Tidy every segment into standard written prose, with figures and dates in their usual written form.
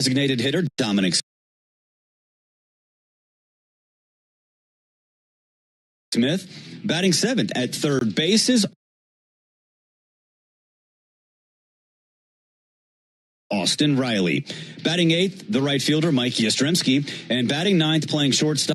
Designated hitter Dominic Smith. Batting seventh at third base is Austin Riley. Batting eighth, the right fielder Mike Yastrzemski. And batting ninth, playing shortstop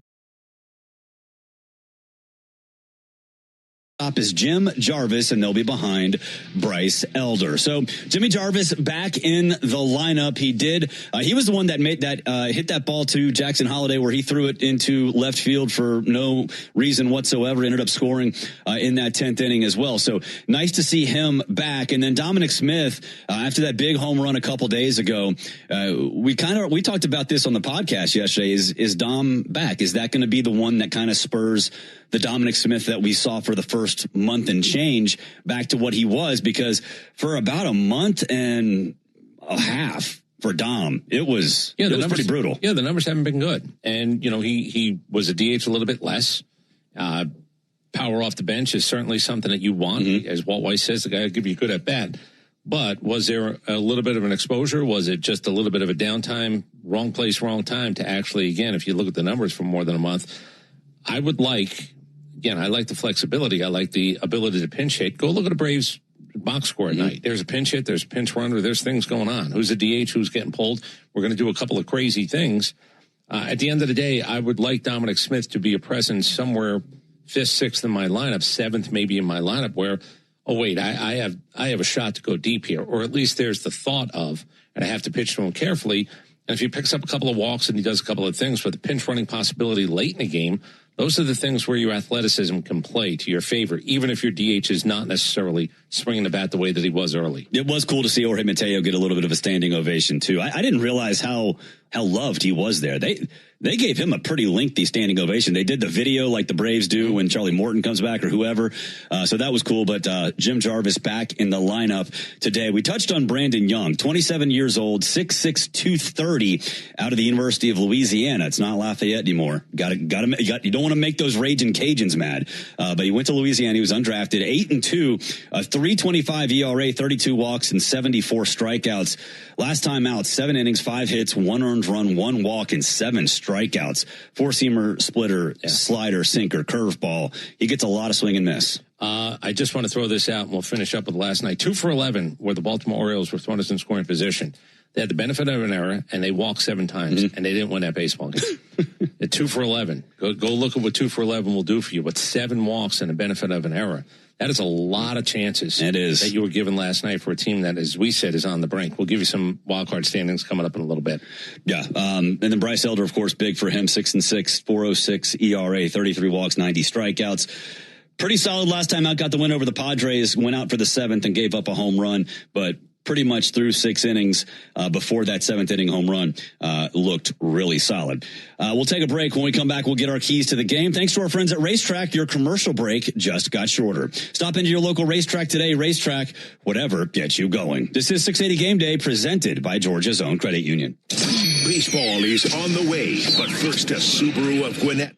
is Jim Jarvis, and they'll be behind Bryce Elder. So Jimmy Jarvis back in the lineup. He was the one that made that hit that ball to Jackson Holliday, where he threw it into left field for no reason whatsoever. Ended up scoring in that 10th inning as well. So nice to see him back. And then Dominic Smith, after that big home run a couple days ago, we talked about this on the podcast yesterday. Is Dom back? Is that going to be the one that kind of spurs the Dominic Smith that we saw for the first month and change back to what he was? Because for about a month and a half for Dom, it was pretty brutal. Yeah, the numbers haven't been good. And, he was a DH a little bit less. Power off the bench is certainly something that you want. Mm-hmm. As Walt Weiss says, the guy will give you a good at bat. But was there a little bit of an exposure? Was it just a little bit of a downtime, wrong place, wrong time to actually, again, if you look at the numbers for more than a month, I like the flexibility. I like the ability to pinch hit. Go look at a Braves box score at night. There's a pinch hit. There's a pinch runner. There's things going on. Who's a DH? Who's getting pulled? We're going to do a couple of crazy things. At the end of the day, I would like Dominic Smith to be a presence somewhere 5th, 6th in my lineup, 7th maybe in my lineup where, oh, wait, I have a shot to go deep here. Or at least there's the thought of, and I have to pitch to him carefully. And if he picks up a couple of walks and he does a couple of things with the pinch running possibility late in the game, those are the things where your athleticism can play to your favor, even if your DH is not necessarily swinging the bat the way that he was early. It was cool to see Jorge Mateo get a little bit of a standing ovation, too. I didn't realize how loved he was there. They gave him a pretty lengthy standing ovation. They did the video like the Braves do when Charlie Morton comes back or whoever. So that was cool. But Jim Jarvis back in the lineup today. We touched on Brandon Young, 27 years old, 6'6", 230 out of the University of Louisiana. It's not Lafayette anymore. You don't want to make those raging Cajuns mad. But he went to Louisiana. He was undrafted, 8-2, a 3.25 ERA, 32 walks and 74 strikeouts. Last time out, 7 innings, 5 hits, 1 earned run, 1 walk, and 7 strikeouts. 4-seamer, splitter, slider, sinker, curveball. He gets a lot of swing and miss. I just want to throw this out, and we'll finish up with last night. 2 for 11, where the Baltimore Orioles were thrown us in scoring position. They had the benefit of an error, and they walked 7 times, and they didn't win that baseball game. At 2 for 11. Go look at what 2 for 11 will do for you. But 7 walks and the benefit of an error. That is a lot of chances that you were given last night for a team that, as we said, is on the brink. We'll give you some wild card standings coming up in a little bit. Yeah. And then Bryce Elder, of course, big for him, 6-6, 4.06 ERA, 33 walks, 90 strikeouts. Pretty solid last time out. Got the win over the Padres, went out for the 7th and gave up a home run, but pretty much through 6 innings before that 7th inning home run looked really solid. We'll take a break. When we come back, we'll get our keys to the game. Thanks to our friends at Racetrack. Your commercial break just got shorter. Stop into your local Racetrack today. Racetrack, whatever gets you going. This is 680 Game Day, presented by Georgia's Own Credit Union. Baseball is on the way, but first a Subaru of Gwinnett.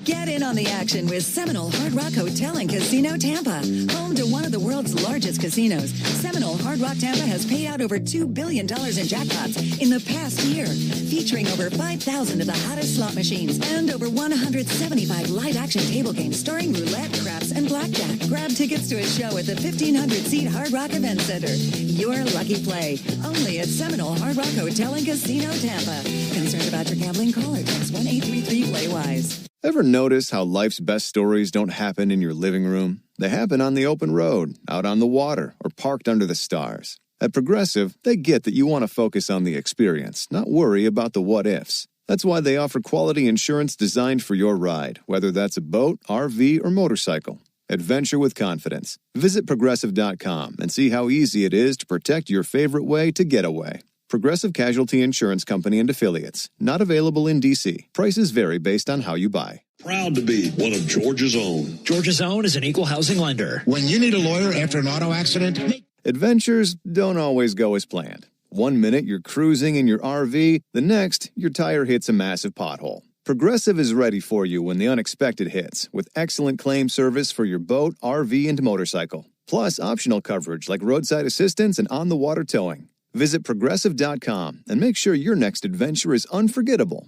Get in on the action with Seminole Hard Rock Hotel and Casino Tampa. Home to one of the world's largest casinos, Seminole Hard Rock Tampa has paid out over $2 billion in jackpots in the past year, featuring over 5,000 of the hottest slot machines and over 175 live-action table games starring roulette, craps, and blackjack. Grab tickets to a show at the 1,500-seat Hard Rock Event Center. Your lucky play, only at Seminole Hard Rock Hotel and Casino Tampa. Concerned about your gambling? Call or text 1-833-PLAY-WISE. Ever notice how life's best stories don't happen in your living room? They happen on the open road, out on the water, or parked under the stars. At Progressive, they get that you want to focus on the experience, not worry about the what-ifs. That's why they offer quality insurance designed for your ride, whether that's a boat, RV, or motorcycle. Adventure with confidence. Visit Progressive.com and see how easy it is to protect your favorite way to get away. Progressive Casualty Insurance Company and Affiliates. Not available in D.C. Prices vary based on how you buy. Proud to be one of Georgia's own. Georgia's Own is an equal housing lender. When you need a lawyer after an auto accident, Adventures don't always go as planned. One minute you're cruising in your RV, the next your tire hits a massive pothole. Progressive is ready for you when the unexpected hits, with excellent claim service for your boat, RV, and motorcycle. Plus optional coverage like roadside assistance and on-the-water towing. Visit Progressive.com and make sure your next adventure is unforgettable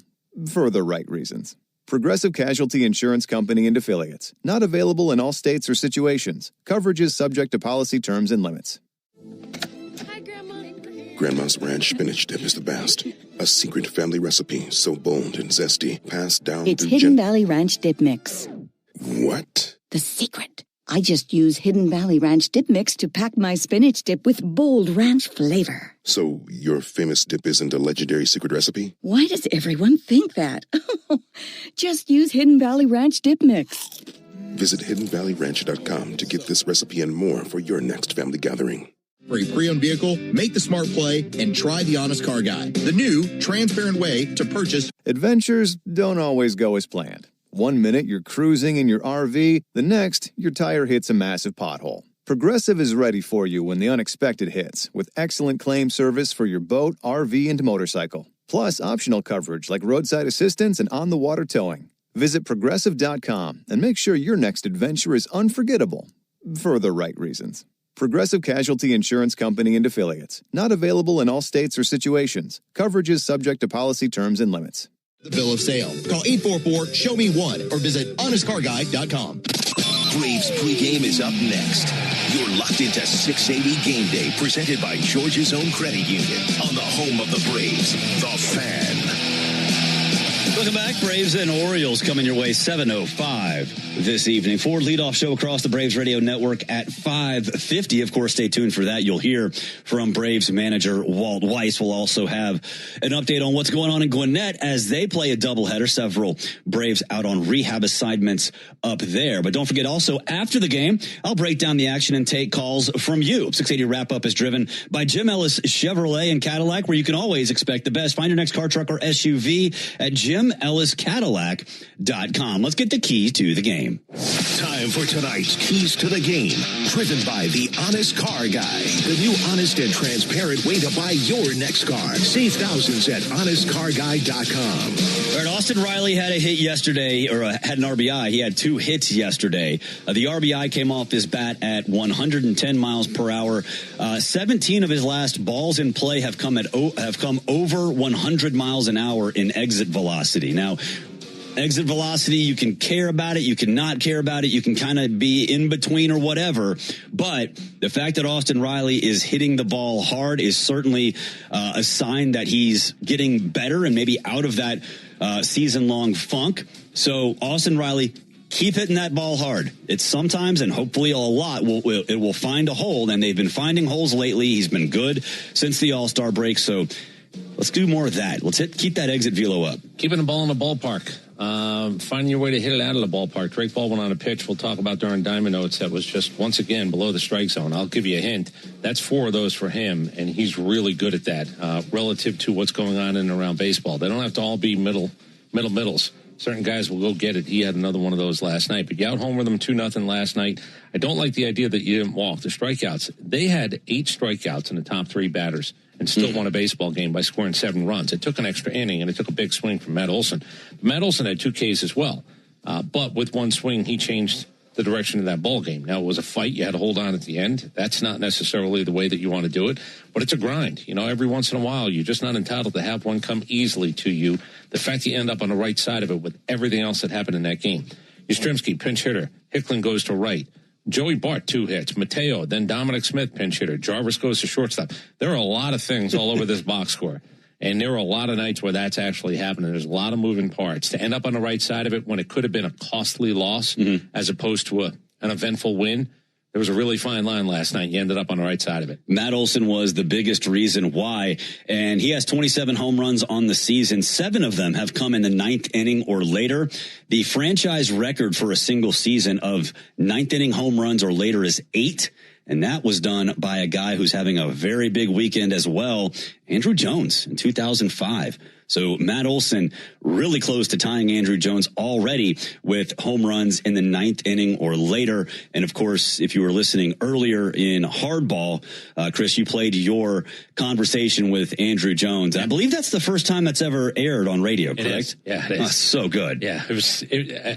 for the right reasons. Progressive Casualty Insurance Company and Affiliates. Not available in all states or situations. Coverage is subject to policy terms and limits. Hi, Grandma. Grandma's ranch spinach dip is the best. A secret family recipe so bold and zesty, passed down It's through Hidden Valley Ranch Dip Mix. What? The secret. I just use Hidden Valley Ranch Dip Mix to pack my spinach dip with bold ranch flavor. So your famous dip isn't a legendary secret recipe? Why does everyone think that? Just use Hidden Valley Ranch Dip Mix. Visit HiddenValleyRanch.com to get this recipe and more for your next family gathering. For a pre-owned vehicle, make the smart play and try the Honest Car Guy, the new, transparent way to purchase. Adventures don't always go as planned. One minute you're cruising in your RV, the next your tire hits a massive pothole. Progressive is ready for you when the unexpected hits, with excellent claim service for your boat, RV, and motorcycle. Plus optional coverage like roadside assistance and on-the-water towing. Visit Progressive.com and make sure your next adventure is unforgettable for the right reasons. Progressive Casualty Insurance Company and Affiliates. Not available in all states or situations. Coverage is subject to policy terms and limits. The bill of sale. Call 844-SHOW-ME-1 or visit HonestCarGuy.com. Braves pregame is up next. You're locked into 680 Game Day, presented by Georgia's Own Credit Union on the home of the Braves, The Fan. Welcome back. Braves and Orioles coming your way, 7:05 this evening. Ford leadoff show across the Braves radio network at 5:50. Of course, stay tuned for that. You'll hear from Braves manager Walt Weiss. We'll also have an update on what's going on in Gwinnett as they play a doubleheader. Several Braves out on rehab assignments up there. But don't forget also, after the game, I'll break down the action and take calls from you. 680 Wrap-Up is driven by Jim Ellis Chevrolet and Cadillac, where you can always expect the best. Find your next car, truck, or SUV at JimEllisCadillac.com. Let's get the keys to the game. Time for tonight's Keys to the Game, driven by the Honest Car Guy, the new honest and transparent way to buy your next car. Save thousands at HonestCarGuy.com. All right, Austin Riley had a hit yesterday, or had an RBI. He had 2 hits yesterday. The RBI came off his bat at 110 miles per hour. 17 of his last balls in play have come over 100 miles an hour in exit velocity. Now, exit velocity, you can care about it, you can not care about it, you can kind of be in between or whatever. But the fact that Austin Riley is hitting the ball hard is certainly a sign that he's getting better and maybe out of that season-long funk. So Austin Riley, keep hitting that ball hard. It's sometimes, and hopefully a lot, it will find a hole, and they've been finding holes lately. He's been good since the All-Star break, so let's do more of that. Let's keep that exit velo up. Keeping the ball in the ballpark. Finding your way to hit it out of the ballpark. Drake Baldwin on a pitch we'll talk about during Diamond Notes that was just, once again, below the strike zone. I'll give you a hint. That's 4 of those for him, and he's really good at that relative to what's going on in and around baseball. They don't have to all be middles. Certain guys will go get it. He had another one of those last night. But you out homered them 2-0 last night. I don't like the idea that you didn't walk. The strikeouts, they had 8 strikeouts in the top 3 batters and still won a baseball game by scoring 7 runs. It took an extra inning, and it took a big swing from Matt Olson. Matt Olson had 2 Ks as well. But with one swing, he changed the direction of that ball game. Now, it was a fight. You had to hold on at the end. That's not necessarily the way that you want to do it, but it's a grind. You know, every once in a while, you're just not entitled to have one come easily to you. The fact you end up on the right side of it with everything else that happened in that game. Yastrzemski, pinch hitter. Hicklin goes to right. Joey Bart, 2 hits. Mateo, then Dominic Smith, pinch hitter. Jarvis goes to shortstop. There are a lot of things all over this box score. And there are a lot of nights where that's actually happening. There's a lot of moving parts. To end up on the right side of it when it could have been a costly loss as opposed to an eventful win, there was a really fine line last night. You ended up on the right side of it. Matt Olson was the biggest reason why, and he has 27 home runs on the season. 7 of them have come in the 9th inning or later. The franchise record for a single season of 9th inning home runs or later is 8. And that was done by a guy who's having a very big weekend as well, Andrew Jones in 2005. So Matt Olson really close to tying Andrew Jones already with home runs in the 9th inning or later. And of course, if you were listening earlier in Hardball, Chris, you played your conversation with Andrew Jones. I believe that's the first time that's ever aired on radio, correct? It is. Yeah, it is. So good. Yeah,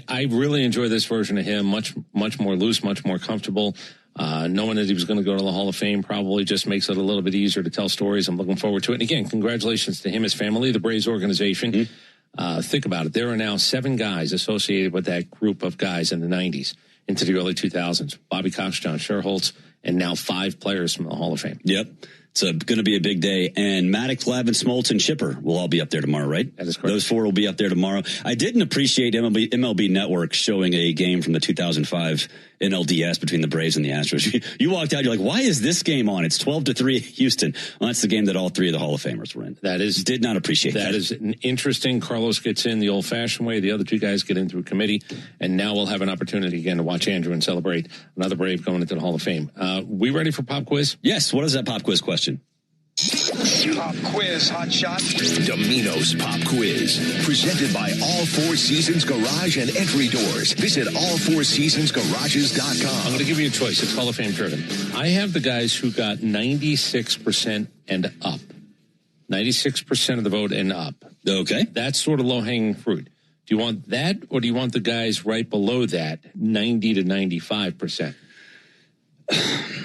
I really enjoy this version of him. Much more loose, much more comfortable. Knowing that he was going to go to the Hall of Fame probably just makes it a little bit easier to tell stories. I'm looking forward to it. And again, congratulations to him, his family, the Braves organization. Mm-hmm. Think about it. There are now 7 guys associated with that group of guys in the 90s into the early 2000s. Bobby Cox, John Sherholtz, and now 5 players from the Hall of Fame. Yep. It's going to be a big day. And Maddox, Glavine, Smoltz, and Chipper will all be up there tomorrow, right? That is correct. Those 4 will be up there tomorrow. I didn't appreciate MLB Network showing a game from the 2005 NLDS between the Braves and the Astros. You walked out, you're like, why is this game on? It's 12-3 Houston. Well, that's the game that all 3 of the Hall of Famers were in. Did not appreciate that. That is interesting. Carlos gets in the old-fashioned way. The other 2 guys get in through committee. And now we'll have an opportunity again to watch Andrew and celebrate another Brave going into the Hall of Fame. We ready for pop quiz? Yes. What is that pop quiz question? Pop quiz, hot shot. Domino's Pop Quiz, presented by All 4 Seasons Garage and Entry Doors. Visit all4seasonsgarages.com. I'm going to give you a choice. It's Hall of Fame driven. I have the guys who got 96% and up. 96% of the vote and up. Okay. That's sort of low-hanging fruit. Do you want that, or do you want the guys right below that, 90 to 95%?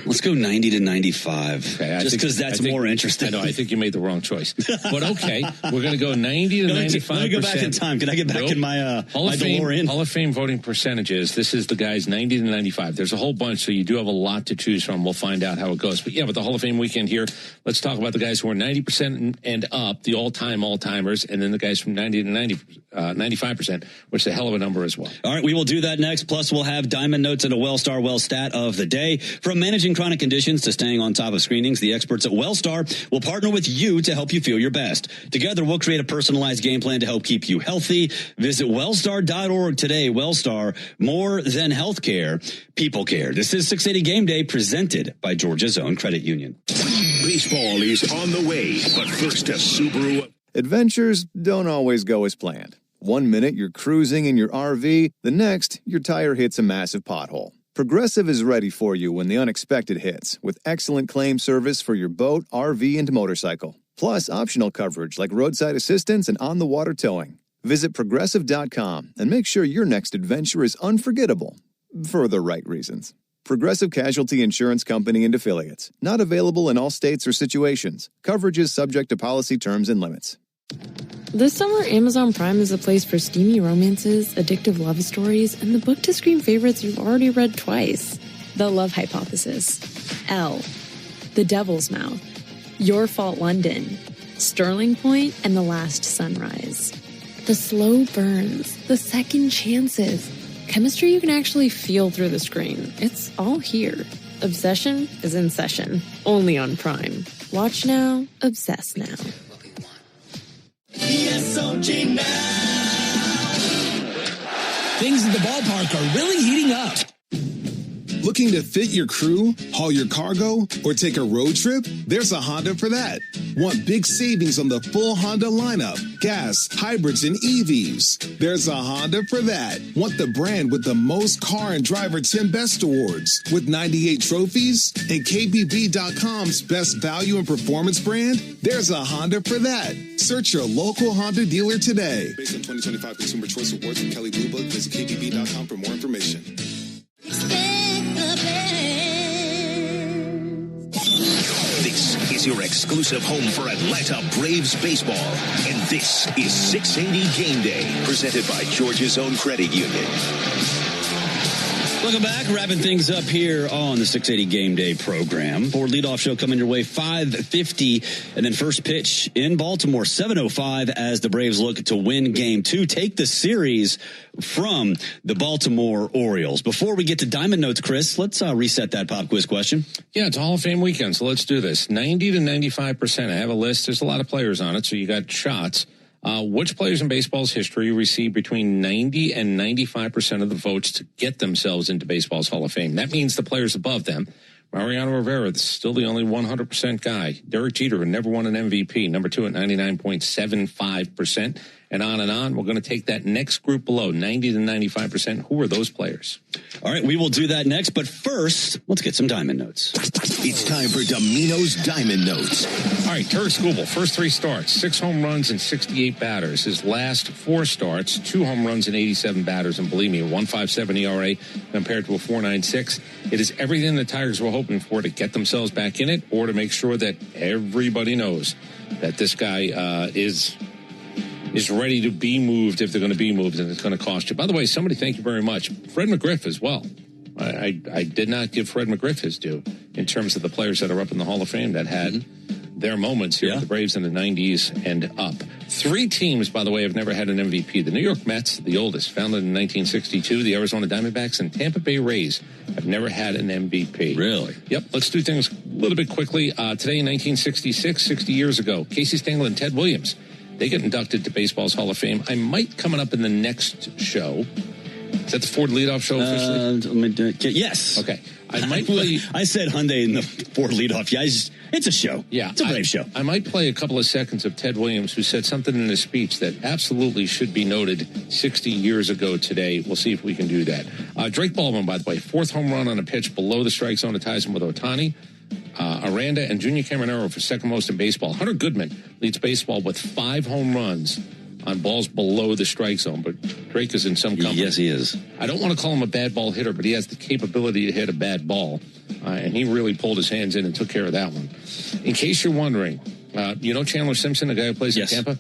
Let's go 90 to 95. Okay, just because that's more interesting. I know. I think you made the wrong choice. But okay, we're going to go 90 to 95%. Let me go back in time. Can I get back in my Hall of Fame voting percentages. This is the guys 90 to 95. There's a whole bunch, so you do have a lot to choose from. We'll find out how it goes. But yeah, with the Hall of Fame weekend here, let's talk about the guys who are 90% and up, the all-timers, and then the guys from 90 to 95%, which is a hell of a number as well. All right, we will do that next. Plus, we'll have Diamond Notes and a Wellstar Well Stat of the day. From managing chronic conditions to staying on top of screenings, the experts at Wellstar will partner with you to help you feel your best. Together, we'll create a personalized game plan to help keep you healthy. Visit wellstar.org today. Wellstar, more than healthcare, people care. This is 680 Game Day, presented by Georgia's Own Credit Union. Baseball is on the way, but first a Subaru. Adventures don't always go as planned. One minute you're cruising in your RV, the next your tire hits a massive pothole. Progressive is ready for you when the unexpected hits, with excellent claim service for your boat, RV, and motorcycle. Plus, optional coverage like roadside assistance and on-the-water towing. Visit Progressive.com and make sure your next adventure is unforgettable, for the right reasons. Progressive Casualty Insurance Company and Affiliates. Not available in all states or situations. Coverage is subject to policy terms and limits. This summer, Amazon Prime is a place for steamy romances, addictive love stories, and the book-to-screen favorites you've already read twice. The Love Hypothesis, Elle, The Devil's Mouth, Your Fault London, Sterling Point, and The Last Sunrise. The slow burns, the second chances, chemistry you can actually feel through the screen. It's all here. Obsession is in session, only on Prime. Watch now, obsess now. ESOG now. Things at the ballpark are really heating up. Looking to fit your crew, haul your cargo, or take a road trip? There's a Honda for that. Want big savings on the full Honda lineup, gas, hybrids, and EVs? There's a Honda for that. Want the brand with the most car and driver 10 best awards with 98 trophies? And KBB.com's best value and performance brand? There's a Honda for that. Search your local Honda dealer today. Based on 2025 Consumer Choice Awards from Kelly Blue Book, visit KBB.com for more information. This is your exclusive home for Atlanta Braves baseball. And this is 680 Game Day, presented by Georgia's Own Credit Union. Welcome back. Wrapping things up here on the 680 Game Day program. Board leadoff show coming your way, 5:50. And then first pitch in Baltimore, 7:05, as the Braves look to win Game 2. Take the series from the Baltimore Orioles. Before we get to Diamond Notes, Chris, let's reset that pop quiz question. Yeah, it's a Hall of Fame weekend, so let's do this. 90 to 95%. I have a list. There's a lot of players on it, so you got shots. Which players in baseball's history receive between 90 and 95% of the votes to get themselves into baseball's Hall of Fame? That means the players above them. Mariano Rivera is still the only 100% guy. Derek Jeter never won an MVP, number 2 at 99.75%. And on and on. We're going to take that next group below, 90 to 95%. Who are those players? All right, we will do that next. But first, let's get some Diamond Notes. It's time for Domino's Diamond Notes. All right, Turk Skubal, first 3 starts, 6 home runs and 68 batters. His last 4 starts, 2 home runs and 87 batters. And believe me, a 1.57 ERA compared to a 4.96. It is everything the Tigers were hoping for to get themselves back in it, or to make sure that everybody knows that this guy is ready to be moved if they're going to be moved, and it's going to cost you. By the way, somebody, thank you very much. Fred McGriff as well. I did not give Fred McGriff his due in terms of the players that are up in the Hall of Fame that had their moments here with the Braves in the 90s and up. 3 teams, by the way, have never had an MVP. The New York Mets, the oldest, founded in 1962. The Arizona Diamondbacks and Tampa Bay Rays have never had an MVP. Really? Yep. Let's do things a little bit quickly. Today in 1966, 60 years ago, Casey Stengel and Ted Williams, they get inducted to baseball's Hall of Fame. I might, coming up in the next show. Is that the Ford leadoff show officially? Yes. Okay. I might play. I said Hyundai in the Ford leadoff. Yeah, it's a show. Yeah. It's a Brave show. I might play a couple of seconds of Ted Williams, who said something in his speech that absolutely should be noted 60 years ago today. We'll see if we can do that. Drake Baldwin, by the way, 4th home run on a pitch below the strike zone to ties him with Ohtani. Aranda and Junior Caminero for second most in baseball. Hunter Goodman leads baseball with 5 home runs on balls below the strike zone, but Drake is in some company. Yes, he is. I don't want to call him a bad ball hitter, but he has the capability to hit a bad ball, and he really pulled his hands in and took care of that one. In case you're wondering, you know Chandler Simpson, the guy who plays in Tampa?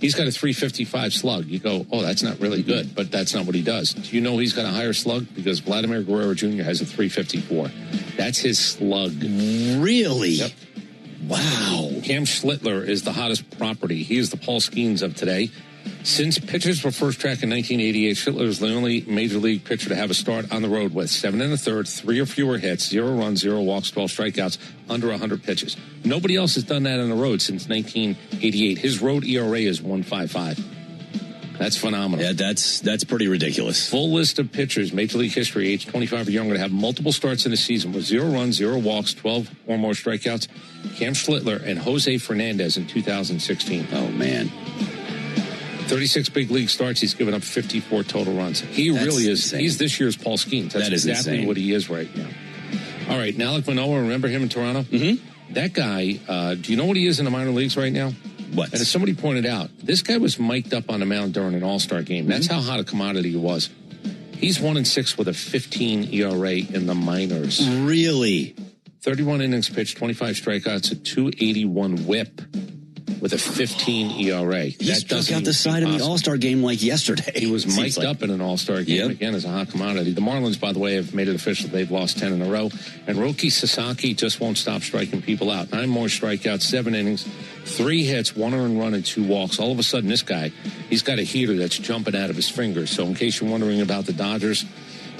He's got a 355 slug. You go, oh, that's not really good, but that's not what he does. Do you know he's got a higher slug? Because Vladimir Guerrero Jr. has a 354. That's his slug. Really? Yep. Wow. Cam Schlittler is the hottest property. He is the Paul Skeens of today. Since pitchers were first tracked in 1988, Schlittler is the only major league pitcher to have a start on the road with 7 1/3, 3 or fewer hits, 0 runs, 0 walks, 12 strikeouts, under 100 pitches. Nobody else has done that on the road since 1988. His road ERA is 1.55. That's phenomenal. Yeah, that's pretty ridiculous. Full list of pitchers, Major League history, age 25 or younger, to have multiple starts in a season with 0 runs, 0 walks, 12 or more strikeouts. Cam Schlittler and Jose Fernandez in 2016. Oh, man. 36 big league starts. He's given up 54 total runs. He really is. Insane. He's this year's Paul Skeens. That's exactly insane. What he is right now. All right, now Alek Manoah, remember him in Toronto? Mm-hmm. That guy, do you know what he is in the minor leagues right now? What? And as somebody pointed out, this guy was mic'd up on the mound during an all-star game. That's how hot a commodity he was. He's 1-6 with a 15 ERA in the minors. Really? 31 innings pitched, 25 strikeouts, a 281 whip with a 15 ERA. He struck out the side of the All-Star game like yesterday. He was mic'd up in an All-Star game again as a hot commodity. The Marlins, by the way, have made it official. They've lost 10 in a row. And Roki Sasaki just won't stop striking people out. 9 more strikeouts, 7 innings, 3 hits, 1 earned run, and 2 walks. All of a sudden, this guy, he's got a heater that's jumping out of his fingers. So in case you're wondering about the Dodgers,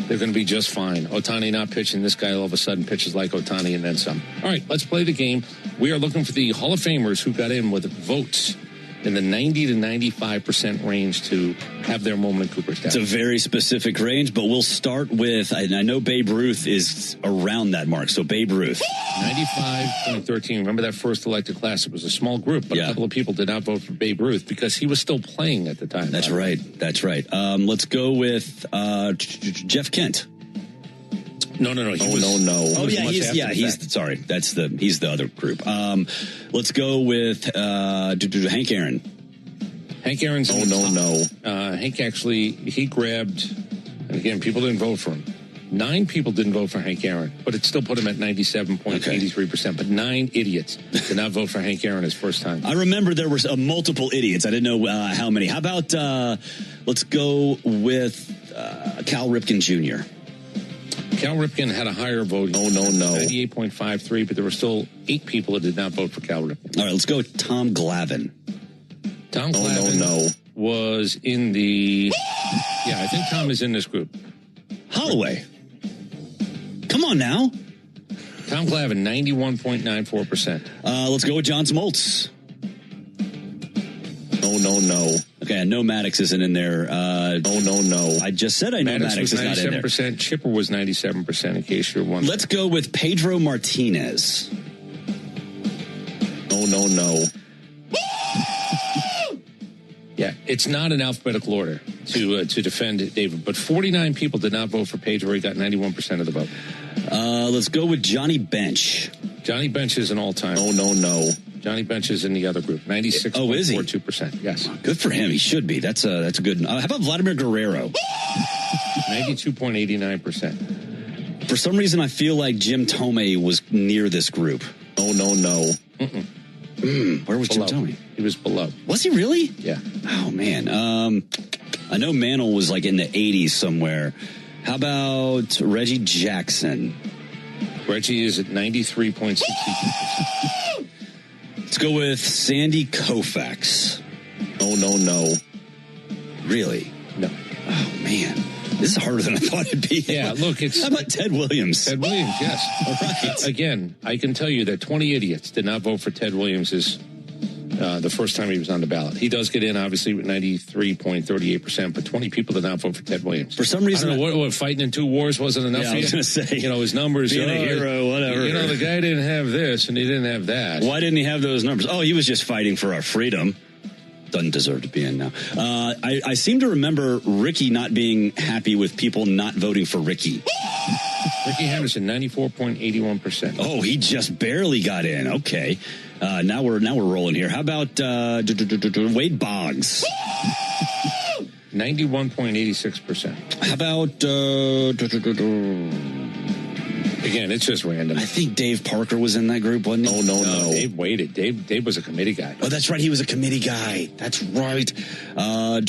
they're going to be just fine. Ohtani not pitching. This guy all of a sudden pitches like Ohtani and then some. All right, let's play the game. We are looking for the Hall of Famers who got in with votes in the 90 to 95% range to have their moment in Cooperstown. It's a very specific range, but we'll start with, I know Babe Ruth is around that mark, so Babe Ruth. 95.13. Remember that first elected class? It was a small group, but a couple of people did not vote for Babe Ruth because he was still playing at the time. That's right. That's right. Let's go with Jeff Kent. No. He's sorry. He's the other group. Let's go with Hank Aaron. Hank Aaron's Hank actually, he grabbed, and again, people didn't vote for him. 9 people didn't vote for Hank Aaron, but it still put him at 97.83%. But 9 idiots did not vote for Hank Aaron his first time. I remember there was multiple idiots. I didn't know how many. How about let's go with Cal Ripken Jr. Cal Ripken had a higher vote. 98.53, but there were still 8 people that did not vote for Cal Ripken. All right, let's go with Tom Glavine. Tom Glavine was in the... I think Tom is in this group. Holloway. Come on now. Tom Glavine, 91.94%. Let's go with John Smoltz. No. Okay, I know Maddox isn't in there. No. I just said I know Maddox is not in there. 97%. Chipper was 97%, in case you're wondering. Let's go with Pedro Martinez. No. Yeah, it's not in alphabetical order to defend David, but 49 people did not vote for Pedro. He got 91% of the vote. Let's go with Johnny Bench. Johnny Bench is an all-time. No. Johnny Bench is in the other group. 96.42%. Yes. Good for him. He should be. That's a good. How about Vladimir Guerrero? 92.89%. For some reason, I feel like Jim Thome was near this group. Oh, no. Where was Below. Jim Thome? He was below. Was he really? Yeah. Oh, man. I know Mantle was like in the 80s somewhere. How about Reggie Jackson? Reggie is at 93.62%. Let's go with Sandy Koufax. Oh, no. Really? No. Oh, man. This is harder than I thought it'd be. Yeah, look, it's... How about Ted Williams? Ted Williams, yes. All right. Again, I can tell you that 20 idiots did not vote for Ted Williams the first time he was on the ballot. He does get in, obviously, with 93.38%, but 20 people did not vote for Ted Williams. For some reason... I don't know, what fighting in 2 wars wasn't enough for you? I was going to say. His numbers... Being a hero, whatever. The guy didn't have this, and he didn't have that. Why didn't he have those numbers? Oh, he was just fighting for our freedom. Doesn't deserve to be in now. I seem to remember Ricky not being happy with people not voting for Ricky. Ricky Henderson, 94.81%. Oh, he just barely got in. Okay. Now we're rolling here. How about Wade Boggs? 91.86%. How about again, it's just random. I think Dave Parker was in that group, wasn't he? Oh, no. Dave waited. Dave was a committee guy. Oh, that's right. He was a committee guy. That's right. Barry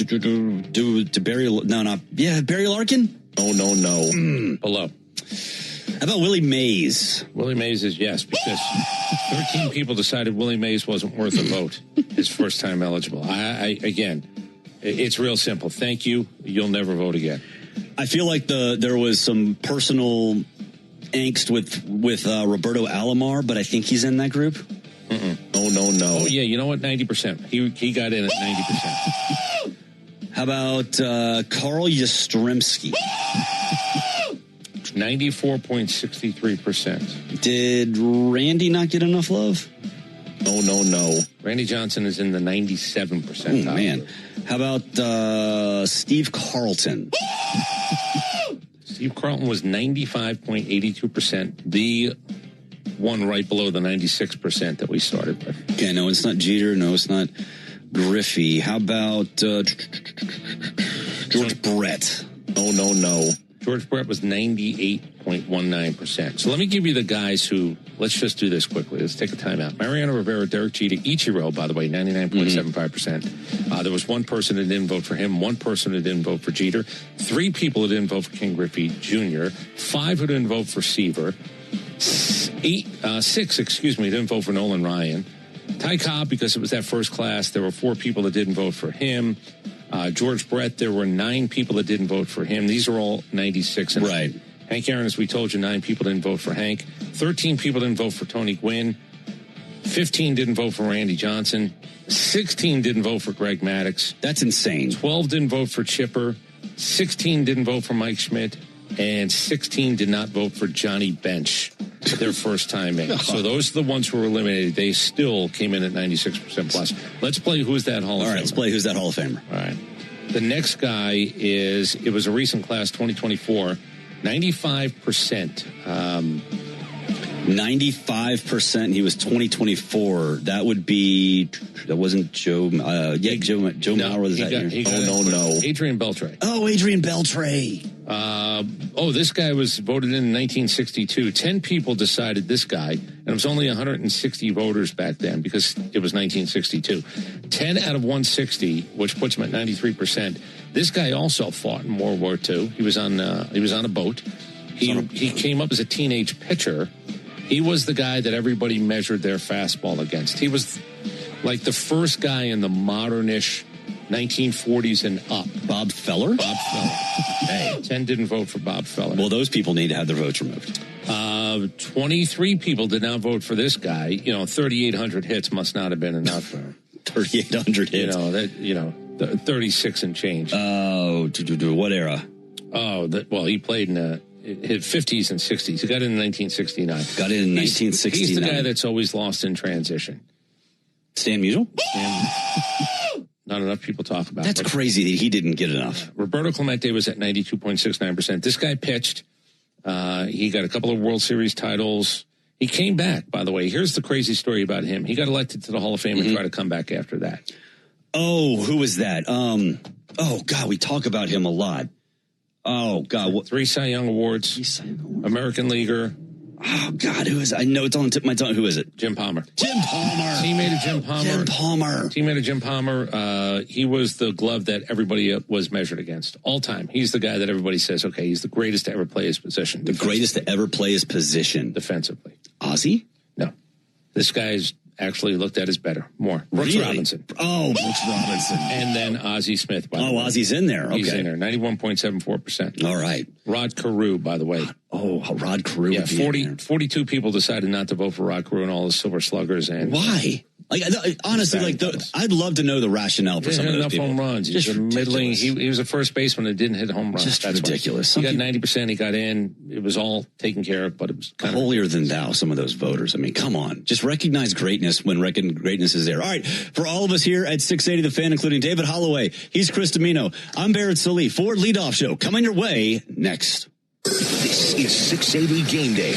Larkin? Oh, no. Below. How about Willie Mays? Willie Mays is yes, because 13 people decided Willie Mays wasn't worth a vote his first time eligible. Again, it's real simple. Thank you. You'll never vote again. I feel like there was some personal angst with Roberto Alomar, but I think he's in that group. Mm-mm. Oh, no. Oh, yeah, you know what? 90%. He got in at 90%. How about Carl Yastrzemski? 94.63%. Did Randy not get enough love? Oh, no. Randy Johnson is in the 97%. Oh, man. How about Steve Carlton? Steve Carlton was 95.82%. The one right below the 96% that we started with. Okay, no, it's not Jeter. No, it's not Griffey. How about George Brett? Oh, no. George Brett was 98.19%. So let me give you the guys who, let's just do this quickly. Let's take a timeout. Mariano Rivera, Derek Jeter, Ichiro, by the way, 99.75%. There was one person that didn't vote for him, one person that didn't vote for Jeter, 3 people that didn't vote for King Griffey Jr., 5 who didn't vote for Seaver, 6 didn't vote for Nolan Ryan. Ty Cobb, because it was that first class, there were 4 people that didn't vote for him. George Brett, there were 9 people that didn't vote for him. These are all 96. And right. Hank Aaron, as we told you, 9 people didn't vote for Hank. 13 people didn't vote for Tony Gwynn. 15 didn't vote for Randy Johnson. 16 didn't vote for Greg Maddux. That's insane. 12 didn't vote for Chipper. 16 didn't vote for Mike Schmidt. And 16 did not vote for Johnny Bench their first time in. So those are the ones who were eliminated. They still came in at 96% plus. Let's play Who's That Hall of Famer. All right, let's play Who's That Hall of Famer. All right. The next guy it was a recent class, 2024, 95%. 95%. He was 2024. That wasn't Joe. Joe Mauer was that year. No. Adrian Beltre. Oh, Adrian Beltre. This guy was voted in 1962. 10 people decided this guy, and it was only 160 voters back then because it was 1962. 10 out of 160, which puts him at 93%. This guy also fought in World War II. He was on a boat. He came up as a teenage pitcher. He was the guy that everybody measured their fastball against. He was like the first guy in the modernish 1940s and up. Bob Feller? Bob Feller. Hey, 10 didn't vote for Bob Feller. Well, those people need to have their votes removed. 23 people did not vote for this guy. 3,800 hits must not have been enough for him. 3,800 hits. 36 and change. Oh, what era? Oh, he played in his 50s and 60s. He got in 1969. He's the guy that's always lost in transition. Stan Musial? Not enough people talk about. That's crazy that he didn't get enough. Roberto Clemente was at 92.69%. This guy pitched. He got a couple of World Series titles. He came back, by the way. Here's the crazy story about him. He got elected to the Hall of Fame and tried to come back after that. Oh, who was that? Oh, God, we talk about him a lot. Oh, God. 3 Cy Young Awards, American Leaguer. Oh, God, who is it? I know it's on the tip of my tongue. Who is it? Jim Palmer. Jim Palmer. Teammate of Jim Palmer. Teammate of Jim Palmer. He was the glove that everybody was measured against all time. He's the guy that everybody says, okay, he's the greatest to ever play his position. The greatest to ever play his position. Defensively. Ozzie? No. This guy's actually looked at as better. More. Brooks Robinson. Oh, Brooks Robinson. And then Ozzie Smith, by the way. Ozzie's in there. Okay. He's in there. 91.74%. All right. Rod Carew, by the way. Oh, Rod Carew. Yeah, 42 people decided not to vote for Rod Carew and all the Silver Sluggers. And why? Like, honestly, I'd love to know the rationale for some of those people. Home runs. He's a middling. He was a first baseman that didn't hit home runs. Just That's ridiculous. He got 90%. He got in. It was all taken care of, but it was kind holier than thou. Some of those voters. I mean, come on. Just recognize greatness when greatness is there. All right, for all of us here at 680 The Fan, including David Holloway, he's Chris Domino. I'm Barrett Sallee. Ford Leadoff Show coming your way next. This is 680 Game Day.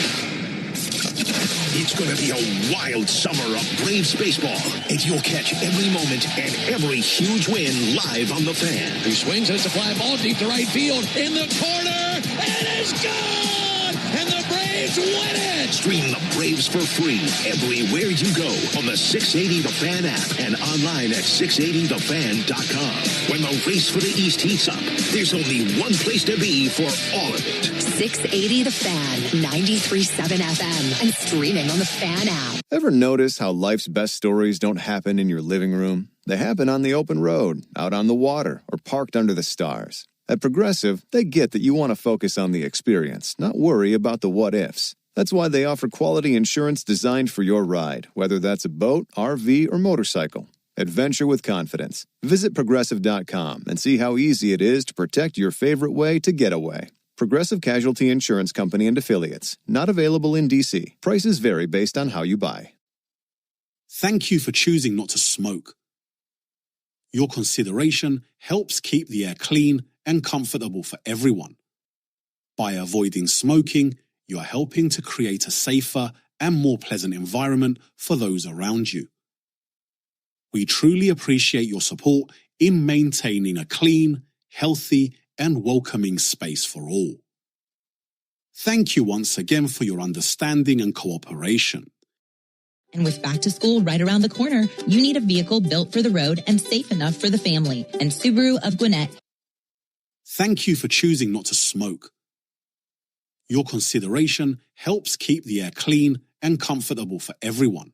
It's going to be a wild summer of Braves baseball, and you'll catch every moment and every huge win live on The Fan. He swings, hits a fly ball deep to right field, in the corner, and it's gone! And the Braves win it! Stream the Braves for free everywhere you go on the 680 The Fan app and online at 680thefan.com. When the race for the East heats up, there's only one place to be for all of it. 680 The Fan, 93.7 FM, and streaming on the Fan app. Ever notice how life's best stories don't happen in your living room? They happen on the open road, out on the water, or parked under the stars. At Progressive, they get that you want to focus on the experience, not worry about the what-ifs. That's why they offer quality insurance designed for your ride, whether that's a boat, RV, or motorcycle. Adventure with confidence. Visit Progressive.com and see how easy it is to protect your favorite way to get away. Progressive Casualty Insurance Company and Affiliates. Not available in D.C. Prices vary based on how you buy. Thank you for choosing not to smoke. Your consideration helps keep the air clean and comfortable for everyone. By avoiding smoking, you are helping to create a safer and more pleasant environment for those around you. We truly appreciate your support in maintaining a clean, healthy, and welcoming space for all. Thank you once again for your understanding and cooperation. And with back to school right around the corner, you need a vehicle built for the road and safe enough for the family. And Subaru of Gwinnett. Thank you for choosing not to smoke. Your consideration helps keep the air clean and comfortable for everyone.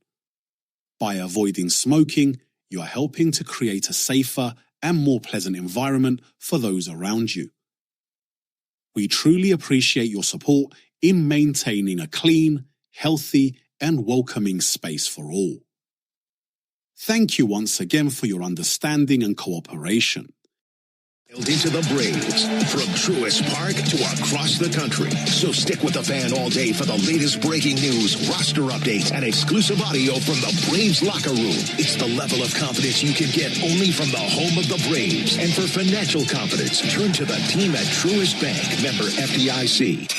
By avoiding smoking, you are helping to create a safer and more pleasant environment for those around you. We truly appreciate your support in maintaining a clean, healthy, and welcoming space for all. Thank you once again for your understanding and cooperation. Into the Braves, from Truist Park to across the country. So stick with the Fan all day for the latest breaking news, roster updates, and exclusive audio from the Braves locker room. It's the level of confidence you can get only from the home of the Braves. And for financial confidence, turn to the team at Truist Bank, member FDIC.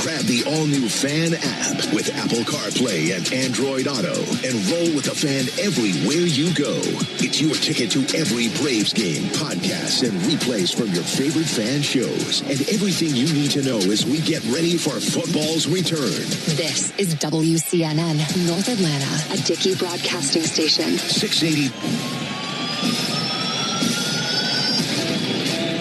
Grab the all-new Fan app with Apple CarPlay and Android Auto and roll with the Fan everywhere you go. It's your ticket to every Braves game, podcast, and replays from your favorite Fan shows. And everything you need to know as we get ready for football's return. This is WCNN, North Atlanta, a Dickey broadcasting station. 680.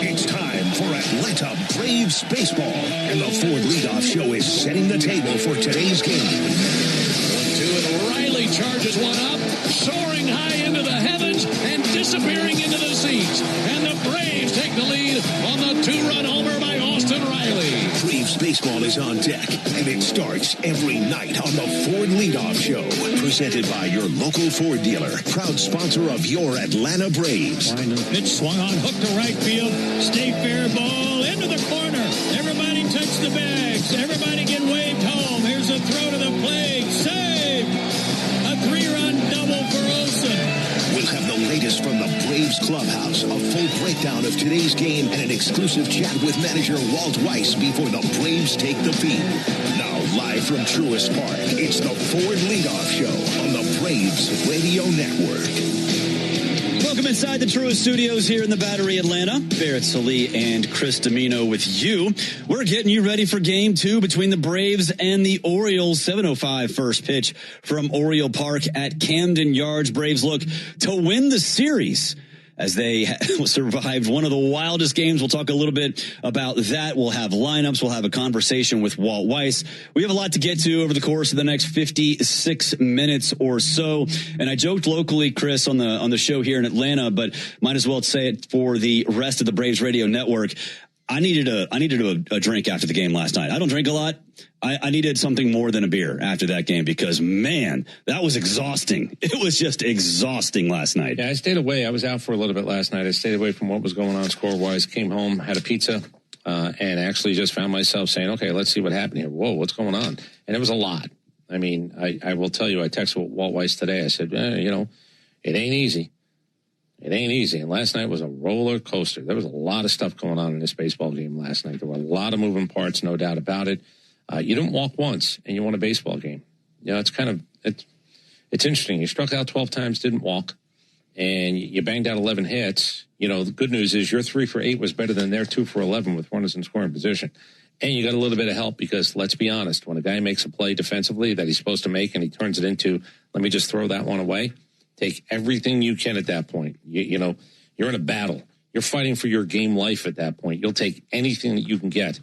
It's time for Atlanta Braves baseball. And the Ford Leadoff Show is setting the table for today's game. 1-2, and Riley charges one up, soaring high into the heavens and disappearing into the seats. And the Braves take the lead on the two-run homer by Austin Riley. Braves baseball is on deck, and it starts every night on the Ford Leadoff Show. Presented by your local Ford dealer, proud sponsor of your Atlanta Braves. Pitch swung on, hook to right field. Stay fair ball into the corner. Everybody touch the bags. Everybody get waved home. Here's a throw to the plate. Save! A 3-run double for Olsen. We'll have the latest from the Braves Braves clubhouse, a full breakdown of today's game, and an exclusive chat with manager Walt Weiss before the Braves take the field. Now, live from Truist Park, it's the Ford Leadoff Show on the Braves Radio Network. Welcome inside the Truist Studios here in the Battery, Atlanta. Barrett Sallee and Chris Domino with you. We're getting you ready for Game 2 between the Braves and the Orioles. 7:05 first pitch from Oriole Park at Camden Yards. Braves look to win the series as they survived one of the wildest games. We'll talk a little bit about that. We'll have lineups. We'll have a conversation with Walt Weiss. We have a lot to get to over the course of the next 56 minutes or so. And I joked locally, Chris, on the show here in Atlanta, but might as well say it for the rest of the Braves Radio Network. I needed a drink after the game last night. I don't drink a lot. I needed something more than a beer after that game because, man, that was exhausting. It was just exhausting last night. Yeah, I stayed away. I was out for a little bit last night. I stayed away from what was going on score-wise. Came home, had a pizza, and actually just found myself saying, okay, let's see what happened here. Whoa, what's going on? And it was a lot. I mean, I will tell you, I texted Walt Weiss today. I said, it ain't easy. It ain't easy. And last night was a roller coaster. There was a lot of stuff going on in this baseball game last night. There were a lot of moving parts, no doubt about it. You didn't walk once, and you won a baseball game. It's interesting. You struck out 12 times, didn't walk, and you banged out 11 hits. The good news is your 3 for 8 was better than their 2 for 11 with runners in scoring position. And you got a little bit of help because, let's be honest, when a guy makes a play defensively that he's supposed to make and he turns it into, let me just throw that one away, take everything you can at that point. You're in a battle. You're fighting for your game life at that point. You'll take anything that you can get.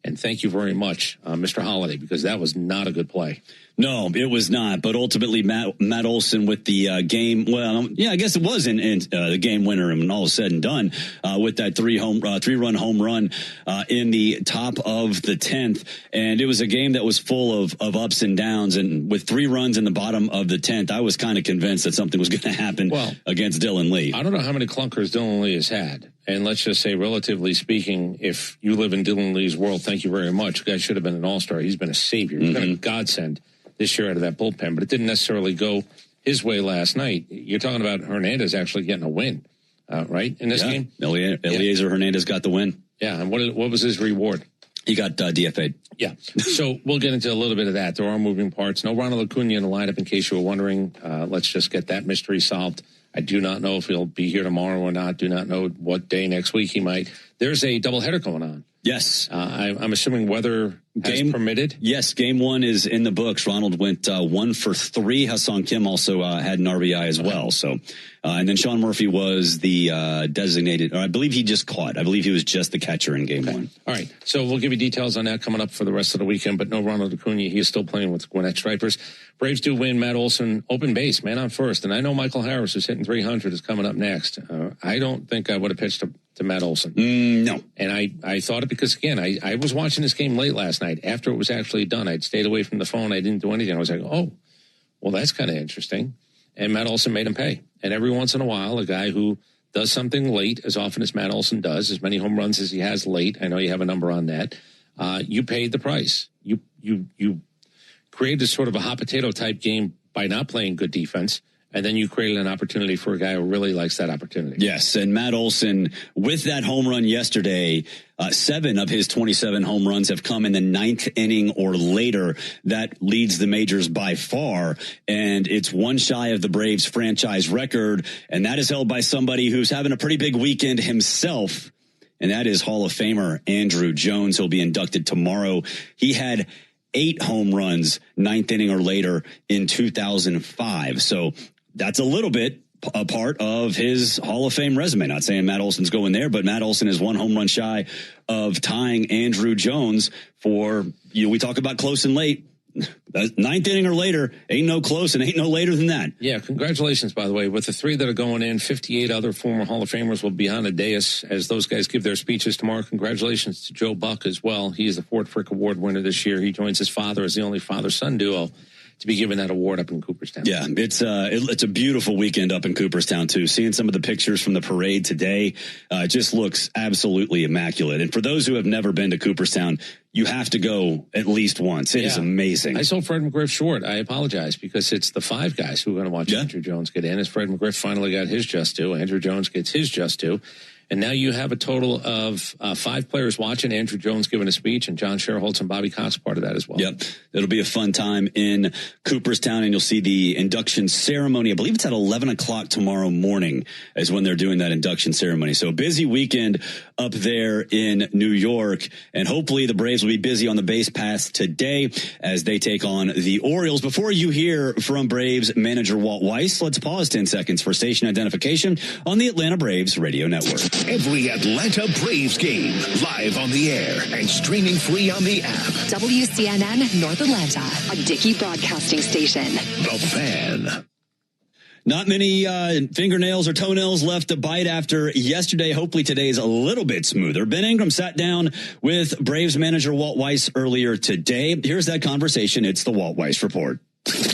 And thank you very much, Mr. Holiday, because that was not a good play. No, it was not. But ultimately, Matt Olson with the game. Well, yeah, I guess it was in the game winner, and all is said and done with that three-run home run in the top of the 10th. And it was a game that was full of ups and downs. And with 3 runs in the bottom of the 10th, I was kind of convinced that something was going to happen against Dylan Lee. I don't know how many clunkers Dylan Lee has had. And let's just say, relatively speaking, if you live in Dylan Lee's world, thank you very much. The guy should have been an all-star. He's been a savior. He's been a godsend this year out of that bullpen, but it didn't necessarily go his way last night. You're talking about Hernandez actually getting a win, right, in this game? Eliezer Hernandez got the win. Yeah, and what was his reward? He got DFA'd. Yeah, so we'll get into a little bit of that. There are moving parts. No Ronald Acuna in the lineup, in case you were wondering. Let's just get that mystery solved. I do not know if he'll be here tomorrow or not. Do not know what day next week he might. There's a doubleheader going on. Yes. I'm assuming weather has permitted. Yes, game 1 is in the books. Ronald went 1 for 3. Hassan Kim also had an RBI as well. So, and then Sean Murphy was the designated, or I believe he just caught. I believe he was just the catcher in game 1. All right. So we'll give you details on that coming up for the rest of the weekend, but no Ronald Acuna. He is still playing with Gwinnett Stripers. Braves do win. Matt Olson, open base, man on first. And I know Michael Harris, who's hitting 300, is coming up next. I don't think I would have pitched to Matt Olson. No. And I thought it because, again, I was watching this game late last night. After it was actually done, I'd stayed away from the phone. I didn't do anything. I was like, oh, well, that's kind of interesting. And Matt Olson made him pay. And every once in a while, a guy who does something late, as often as Matt Olson does, as many home runs as he has late, I know you have a number on that, you paid the price. You created sort of a hot potato type game by not playing good defense. And then you created an opportunity for a guy who really likes that opportunity. Yes, and Matt Olson, with that home run yesterday, 7 of his 27 home runs have come in the 9th inning or later. That leads the majors by far, and it's 1 shy of the Braves' franchise record, and that is held by somebody who's having a pretty big weekend himself, and that is Hall of Famer Andrew Jones. He'll be inducted tomorrow. He had 8 home runs, 9th inning or later in 2005. So that's a little bit a part of his Hall of Fame resume. Not saying Matt Olson's going there, but Matt Olson is 1 home run shy of tying Andrew Jones for, we talk about close and late. 9th inning or later, ain't no close and ain't no later than that. Yeah, congratulations, by the way. With the 3 that are going in, 58 other former Hall of Famers will be on the dais as those guys give their speeches tomorrow. Congratulations to Joe Buck as well. He is the Ford Frick Award winner this year. He joins his father as the only father-son duo to be given that award up in Cooperstown. Yeah, it's a beautiful weekend up in Cooperstown too. Seeing some of the pictures from the parade today, it just looks absolutely immaculate. And for those who have never been to Cooperstown, you have to go at least once. It is amazing. I sold Fred McGriff short. I apologize because it's the five guys who are going to watch Andrew Jones get in. As Fred McGriff finally got his just due, Andrew Jones gets his just due. And now you have a total of 5 players watching. Andrew Jones giving a speech, and John Sherholtz and Bobby Cox part of that as well. Yep. It'll be a fun time in Cooperstown, and you'll see the induction ceremony. I believe it's at 11 o'clock tomorrow morning is when they're doing that induction ceremony. So a busy weekend up there in New York, and hopefully the Braves will be busy on the base paths today as they take on the Orioles. Before you hear from Braves manager Walt Weiss, let's pause 10 seconds for station identification on the Atlanta Braves radio network. Every Atlanta Braves game, live on the air and streaming free on the app. WCNN North Atlanta, a Dickey broadcasting station. The Fan. Not many fingernails or toenails left to bite after yesterday. Hopefully today's a little bit smoother. Ben Ingram sat down with Braves manager Walt Weiss earlier today. Here's that conversation. It's the Walt Weiss Report.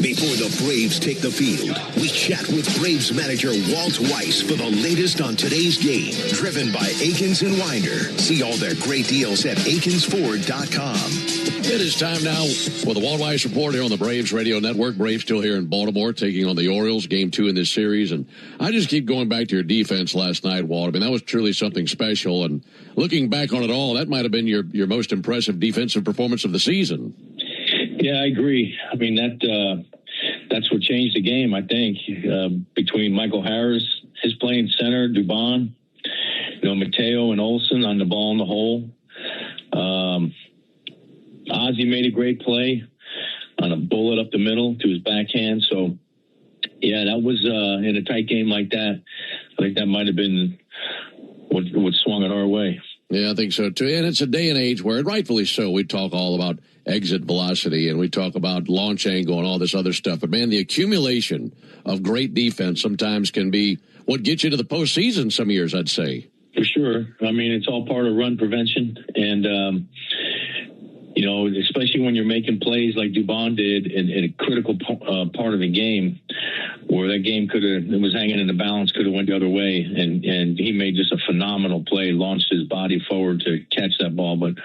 Before the Braves take the field, we chat with Braves manager Walt Weiss for the latest on today's game. Driven by Akins and Winder. See all their great deals at akinsford.com. It is time now for the Walt Weiss Report here on the Braves Radio Network. Braves still here in Baltimore taking on the Orioles, game 2 in this series. And I just keep going back to your defense last night, Walt. I mean, that was truly something special. And looking back on it all, that might have been your most impressive defensive performance of the season. Yeah, I agree. I mean, that's what changed the game, I think, between Michael Harris, his playing center, Dubon, Mateo and Olsen on the ball in the hole. Ozzie made a great play on a bullet up the middle to his backhand. So, yeah, that was in a tight game like that. I think that might have been what swung it our way. Yeah, I think so, too. And it's a day and age where, rightfully so, we talk all about exit velocity and we talk about launch angle and all this other stuff. But, man, the accumulation of great defense sometimes can be what gets you to the postseason some years, I'd say. For sure. I mean, it's all part of run prevention. And, especially when you're making plays like Dubon did in a critical part of the game where that game it was hanging in the balance, could have went the other way. And he made just a phenomenal play, launched his body forward to catch that ball. But,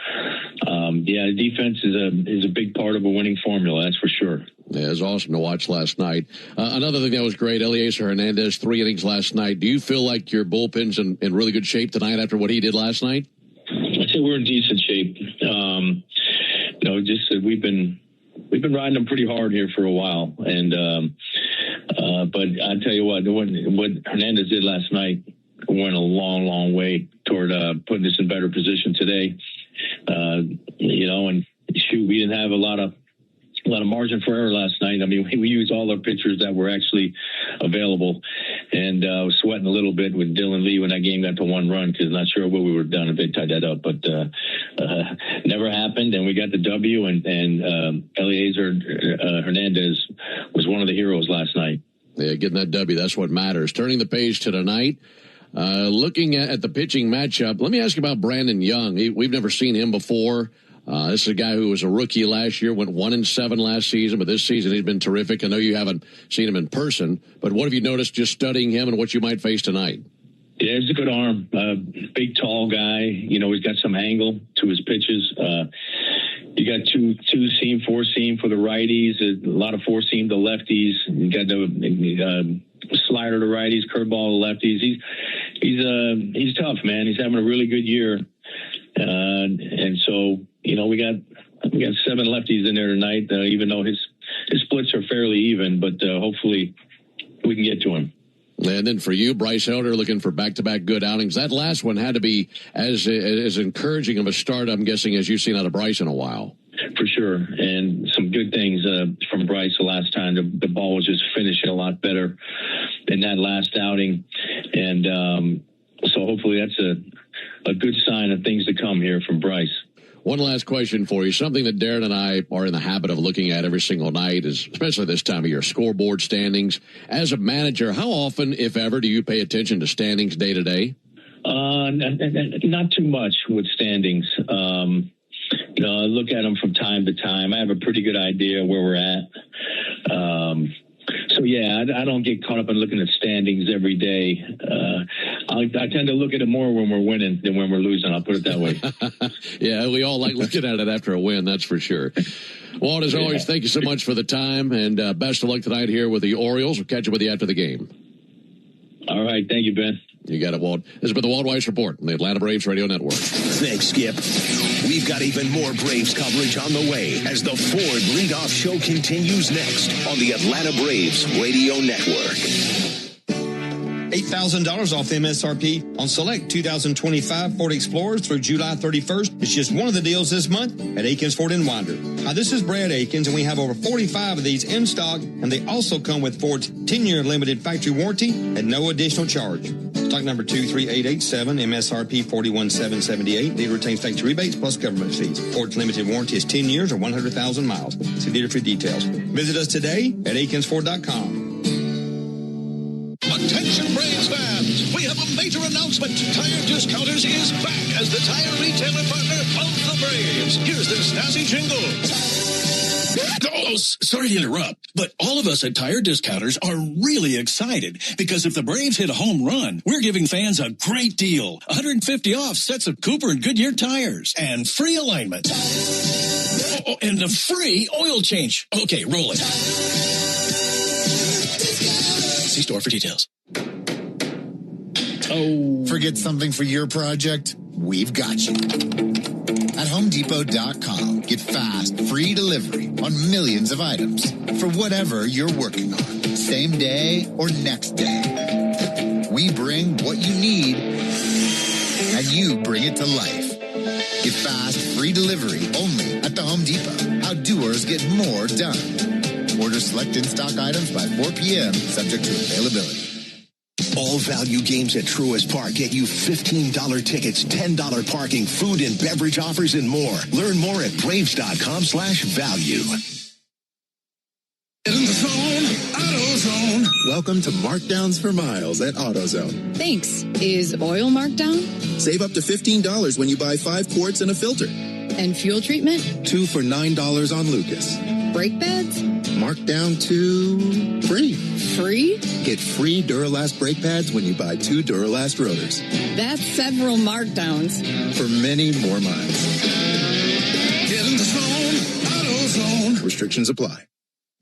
defense is a big part of a winning formula, that's for sure. Yeah, it was awesome to watch last night. Another thing that was great, Eliezer Hernandez, 3 innings last night. Do you feel like your bullpen's in really good shape tonight after what he did last night? I'd say we're in decent shape. We've been riding them pretty hard here for a while, and but I tell you what Hernandez did last night went a long, long way toward putting us in better position today. And we didn't have a lot of margin for error last night. I mean, we used all our pitchers that were actually available, and I was sweating a little bit with Dylan Lee when that game got to 1 run because I'm not sure what we would have done if they tied that up. But never happened, and we got the W. And Eliezer Hernandez was one of the heroes last night. Yeah, getting that W, that's what matters. Turning the page to tonight. Looking at the pitching matchup, let me ask you about Brandon Young. We've never seen him before. This is a guy who was a rookie last year, went 1-7 last season, but this season he's been terrific. I know you haven't seen him in person, but what have you noticed just studying him and what you might face tonight? Yeah, he's a good arm. Big, tall guy. He's got some angle to his pitches. You got two seam, 4-seam for the righties, a lot of 4-seam to lefties. You got the slider to righties, curveball to lefties. He's tough, man. He's having a really good year. And so, we got 7 lefties in there tonight, even though his splits are fairly even, but hopefully we can get to him. And then for you, Bryce Elder, looking for back-to-back good outings. That last one had to be as encouraging of a start, I'm guessing, as you've seen out of Bryce in a while. For sure. And some good things from Bryce the last time. The ball was just finishing a lot better in that last outing. And so hopefully that's a good sign of things to come here from Bryce. One last question for you. Something that Darren and I are in the habit of looking at every single night is, especially this time of year, scoreboard standings. As a manager, how often, if ever, do you pay attention to standings day to day? Not too much with standings. I look at them from time to time. I have a pretty good idea where we're at. So, yeah, I don't get caught up in looking at standings every day. I tend to look at it more when we're winning than when we're losing. I'll put it that way. Yeah, we all like looking at it after a win, that's for sure. Walt, as always, thank you so much for the time, and best of luck tonight here with the Orioles. We'll catch up with you after the game. All right. Thank you, Ben. You got it, Walt. This has been the Walt Weiss Report on the Atlanta Braves Radio Network. Thanks, Skip. We've got even more Braves coverage on the way as the Ford Leadoff Show continues next on the Atlanta Braves Radio Network. $8,000 off MSRP on select 2025 Ford Explorers through July 31st. It's just one of the deals this month at Akins Ford in Winder. Hi, this is Brad Akins, and we have over 45 of these in stock, and they also come with Ford's 10-year limited factory warranty at no additional charge. Stock number 23887, MSRP 41778. Dealer retains factory rebates plus government fees. Ford's limited warranty is 10 years or 100,000 miles. See dealer for details. Visit us today at akinsford.com. Attention Braves fans, we have a major announcement. Tire Discounters is back as the tire retailer partner of the Braves. Here's their snazzy jingle. Oh, sorry to interrupt, but all of us at Tire Discounters are really excited because if the Braves hit a home run, we're giving fans a great deal. 150 off sets of Cooper and Goodyear tires and free alignment. Oh, and a free oil change. Okay, roll it. See store for details. Oh. Forget something for your project? We've got you. At HomeDepot.com, get fast, free delivery on millions of items for whatever you're working on, same day or next day. We bring what you need, and you bring it to life. Get fast, free delivery only at the Home Depot. How doers get more done. Order select in-stock items by 4 p.m., subject to availability. All value games at Truist Park get you $15 tickets, $10 parking, food and beverage offers, and more. Learn more at Braves.com/value. In the zone, AutoZone. Welcome to Markdowns for Miles at AutoZone. Thanks. Is oil marked down? Save up to $15 when you buy 5 quarts and a filter. And fuel treatment? 2 for $9 on Lucas. Brake pads? Marked down to free. Free? Get free Duralast brake pads when you buy 2 Duralast rotors. That's several markdowns. For many more miles. Get in the zone, AutoZone. Restrictions apply.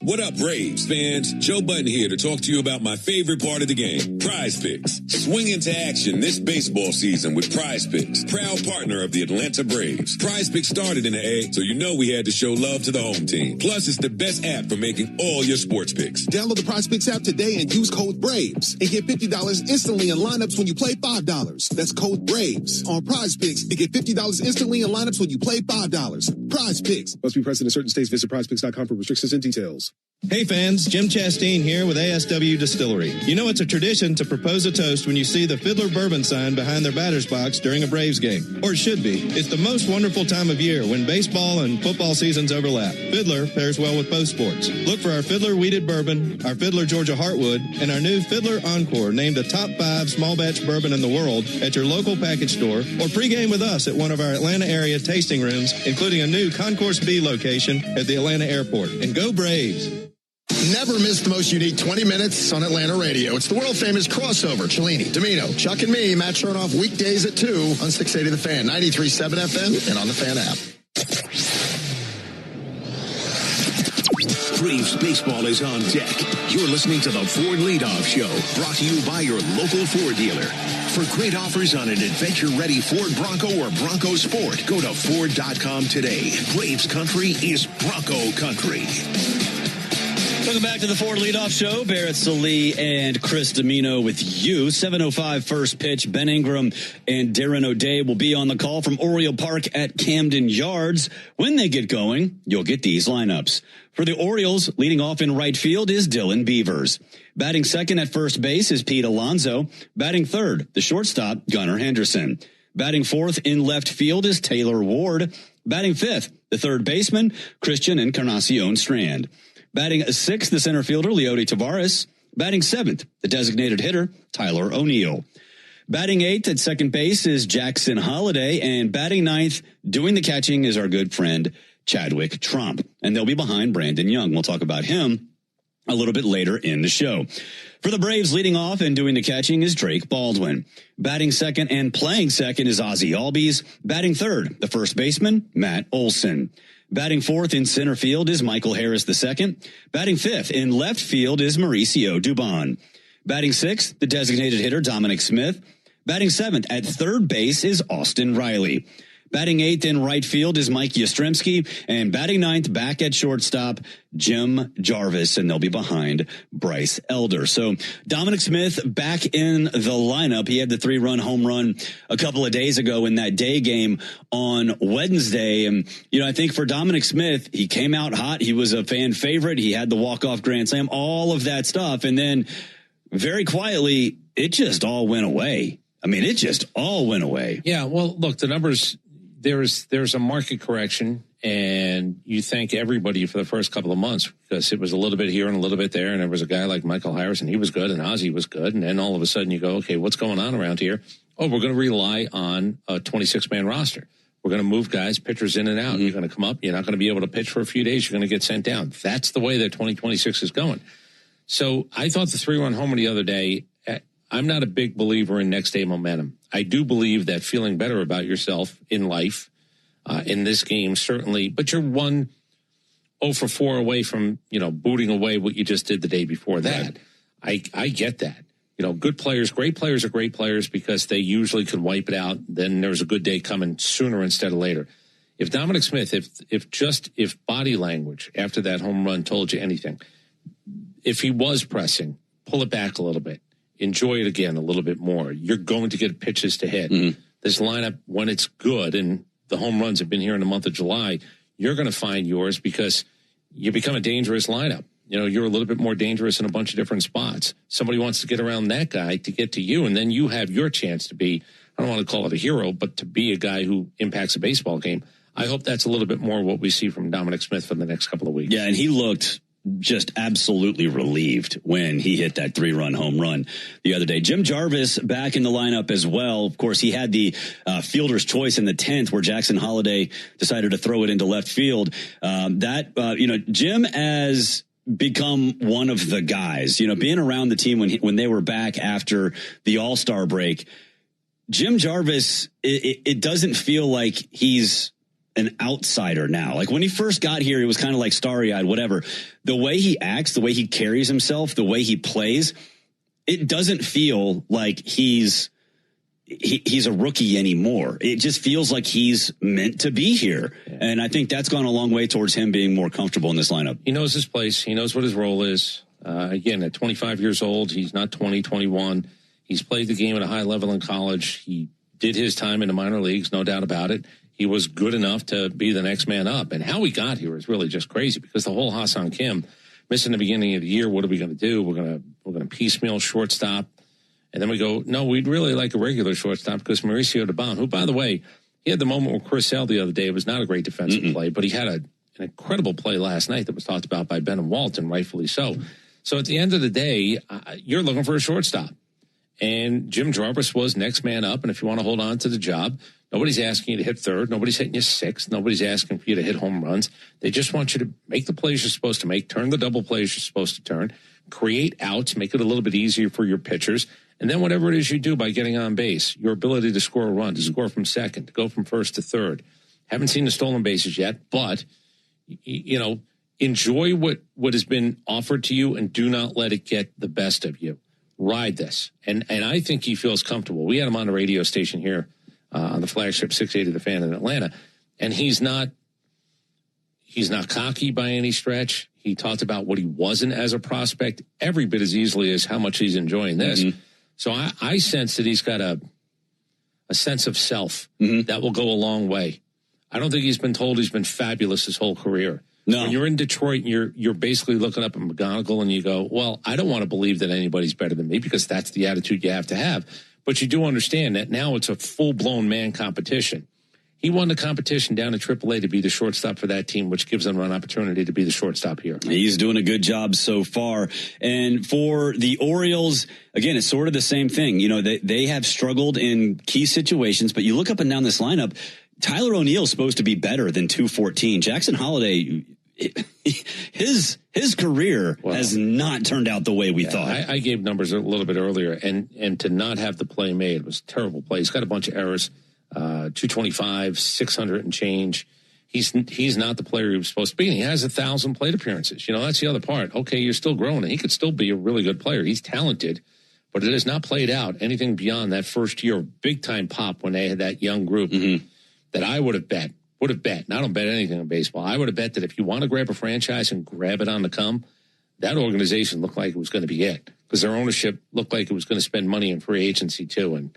What up, Braves fans? Joe Button here to talk to you about my favorite part of the game, Prize Picks. Swing into action this baseball season with Prize Picks, proud partner of the Atlanta Braves. Prize Picks started in the A, so you know we had to show love to the home team. Plus, it's the best app for making all your sports picks. Download the Prize Picks app today and use code BRAVES and get $50 instantly in lineups when you play $5. That's code BRAVES on Prize Picks and get $50 instantly in lineups when you play $5. Prize Picks. Must be present in certain states. Visit prizepicks.com for restrictions and details. Hey fans, Jim Chastain here with ASW Distillery. You know it's a tradition to propose a toast when you see the Fiddler Bourbon sign behind their batter's box during a Braves game. Or it should be. It's the most wonderful time of year when baseball and football seasons overlap. Fiddler pairs well with both sports. Look for our Fiddler Wheated Bourbon, our Fiddler Georgia Heartwood, and our new Fiddler Encore, named a top 5 small batch bourbon in the world, at your local package store, or pregame with us at one of our Atlanta area tasting rooms, including a new Concourse B location at the Atlanta airport. And go Braves! Never miss the most unique 20 minutes on Atlanta radio. It's the world-famous crossover. Cellini, Domino, Chuck and me, Matt Chernoff, weekdays at 2 on 680 The Fan, 93.7 FM, and on the Fan app. Braves baseball is on deck. You're listening to the Ford Leadoff Show, brought to you by your local Ford dealer. For great offers on an adventure-ready Ford Bronco or Bronco Sport, go to Ford.com today. Braves country is Bronco country. Welcome back to the Ford Leadoff Show. Barrett Salee and Chris Domino with you. 7:05 first pitch. Ben Ingram and Darren O'Day will be on the call from Oriole Park at Camden Yards. When they get going, you'll get these lineups. For the Orioles, leading off in right field is Dylan Beavers. Batting second at first base is Pete Alonso. Batting third, the shortstop, Gunnar Henderson. Batting fourth in left field is Taylor Ward. Batting fifth, the third baseman, Christian Encarnacion Strand. Batting sixth, the center fielder, Leody Tavares. Batting seventh, the designated hitter, Tyler O'Neill. Batting 8th at second base is Jackson Holliday, and batting 9th, doing the catching, is our good friend Chadwick Trump. And they'll be behind Brandon Young. We'll talk about him a little bit later in the show. For the Braves, leading off and doing the catching is Drake Baldwin. Batting second and playing second is Ozzie Albies. Batting third, the first baseman, Matt Olson. Batting fourth in center field is Michael Harris II. Batting fifth in left field is Mauricio Dubon. Batting sixth, the designated hitter, Dominic Smith. Batting seventh at third base is Austin Riley. Batting eighth in right field is Mike Yastrzemski, and batting ninth back at shortstop, Jim Jarvis, and they'll be behind Bryce Elder. So Dominic Smith back in the lineup. He had the 3-run home run a couple of days ago in that day game on Wednesday. And, I think for Dominic Smith, he came out hot. He was a fan favorite. He had the walk-off grand slam, all of that stuff. And then very quietly, it just all went away. It just all went away. Yeah, well, look, the numbers, there's a market correction, and you thank everybody for the first couple of months because it was a little bit here and a little bit there, and there was a guy like Michael Harris, and he was good, and Ozzie was good, and then all of a sudden you go, okay, what's going on around here? Oh, we're going to rely on a 26-man roster. We're going to move guys, pitchers in and out. Mm-hmm. You're going to come up. You're not going to be able to pitch for a few days. You're going to get sent down. That's the way that 2026 is going. So I thought the 3-run homer the other day, I'm not a big believer in next day momentum. I do believe that feeling better about yourself in life, in this game, certainly, but you're 1-0 for 4 away from, booting away what you just did the day before that. Right. I get that. Good players, great players are great players because they usually can wipe it out. Then there's a good day coming sooner instead of later. If Dominic Smith, if body language after that home run told you anything, if he was pressing, pull it back a little bit. Enjoy it again a little bit more. You're going to get pitches to hit. Mm-hmm. This lineup, when it's good, and the home runs have been here in the month of July, you're going to find yours because you become a dangerous lineup. You're a little bit more dangerous in a bunch of different spots. Somebody wants to get around that guy to get to you, and then you have your chance to be, I don't want to call it a hero, but to be a guy who impacts a baseball game. I hope that's a little bit more what we see from Dominic Smith for the next couple of weeks. Yeah, and he looked just absolutely relieved when he hit that 3-run home run the other day. Jim Jarvis back in the lineup as well. Of course, he had the fielder's choice in the 10th where Jackson Holliday decided to throw it into left field. Jim has become one of the guys, being around the team when they were back after the All-Star break. Jim Jarvis, it doesn't feel like he's an outsider now. Like when he first got here, he was kind of like starry-eyed, whatever. The way he acts, the way he carries himself, the way he plays, it doesn't feel like he's a rookie anymore. It just feels like he's meant to be here. Yeah. And I think that's gone a long way towards him being more comfortable in this lineup. He knows his place. He knows what his role is. Again, at 25 years old, he's not 20, 21. He's played the game at a high level in college. He did his time in the minor leagues, no doubt about it. He was good enough to be the next man up. And how we got here is really just crazy because the whole Ha-Seong Kim missing the beginning of the year. What are we going to do? We're going to piecemeal shortstop. And then we go, no, we'd really like a regular shortstop because Mauricio Dubon, who, by the way, he had the moment with Chris Sale the other day. It was not a great defensive play, but he had an incredible play last night that was talked about by Ben and Walton, rightfully so. So at the end of the day, you're looking for a shortstop. And Jim Jarvis was next man up. And if you want to hold on to the job, nobody's asking you to hit third. Nobody's hitting you sixth. Nobody's asking for you to hit home runs. They just want you to make the plays you're supposed to make, turn the double plays you're supposed to turn, create outs, make it a little bit easier for your pitchers. And then whatever it is you do by getting on base, your ability to score a run, to score from second, to go from first to third. Haven't seen the stolen bases yet, but, enjoy what has been offered to you and do not let it get the best of you. Ride this. And I think he feels comfortable. We had him on the radio station here on the flagship 680 The Fan in Atlanta, and he's not cocky by any stretch. He talked about what he wasn't as a prospect every bit as easily as how much he's enjoying this. Mm-hmm. So I sense that he's got a sense of self that will go a long way. I don't think he's been told he's been fabulous his whole career. No. When you're in Detroit and you're basically looking up at McGonigal and you go, well, I don't want to believe that anybody's better than me because that's the attitude you have to have. But you do understand that now it's a full-blown man competition. He won the competition down in AAA to be the shortstop for that team, which gives him an opportunity to be the shortstop here. He's doing a good job so far. And for the Orioles, again, it's sort of the same thing. You know, they have struggled in key situations, but you look up and down this lineup, Tyler O'Neill's supposed to be better than 214. Jackson Holliday, his career has not turned out the way we thought. I gave numbers a little bit earlier, and to not have the play made was a terrible play. He's got a bunch of errors. 225, 600 and change. He's not the player he was supposed to be. And he has 1,000 plate appearances. You know, that's the other part. Okay, you're still growing, and he could still be a really good player. He's talented, but it has not played out anything beyond that first year big time pop when they had that young group that I would have bet. And I don't bet anything in baseball. I would have bet that if you want to grab a franchise and grab it on the come, that organization looked like it was going to be it, because their ownership looked like it was going to spend money in free agency too. And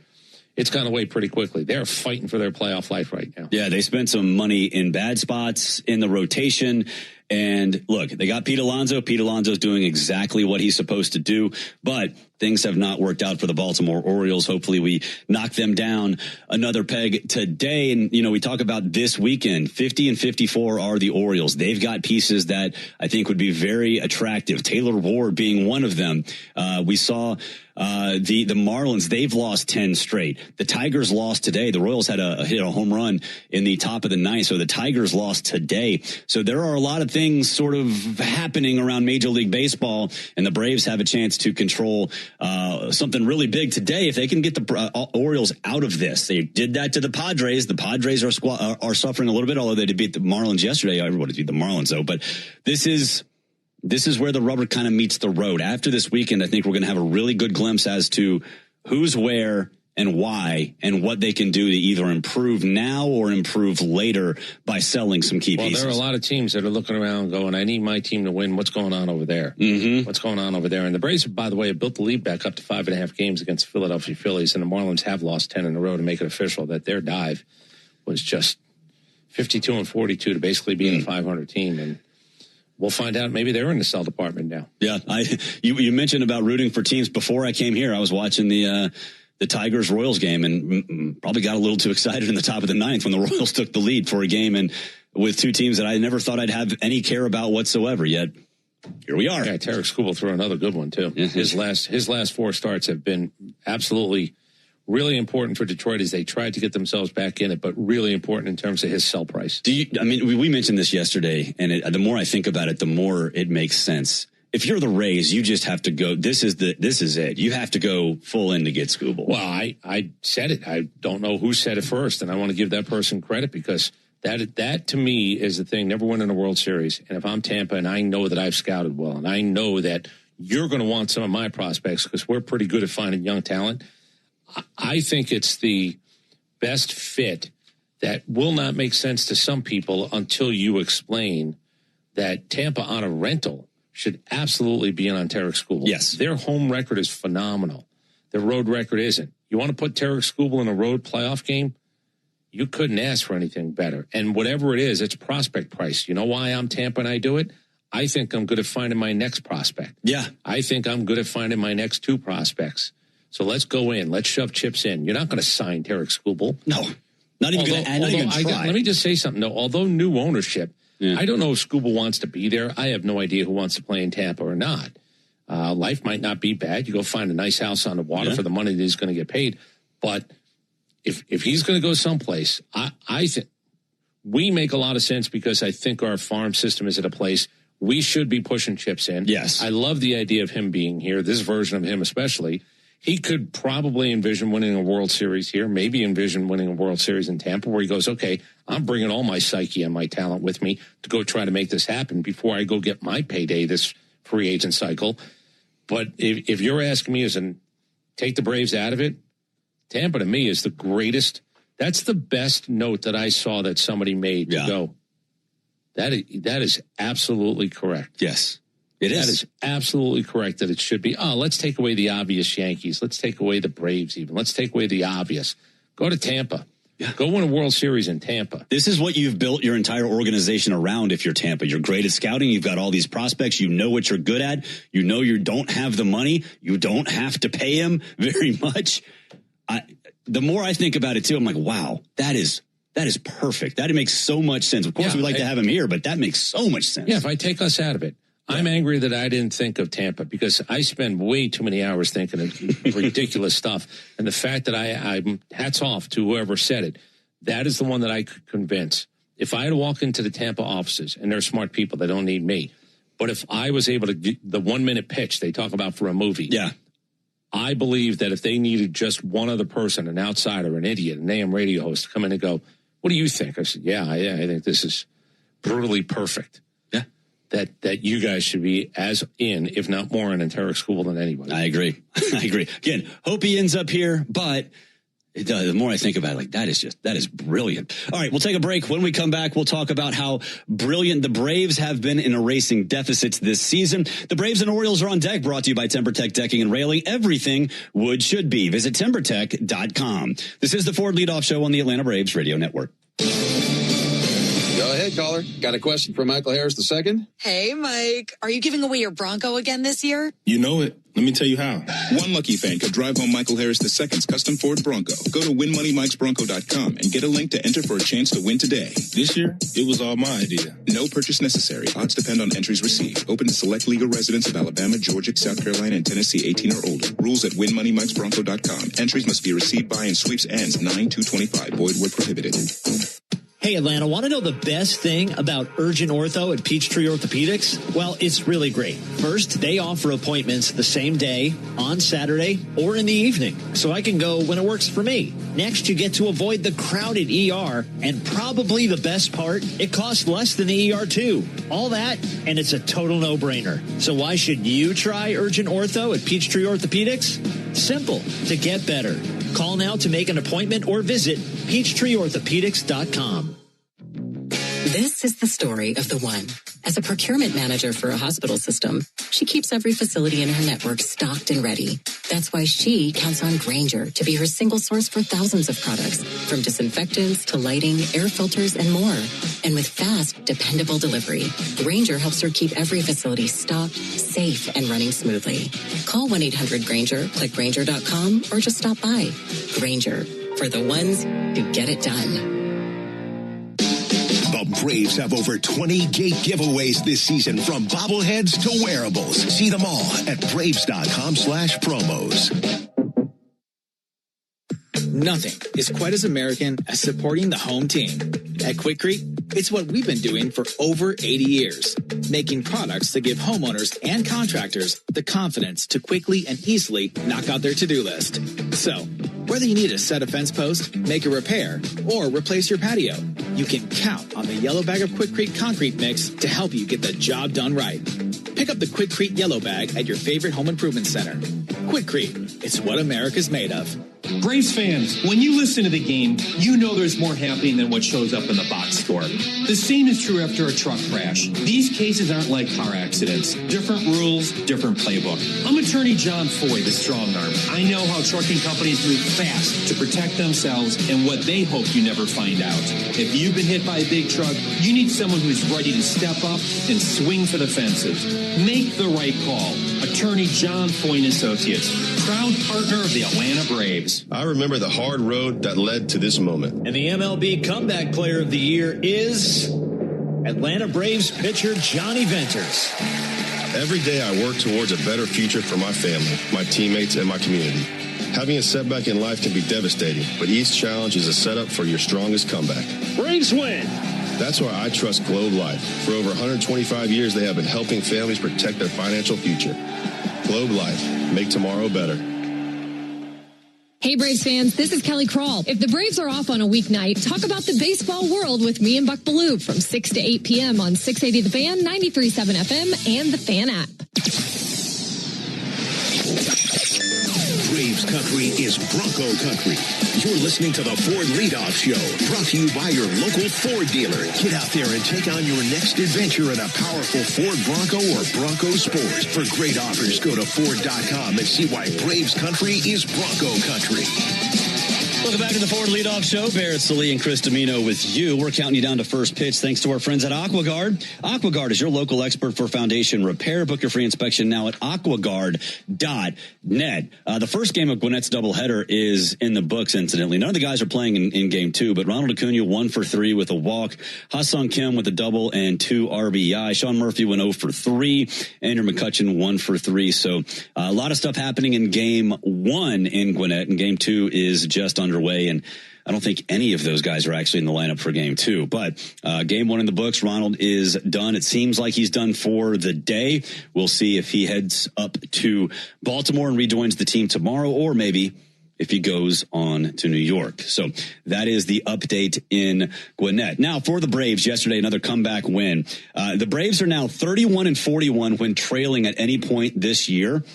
it's gone away pretty quickly. They're fighting for their playoff life right now. Yeah, they spent some money in bad spots in the rotation. And look, they got Pete Alonso. Pete Alonso's doing exactly what he's supposed to do, but things have not worked out for the Baltimore Orioles. Hopefully we knock them down another peg today. And, you know, we talk about this weekend, 50 and 54 are the Orioles. They've got pieces that I think would be very attractive. Taylor Ward being one of them. We saw the Marlins, they've lost 10 straight. The Tigers lost today. The Royals had hit a home run in the top of the ninth. So the Tigers lost today. So there are a lot of things sort of happening around Major League Baseball, and the Braves have a chance to control something really big today if they can get the Orioles out of this. They did that to the Padres. The Padres are suffering a little bit, although they did beat the Marlins yesterday. Everybody beat the Marlins though, but this is where the rubber kind of meets the road. After this weekend, I think we're going to have a really good glimpse as to who's where and why and what they can do to either improve now or improve later by selling some key pieces. There are a lot of teams that are looking around going, I need my team to win. What's going on over there? What's going on over there? And the Braves, by the way, have built the lead back up to 5.5 games against the Philadelphia Phillies, and the Marlins have lost 10 in a row to make it official that their dive was just 52 and 42 to basically be a 500 team. And we'll find out. Maybe they're in the sell department now. Yeah, you mentioned about rooting for teams before I came here. I was watching the Tigers Royals game and probably got a little too excited in the top of the ninth when the Royals took the lead for a game and with two teams that I never thought I'd have any care about whatsoever. Yet here we are. Yeah, Tarek Skubal threw another good one too. His last 4 starts have been absolutely really important for Detroit as they tried to get themselves back in it, but really important in terms of his sell price. We mentioned this yesterday, and the more I think about it, the more it makes sense. If you're the Rays, you just have to go. This is it. You have to go full in to get Skubal. Well, I said it. I don't know who said it first, and I want to give that person credit because that to me is the thing. Never winning a World Series, and if I'm Tampa and I know that I've scouted well, and I know that you're going to want some of my prospects because we're pretty good at finding young talent, I think it's the best fit that will not make sense to some people until you explain that Tampa on a rental should absolutely be in on Tarek Skubal. Yes. Their home record is phenomenal. Their road record isn't. You want to put Tarek Skubal in a road playoff game? You couldn't ask for anything better. And whatever it is, it's prospect price. You know why I'm Tampa and I do it? I think I'm good at finding my next prospect. Yeah. I think I'm good at finding my next 2 prospects. So let's go in. Let's shove chips in. You're not going to sign Tarek Skubal. No. Not even going to try. Let me just say something, though. Although new ownership, I don't know if Skubal wants to be there. I have no idea who wants to play in Tampa or not. Life might not be bad. You go find a nice house on the water for the money that he's going to get paid. But if he's going to go someplace, I think we make a lot of sense because I think our farm system is at a place we should be pushing chips in. Yes. I love the idea of him being here, this version of him especially. He could probably envision winning a World Series here, maybe envision winning a World Series in Tampa where he goes, okay, I'm bringing all my psyche and my talent with me to go try to make this happen before I go get my payday this free agent cycle. But if you're asking me take the Braves out of it, Tampa to me is the greatest. That's the best note that I saw that somebody made to go. That is absolutely correct. Yes. That is absolutely correct that it should be. Oh, let's take away the obvious Yankees. Let's take away the Braves even. Let's take away the obvious. Go to Tampa. Yeah. Go win a World Series in Tampa. This is what you've built your entire organization around if you're Tampa. You're great at scouting. You've got all these prospects. You know what you're good at. You know you don't have the money. You don't have to pay him very much. The more I think about it, too, I'm like, wow, that is That is perfect. That makes so much sense. Of course, we'd like to have him here, but that makes so much sense. Yeah, if I take us out of it. I'm angry that I didn't think of Tampa because I spend way too many hours thinking of ridiculous stuff. And the fact that I'm hats off to whoever said it, that is the one that I could convince. If I had to walk into the Tampa offices, and they're smart people, they don't need me. But if I was able to get the 1 minute pitch they talk about for a movie. Yeah. I believe that if they needed just one other person, an outsider, an idiot, an AM radio host to come in and go, what do you think? I said, I think this is brutally perfect. That you guys should be as in, if not more, in enteric school than anybody. I agree. Again, hope he ends up here, but the more I think about it, like that is brilliant. All right, we'll take a break. When we come back, we'll talk about how brilliant the Braves have been in erasing deficits this season. The Braves and Orioles are on deck, brought to you by TimberTech Decking and Railing. Everything wood should be. Visit TimberTech.com. This is the Ford Leadoff Show on the Atlanta Braves Radio Network. Go ahead, caller. Got a question for Michael Harris II? Hey, Mike. Are you giving away your Bronco again this year? You know it. Let me tell you how. One lucky fan could drive home Michael Harris II's custom Ford Bronco. Go to winmoneymikesbronco.com and get a link to enter for a chance to win today. This year, it was all my idea. No purchase necessary. Odds depend on entries received. Open to select legal residents of Alabama, Georgia, South Carolina, and Tennessee 18 or older. Rules at winmoneymikesbronco.com. Entries must be received by and sweeps ends 9/2/25. Void where prohibited. Hey, Atlanta, want to know the best thing about Urgent Ortho at Peachtree Orthopedics? Well, it's really great. First, they offer appointments the same day, on Saturday, or in the evening, so I can go when it works for me. Next, you get to avoid the crowded ER, and probably the best part, it costs less than the ER too. All that, and it's a total no-brainer. So why should you try Urgent Ortho at Peachtree Orthopedics? Simple. To get better. Call now to make an appointment or visit PeachtreeOrthopedics.com. This is the story of the one. As a procurement manager for a hospital system, she keeps every facility in her network stocked and ready. That's why she counts on Grainger to be her single source for thousands of products, from disinfectants to lighting, air filters, and more. And with fast, dependable delivery, Grainger helps her keep every facility stocked, safe, and running smoothly. Call 1-800-GRAINGER, click Grainger.com, or just stop by. Grainger, for the ones who get it done. The Braves have over 20 gate giveaways this season, from bobbleheads to wearables. See them all at Braves.com/promos. Nothing is quite as American as supporting the home team. At Quikrete, it's what we've been doing for over 80 years, making products that give homeowners and contractors the confidence to quickly and easily knock out their to-do list. So, whether you need a set a fence post, make a repair, or replace your patio, you can count on the yellow bag of Quikrete concrete mix to help you get the job done right. Pick up the Quikrete yellow bag at your favorite home improvement center. Quikrete, it's what America's made of. Braves fans, when you listen to the game, you know there's more happening than what shows up in the box score. The same is true after a truck crash. These cases aren't like car accidents. Different rules, different playbook. I'm attorney John Foy, the strong arm. I know how trucking companies move fast to protect themselves and what they hope you never find out. If you've been hit by a big truck, you need someone who's ready to step up and swing for the fences. Make the right call. Attorney John Foy and Associates, proud partner of the Atlanta Braves. I remember the hard road that led to this moment. And the MLB Comeback Player of the Year is Atlanta Braves pitcher Johnny Venters. Every day I work towards a better future for my family, my teammates, and my community. Having a setback in life can be devastating, but each challenge is a setup for your strongest comeback. Braves win! That's why I trust Globe Life. For over 125 years, they have been helping families protect their financial future. Globe Life. Make tomorrow better. Hey, Braves fans, this is Kelly Crawl. If the Braves are off on a weeknight, talk about the baseball world with me and Buck Baloo from 6 to 8 p.m. on 680 The Fan, 93.7 FM, and the Fan app. Braves country is Bronco country. You're listening to the Ford Leadoff Show, brought to you by your local Ford dealer. Get out there and take on your next adventure in a powerful Ford Bronco or Bronco Sport. For great offers, go to Ford.com and see why Braves country is Bronco country. Welcome back to the Ford Leadoff Show. Barrett Salee and Chris Domino with you. We're counting you down to first pitch thanks to our friends at AquaGuard. AquaGuard is your local expert for foundation repair. Book your free inspection now at aquaguard.net. The first game of Gwinnett's doubleheader is in the books, incidentally. None of the guys are playing in game two, but Ronald Acuna 1 for 3 with a walk. Ha-Sung Kim with a double and 2 RBI. Sean Murphy went 0 for 3. Andrew McCutchen 1 for 3. So a lot of stuff happening in game one in Gwinnett, and game two is just underway, and I don't think any of those guys are actually in the lineup for game two. But game one in the books, Ronald is done. It seems like he's done for the day. We'll see if he heads up to Baltimore and rejoins the team tomorrow, or maybe if he goes on to New York. So that is the update in Gwinnett. Now, for the Braves, yesterday, another comeback win. The Braves are now 31-41 when trailing at any point this year,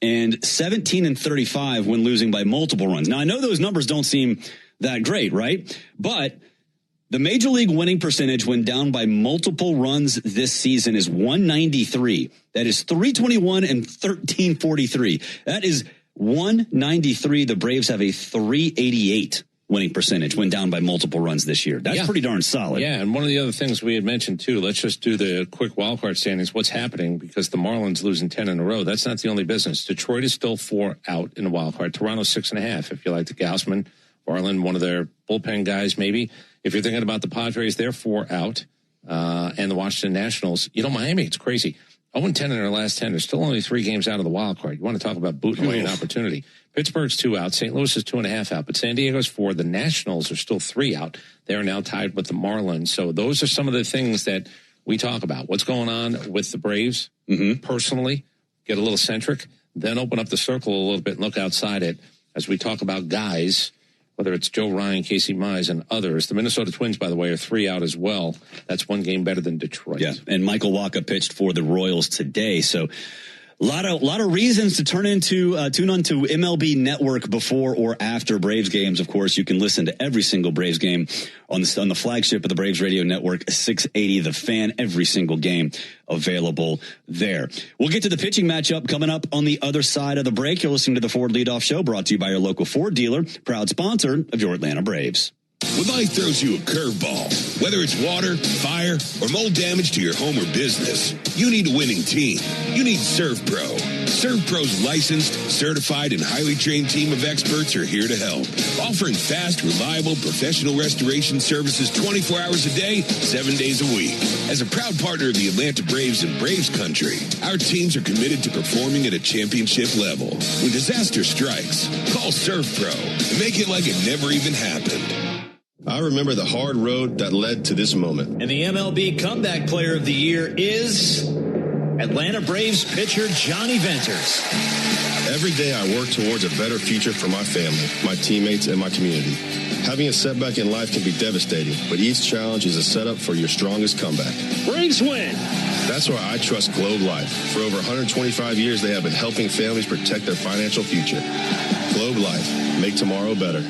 and 17-35 when losing by multiple runs. Now, I know those numbers don't seem that great, right? But the major league winning percentage when down by multiple runs this season is 193. That is 321 and 1343. That is 193. The Braves have a 388 winning percentage when down by multiple runs this year. That's pretty darn solid. Yeah, and one of the other things we had mentioned, too, let's just do the quick wildcard standings. What's happening, because the Marlins losing 10 in a row, that's not the only business. Detroit is still 4 out in the wildcard. Toronto 6.5, if you like the Gausman. Barlin, one of their bullpen guys, maybe. If you're thinking about the Padres, they're 4 out. And the Washington Nationals, Miami, it's crazy. 0-10 in their last 10. They're still only 3 games out of the wild card. You want to talk about booting away an opportunity. Pittsburgh's 2 out. St. Louis is 2.5 out. But San Diego's 4. The Nationals are still 3 out. They are now tied with the Marlins. So those are some of the things that we talk about. What's going on with the Braves personally? Get a little centric. Then open up the circle a little bit and look outside it as we talk about guys, whether it's Joe Ryan, Casey Mize, and others. The Minnesota Twins, by the way, are 3 out as well. That's 1 game better than Detroit. Yeah, and Michael Wacha pitched for the Royals today. So a lot of reasons to tune onto MLB Network before or after Braves games. Of course, you can listen to every single Braves game on the flagship of the Braves Radio Network, 680 The Fan, every single game available there. We'll get to the pitching matchup coming up on the other side of the break. You're listening to the Ford Leadoff Show, brought to you by your local Ford dealer, proud sponsor of your Atlanta Braves. When life throws you a curveball, whether it's water, fire, or mold damage to your home or business, you need a winning team. You need ServPro. ServPro's licensed, certified, and highly trained team of experts are here to help, offering fast, reliable, professional restoration services 24 hours a day, 7 days a week. As a proud partner of the Atlanta Braves and Braves Country, our teams are committed to performing at a championship level. When disaster strikes, call ServPro and make it like it never even happened. I remember the hard road that led to this moment. And the MLB Comeback Player of the Year is Atlanta Braves pitcher Johnny Venters. Every day I work towards a better future for my family, my teammates, and my community. Having a setback in life can be devastating, but each challenge is a setup for your strongest comeback. Braves win. That's why I trust Globe Life. For over 125 years, they have been helping families protect their financial future. Globe Life. Make tomorrow better.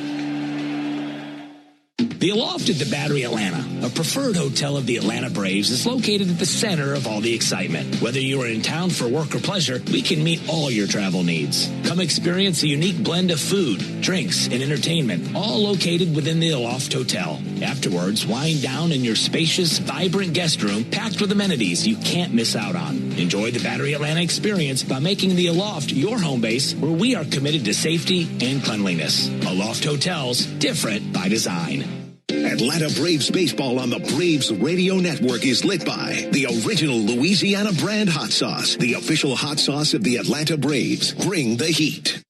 The Aloft at the Battery Atlanta, a preferred hotel of the Atlanta Braves, is located at the center of all the excitement. Whether you are in town for work or pleasure, we can meet all your travel needs. Come experience a unique blend of food, drinks, and entertainment, all located within the Aloft Hotel. Afterwards, wind down in your spacious, vibrant guest room packed with amenities you can't miss out on. Enjoy the Battery Atlanta experience by making the Aloft your home base, where we are committed to safety and cleanliness. Aloft Hotels, different by design. Atlanta Braves baseball on the Braves Radio Network is lit by the original Louisiana brand hot sauce, the official hot sauce of the Atlanta Braves. Bring the heat.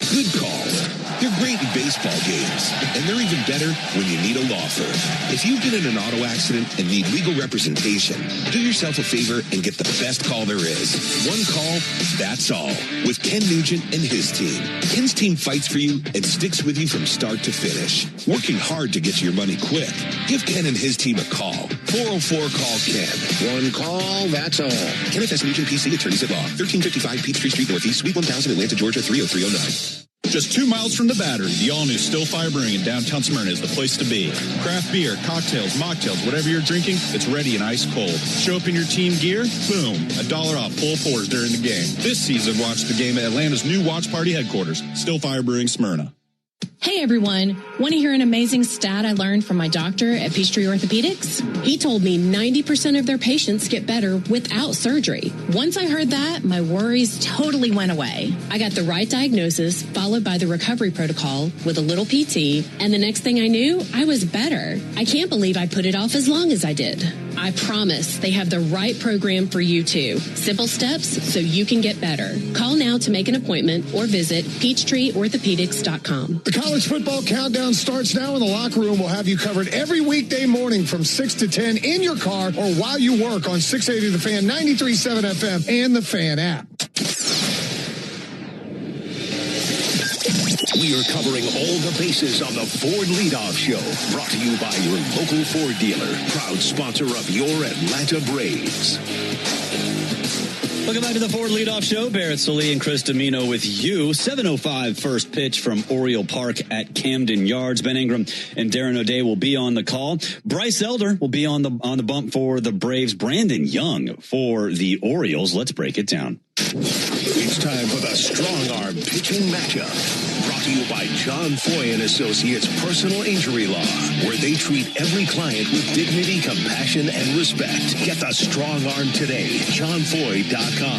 Good calls. They're great in baseball games, and they're even better when you need a law firm. If you've been in an auto accident and need legal representation, do yourself a favor and get the best call there is. One call, that's all. With Ken Nugent and his team. Ken's team fights for you and sticks with you from start to finish, working hard to get you your money quick. Give Ken and his team a call. 404-CALL-KEN. One call, that's all. Kenneth S. Nugent, PC, Attorneys at Law. 1355 Peachtree Street Northeast, Suite 1000, Atlanta, Georgia, 30309. Just 2 miles from the Battery, the all-new Still Fire Brewing in downtown Smyrna is the place to be. Craft beer, cocktails, mocktails, whatever you're drinking, it's ready and ice cold. Show up in your team gear, boom, $1 off full pours during the game. This season, watch the game at Atlanta's new Watch Party headquarters, Still Fire Brewing, Smyrna. Hey everyone, want to hear an amazing stat I learned from my doctor at Peachtree Orthopedics? He told me 90% of their patients get better without surgery. Once I heard that, my worries totally went away. I got the right diagnosis, followed by the recovery protocol with a little PT, and the next thing I knew, I was better. I can't believe I put it off as long as I did. I promise they have the right program for you too. Simple steps so you can get better. Call now to make an appointment or visit PeachtreeOrthopedics.com. The college football countdown starts now, and the locker room will have you covered every weekday morning from 6 to 10 in your car or while you work on 680 The Fan, 93.7 FM, and the Fan app. We are covering all the bases on the Ford Leadoff Show. Brought to you by your local Ford dealer. Proud sponsor of your Atlanta Braves. Welcome back to the Ford Leadoff Show. Barrett Sully and Chris Domino with you. 7:05 first pitch from Oriole Park at Camden Yards. Ben Ingram and Darren O'Day will be on the call. Bryce Elder will be on the bump for the Braves. Brandon Young for the Orioles. Let's break it down. It's time for the Strong Arm Pitching Matchup. Brought to you by John Foy & Associates Personal Injury Law, where they treat every client with dignity, compassion, and respect. Get the Strong Arm today. JohnFoy.com.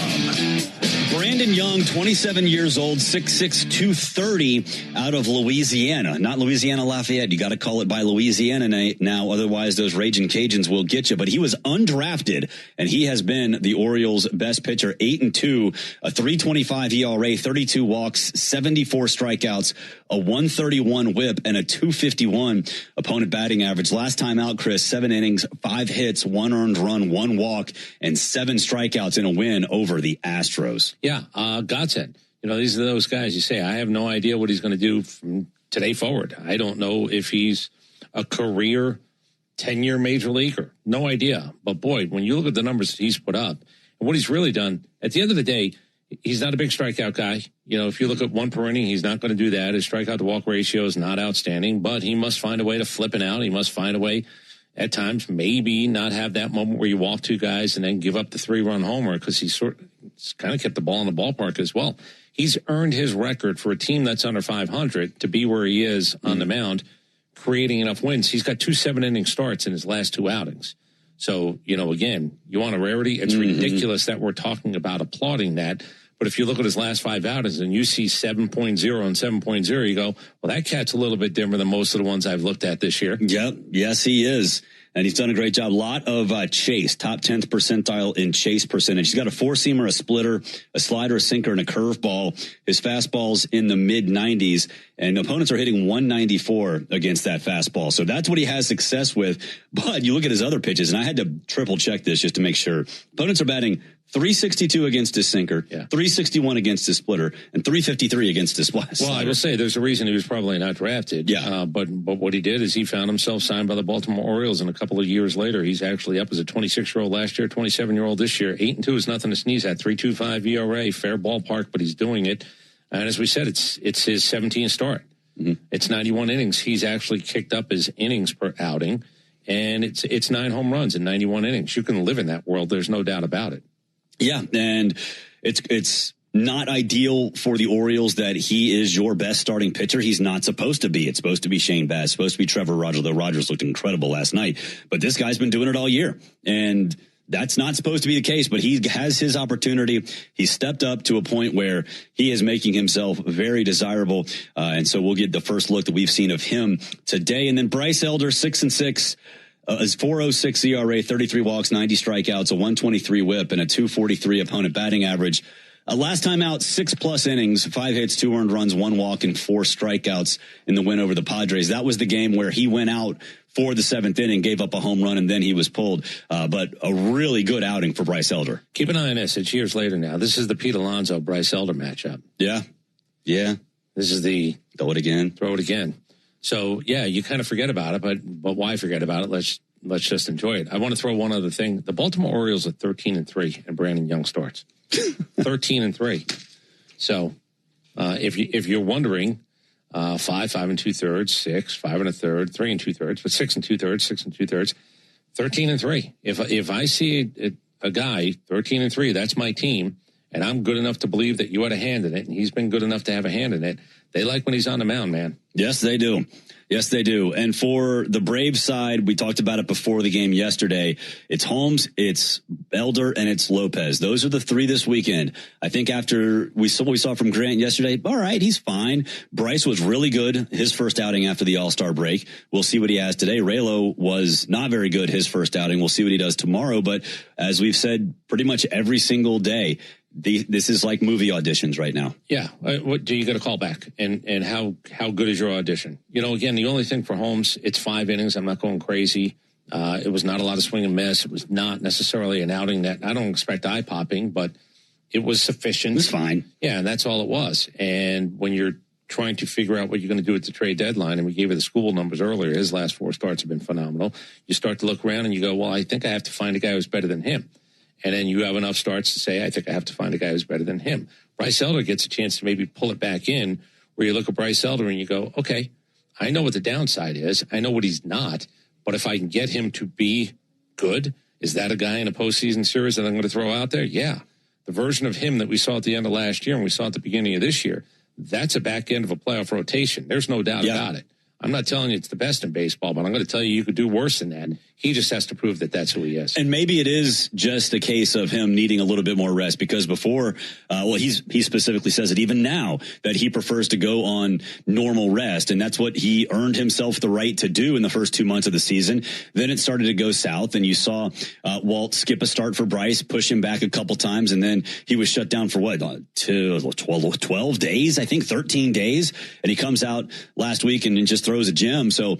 Brandon Young, 27 years old, 6'6", 230, out of Louisiana. Not Louisiana Lafayette. You got to call it by Louisiana now, otherwise those Raging Cajuns will get you. But he was undrafted, and he has been the Orioles' best pitcher. 8-2, a 3.25 ERA, 32 walks, 74 strikeouts, a 131 whip, and a 251 opponent batting average. Last time out, Chris, 7 innings, 5 hits, 1 earned run, 1 walk, and 7 strikeouts in a win over the Astros. Yeah, godsend. You know, these are those guys you say, I have no idea what he's going to do from today forward. I don't know if he's a career 10-year major leaguer. No idea. But, boy, when you look at the numbers that he's put up and what he's really done, at the end of the day, he's not a big strikeout guy. You know, if you look at 1 per inning, he's not going to do that. His strikeout to walk ratio is not outstanding, but he must find a way to flip it out. He must find a way at times maybe not have that moment where you walk 2 guys and then give up the 3-run homer, because he's kind of kept the ball in the ballpark as well. He's earned his record for a team that's under 500 to be where he is on the mound, creating enough wins. He's got 2 7-inning starts in his last 2 outings. So, you know, again, you want a rarity. It's ridiculous that we're talking about applauding that. But if you look at his last 5 outings and you see 7.0 and 7.0, you go, well, that cat's a little bit different than most of the ones I've looked at this year. Yep. Yes, he is. And he's done a great job. A lot of chase, top 10th percentile in chase percentage. He's got a 4-seamer, a splitter, a slider, a sinker, and a curveball. His fastball's in the mid-90s, and opponents are hitting 194 against that fastball. So that's what he has success with. But you look at his other pitches, and I had to triple check this just to make sure. Opponents are batting 362 against his sinker, 361 against his splitter, and 353 against his slider. Well, I will say there's a reason he was probably not drafted. Yeah. But what he did is he found himself signed by the Baltimore Orioles, and a couple of years later, he's actually up as a 26-year-old last year, 27-year-old this year. 8-2 is nothing to sneeze at. 3.25 ERA, fair ballpark, but he's doing it. And as we said, it's his 17th start. It's 91 innings. He's actually kicked up his innings per outing, and it's 9 home runs in 91 innings. You can live in that world. There's no doubt about it. Yeah, and it's not ideal for the Orioles that he is your best starting pitcher. He's not supposed to be. It's supposed to be Shane Baz, supposed to be Trevor Rogers, though Rogers looked incredible last night. But this guy's been doing it all year, and that's not supposed to be the case, but he has his opportunity. He stepped up to a point where he is making himself very desirable, and so we'll get the first look that we've seen of him today. And then Bryce Elder, 6-6. His 4.06 ERA, 33 walks, 90 strikeouts, a 123 whip, and a 243 opponent batting average. Last time out, 6+ innings, 5 hits, 2 earned runs, 1 walk, and 4 strikeouts in the win over the Padres. That was the game where he went out for the 7th inning, gave up a home run, and then he was pulled. But a really good outing for Bryce Elder. Keep an eye on this. It's years later now. This is the Pete Alonso-Bryce Elder matchup. Yeah. Yeah. This is the throw it again. So, yeah, you kind of forget about it, but why forget about it? Let's just enjoy it. I want to throw one other thing. The Baltimore Orioles are 13-3, and Brandon Young starts. 13-3. So, if you're wondering, 5 2/3, 6 5 1/3, 3 2/3, but 6 2/3, 6 2/3, 13-3. If I see a guy 13-3, that's my team, and I'm good enough to believe that you had a hand in it, and he's been good enough to have a hand in it. They like when he's on the mound, man. Yes, they do. Yes, they do. And for the Braves side, we talked about it before the game yesterday. It's Holmes, it's Elder, and it's Lopez. Those are the three this weekend. I think after we saw from Grant yesterday, all right, he's fine. Bryce was really good his first outing after the All-Star break. We'll see what he has today. Raylo was not very good his first outing. We'll see what he does tomorrow. But as we've said pretty much every single day, this is like movie auditions right now. Yeah. What do you got a call back? And how good is your audition? You know, again, the only thing for Holmes, it's 5 innings. I'm not going crazy. It was not a lot of swing and miss. It was not necessarily an outing that I don't expect eye popping, but it was sufficient. It was fine. Yeah. And that's all it was. And when you're trying to figure out what you're going to do at the trade deadline, and we gave you the school numbers earlier, his last 4 starts have been phenomenal. You start to look around and you go, well, I think I have to find a guy who's better than him. And then you have enough starts to say, I think I have to find a guy who's better than him. Bryce Elder gets a chance to maybe pull it back in, where you look at Bryce Elder and you go, okay, I know what the downside is. I know what he's not. But if I can get him to be good, is that a guy in a postseason series that I'm going to throw out there? Yeah. The version of him that we saw at the end of last year and we saw at the beginning of this year, that's a back end of a playoff rotation. There's no doubt about it. I'm not telling you it's the best in baseball, but I'm going to tell you could do worse than that. He just has to prove that that's who he is. And maybe it is just a case of him needing a little bit more rest, because before, he specifically says it even now that he prefers to go on normal rest. And that's what he earned himself the right to do in the first 2 months of the season. Then it started to go south, and you saw Walt skip a start for Bryce, push him back a couple times. And then he was shut down for 12 days, I think 13 days. And he comes out last week and just throws a gem. So,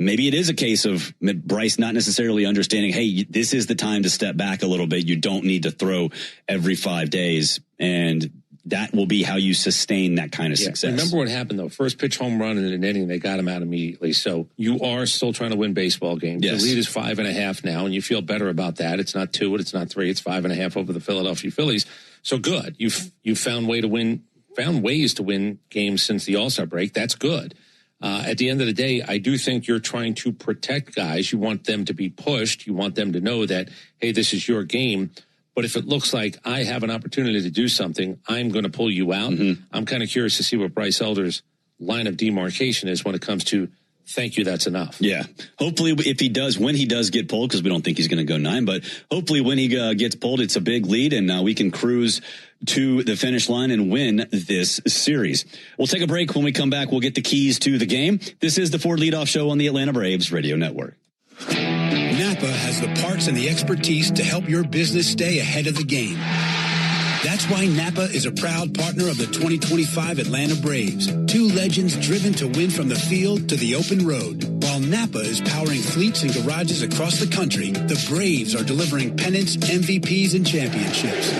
maybe it is a case of Bryce not necessarily understanding, hey, this is the time to step back a little bit. You don't need to throw every 5 days. And that will be how you sustain that kind of success. Remember what happened, though. First pitch home run in an inning, they got him out immediately. So you are still trying to win baseball games. Yes. The lead is 5.5 now, and you feel better about that. It's not 2, it's not 3, it's 5.5 over the Philadelphia Phillies. So good. You've found ways to win games since the All-Star break. That's good. At the end of the day, I do think you're trying to protect guys. You want them to be pushed. You want them to know that, hey, this is your game. But if it looks like I have an opportunity to do something, I'm going to pull you out. Mm-hmm. I'm kind of curious to see what Bryce Elder's line of demarcation is when it comes to, thank you, that's enough. Yeah. Hopefully, when he does get pulled, because we don't think he's going to go 9, but hopefully when he gets pulled, it's a big lead, and we can cruise to the finish line and win this series. We'll take a break. When we come back, we'll get the keys to the game. This is the Ford Leadoff Show on the Atlanta Braves Radio Network. Napa has the parts and the expertise to help your business stay ahead of the game. That's why Napa is a proud partner of the 2025 Atlanta Braves. 2 legends driven to win from the field to the open road. While Napa is powering fleets and garages across the country, the Braves are delivering pennants, MVPs, and championships.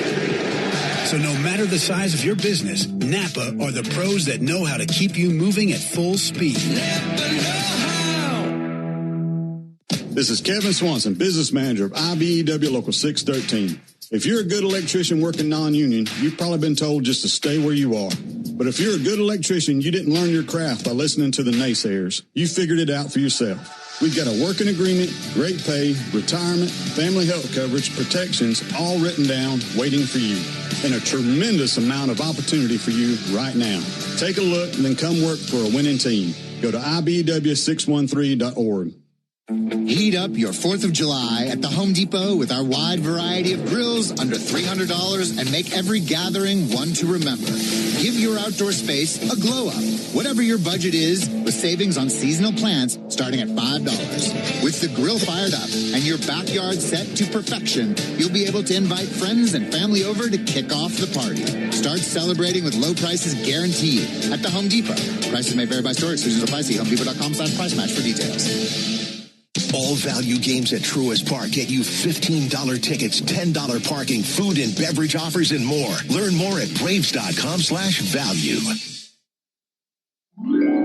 So no matter the size of your business, Napa are the pros that know how to keep you moving at full speed. Napa know how. This is Kevin Swanson, business manager of IBEW Local 613. If you're a good electrician working non-union, you've probably been told just to stay where you are. But if you're a good electrician, you didn't learn your craft by listening to the naysayers. You figured it out for yourself. We've got a working agreement, great pay, retirement, family health coverage, protections, all written down, waiting for you. And a tremendous amount of opportunity for you right now. Take a look and then come work for a winning team. Go to IBEW613.org. Heat up your 4th of July at the Home Depot with our wide variety of grills under $300 and make every gathering one to remember. Give your outdoor space a glow up, whatever your budget is, with savings on seasonal plants starting at $5. With the grill fired up and your backyard set to perfection, you'll be able to invite friends and family over to kick off the party. Start celebrating with low prices guaranteed at the Home Depot. Prices may vary by store. Exclusions apply. See HomeDepot.com/price match for details. All value games at Truist Park get you $15 tickets, $10 parking, food and beverage offers, and more. Learn more at Braves.com/value.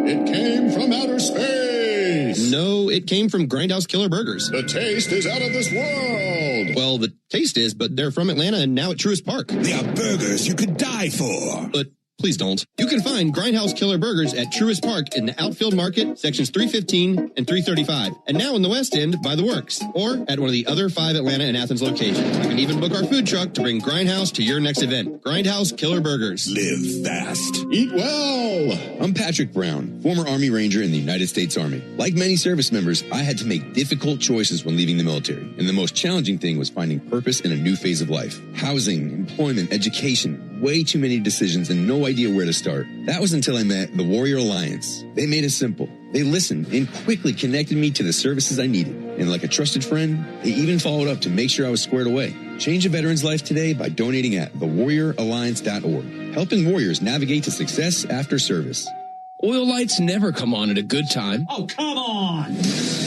It came from outer space. No, it came from Grindhouse Killer Burgers. The taste is out of this world. Well, the taste is, but they're from Atlanta and now at Truist Park. They are burgers you could die for. But Please don't. You can find Grindhouse Killer Burgers at Truist Park in the Outfield Market, sections 315 and 335. And now in the West End by the Works, or at one of the other 5 Atlanta and Athens locations. You can even book our food truck to bring Grindhouse to your next event. Grindhouse Killer Burgers. Live fast. Eat well. I'm Patrick Brown, former Army Ranger in the United States Army. Like many service members, I had to make difficult choices when leaving the military. And the most challenging thing was finding purpose in a new phase of life. Housing, employment, education, way too many decisions and no idea where to start. That was until I met the Warrior Alliance. They made it simple. They listened and quickly connected me to the services I needed. And like a trusted friend, they even followed up to make sure I was squared away. Change a veteran's life today by donating at thewarrioralliance.org. Helping warriors navigate to success after service. Oil lights never come on at a good time. Oh, come on!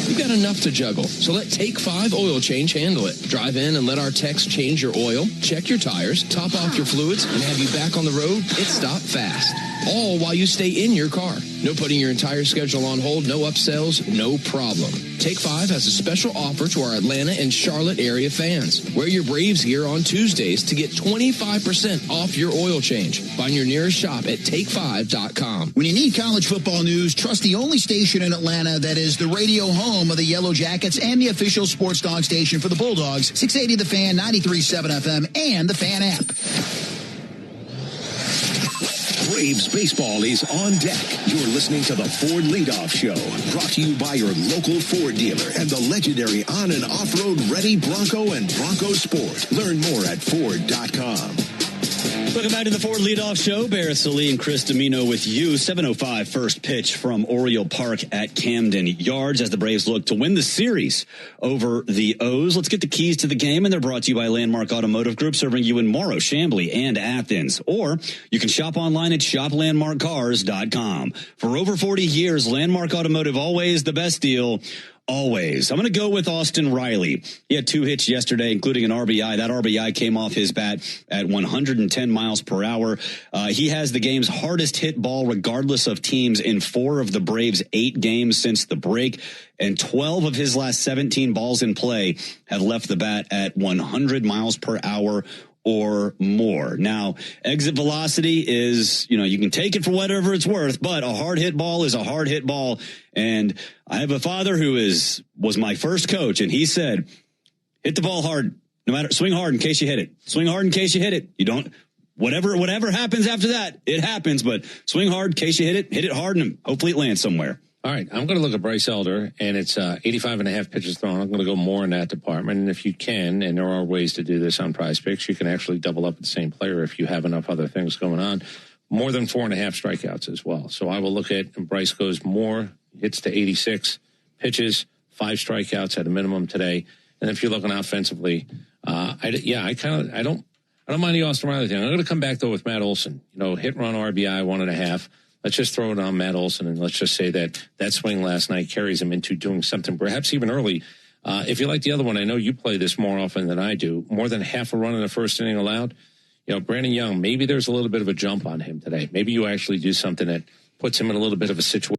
You got enough to juggle, so let Take 5 Oil Change handle it. Drive in and let our techs change your oil, check your tires, top off your fluids, and have you back on the road. It's stop fast. All while you stay in your car. No putting your entire schedule on hold, no upsells, no problem. Take 5 has a special offer to our Atlanta and Charlotte area fans. Wear your Braves gear on Tuesdays to get 25% off your oil change. Find your nearest shop at take5.com. When you need college football news, trust the only station in Atlanta that is the radio home of the Yellow Jackets and the official sports dog station for the Bulldogs, 680 The Fan, 93.7 FM, and the Fan app. Braves baseball is on deck. You're listening to the Ford Leadoff Show, brought to you by your local Ford dealer and the legendary on- and off-road ready Bronco and Bronco Sport. Learn more at Ford.com. Welcome back to the Ford Leadoff Show. Barrett Salee and Chris Domino with you. 7:05 first pitch from Oriole Park at Camden Yards as the Braves look to win the series over the O's. Let's get the keys to the game, and they're brought to you by Landmark Automotive Group, serving you in Morrow, Chamblee, and Athens. Or you can shop online at shoplandmarkcars.com. For over 40 years, Landmark Automotive, always the best deal. Always. I'm going to go with Austin Riley. He had 2 hits yesterday, including an RBI. That RBI came off his bat at 110 miles per hour. He has the game's hardest hit ball, regardless of teams, in 4 of the Braves' 8 games since the break. And 12 of his last 17 balls in play have left the bat at 100 miles per hour or more. Now, exit velocity is, you can take it for whatever it's worth, but a hard hit ball is a hard hit ball. And I have a father who was my first coach, and he said, hit the ball hard, no matter, swing hard in case you hit it. Swing hard in case you hit it. You don't, whatever happens after that, it happens, but swing hard in case you hit it hard, and hopefully it lands somewhere. All right, I'm going to look at Bryce Elder, and it's 85 and a half pitches thrown. I'm going to go more in that department. And if you can, and there are ways to do this on Prize Picks, you can actually double up with the same player if you have enough other things going on. More than 4.5 strikeouts as well. So I will look at, and Bryce goes more, hits to 86 pitches, 5 strikeouts at a minimum today. And if you're looking offensively, I don't mind the Austin Riley thing. I'm going to come back though with Matt Olson. Hit run RBI 1.5. Let's just throw it on Matt Olson, and let's just say that swing last night carries him into doing something perhaps even early. If you like the other one, I know you play this more often than I do. More than half a run in the first inning allowed. Brandon Young, maybe there's a little bit of a jump on him today. Maybe you actually do something that puts him in a little bit of a situation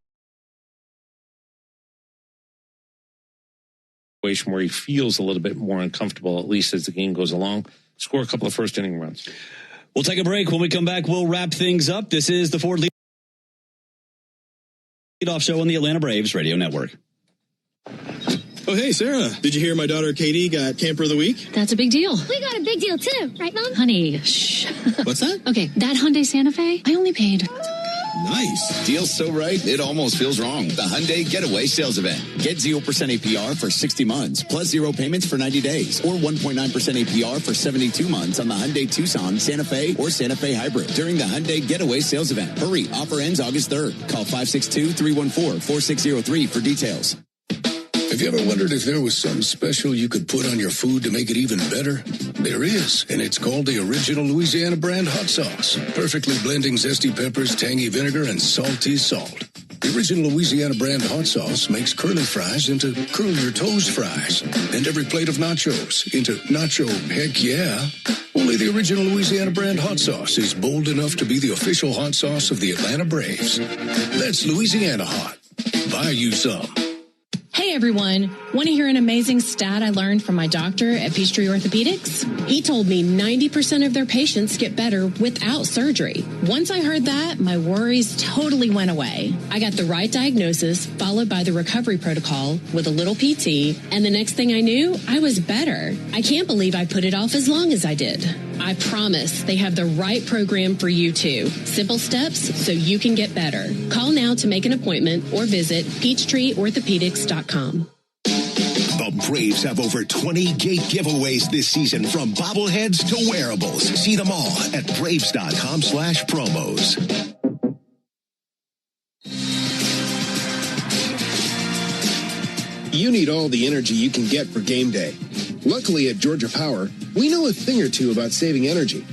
where he feels a little bit more uncomfortable, at least as the game goes along. Score a couple of first inning runs. We'll take a break. When we come back, we'll wrap things up. This is the Ford Leadoff Show on the Atlanta Braves Radio Network. Oh, hey, Sarah. Did you hear my daughter Katie got Camper of the Week? That's a big deal. We got a big deal, too. Right, Mom? Honey, shh. What's that? Okay, that Hyundai Santa Fe, I only paid... Nice. Deal's so right, it almost feels wrong. The Hyundai Getaway Sales Event. Get 0% APR for 60 months, plus 0 payments for 90 days, or 1.9% APR for 72 months on the Hyundai Tucson, Santa Fe, or Santa Fe Hybrid during the Hyundai Getaway Sales Event. Hurry, offer ends August 3rd. Call 562-314-4603 for details. Have you ever wondered if there was something special you could put on your food to make it even better? There is, and it's called the Original Louisiana Brand Hot Sauce. Perfectly blending zesty peppers, tangy vinegar, and salty salt. The Original Louisiana Brand Hot Sauce makes curly fries into curl your toes fries, and every plate of nachos into nacho heck yeah. Only the Original Louisiana Brand Hot Sauce is bold enough to be the official hot sauce of the Atlanta Braves. That's Louisiana Hot. Buy you some. Hey everyone. Want to hear an amazing stat I learned from my doctor at Peachtree Orthopedics? He told me 90% of their patients get better without surgery. Once I heard that, my worries totally went away. I got the right diagnosis, followed by the recovery protocol with a little PT, and the next thing I knew, I was better. I can't believe I put it off as long as I did. I promise they have the right program for you too. Simple steps so you can get better. Call now to make an appointment or visit PeachtreeOrthopedics.com. The Braves have over 20 gate giveaways this season, from bobbleheads to wearables. See them all at Braves.com/promos. You need all the energy you can get for game day. Luckily at Georgia Power, we know a thing or two about saving energy.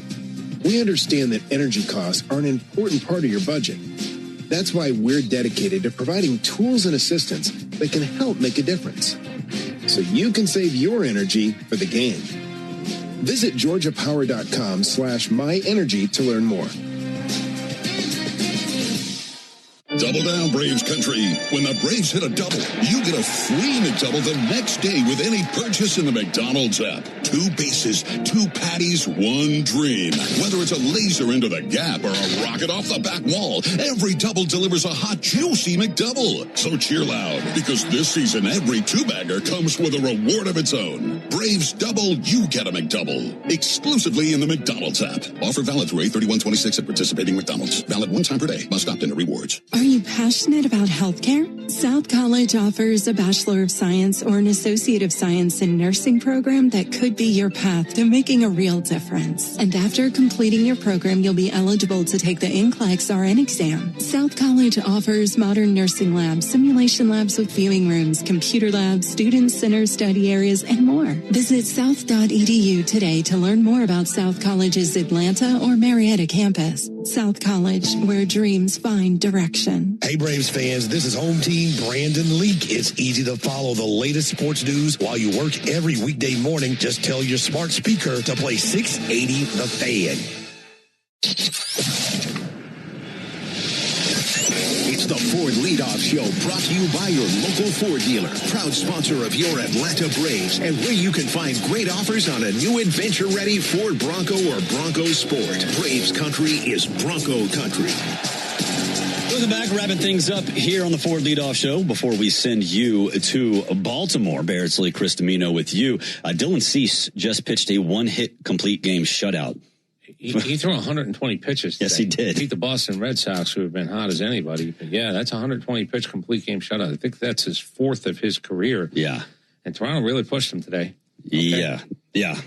We understand that energy costs are an important part of your budget. That's why we're dedicated to providing tools and assistance that can help make a difference, so you can save your energy for the game. Visit georgiapower.com/myenergy to learn more. Double down, Braves country. When the Braves hit a double, you get a free McDouble the next day with any purchase in the McDonald's app. 2 bases, 2 patties, 1 dream. Whether it's a laser into the gap or a rocket off the back wall, every double delivers a hot, juicy McDouble. So cheer loud, because this season every 2-bagger comes with a reward of its own. Braves double, you get a McDouble. Exclusively in the McDonald's app. Offer valid through 8/31/26 at participating McDonald's. Valid 1 time per day. Must opt into rewards. Are you passionate about healthcare? South College offers a Bachelor of Science or an Associate of Science in Nursing program that could be your path to making a real difference. And after completing your program, you'll be eligible to take the NCLEX RN exam. South College offers modern nursing labs, simulation labs with viewing rooms, computer labs, student center study areas, and more. Visit south.edu today to learn more about South College's Atlanta or Marietta campus. South College, where dreams find direction. Hey Braves fans, this is home team Brandon Leak. It's easy to follow the latest sports news while you work every weekday morning. Just tell your smart speaker to play 680 The Fan. It's the Ford Leadoff Show, brought to you by your local Ford dealer, proud sponsor of your Atlanta Braves, and where you can find great offers on a new adventure-ready Ford Bronco or Bronco Sport. Braves country is Bronco country. Welcome back, wrapping things up here on the Ford Leadoff Show before we send you to Baltimore. Barrett Sley, Chris Domino with you. Dylan Cease just pitched a 1-hit complete game shutout. He threw 120 pitches today. Yes, he did. Beat the Boston Red Sox, who have been hot as anybody. But yeah, that's a 120-pitch complete game shutout. I think that's his 4th of his career. Yeah. And Toronto really pushed him today. Okay. Yeah.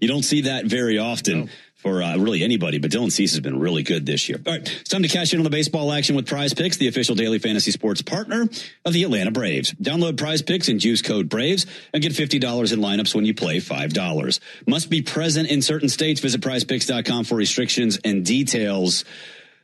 You don't see that very often for really anybody, but Dylan Cease has been really good this year. All right, it's time to cash in on the baseball action with Prize Picks, the official daily fantasy sports partner of the Atlanta Braves. Download Prize Picks and use code BRAVES and get $50 in lineups when you play $5. Must be present in certain states. Visit prizepicks.com for restrictions and details.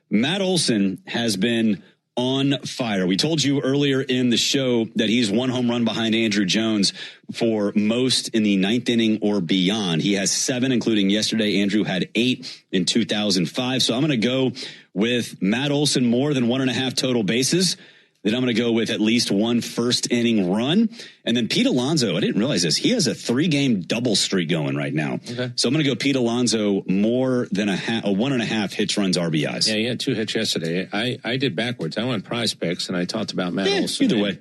Matt Olson has been on fire. We told you earlier in the show that he's 1 home run behind Andrew Jones for most in the 9th inning or beyond. He has 7, including yesterday. Andrew had 8 in 2005. So I'm going to go with Matt Olson more than 1.5 total bases. Then I'm going to go with at least 1 first inning run. And then Pete Alonso, I didn't realize this. He has a 3-game double streak going right now. Okay. So I'm going to go Pete Alonso more than a 1.5 hits, runs, RBIs. Yeah, he had 2 hits yesterday. I did backwards. I went Prize Picks, and I talked about Matt Olson. Either way.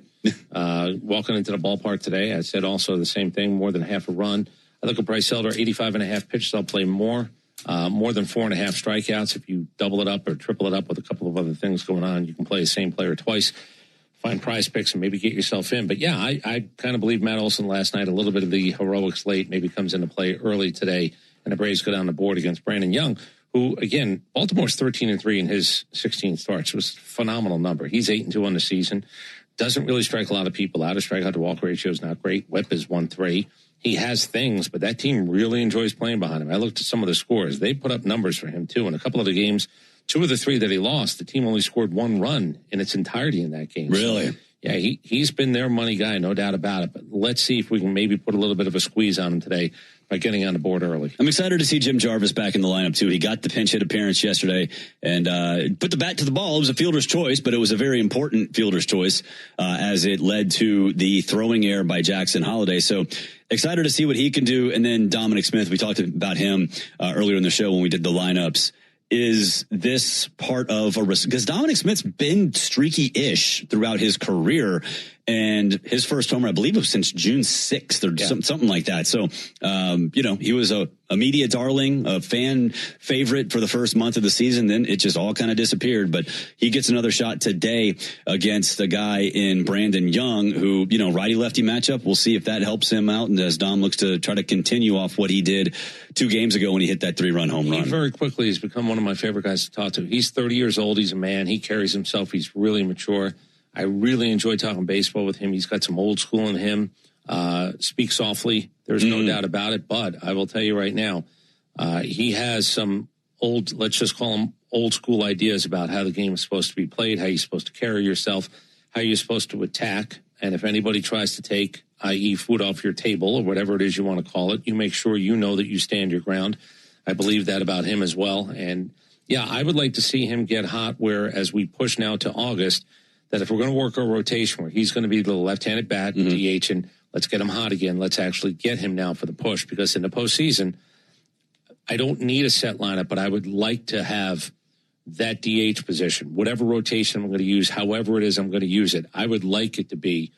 Walking into the ballpark today, I said also the same thing, more than half a run. I look at Bryce Elder, 85.5 pitches. I'll play more than 4.5 strikeouts. If you double it up or triple it up with a couple of other things going on, you can play the same player twice. Find Prize Picks and maybe get yourself in. But yeah, I kind of believe Matt Olson last night. A little bit of the heroics late maybe comes into play early today, and the Braves go down the board against Brandon Young, who, again, Baltimore's 13-3 in his 16 starts. It was a phenomenal number. He's 8-2 on the season. Doesn't really strike a lot of people out. His strikeout to walk ratio is not great. WHIP is 1.3. He has things, but that team really enjoys playing behind him. I looked at some of the scores. They put up numbers for him, too. In a couple of the games, 2 of the 3 that he lost, the team only scored 1 run in its entirety in that game. Really? So, yeah, he's been their money guy, no doubt about it. But let's see if we can maybe put a little bit of a squeeze on him today by getting on the board early. I'm excited to see Jim Jarvis back in the lineup, too. He got the pinch hit appearance yesterday and put the bat to the ball. It was a fielder's choice, but it was a very important fielder's choice as it led to the throwing error by Jackson Holiday. So excited to see what he can do. And then Dominic Smith, we talked about him earlier in the show when we did the lineups. Is this part of a risk? Because Dominic Smith's been streaky-ish throughout his career, and his first homer, I believe, was since June 6th or something like that. So, he was a media darling, a fan favorite for the first month of the season. Then it just all kind of disappeared. But he gets another shot today against a guy in Brandon Young who, righty-lefty matchup. We'll see if that helps him out. And as Dom looks to try to continue off what he did 2 games ago when he hit that 3-run home run. He very quickly has become one of my favorite guys to talk to. He's 30 years old. He's a man. He carries himself. He's really mature. I really enjoy talking baseball with him. He's got some old school in him. Speak softly. There's no doubt about it. But I will tell you right now, he has some old, let's just call them old school ideas about how the game is supposed to be played, how you're supposed to carry yourself, how you're supposed to attack. And if anybody tries to take, i.e. food off your table or whatever it is you want to call it, you make sure you know that you stand your ground. I believe that about him as well. And yeah, I would like to see him get hot where as we push now to August, that if we're going to work our rotation where he's going to be the left-handed bat, DH, and let's get him hot again. Let's actually get him now for the push, because in the postseason, I don't need a set lineup, but I would like to have that DH position, whatever rotation I'm going to use, however it is I'm going to use it. I would like it to be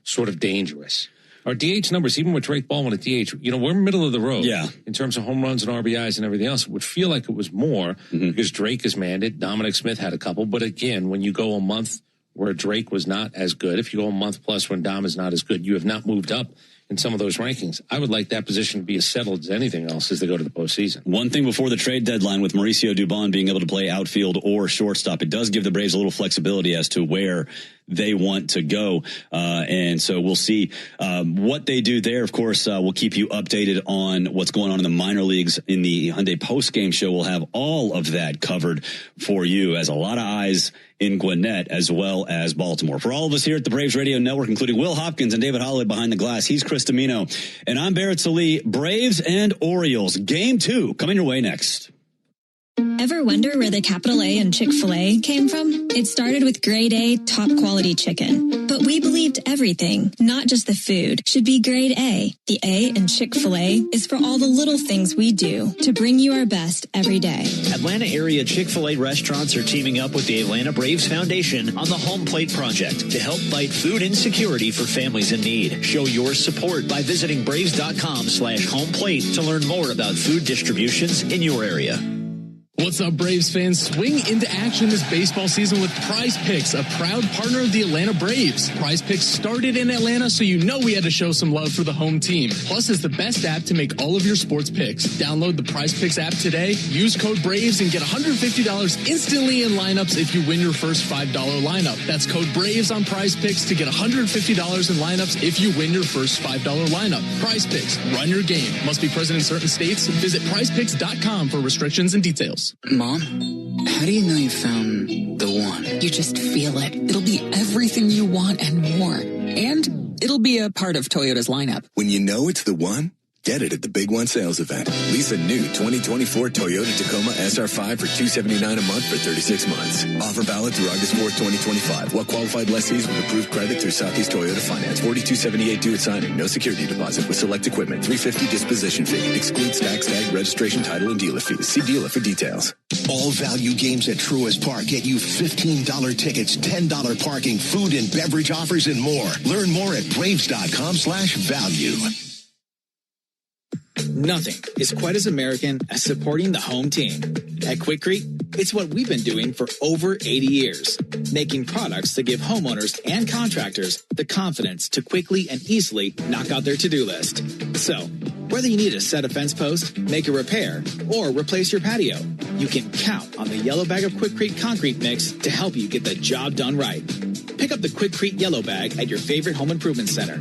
sort of dangerous. Our DH numbers, even with Drake Baldwin at DH, we're middle of the road in terms of home runs and RBIs and everything else. It would feel like it was more because Drake is manded. Dominic Smith had a couple. But again, when you go a month where Drake was not as good, if you go a month plus when Dom is not as good, you have not moved up in some of those rankings. I would like that position to be as settled as anything else as they go to the postseason. One thing before the trade deadline with Mauricio Dubon being able to play outfield or shortstop, it does give the Braves a little flexibility as to where they want to go. And so we'll see what they do there. Of course, we'll keep you updated on what's going on in the minor leagues in the Hyundai post-game show. We'll have all of that covered for you, as a lot of eyes in Gwinnett as well as Baltimore. For all of us here at the Braves Radio Network, including Will Hopkins and David Holloway behind the glass, he's Chris Domino, and I'm Barrett Salee. Braves and Orioles, Game 2, coming your way next. Ever wonder where the capital A in Chick-fil-A came from? It started with grade A, top quality chicken. But we believed everything, not just the food, should be grade A. The A in Chick-fil-A is for all the little things we do to bring you our best every day. Atlanta area Chick-fil-A restaurants are teaming up with the Atlanta Braves Foundation on the Home Plate Project to help fight food insecurity for families in need. Show your support by visiting braves.com/homeplate to learn more about food distributions in your area. What's up, Braves fans? Swing into action this baseball season with Prize Picks, a proud partner of the Atlanta Braves. Prize Picks started in Atlanta, so you know we had to show some love for the home team. Plus, it's the best app to make all of your sports picks. Download the Prize Picks app today, use code BRAVES, and get $150 instantly in lineups if you win your first $5 lineup. That's code BRAVES on Prize Picks to get $150 in lineups if you win your first $5 lineup. Prize Picks, run your game. Must be present in certain states. Visit prizepicks.com for restrictions and details. Mom, how do you know you found the one? You just feel it. It'll be everything you want and more. And it'll be a part of Toyota's lineup. When you know it's the one, get it at the Big One sales event. Lease a new 2024 Toyota Tacoma SR5 for $279 a month for 36 months. Offer valid through August 4th, 2025. While qualified lessees with approved credit through Southeast Toyota Finance. $42.78 due at signing. No security deposit with select equipment. $350 disposition fee. Excludes tax tag, registration, title, and dealer fees. See dealer for details. All value games at Truist Park get you $15 tickets, $10 parking, food and beverage offers, and more. Learn more at braves.com/value. Nothing is quite as American as supporting the home team. At Quikrete, it's what we've been doing for over 80 years, making products that give homeowners and contractors the confidence to quickly and easily knock out their to-do list. So, whether you need a set a fence post, make a repair, or replace your patio, you can count on the yellow bag of Quikrete concrete mix to help you get the job done right. Pick up the Quikrete yellow bag at your favorite home improvement center.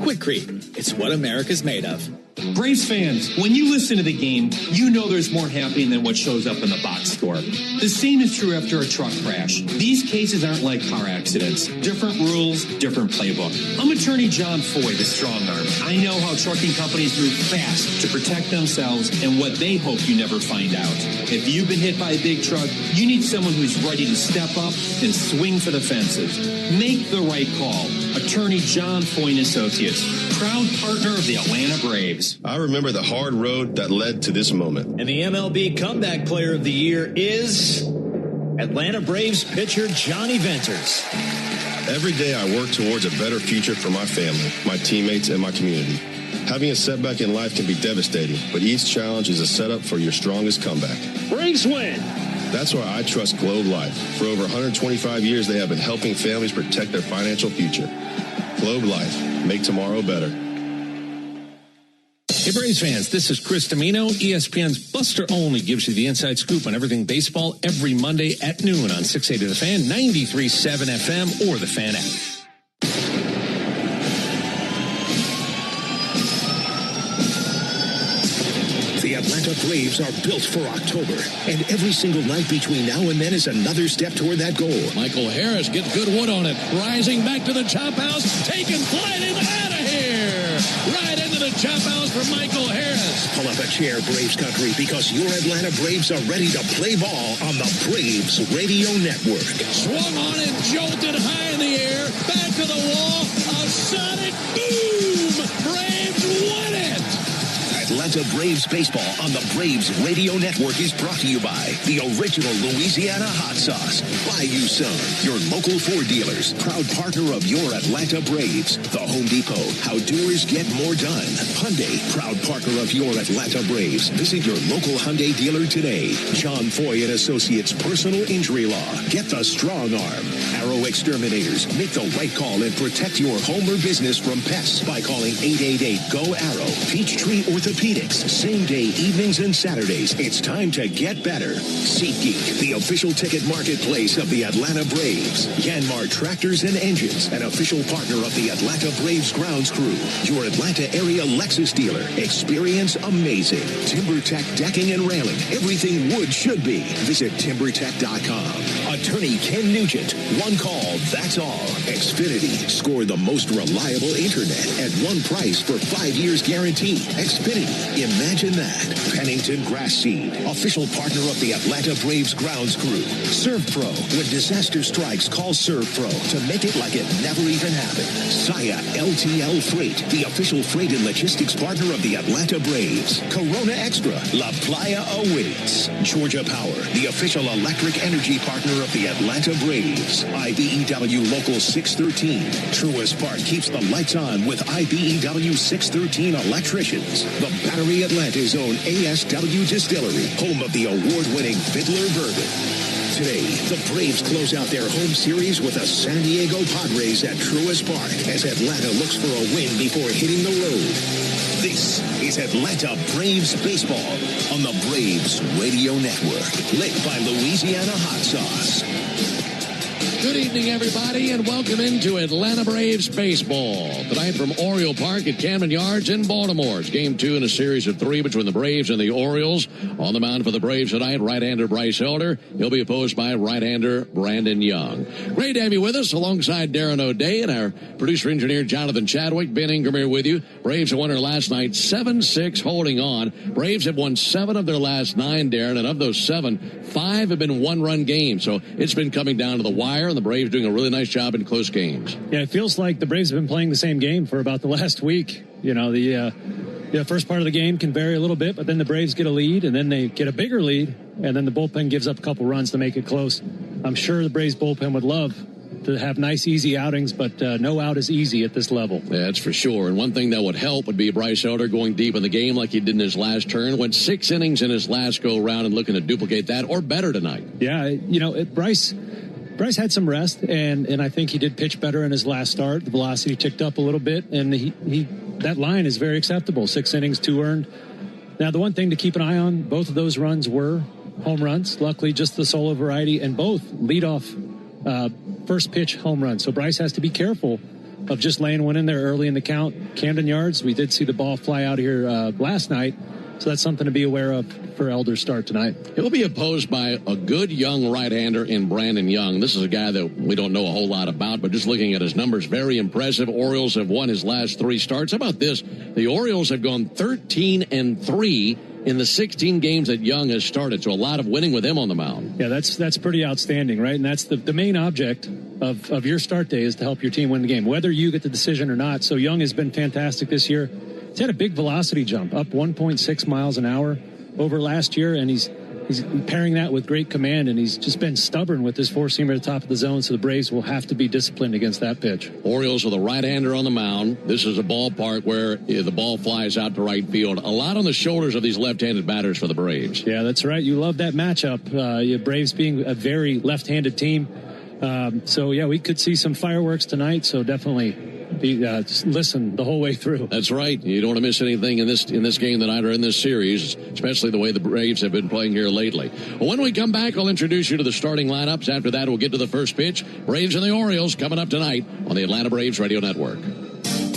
Quikrete, it's what America's made of. Braves fans, when you listen to the game, you know there's more happening than what shows up in the box score. The same is true after a truck crash. These cases aren't like car accidents. Different rules, different playbook. I'm attorney John Foy, the strong arm. I know how trucking companies move fast to protect themselves and what they hope you never find out. If you've been hit by a big truck, you need someone who's ready to step up and swing for the fences. Make the right call. Attorney John Foy & Associates, proud partner of the Atlanta Braves. I remember the hard road that led to this moment. And the MLB Comeback Player of the Year is Atlanta Braves pitcher Johnny Venters. Every day I work towards a better future for my family, my teammates, and my community. Having a setback in life can be devastating, but each challenge is a setup for your strongest comeback. Braves win. That's why I trust Globe Life. For over 125 years, they have been helping families protect their financial future. Globe Life. Make tomorrow better. Hey, Braves fans, this is Chris Domino. ESPN's Buster Olney gives you the inside scoop on everything baseball every Monday at noon on 680 The Fan, 93.7 FM, or the Fan app. The Atlanta Braves are built for October, and every single night between now and then is another step toward that goal. Michael Harris gets good wood on it, rising back to the chop house, taking flight and out of here. Right into the chop house for Michael Harris. Pull up a chair, Braves country, because your Atlanta Braves are ready to play ball on the Braves Radio Network. Swung on and jolted high in the air, back to the wall, a sonic boom. Braves win it. Atlanta Braves baseball on the Braves Radio Network is brought to you by the original Louisiana hot sauce. Bayou Sun, your local Ford dealers, proud partner of your Atlanta Braves. The Home Depot, how doers get more done. Hyundai, proud partner of your Atlanta Braves. Visit your local Hyundai dealer today. John Foy & Associates Personal Injury Law. Get the strong arm. Arrow Exterminators, make the right call and protect your home or business from pests by calling 888-GO-ARROW. Peachtree Orthopedics, same day evenings and Saturdays. It's time to get better. SeatGeek, the official ticket marketplace of the Atlanta Braves. Yanmar Tractors and Engines, an official partner of the Atlanta Braves grounds crew. Your Atlanta area Lexus dealer. Experience amazing. TimberTech Decking and Railing. Everything wood should be. Visit TimberTech.com. Attorney Ken Nugent. One call, that's all. Xfinity. Score the most reliable internet at one price for 5 years guaranteed. Xfinity. Imagine that. Pennington Grass Seed, official partner of the Atlanta Braves grounds crew. ServPro. When disaster strikes, call ServPro to make it like it never even happened. Saya LTL Freight, the official freight and logistics partner of the Atlanta Braves. Corona Extra. La Playa awaits. Georgia Power, the official electric energy partner of the Atlanta Braves. IBEW Local 613. Truist Park keeps the lights on with IBEW 613 electricians. The Battery Atlanta's own ASW Distillery, home of the award-winning Fiddler Bourbon. Today, the Braves close out their home series with the San Diego Padres at Truist Park as Atlanta looks for a win before hitting the road. This is Atlanta Braves baseball on the Braves Radio Network, lit by Louisiana Hot Sauce. Good evening, everybody, and welcome into Atlanta Braves baseball. Tonight from Oriole Park at Camden Yards in Baltimore. It's game 2 in a series of 3 between the Braves and the Orioles. On the mound for the Braves tonight, right-hander Bryce Elder. He'll be opposed by right-hander Brandon Young. Great to have you with us alongside Darren O'Day and our producer-engineer Jonathan Chadwick. Ben Ingram here with you. Braves won last night 7-6, holding on. Braves have won 7 of their last 9, Darren, and of those 7, 5 have been one-run games. So it's been coming down to the wire, and the Braves doing a really nice job in close games. Yeah, it feels like the Braves have been playing the same game for about the last week. You know, the first part of the game can vary a little bit, but then the Braves get a lead, and then they get a bigger lead, and then the bullpen gives up a couple runs to make it close. I'm sure the Braves bullpen would love to have nice, easy outings, but no out is easy at this level. Yeah, that's for sure. And one thing that would help would be Bryce Elder going deep in the game like he did in his last turn. Went 6 innings in his last go-round and looking to duplicate that or better tonight. Yeah, you know, Bryce had some rest, and I think he did pitch better in his last start. The velocity ticked up a little bit, and he that line is very acceptable. 6 innings, 2 earned. Now, the one thing to keep an eye on, both of those runs were home runs. Luckily, just the solo variety, and both leadoff first pitch home runs. So Bryce has to be careful of just laying one in there early in the count. Camden Yards, we did see the ball fly out here last night, so that's something to be aware of for Elder's start tonight. He'll be opposed by a good young right-hander in Brandon Young. This is a guy that we don't know a whole lot about, but just looking at his numbers, very impressive. Orioles have won his last 3 starts. How about this? The Orioles have gone 13-3 in the 16 games that Young has started, so a lot of winning with him on the mound. Yeah, that's pretty outstanding, right? And that's the main object of your start day is to help your team win the game, whether you get the decision or not. So Young has been fantastic this year. He's had a big velocity jump, up 1.6 miles an hour over last year, and he's pairing that with great command, and he's just been stubborn with his four-seamer at the top of the zone, so the Braves will have to be disciplined against that pitch. Orioles with a right-hander on the mound. This is a ballpark where the ball flies out to right field. A lot on the shoulders of these left-handed batters for the Braves. Yeah, that's right. You love that matchup. Braves being a very left-handed team. So, yeah, we could see some fireworks tonight, so definitely just listen the whole way through. That's right. You don't want to miss anything in this game tonight or in this series, especially the way the Braves have been playing here lately. Well, when we come back, I'll introduce you to the starting lineups. After that, we'll get to the first pitch. Braves and the Orioles coming up tonight on the Atlanta Braves Radio Network.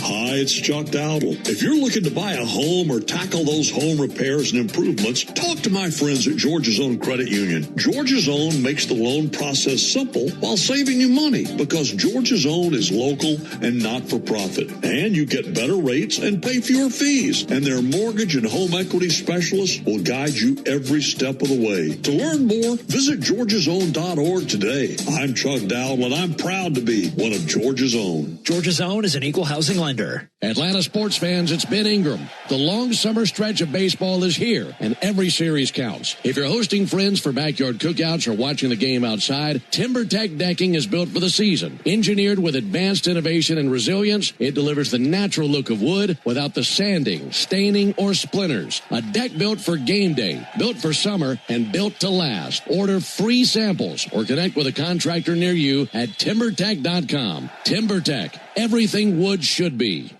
Hi, it's Chuck Dowdle. If you're looking to buy a home or tackle those home repairs and improvements, talk to my friends at Georgia's Own Credit Union. Georgia's Own makes the loan process simple while saving you money because Georgia's Own is local and not-for-profit. And you get better rates and pay fewer fees. And their mortgage and home equity specialists will guide you every step of the way. To learn more, visit georgiasown.org today. I'm Chuck Dowdle, and I'm proud to be one of Georgia's Own. Georgia's Own is an equal housing lender. Atlanta sports fans, it's Ben Ingram. The long summer stretch of baseball is here, and every series counts. If you're hosting friends for backyard cookouts or watching the game outside, TimberTech decking is built for the season. Engineered with advanced innovation and resilience, it delivers the natural look of wood without the sanding, staining, or splinters. A deck built for game day, built for summer, and built to last. Order free samples or connect with a contractor near you at TimberTech.com. TimberTech. Everything wood should be.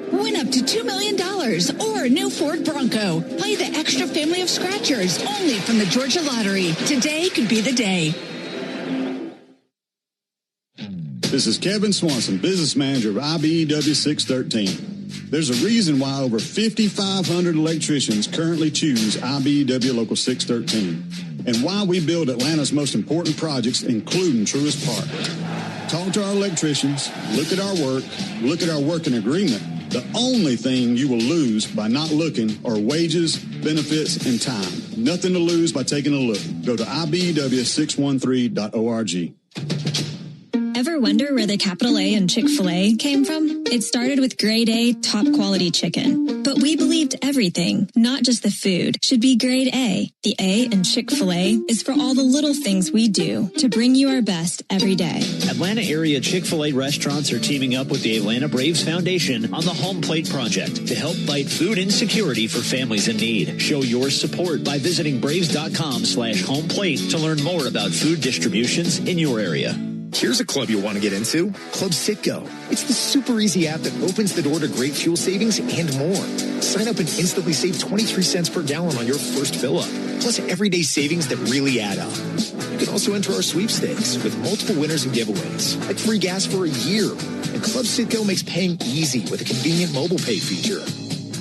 Win up to $2 million or a new Ford Bronco. Play the extra family of scratchers only from the Georgia Lottery. Today could be the day. This is Kevin Swanson, business manager of IBEW 613. There's a reason why over 5,500 electricians currently choose IBEW Local 613 and why we build Atlanta's most important projects, including Truist Park. Talk to our electricians, look at our work, look at our working agreement. The only thing you will lose by not looking are wages, benefits, and time. Nothing to lose by taking a look. Go to IBEW613.org. Ever wonder where the capital A in Chick-fil-A came from? It started with grade A, top quality chicken. But we believed everything, not just the food, should be grade A. The A in Chick-fil-A is for all the little things we do to bring you our best every day. Atlanta area Chick-fil-A restaurants are teaming up with the Atlanta Braves Foundation on the Home Plate Project to help fight food insecurity for families in need. Show your support by visiting braves.com/homeplate to learn more about food distributions in your area. Here's a club you'll want to get into, Club Citgo. It's the super easy app that opens the door to great fuel savings and more. Sign up and instantly save 23 cents per gallon on your first fill up, plus everyday savings that really add up. You can also enter our sweepstakes with multiple winners and giveaways, like free gas for a year. And Club Citgo makes paying easy with a convenient mobile pay feature.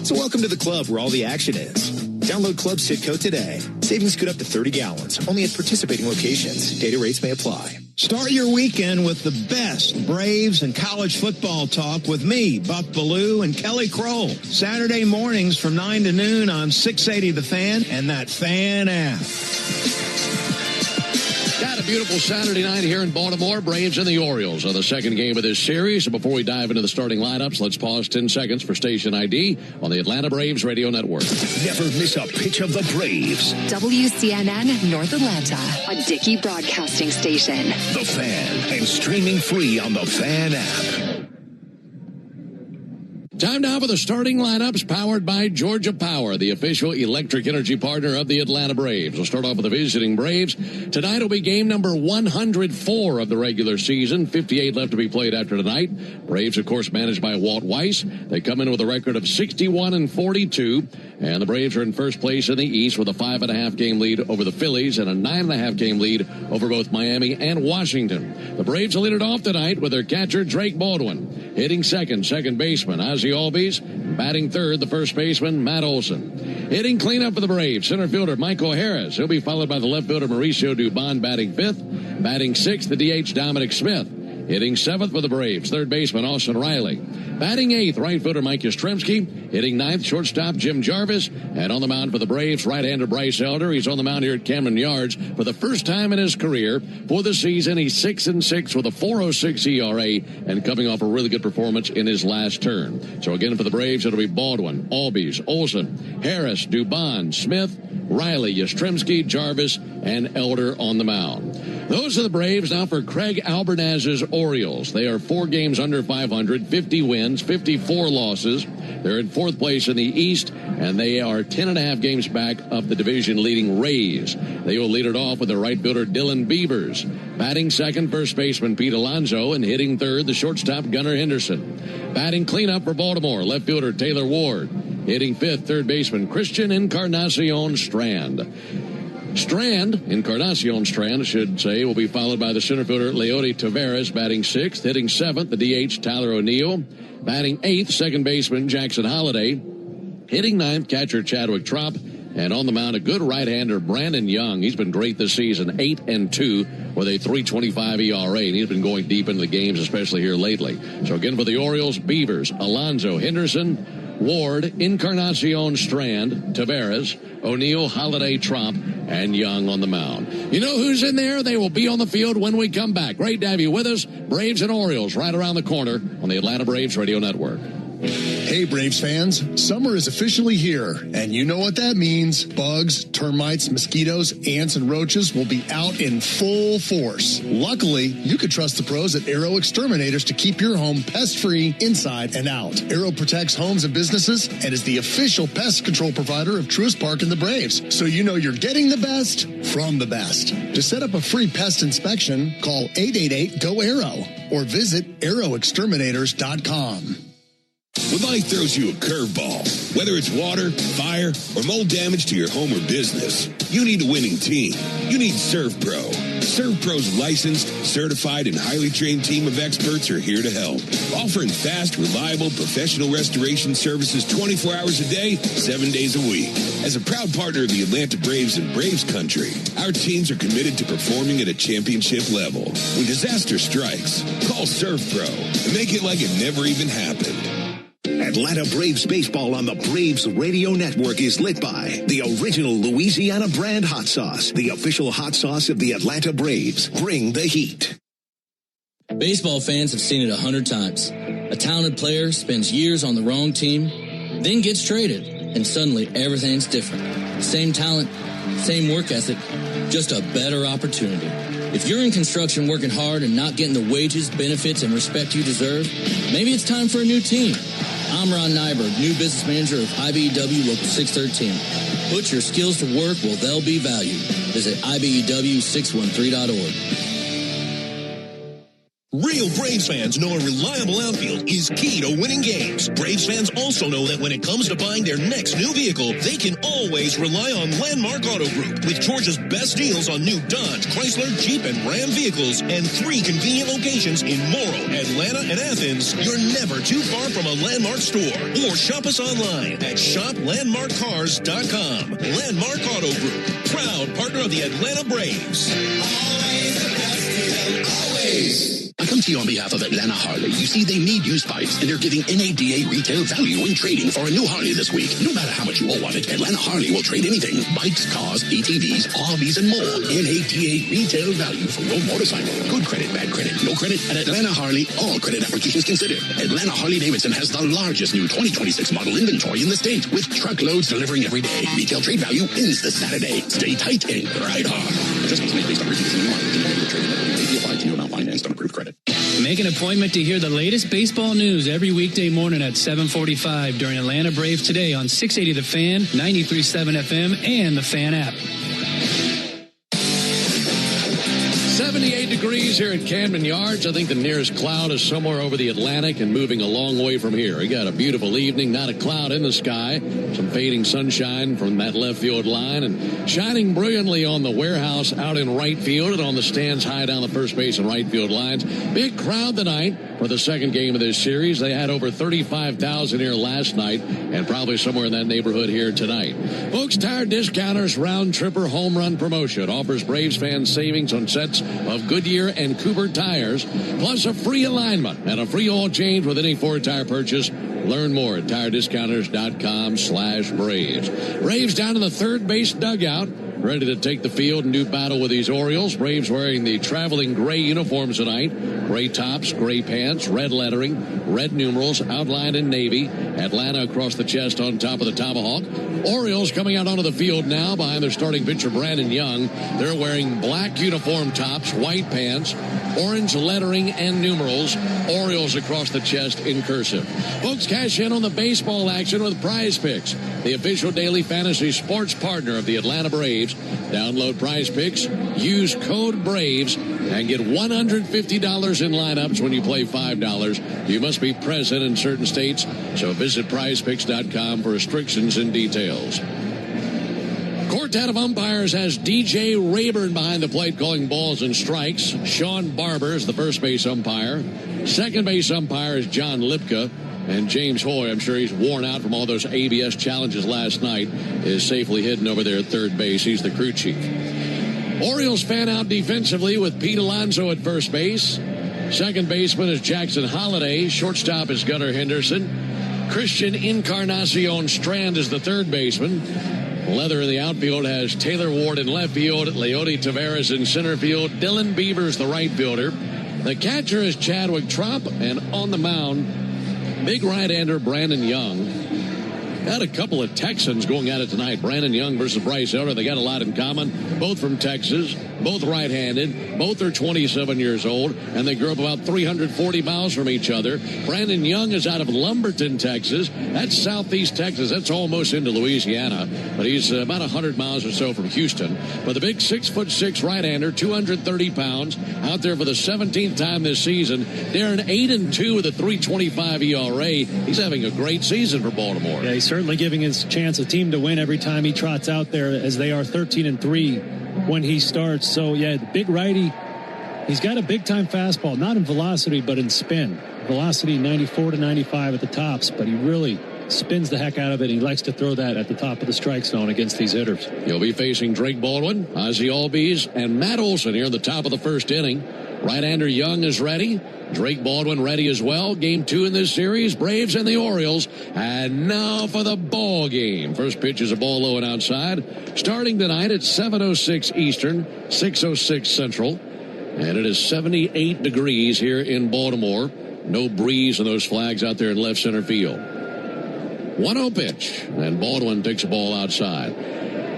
So welcome to the club where all the action is. Download Club Citgo today. Savings could up to 30 gallons, only at participating locations. Data rates may apply. Start your weekend with the best Braves and college football talk with me, Buck Ballou, and Kelly Kroll. Saturday mornings from 9 to noon on 680 The Fan and that Fan app. Got a beautiful Saturday night here in Baltimore. Braves and the Orioles are the second game of this series. So before we dive into the starting lineups, let's pause 10 seconds for station ID on the Atlanta Braves Radio Network. Never miss a pitch of the Braves. WCNN North Atlanta, a Dickey broadcasting station. The Fan, and streaming free on the Fan app. Time now for the starting lineups powered by Georgia Power, the official electric energy partner of the Atlanta Braves. We'll start off with the visiting Braves. Tonight will be game number 104 of the regular season. 58 left to be played after tonight. Braves, of course, managed by Walt Weiss. They come in with a record of 61-42, and the Braves are in first place in the East with a 5.5 game lead over the Phillies and a 9.5 game lead over both Miami and Washington. The Braves will lead it off tonight with their catcher, Drake Baldwin. Hitting second baseman Ozzie Albies. Batting third, the first baseman, Matt Olson. Hitting cleanup for the Braves, center fielder Michael Harris. He'll be followed by the left fielder Mauricio Dubon batting fifth. Batting sixth, the DH Dominic Smith. Hitting seventh for the Braves, third baseman Austin Riley. Batting eighth, right fielder Mike Yastrzemski. Hitting ninth, shortstop Jim Jarvis. And on the mound for the Braves, right-hander Bryce Elder. He's on the mound here at Camden Yards for the first time in his career. For the season, he's 6-6 with a 4.06 ERA and coming off a really good performance in his last turn. So again, for the Braves, it'll be Baldwin, Albies, Olson, Harris, Dubon, Smith, Riley, Yastrzemski, Jarvis, and Elder on the mound. Those are the Braves. Now for Craig Albernaz's Orioles. They are 4 games under 500, 50 wins, 54 losses. They're in 4th place in the East, and they are 10.5 games back of the division-leading Rays. They will lead it off with the right fielder Dylan Beavers. Batting second, first baseman Pete Alonso, and hitting third, the shortstop Gunnar Henderson. Batting cleanup for Baltimore, left fielder Taylor Ward. Hitting fifth, third baseman Christian Encarnacion Strand. Encarnacion Strand, I should say, will be followed by the center fielder Leody Taveras, batting sixth. Hitting seventh, the DH Tyler O'Neill. Batting eighth, second baseman Jackson Holliday. Hitting ninth, catcher Chadwick Trop. And on the mound, a good right-hander, Brandon Young. He's been great this season, 8-2 with a 3.25 ERA, and he's been going deep into the games, especially here lately. So again, for the Orioles, Beavers, Alonso, Henderson, Ward, Encarnacion Strand, Taveras, O'Neill, Holliday, Trop, and Young on the mound. You know who's in there? They will be on the field when we come back. Great to have you with us. Braves and Orioles right around the corner on the Atlanta Braves Radio Network. Hey, Braves fans, summer is officially here, and you know what that means. Bugs, termites, mosquitoes, ants, and roaches will be out in full force. Luckily, you can trust the pros at Aero Exterminators to keep your home pest-free inside and out. Aero protects homes and businesses and is the official pest control provider of Truist Park and the Braves, so you know you're getting the best from the best. To set up a free pest inspection, call 888-GO-AERO or visit aeroexterminators.com. When life throws you a curveball, whether it's water, fire, or mold damage to your home or business, you need a winning team. You need ServPro. ServPro's licensed, certified, and highly trained team of experts are here to help, offering fast, reliable, professional restoration services 24 hours a day, 7 days a week. As a proud partner of the Atlanta Braves and Braves Country, our teams are committed to performing at a championship level. When disaster strikes, call ServPro and make it like it never even happened. Atlanta Braves baseball on the Braves Radio Network is lit by the original Louisiana brand hot sauce, the official hot sauce of the Atlanta Braves. Bring the heat. Baseball fans have seen it 100 times. A talented player spends years on the wrong team, then gets traded, and suddenly everything's different. Same talent, same work ethic, just a better opportunity. If you're in construction working hard and not getting the wages, benefits, and respect you deserve, maybe it's time for a new team. I'm Ron Nyberg, new business manager of IBEW Local 613. Put your skills to work where they'll be valued. Visit IBEW613.org. Real Braves fans know a reliable outfield is key to winning games. Braves fans also know that when it comes to buying their next new vehicle, they can always rely on Landmark Auto Group. With Georgia's best deals on new Dodge, Chrysler, Jeep, and Ram vehicles, and 3 convenient locations in Morrow, Atlanta, and Athens, you're never too far from a Landmark store. Or shop us online at shoplandmarkcars.com. Landmark Auto Group, proud partner of the Atlanta Braves. Always the best deal, always. I come to you on behalf of Atlanta Harley. You see, they need used bikes, and they're giving NADA retail value when trading for a new Harley this week. No matter how much you all want it, Atlanta Harley will trade anything. Bikes, cars, ATVs, RVs, and more. NADA retail value for your motorcycle. Good credit, bad credit, no credit. At Atlanta Harley, all credit applications considered. Atlanta Harley-Davidson has the largest new 2026 model inventory in the state, with truckloads delivering every day. Retail trade value ends this Saturday. Stay tight and ride hard. Adjustments made based on reviews and new models. Trading may be applied to new amount financed on approved credit. Make an appointment to hear the latest baseball news every weekday morning at 7:45 during Atlanta Braves Today on 680 The Fan, 93.7 FM, and the Fan app. 78 degrees here at Camden Yards. I think the nearest cloud is somewhere over the Atlantic and moving a long way from here. We got a beautiful evening, not a cloud in the sky, some fading sunshine from that left field line, and shining brilliantly on the warehouse out in right field and on the stands high down the first base and right field lines. Big crowd tonight. for the second game of this series. They had over 35,000 here last night and probably somewhere in that neighborhood here tonight. Folks, Tire Discounters Round Tripper Home Run Promotion offers Braves fans savings on sets of Goodyear and Cooper tires, plus a free alignment and a free oil change with any Ford tire purchase. Learn more at tirediscounters.com/Braves. Braves down in the third base dugout, ready to take the field and do battle with these Orioles. Braves wearing the traveling gray uniforms tonight. Gray tops, gray pants, red lettering, red numerals, outlined in navy. Atlanta across the chest on top of the tomahawk. Orioles coming out onto the field now behind their starting pitcher, Brandon Young. They're wearing black uniform tops, white pants, orange lettering and numerals. Orioles across the chest in cursive. Folks, cash in on the baseball action with Prize Picks, the official daily fantasy sports partner of the Atlanta Braves. Download Prize Picks, use code BRAVES, and get $150 in lineups when you play $5. You must be present in certain states, so visit prizepicks.com for restrictions and details. Quartet of umpires has DJ Rayburn behind the plate calling balls and strikes. Sean Barber is the first base umpire. Second base umpire is John Lipka. And James Hoy, I'm sure he's worn out from all those ABS challenges last night, is safely hidden over there at third base. He's the crew chief. Orioles fan out defensively with Pete Alonso at first base. Second baseman is Jackson Holliday. Shortstop is Gunnar Henderson. Christian Encarnacion Strand is the third baseman. Leather in the outfield has Taylor Ward in left field, Leody Taveras in center field, Dylan Beavers the right fielder. The catcher is Chadwick Tromp, and on the mound, big right-hander Brandon Young. Got a couple of Texans going at it tonight. Brandon Young versus Bryce Elder. They got a lot in common. Both from Texas. Both right-handed. Both are 27 years old. And they grew up about 340 miles from each other. Brandon Young is out of Lumberton, Texas. That's southeast Texas. That's almost into Louisiana. But he's about 100 miles or so from Houston. But the big 6'6" right-hander, 230 pounds, out there for the 17th time this season. They're an 8-2 with a 3.25 ERA. He's having a great season for Baltimore. Yeah, he's certainly giving his chance a team to win every time he trots out there, as they are 13-3 when he starts. So, yeah, the big righty, he's got a big-time fastball, not in velocity, but in spin. Velocity 94 to 95 at the tops, but he really spins the heck out of it. He likes to throw that at the top of the strike zone against these hitters. He'll be facing Drake Baldwin, Ozzie Albies, and Matt Olson here at the top of the first inning. Right-hander Young is ready. Drake Baldwin ready as well. Game 2 in this series, Braves and the Orioles. And now for the ball game. First pitch is a ball low and outside. Starting tonight at 7:06 Eastern, 6:06 Central. And it is 78 degrees here in Baltimore. No breeze in those flags out there in left center field. 1-0 pitch. And Baldwin takes a ball outside.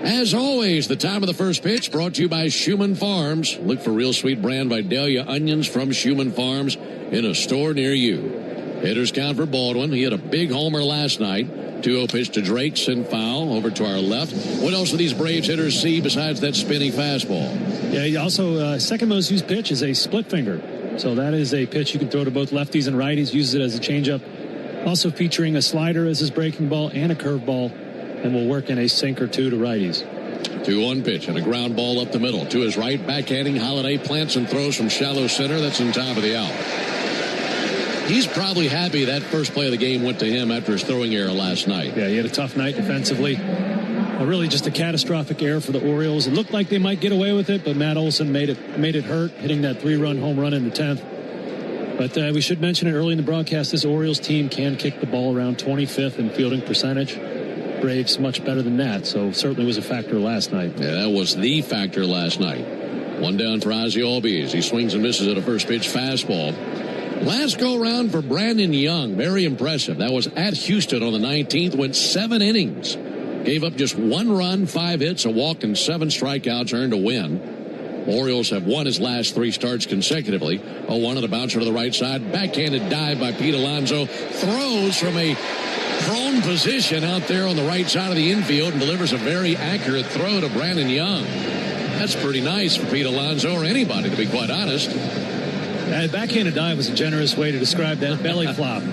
As always, the time of the first pitch brought to you by Schumann Farms. Look for real sweet brand Vidalia onions from Schumann Farms in a store near you. Hitters count for Baldwin. He had a big homer last night. 2-0 pitch to Drake, send foul over to our left. What else do these Braves hitters see besides that spinning fastball? Yeah, he also, second most used pitch is a split finger. So that is a pitch you can throw to both lefties and righties. Uses it as a changeup. Also featuring a slider as his breaking ball and a curveball. And will work in a sink or two to righties. 2-1 pitch and a ground ball up the middle. To his right, backhanding Holiday plants and throws from shallow center. That's in time of the out. He's probably happy that first play of the game went to him after his throwing error last night. Yeah, he had a tough night defensively. Really just a catastrophic error for the Orioles. It looked like they might get away with it, but Matt Olson made it hurt, hitting that 3-run home run in the 10th. But we should mention it early in the broadcast, this Orioles team can kick the ball around 25th in fielding percentage. Braves much better than that, so certainly was a factor last night. Yeah, that was the factor last night. One down for Ozzie Albies. He swings and misses at a first pitch fastball. Last go round for Brandon Young. Very impressive. That was at Houston on the 19th. Went 7 innings. Gave up just 1 run, 5 hits, a walk, and 7 strikeouts, earned a win. Orioles have won his last 3 starts consecutively. 0-1 on the bouncer to the right side. Backhanded dive by Pete Alonso. Throws from a prone position out there on the right side of the infield and delivers a very accurate throw to Brandon Young. That's pretty nice for Pete Alonso or anybody, to be quite honest. Backhanded dive was a generous way to describe that belly flop.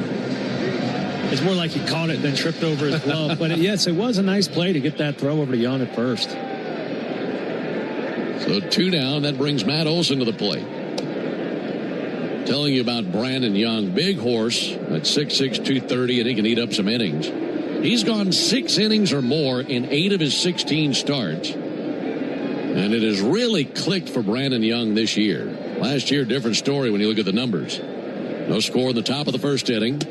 It's more like he caught it than tripped over his glove. But yes, it was a nice play to get that throw over to Young at first. So 2 down. That brings Matt Olson to the plate. Telling you about Brandon Young, big horse at 6'6", 230, and he can eat up some innings. He's gone 6 innings or more in 8 of his 16 starts. And it has really clicked for Brandon Young this year. Last year, different story when you look at the numbers. No score in the top of the first inning.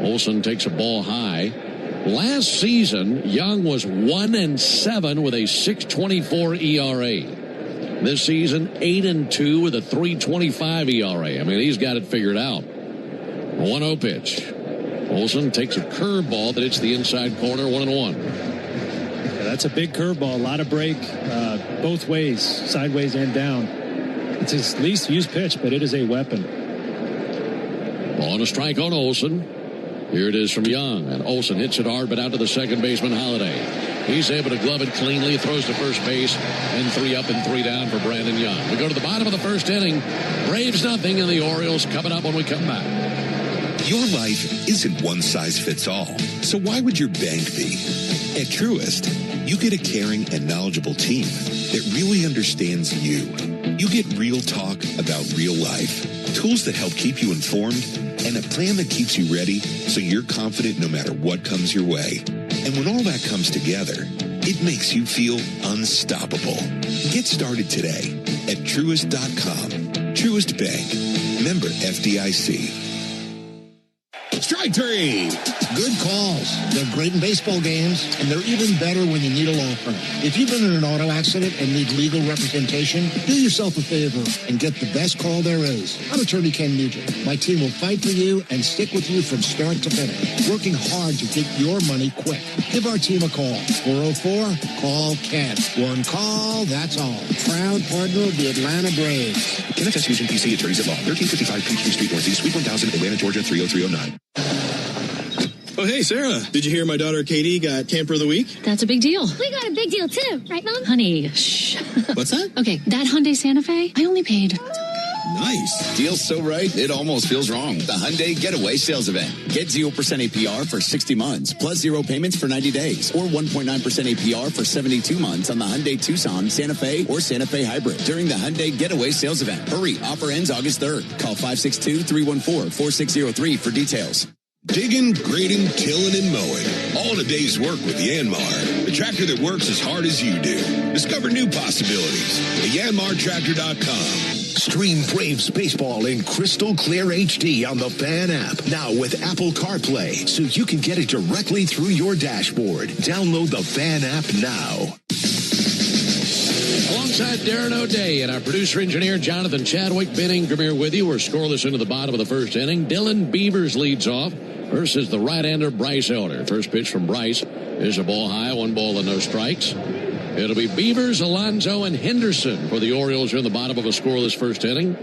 Olsen takes a ball high. Last season, Young was 1-7 with a 6.24 ERA. This season, 8-2 with a 3.25 ERA. I mean, he's got it figured out. 1-0 pitch. Olsen takes a curveball that hits the inside corner, 1-1. Yeah, that's a big curveball. A lot of break both ways, sideways and down. It's his least used pitch, but it is a weapon. Ball and a strike on Olsen. Here it is from Young, and Olsen hits it hard, but out to the second baseman, Holiday. He's able to glove it cleanly, throws to first base, and 3 up and 3 down for Brandon Young. We go to the bottom of the first inning. Braves nothing, and the Orioles coming up when we come back. Your life isn't one size fits all, so why would your bank be? At Truist, you get a caring and knowledgeable team that really understands you. You get real talk about real life, tools that help keep you informed, and a plan that keeps you ready so you're confident no matter what comes your way. And when all that comes together, it makes you feel unstoppable. Get started today at Truist.com. Truist Bank. Member FDIC. Strike three. Good calls. They're great in baseball games, and they're even better when you need a law firm. If you've been in an auto accident and need legal representation, do yourself a favor and get the best call there is. I'm Attorney Ken Nugent. My team will fight for you and stick with you from start to finish, working hard to get your money quick. Give our team a call. 404-CALL-KEN. One call, that's all. Proud partner of the Atlanta Braves. Kenneth S. Nugent, PC, Attorneys at Law, 1355 Peachtree Street, Northeast, Suite 1000, Atlanta, Georgia, 30309. Oh, hey, Sarah. Did you hear my daughter Katie got Camper of the Week? That's a big deal. We got a big deal, too. Right, Mom? Honey, shh. What's that? Okay, that Hyundai Santa Fe, I only paid... Nice. Deal's so right, it almost feels wrong. The Hyundai Getaway Sales Event. Get 0% APR for 60 months, plus 0 payments for 90 days, or 1.9% APR for 72 months on the Hyundai Tucson, Santa Fe, or Santa Fe Hybrid during the Hyundai Getaway Sales Event. Hurry, offer ends August 3rd. Call 562-314-4603 for details. Digging, grading, tilling, and mowing. All in a day's work with Yanmar, the tractor that works as hard as you do. Discover new possibilities at yanmartractor.com. Stream Braves baseball in crystal clear HD on the Fan app. Now with Apple CarPlay, so you can get it directly through your dashboard. Download the Fan app now. Alongside Darren O'Day and our producer-engineer Jonathan Chadwick, Ben Ingram here with you. We're scoreless into the bottom of the first inning. Dylan Beavers leads off versus the right-hander Bryce Elder. First pitch from Bryce is a ball high, 1 ball and no strikes. It'll be Beavers, Alonso, and Henderson for the Orioles here in the bottom of a scoreless first inning.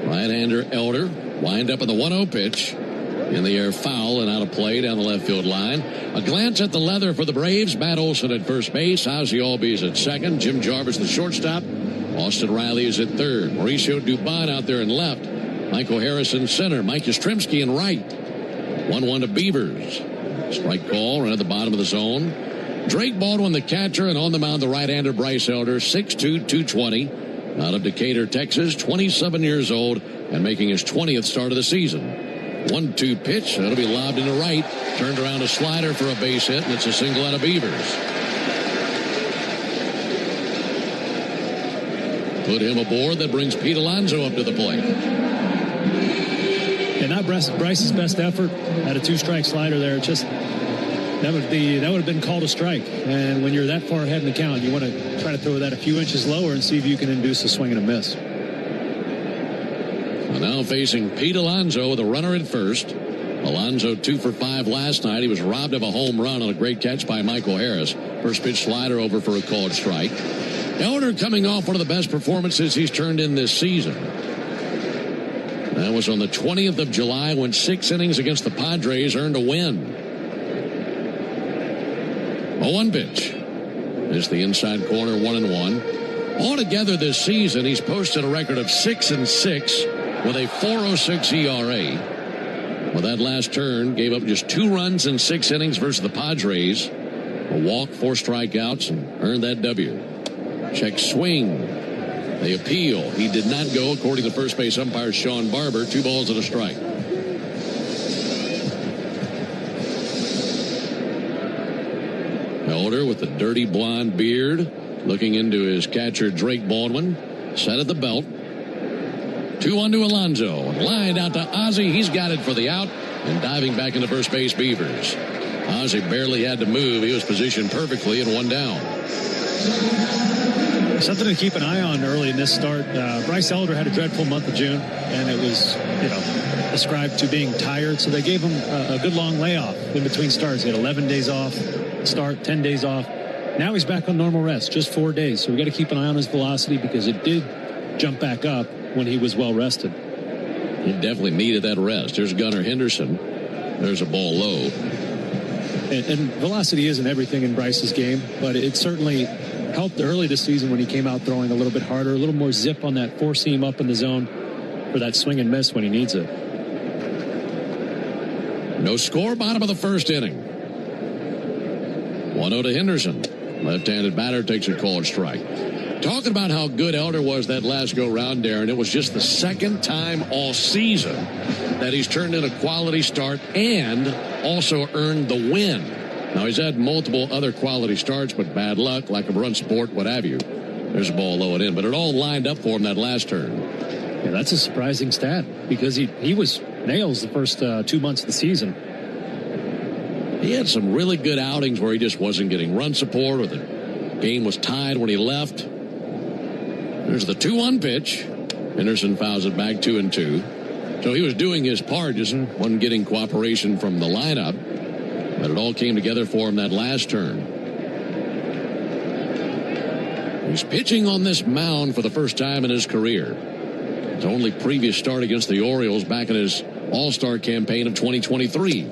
Right-hander Elder lined up in the 1-0 pitch. In the air, foul and out of play down the left field line. A glance at the leather for the Braves. Matt Olson at first base. Ozzie Albies at second. Jim Jarvis the shortstop. Austin Riley is at third. Mauricio Dubon out there in left. Michael Harrison center. Mike Yastrzemski in right. 1-1 to Beavers. Strike call right at the bottom of the zone. Drake Baldwin the catcher, and on the mound the right-hander Bryce Elder, 6'2", 220. Out of Decatur, Texas, 27 years old and making his 20th start of the season. 1-2 pitch. That'll be lobbed into right. Turned around a slider for a base hit, and it's a single out of Beavers. Put him aboard. That brings Pete Alonso up to the plate. And not Bryce's best effort. Had a 2-strike slider there. Just that would have been called a strike. And when you're that far ahead in the count, you want to try to throw that a few inches lower and see if you can induce a swing and a miss. Now facing Pete Alonso with a runner at first. Alonso 2 for 5 last night. He was robbed of a home run on a great catch by Michael Harris. First pitch slider over for a called strike. Elder coming off one of the best performances he's turned in this season. That was on the 20th of July when 6 innings against the Padres earned a win. A 1 pitch. It's the inside corner, 1-1. Altogether this season, he's posted a record of 6-6 with a 4.06 ERA. Well, that last turn gave up just 2 runs in 6 innings versus the Padres. A walk, 4 strikeouts, and earned that W. Check swing. They appeal. He did not go, according to first base umpire Sean Barber. 2 balls and a strike. Elder with the dirty blonde beard, looking into his catcher Drake Baldwin, set at the belt. 2-1 to Alonso. Lined out to Ozzie. He's got it for the out. And diving back into first base, Beavers. Ozzie barely had to move. He was positioned perfectly and 1 down. Something to keep an eye on early in this start. Bryce Elder had a dreadful month of June, and it was, ascribed to being tired. So they gave him a good long layoff in between starts. He had 11 days off, 10 days off. Now he's back on normal rest, just 4 days. So we got to keep an eye on his velocity because it did jump back up when he was well rested. He definitely needed that rest. There's Gunnar Henderson. There's a ball low. And velocity isn't everything in Bryce's game, but it certainly helped early this season when he came out throwing a little bit harder, a little more zip on that 4-seam up in the zone for that swing and miss when he needs it. No score, bottom of the first inning. 1-0 to Henderson. Left-handed batter takes a called strike. Talking about how good Elder was that last go-round, Darren, it was just the second time all season that he's turned in a quality start and also earned the win. Now, he's had multiple other quality starts, but bad luck, lack of run support, what have you. There's a ball low and in, but it all lined up for him that last turn. Yeah, that's a surprising stat because he was nails the first 2 months of the season. He had some really good outings where he just wasn't getting run support or the game was tied when he left. There's the 2-1 pitch. Henderson fouls it back 2-2. So he was doing his part, just wasn't getting cooperation from the lineup. But it all came together for him that last turn. He's pitching on this mound for the first time in his career. His only previous start against the Orioles back in his All-Star campaign of 2023.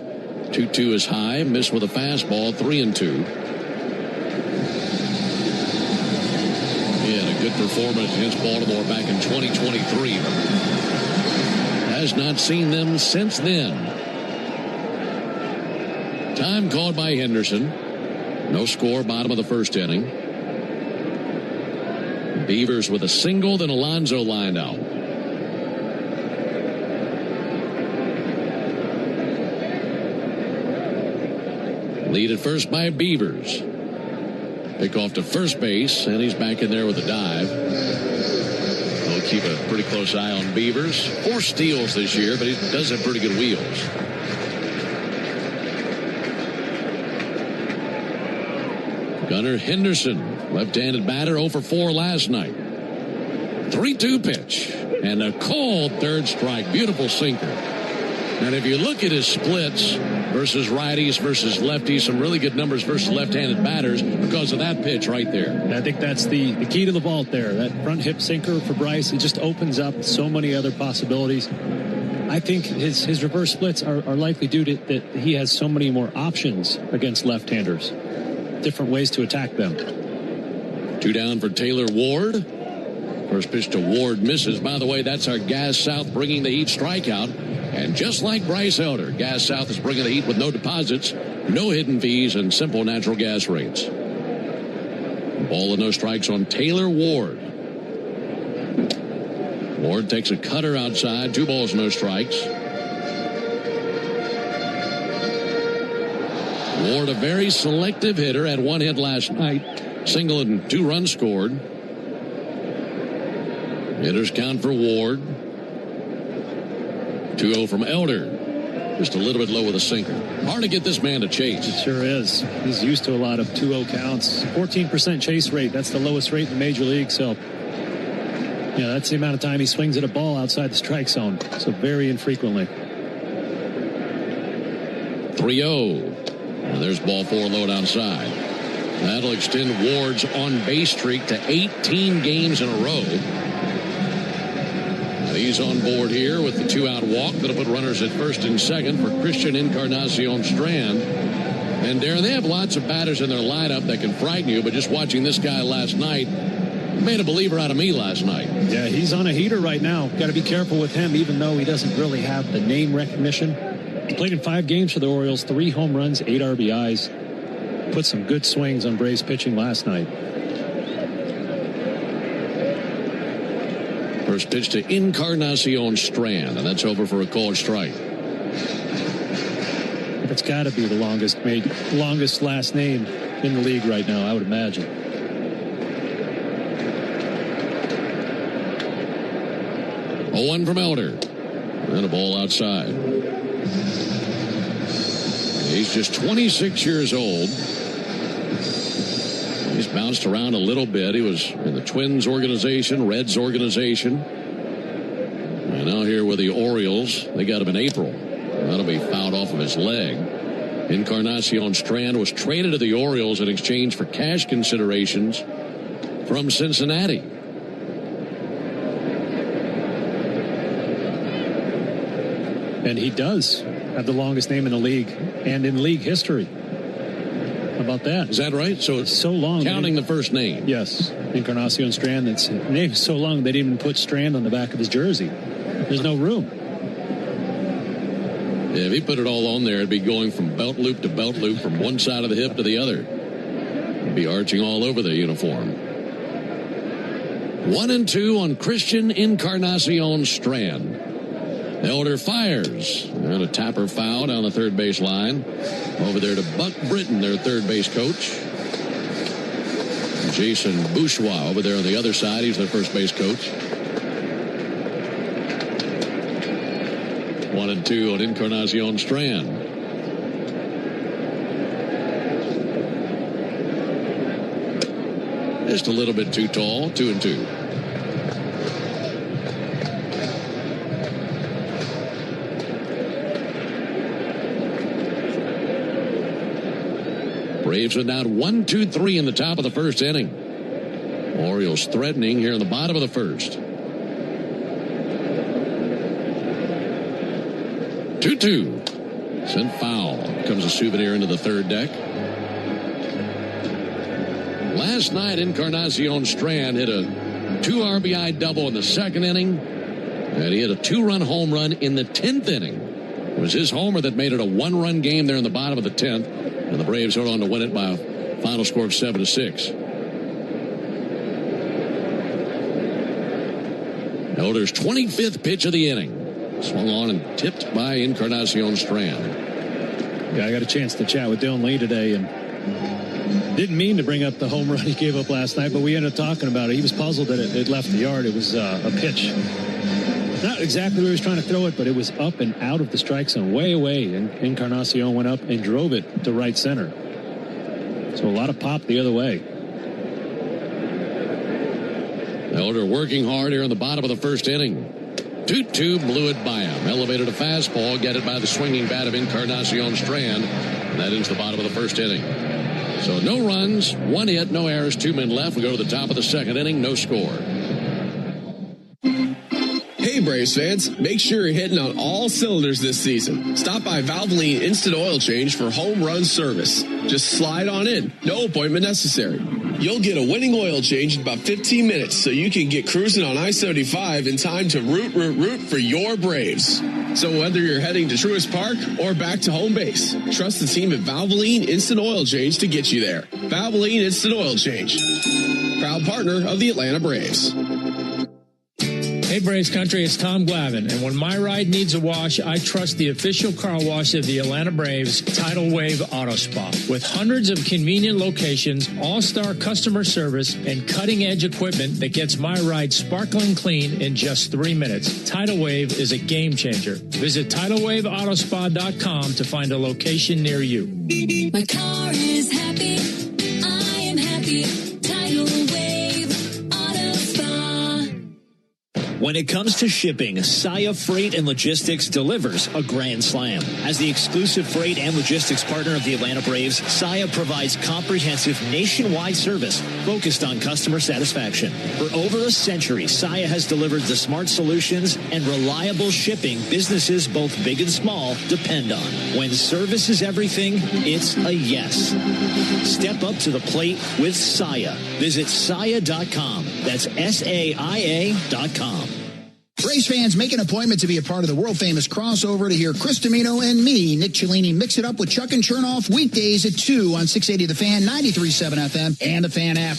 2-2 is high, missed with a fastball, 3-2. He had a good performance against Baltimore back in 2023. Has not seen them since then. Time called by Henderson. No score, bottom of the first inning. Beavers with a single, then Alonso lined out. Lead at first by Beavers. Pick off to first base, and he's back in there with a dive. We'll keep a pretty close eye on Beavers. 4 steals this year, but he does have pretty good wheels. Gunnar Henderson, left-handed batter, 0 for 4 last night. 3-2 pitch, and a cold third strike. Beautiful sinker. And if you look at his splits versus righties versus lefties, some really good numbers versus left-handed batters because of that pitch right there. And I think that's the key to the vault there. That front hip sinker for Bryce, it just opens up so many other possibilities. I think his reverse splits are likely due to that he has so many more options against left-handers. Different ways to attack them. 2 down for Taylor Ward. First pitch to Ward misses. By the way, that's our Gas South bringing the heat strikeout. And just like Bryce Elder, Gas South is bringing the heat with no deposits, no hidden fees, and simple natural gas rates. Ball and no strikes on Taylor Ward. Ward takes a cutter outside. 2 balls, no strikes. Ward, a very selective hitter, had 1 hit last night. Single and 2 runs scored. Hitters count for Ward. 2-0 from Elder. Just a little bit low with a sinker. Hard to get this man to chase. It sure is. He's used to a lot of 2-0 counts. 14% chase rate. That's the lowest rate in the major league. So, that's the amount of time he swings at a ball outside the strike zone. So very infrequently. 3-0. And there's ball 4 low outside. That'll extend Ward's on-base streak to 18 games in a row. He's on board here with the 2-out walk. That'll put runners at first and second for Christian Encarnacion Strand. And Darren, they have lots of batters in their lineup that can frighten you, but just watching this guy last night made a believer out of me last night. Yeah, he's on a heater right now. Got to be careful with him, even though he doesn't really have the name recognition. He played in 5 games for the Orioles, 3 home runs, 8 RBIs. Put some good swings on Braves pitching last night. First pitch to Encarnacion Strand, and that's over for a called strike. It's got to be the longest last name in the league right now, I would imagine. A 1 from Elder. And a ball outside. He's just 26 years old. He's bounced around a little bit. He was in the Twins organization, Reds organization. And now here with the Orioles. They got him in April. That'll be fouled off of his leg. Encarnacion Strand was traded to the Orioles in exchange for cash considerations from Cincinnati. And he does have the longest name in the league and in league history. How about that? Is that right? So it's so long. Counting the first name. Yes. Encarnacion Strand. Its name is so long they didn't even put Strand on the back of his jersey. There's no room. Yeah, if he put it all on there, it'd be going from belt loop to belt loop, from one side of the hip to the other. It'd be arching all over the uniform. 1-2 on Christian Encarnacion Strand. Elder fires. And a tapper foul down the third base line. Over there to Buck Britton, their third base coach. Jason Bourgeois over there on the other side. He's their first base coach. 1-2 on Encarnacion Strand. Just a little bit too tall. 2-2. Braves are down 1-2-3 in the top of the first inning. Orioles threatening here in the bottom of the first. 2-2. Sent foul. Comes a souvenir into the third deck. Last night, Encarnacion Strand hit a 2 RBI double in the second inning. And he hit a 2-run home run in the 10th inning. It was his homer that made it a 1-run game there in the bottom of the 10th. And the Braves hold on to win it by a final score of 7-6. Elder's 25th pitch of the inning. Swung on and tipped by Encarnacion Strand. Yeah, I got a chance to chat with Dylan Lee today and didn't mean to bring up the home run he gave up last night, but we ended up talking about it. He was puzzled that it left the yard. It was a pitch. Not exactly where he was trying to throw it, but it was up and out of the strike zone, way away. And Encarnacion went up and drove it to right center. So a lot of pop the other way. Elder working hard here in the bottom of the first inning. 2-2 blew it by him. Elevated a fastball, get it by the swinging bat of Encarnacion Strand. And that ends the bottom of the first inning. So no runs, 1 hit, no errors, 2 men left. We go to the top of the second inning, no score. Hey Braves fans, make sure you're hitting on all cylinders this season. Stop by Valvoline Instant Oil Change for home run service. Just slide on in, no appointment necessary. You'll get a winning oil change in about 15 minutes so you can get cruising on I-75 in time to root for your Braves. So whether you're heading to Truist Park or back to home base, trust the team at Valvoline Instant Oil Change to get you there. Valvoline Instant Oil Change, proud partner of the Atlanta Braves. Hey Braves country, it's Tom Glavine, and when my ride needs a wash, I trust the official car wash of the Atlanta Braves, Tidal Wave Auto Spa. With hundreds of convenient locations, all-star customer service, and cutting-edge equipment that gets my ride sparkling clean in just 3 minutes, Tidal Wave is a game changer. Visit TidalWaveAutospa.com to find a location near you. My car is happy. I am happy. Tidal Wave Auto Spa. When it comes to shipping, Saia Freight and Logistics delivers a grand slam. As the exclusive freight and logistics partner of the Atlanta Braves, Saia provides comprehensive nationwide service focused on customer satisfaction. For over a century, Saia has delivered the smart solutions and reliable shipping businesses both big and small depend on. When service is everything, it's a yes. Step up to the plate with Saia. Visit Saia.com. That's SAIA.com. Braves fans, make an appointment to be a part of the world-famous crossover to hear Chris Domino and me, Nick Cellini, mix it up with Chuck and Chernoff weekdays at 2 on 680 The Fan, 93.7 FM, and the Fan app.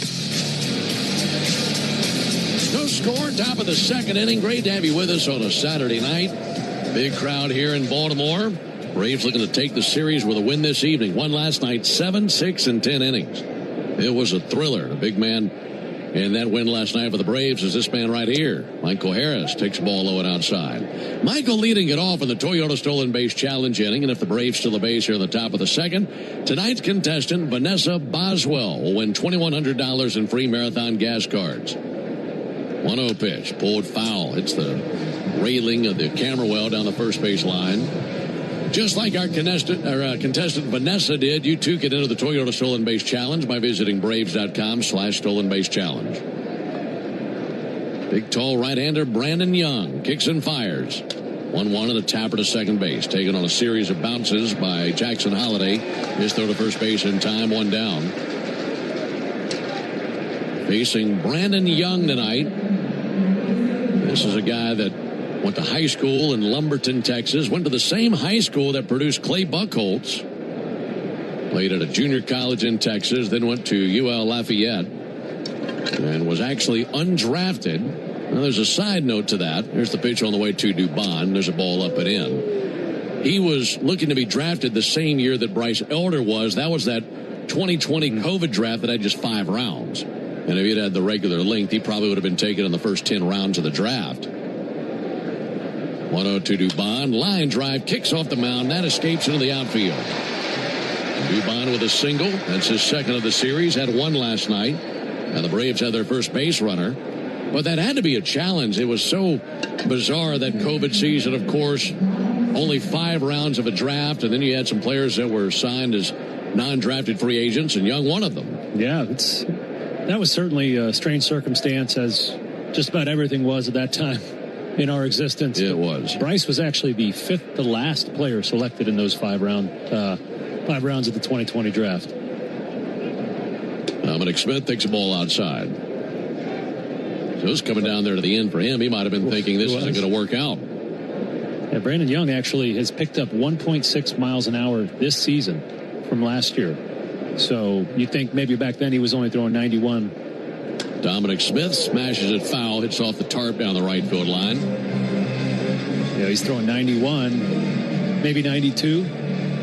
No score, top of the second inning. Great to have you with us on a Saturday night. Big crowd here in Baltimore. Braves looking to take the series with a win this evening. Won last night 7, 6, and 10 innings. It was a thriller. A big man in that win last night for the Braves is this man right here. Michael Harris takes the ball low and outside. Michael leading it off in the Toyota Stolen Base Challenge inning. And if the Braves steal a base here in the top of the second, tonight's contestant, Vanessa Boswell, will win $2,100 in free Marathon gas cards. 1-0 pitch. Pulled foul. Hits the railing of the camera well down the first base line. Just like our contestant Vanessa did, you too can enter the Toyota Stolen Base Challenge by visiting Braves.com/Stolen Base Challenge. Big, tall right-hander Brandon Young kicks and fires. 1-1 and a tapper to second base. Taken on a series of bounces by Jackson Holliday. His throw to first base in time, 1 down. Facing Brandon Young tonight. This is a guy that went to high school in Lumberton, Texas. Went to the same high school that produced Clay Buchholz. Played at a junior college in Texas. Then went to UL Lafayette. And was actually undrafted. Now, there's a side note to that. Here's the pitch on the way to Dubon. There's a ball up and in. He was looking to be drafted the same year that Bryce Elder was. That was that 2020 COVID draft that had just 5 rounds. And if he'd had the regular length, he probably would have been taken in the first 10 rounds of the draft. 1-0 to Dubon. Line drive, kicks off the mound. That escapes into the outfield. Dubon with a single. That's his second of the series. Had 1 last night. And the Braves had their first base runner. But that had to be a challenge. It was so bizarre, that COVID season, of course. Only 5 rounds of a draft. And then you had some players that were signed as non-drafted free agents, and Young one of them. Yeah, that was certainly a strange circumstance, as just about everything was at that time in our existence. Yeah, it was. Bryce was actually the 5th to last player selected in those 5 rounds of the 2020 draft. Dominic Smith takes a ball outside. So it's coming down there to the end for him. He might have been thinking this isn't going to work out. Yeah, Brandon Young actually has picked up 1.6 miles an hour this season from last year. So you think maybe back then he was only throwing 91. Dominic Smith smashes it foul, hits off the tarp down the right field line. Yeah, he's throwing 91, maybe 92,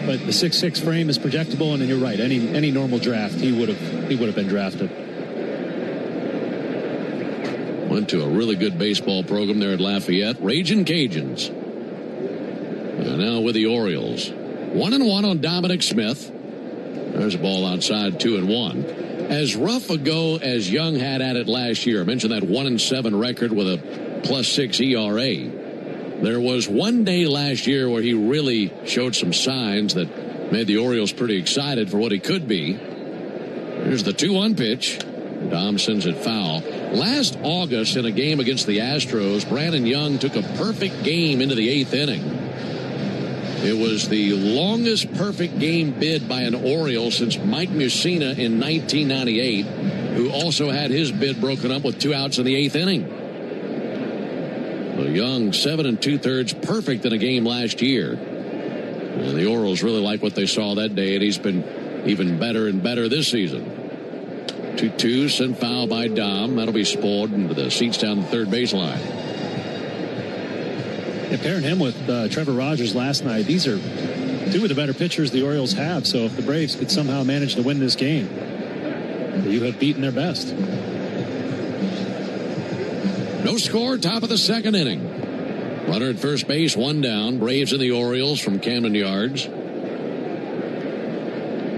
but the 6'6" frame is projectable, and then you're right. Any normal draft, he would have been drafted. Went to a really good baseball program there at Lafayette. Ragin' Cajuns. And now with the Orioles. 1-1 on Dominic Smith. There's a ball outside, 2-1. As rough a go as Young had at it last year, I mentioned that 1-7 record with a +6 ERA. There was one day last year where he really showed some signs that made the Orioles pretty excited for what he could be. Here's the 2-1 pitch. Dom sends it foul. Last August in a game against the Astros, Brandon Young took a perfect game into the 8th inning. It was the longest perfect game bid by an Oriole since Mike Mussina in 1998, who also had his bid broken up with 2 outs in the 8th inning. So Young, 7 2/3 perfect in a game last year. And the Orioles really like what they saw that day, and he's been even better and better this season. 2-2, sent foul by Dom. That'll be spoiled into the seats down the third baseline. Pairing him with Trevor Rogers last night, these are 2 of the better pitchers the Orioles have. So if the Braves could somehow manage to win this game, you have beaten their best. No score, top of the second inning. Runner at first base, 1 down. Braves and the Orioles from Camden Yards.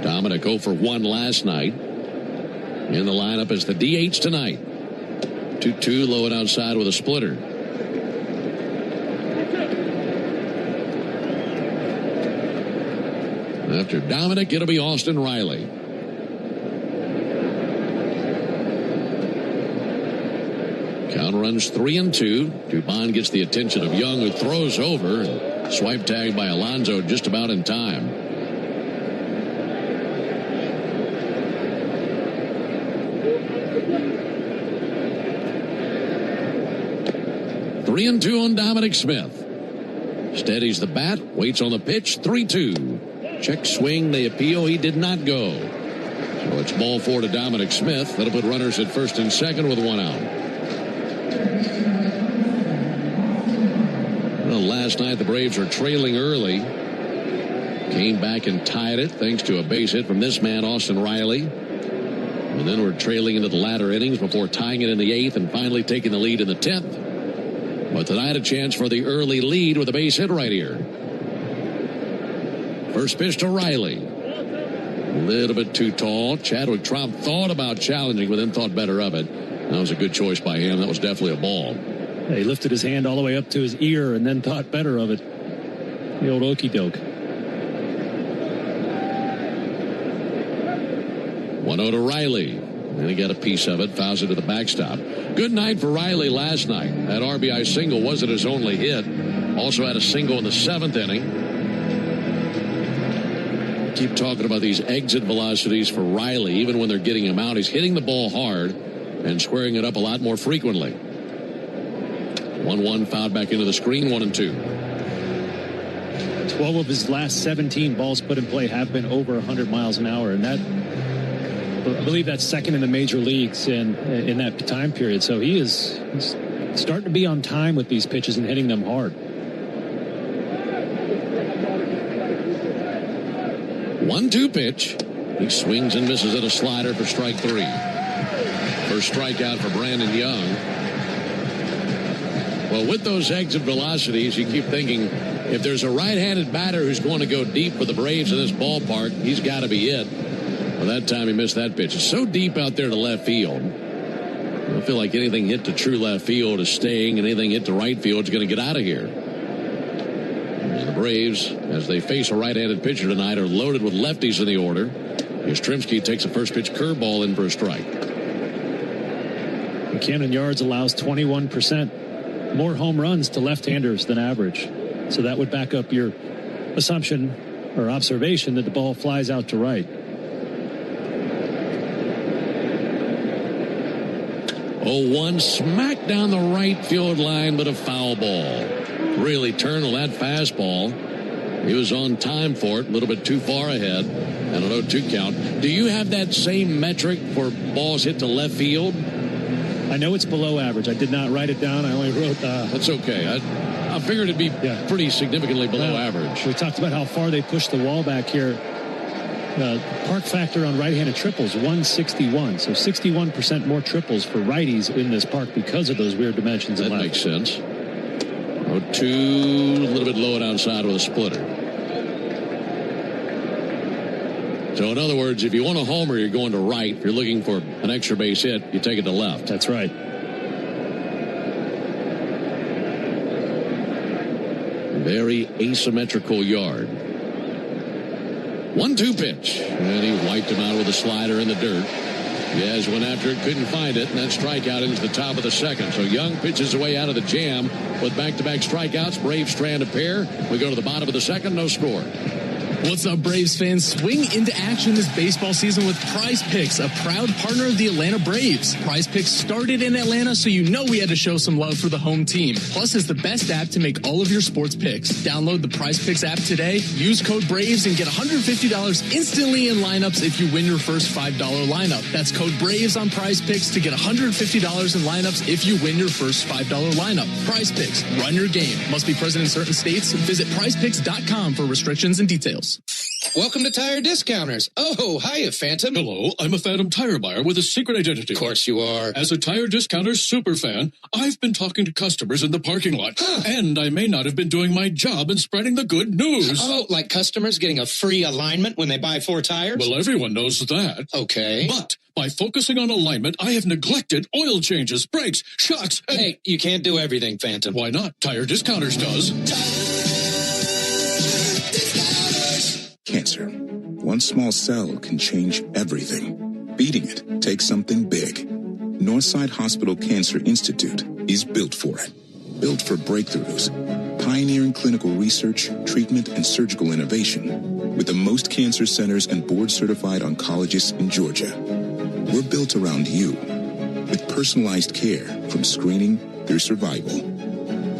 Dominic 0 for 1 last night. In the lineup is the DH tonight. 2-2, low and outside with a splitter. After Dominic, it'll be Austin Riley. Count runs 3-2. Dubon gets the attention of Young, who throws over, and swipe tag by Alonso just about in time. Three and 2 on Dominic Smith. Steadies the bat, waits on the pitch, 3-2. Check swing, they appeal, he did not go. So it's ball 4 to Dominic Smith. That'll put runners at first and second with 1 out. Well, last night the Braves were trailing early. Came back and tied it thanks to a base hit from this man, Austin Riley. And then we're trailing into the latter innings before tying it in the 8th and finally taking the lead in the 10th. But tonight a chance for the early lead with a base hit right here. First pitch to Riley. A little bit too tall. Chadwick Tromp thought about challenging, but then thought better of it. That was a good choice by him. That was definitely a ball. Yeah, he lifted his hand all the way up to his ear and then thought better of it. The old okey doke. 1-0 to Riley. And he got a piece of it, fouls it to the backstop. Good night for Riley last night. That RBI single wasn't his only hit. Also had a single in the 7th inning. Keep talking about these exit velocities for Riley. Even when they're getting him out, he's hitting the ball hard and squaring it up a lot more frequently. 1-1 fouled back into the screen, 1-2. 12 of his last 17 balls put in play have been over 100 miles an hour, and that, I believe that's second in the major leagues in that time period. So he's starting to be on time with these pitches and hitting them hard. 1-2 pitch. He swings and misses at a slider for strike 3. First strikeout for Brandon Young. Well, with those exit velocities, you keep thinking, if there's a right-handed batter who's going to go deep for the Braves in this ballpark, he's got to be it. Well, that time he missed that pitch. It's so deep out there to left field. I don't feel like anything hit to true left field is staying, and anything hit to right field is going to get out of here. And the Braves, as they face a right-handed pitcher tonight, are loaded with lefties in the order. Yastrzemski takes a first pitch curveball in for a strike. Camden Yards allows 21% more home runs to left-handers than average. So that would back up your assumption or observation that the ball flies out to right. 0-1 smack down the right field line, but a foul ball. Really turned on that fastball. He was on time for it, a little bit too far ahead, and an 0-2 count. Do you have that same metric for balls hit to left field? I know it's below average. I did not write it down. I only wrote... That's okay. I figured it'd be pretty significantly below average. We talked about how far they pushed the wall back here. Park factor on right-handed triples, 161. So 61% more triples for righties in this park because of those weird dimensions. That makes sense. 0-2, a little bit low and outside with a splitter. So in other words, if you want a homer, you're going to right. If you're looking for an extra base hit, you take it to left. That's right. Very asymmetrical yard. 1-2 pitch. And he wiped him out with a slider in the dirt. Yaz went after it, couldn't find it, and that strikeout into the top of the second. So Young pitches away out of the jam with back-to-back strikeouts. Braves strand a pair. We go to the bottom of the second, no score. What's up, Braves fans? Swing into action this baseball season with Prize Picks, a proud partner of the Atlanta Braves. Prize Picks started in Atlanta, so you know we had to show some love for the home team. Plus, it's the best app to make all of your sports picks. Download the Prize Picks app today, use code BRAVES, and get $150 instantly in lineups if you win your first $5 lineup. That's code BRAVES on Prize Picks to get $150 in lineups if you win your first $5 lineup. Prize Picks, run your game. Must be present in certain states. Visit prizepicks.com for restrictions and details. Welcome to Tire Discounters. Oh, hiya, Phantom. Hello, I'm a Phantom tire buyer with a secret identity. Of course you are. As a Tire Discounters super fan, I've been talking to customers in the parking lot. And I may not have been doing my job in spreading the good news. Oh, like customers getting a free alignment when they buy 4 tires? Well, everyone knows that. Okay. But by focusing on alignment, I have neglected oil changes, brakes, shocks, and... Hey, you can't do everything, Phantom. Why not? Tire Discounters does. Cancer. One small cell can change everything. Beating it takes something big. Northside Hospital Cancer Institute is built for it. Built for breakthroughs, pioneering clinical research, treatment, and surgical innovation with the most cancer centers and board-certified oncologists in Georgia. We're built around you with personalized care from screening through survival.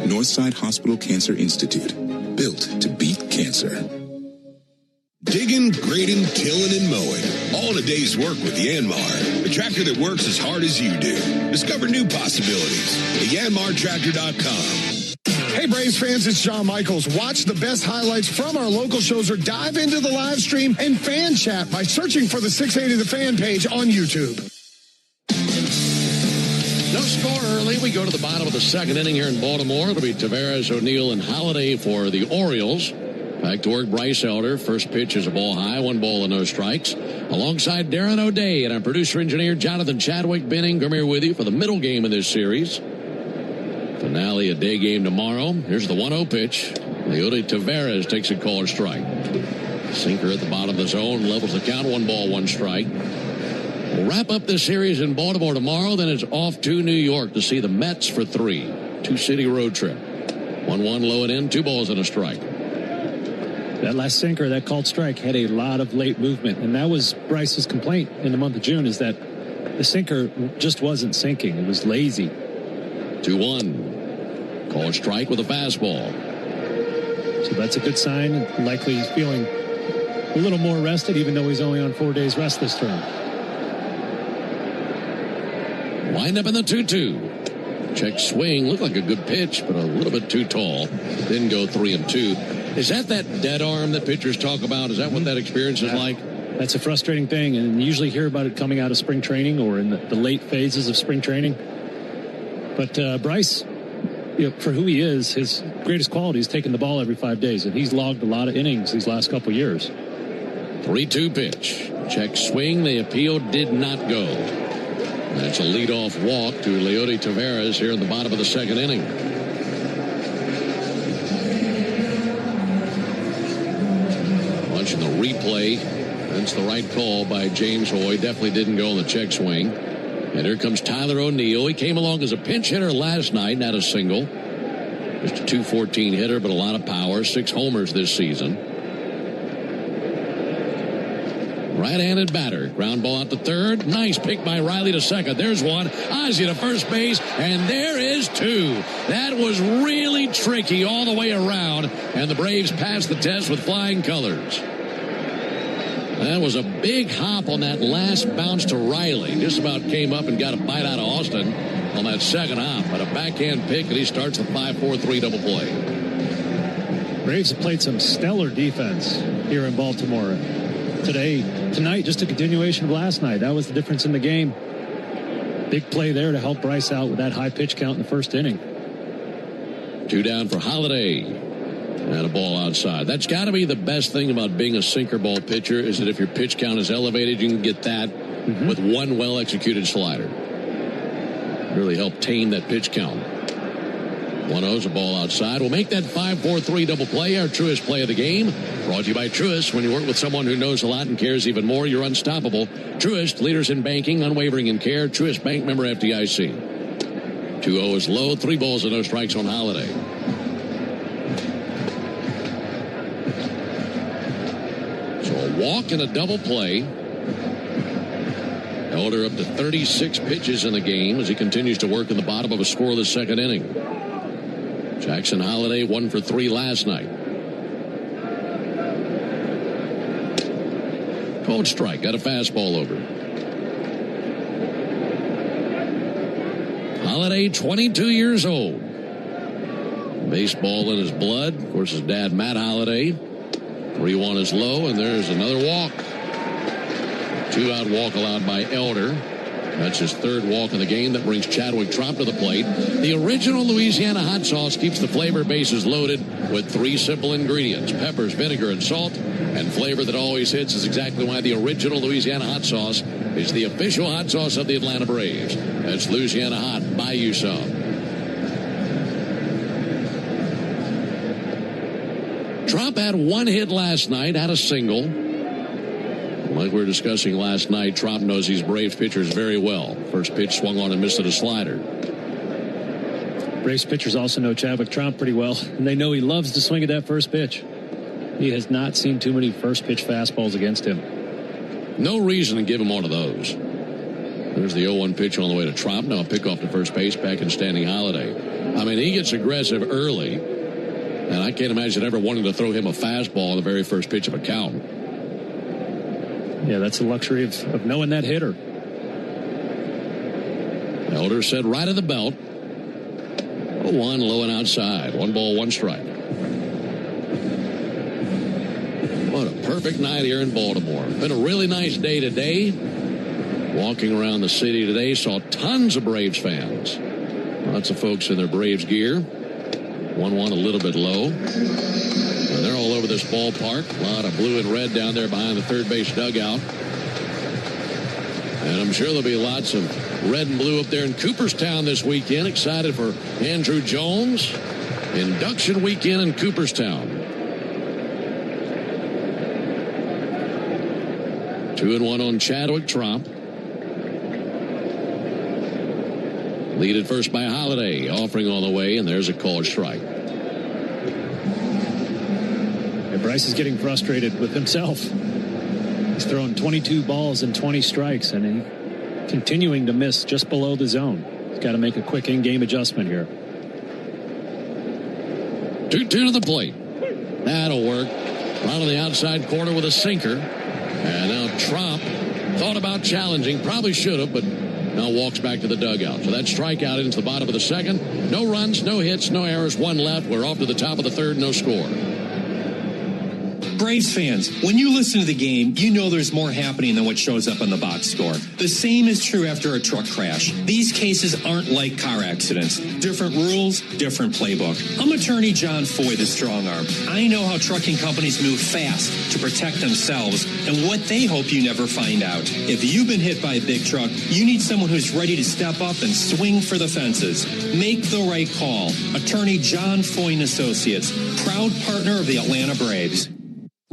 Northside Hospital Cancer Institute, built to beat cancer. Digging, grading, tilling, and mowing. All in a day's work with Yanmar, the tractor that works as hard as you do. Discover new possibilities at yanmartractor.com. Hey, Braves fans, it's John Michaels. Watch the best highlights from our local shows or dive into the live stream and fan chat by searching for the 680 The Fan page on YouTube. No score early. We go to the bottom of the second inning here in Baltimore. It'll be Taveras, O'Neill, and Holiday for the Orioles. Back to work, Bryce Elder. First pitch is a ball high, 1 ball and no strikes. Alongside Darren O'Day and our producer-engineer Jonathan Chadwick, Ben Ingram with you for the middle game of this series. Finale, a day game tomorrow. Here's the 1-0 pitch. Leody Taveras takes a call strike. Sinker at the bottom of the zone, levels the count, 1 ball, 1 strike. We'll wrap up this series in Baltimore tomorrow, then it's off to New York to see the Mets for 3. 2-city road trip. 1-1 low and in, 2 balls and a strike. That last sinker, that called strike, had a lot of late movement, and that was Bryce's complaint in the month of June, is that the sinker just wasn't sinking. It was lazy. 2-1. Called strike with a fastball. So that's a good sign. Likely he's feeling a little more rested, even though he's only on 4 days rest this term. Wind up in the 2-2. Check swing. Looked like a good pitch, but a little bit too tall. Didn't go 3-2. Is that dead arm that pitchers talk about? Is that what that experience is like? That's a frustrating thing, and you usually hear about it coming out of spring training or in the late phases of spring training. But Bryce, for who he is, his greatest quality is taking the ball every 5 days, and he's logged a lot of innings these last couple of years. 3-2 pitch. Check swing. The appeal did not go. That's a leadoff walk to Leody Taveras here in the bottom of the second inning. Watching the replay, that's the right call by James Hoy. Definitely didn't go on the check swing. And here comes Tyler O'Neill. He came along as a pinch hitter last night, not a single. Just a .214 hitter, but a lot of power. 6 homers this season. Right-handed batter. Ground ball out to third. Nice pick by Riley to second. There's one. Ozzie to first base. And there is 2. That was really tricky all the way around. And the Braves passed the test with flying colors. That was a big hop on that last bounce to Riley. Just about came up and got a bite out of Austin on that second hop. But a backhand pick, and he starts the 5-4-3 double play. Braves have played some stellar defense here in Baltimore. Tonight, just a continuation of last night. That was the difference in the game. Big play there to help Bryce out with that high pitch count in the first inning. 2 down for Holiday. And a ball outside. That's got to be the best thing about being a sinker ball pitcher, is that if your pitch count is elevated, you can get that with one well-executed slider. Really help tame that pitch count. 1-0's a ball outside. We'll make that 5-4-3 double play our Truist play of the game. Brought to you by Truist. When you work with someone who knows a lot and cares even more, you're unstoppable. Truist, leaders in banking, unwavering in care. Truist Bank, member FDIC. 2-0 is low. 3 balls and no strikes on Holiday. So a walk and a double play. Elder up to 36 pitches in the game as he continues to work in the bottom of a scoreless second inning. Jackson Holiday 1 for 3 last night. Cold strike, got a fastball over. Holiday, 22 years old. Baseball in his blood. Of course, his dad, Matt Holiday. 3-1 is low, and there's another walk. 2-out walk allowed by Elder. That's his 3rd walk in the game. That brings Chadwick Trop to the plate. The original Louisiana hot sauce keeps the flavor bases loaded with 3 simple ingredients: peppers, vinegar, and salt. And flavor that always hits is exactly why the original Louisiana hot sauce is the official hot sauce of the Atlanta Braves. That's Louisiana Hot. Buy you some. Trop had 1 hit last night, had a single. Like we were discussing last night, Trop knows these Braves pitchers very well. First pitch swung on and missed at a slider. Braves pitchers also know Chadwick Trop pretty well, and they know he loves to swing at that first pitch. He has not seen too many first pitch fastballs against him. No reason to give him one of those. There's the 0-1 pitch on the way to Trop. Now a pick off to first base, back in standing Holiday. I mean, he gets aggressive early, and I can't imagine ever wanting to throw him a fastball on the very first pitch of a count. Yeah, that's the luxury of knowing that hitter. Elder said right of the belt. 0-1, low and outside. 1 ball, 1 strike. What a perfect night here in Baltimore. Been a really nice day today. Walking around the city today, saw tons of Braves fans. Lots of folks in their Braves gear. 1-1 a little bit low. And they're all over this ballpark. A lot of blue and red down there behind the third base dugout. And I'm sure there'll be lots of red and blue up there in Cooperstown this weekend. Excited for Andrew Jones. Induction weekend in Cooperstown. 2-1 on Chadwick Tromp. Lead at first by Holiday. Offering on the way, and there's a called strike. And Bryce is getting frustrated with himself. He's thrown 22 balls and 20 strikes, and he's continuing to miss just below the zone. He's got to make a quick in-game adjustment here. 2-2 to the plate. That'll work. Right on the outside corner with a sinker. And now Tromp thought about challenging. Probably should have, but now walks back to the dugout. So that strikeout into the bottom of the second. No runs, no hits, no errors, 1 left. We're off to the top of the third, no score. Braves fans, when you listen to the game, you know there's more happening than what shows up on the box score. The same is true after a truck crash. These cases aren't like car accidents. Different rules, different playbook. I'm attorney John Foy, the strong arm. I know how trucking companies move fast to protect themselves and what they hope you never find out. If you've been hit by a big truck, you need someone who's ready to step up and swing for the fences. Make the right call. Attorney John Foy and Associates, proud partner of the Atlanta Braves.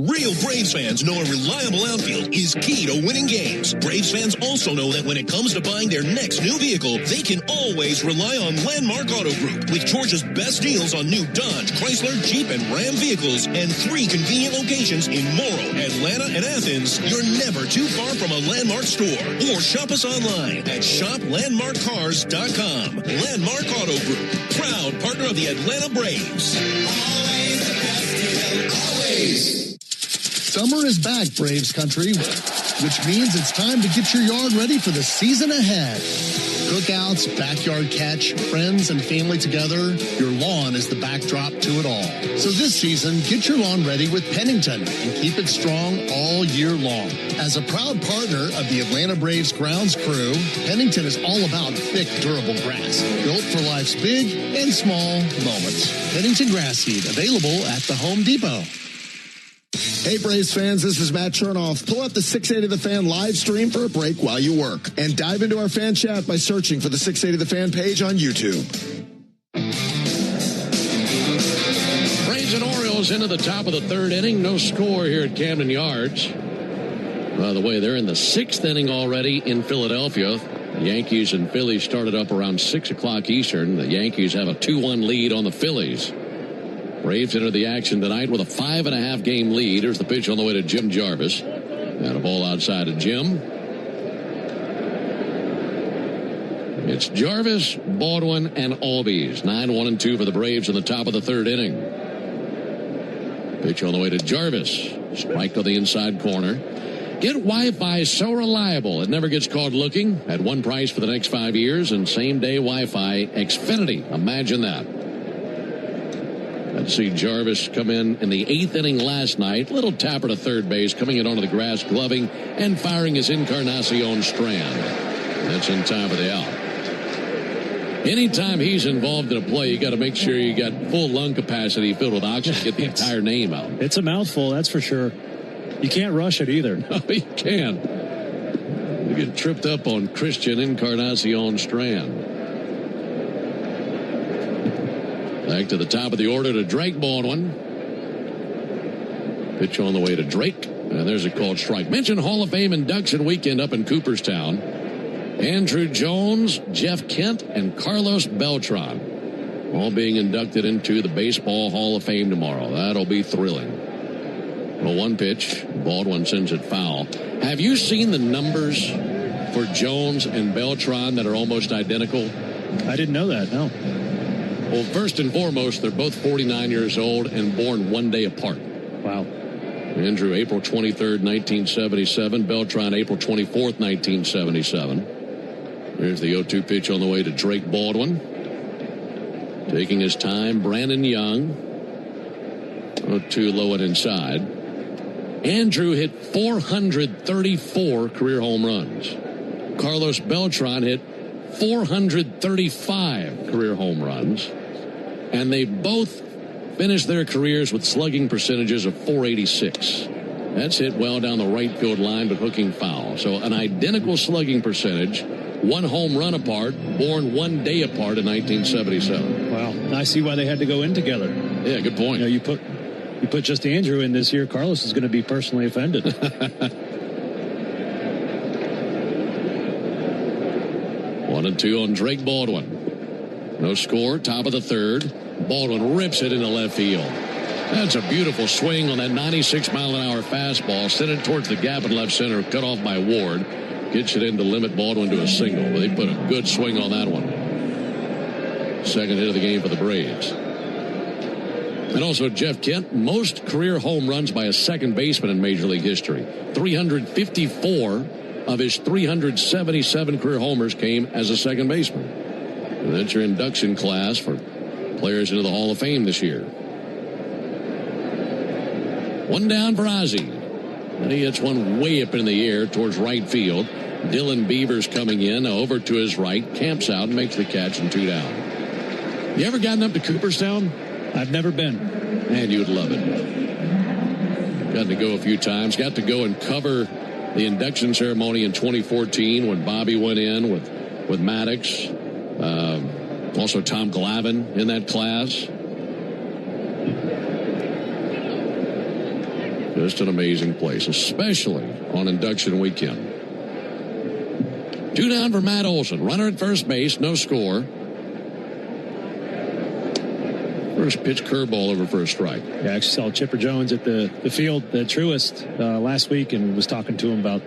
Real Braves fans know a reliable outfield is key to winning games. Braves fans also know that when it comes to buying their next new vehicle, they can always rely on Landmark Auto Group. With Georgia's best deals on new Dodge, Chrysler, Jeep, and Ram vehicles, and 3 convenient locations in Morrow, Atlanta, and Athens, you're never too far from a Landmark store. Or shop us online at shoplandmarkcars.com. Landmark Auto Group, proud partner of the Atlanta Braves. Always the best deal, always. Summer is back, Braves country, which means it's time to get your yard ready for the season ahead. Cookouts, backyard catch, friends and family together, your lawn is the backdrop to it all. So this season, get your lawn ready with Pennington and keep it strong all year long. As a proud partner of the Atlanta Braves grounds crew, Pennington is all about thick, durable grass, built for life's big and small moments. Pennington grass seed, available at the Home Depot. Hey, Braves fans, this is Matt Chernoff. Pull up the 680 The Fan live stream for a break while you work. And dive into our fan chat by searching for the 680 The Fan page on YouTube. Braves and Orioles into the top of the third inning. No score here at Camden Yards. By the way, they're in the 6th inning already in Philadelphia. The Yankees and Phillies started up around 6 o'clock Eastern. The Yankees have a 2-1 lead on the Phillies. Braves enter the action tonight with a 5.5 game lead. Here's the pitch on the way to Jim Jarvis. And a ball outside of Jim. It's Jarvis, Baldwin, and Albies. 9-1-2 for the Braves in the top of the third inning. Pitch on the way to Jarvis. Strike to the inside corner. Get Wi-Fi so reliable it never gets caught looking. At one price for the next 5 years and same-day Wi-Fi Xfinity. Imagine that. Let's see Jarvis come in the 8th inning last night. Little tapper to third base, coming in onto the grass, gloving, and firing his Encarnacion strand. That's in time for the out. Anytime he's involved in a play, you got to make sure you got full lung capacity filled with oxygen. Get the entire name out. It's a mouthful, that's for sure. You can't rush it either. No, you can't. You get tripped up on Christian Encarnacion strand. Back to the top of the order to Drake Baldwin. Pitch on the way to Drake. And there's a called strike. Mentioned Hall of Fame induction weekend up in Cooperstown. Andrew Jones, Jeff Kent, and Carlos Beltran all being inducted into the Baseball Hall of Fame tomorrow. That'll be thrilling. Well, one pitch. Baldwin sends it foul. Have you seen the numbers for Jones and Beltran that are almost identical? I didn't know that, no. Well, first and foremost, they're both 49 years old and born one day apart. Wow. Andrew, April 23rd, 1977. Beltran, April 24th, 1977. Here's the 0-2 pitch on the way to Drake Baldwin. Taking his time, Brandon Young. 0-2 low and inside. Andrew hit 434 career home runs. Carlos Beltran hit 435 career home runs. And they both finished their careers with slugging percentages of .486. That's hit well down the right field line, but hooking foul. So an identical slugging percentage, one home run apart, born one day apart in 1977. Wow. I see why they had to go in together. Yeah, good point. You know, you put just Andrew in this year, Carlos is going to be personally offended. 1-2 on Drake Baldwin. No score, top of the third. Baldwin rips it into left field. That's a beautiful swing on that 96-mile-an-hour fastball. Sent it towards the gap in left center, cut off by Ward. Gets it in to limit Baldwin to a single. But they put a good swing on that one. Second hit of the game for the Braves. And also Jeff Kent, most career home runs by a second baseman in Major League history. 354 of his 377 career homers came as a second baseman. And that's your induction class for players into the Hall of Fame this year. One down for Ozzie. And he hits one way up in the air towards right field. Dylan Beavers coming in over to his right, camps out and makes the catch, and 2 down. You ever gotten up to Cooperstown? I've never been. Man, you would love it. Got to go a few times. Got to go and cover the induction ceremony in 2014 when Bobby went in with Maddox. Also Tom Glavine in that class. Just an amazing place, especially on induction weekend. 2 down for Matt Olson. Runner at first base, no score. First pitch curveball over for a strike. Yeah, I actually saw Chipper Jones at the field, the Truist, last week, and was talking to him about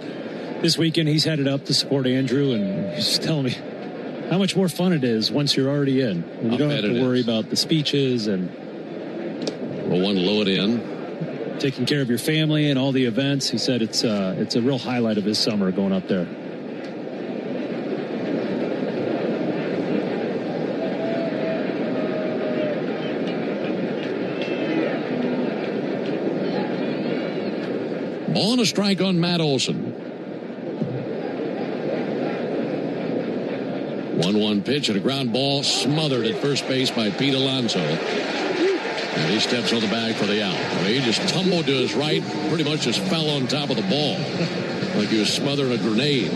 this weekend. He's headed up to support Andrew, and he's just telling me how much more fun it is once you're already in. You don't have to worry about the speeches and one low it in. Taking care of your family and all the events. He said it's a real highlight of his summer going up there. Ball and a strike on Matt Olson. 1-1 pitch and a ground ball smothered at first base by Pete Alonso. And he steps on the bag for the out. I mean, he just tumbled to his right, pretty much just fell on top of the ball like he was smothering a grenade.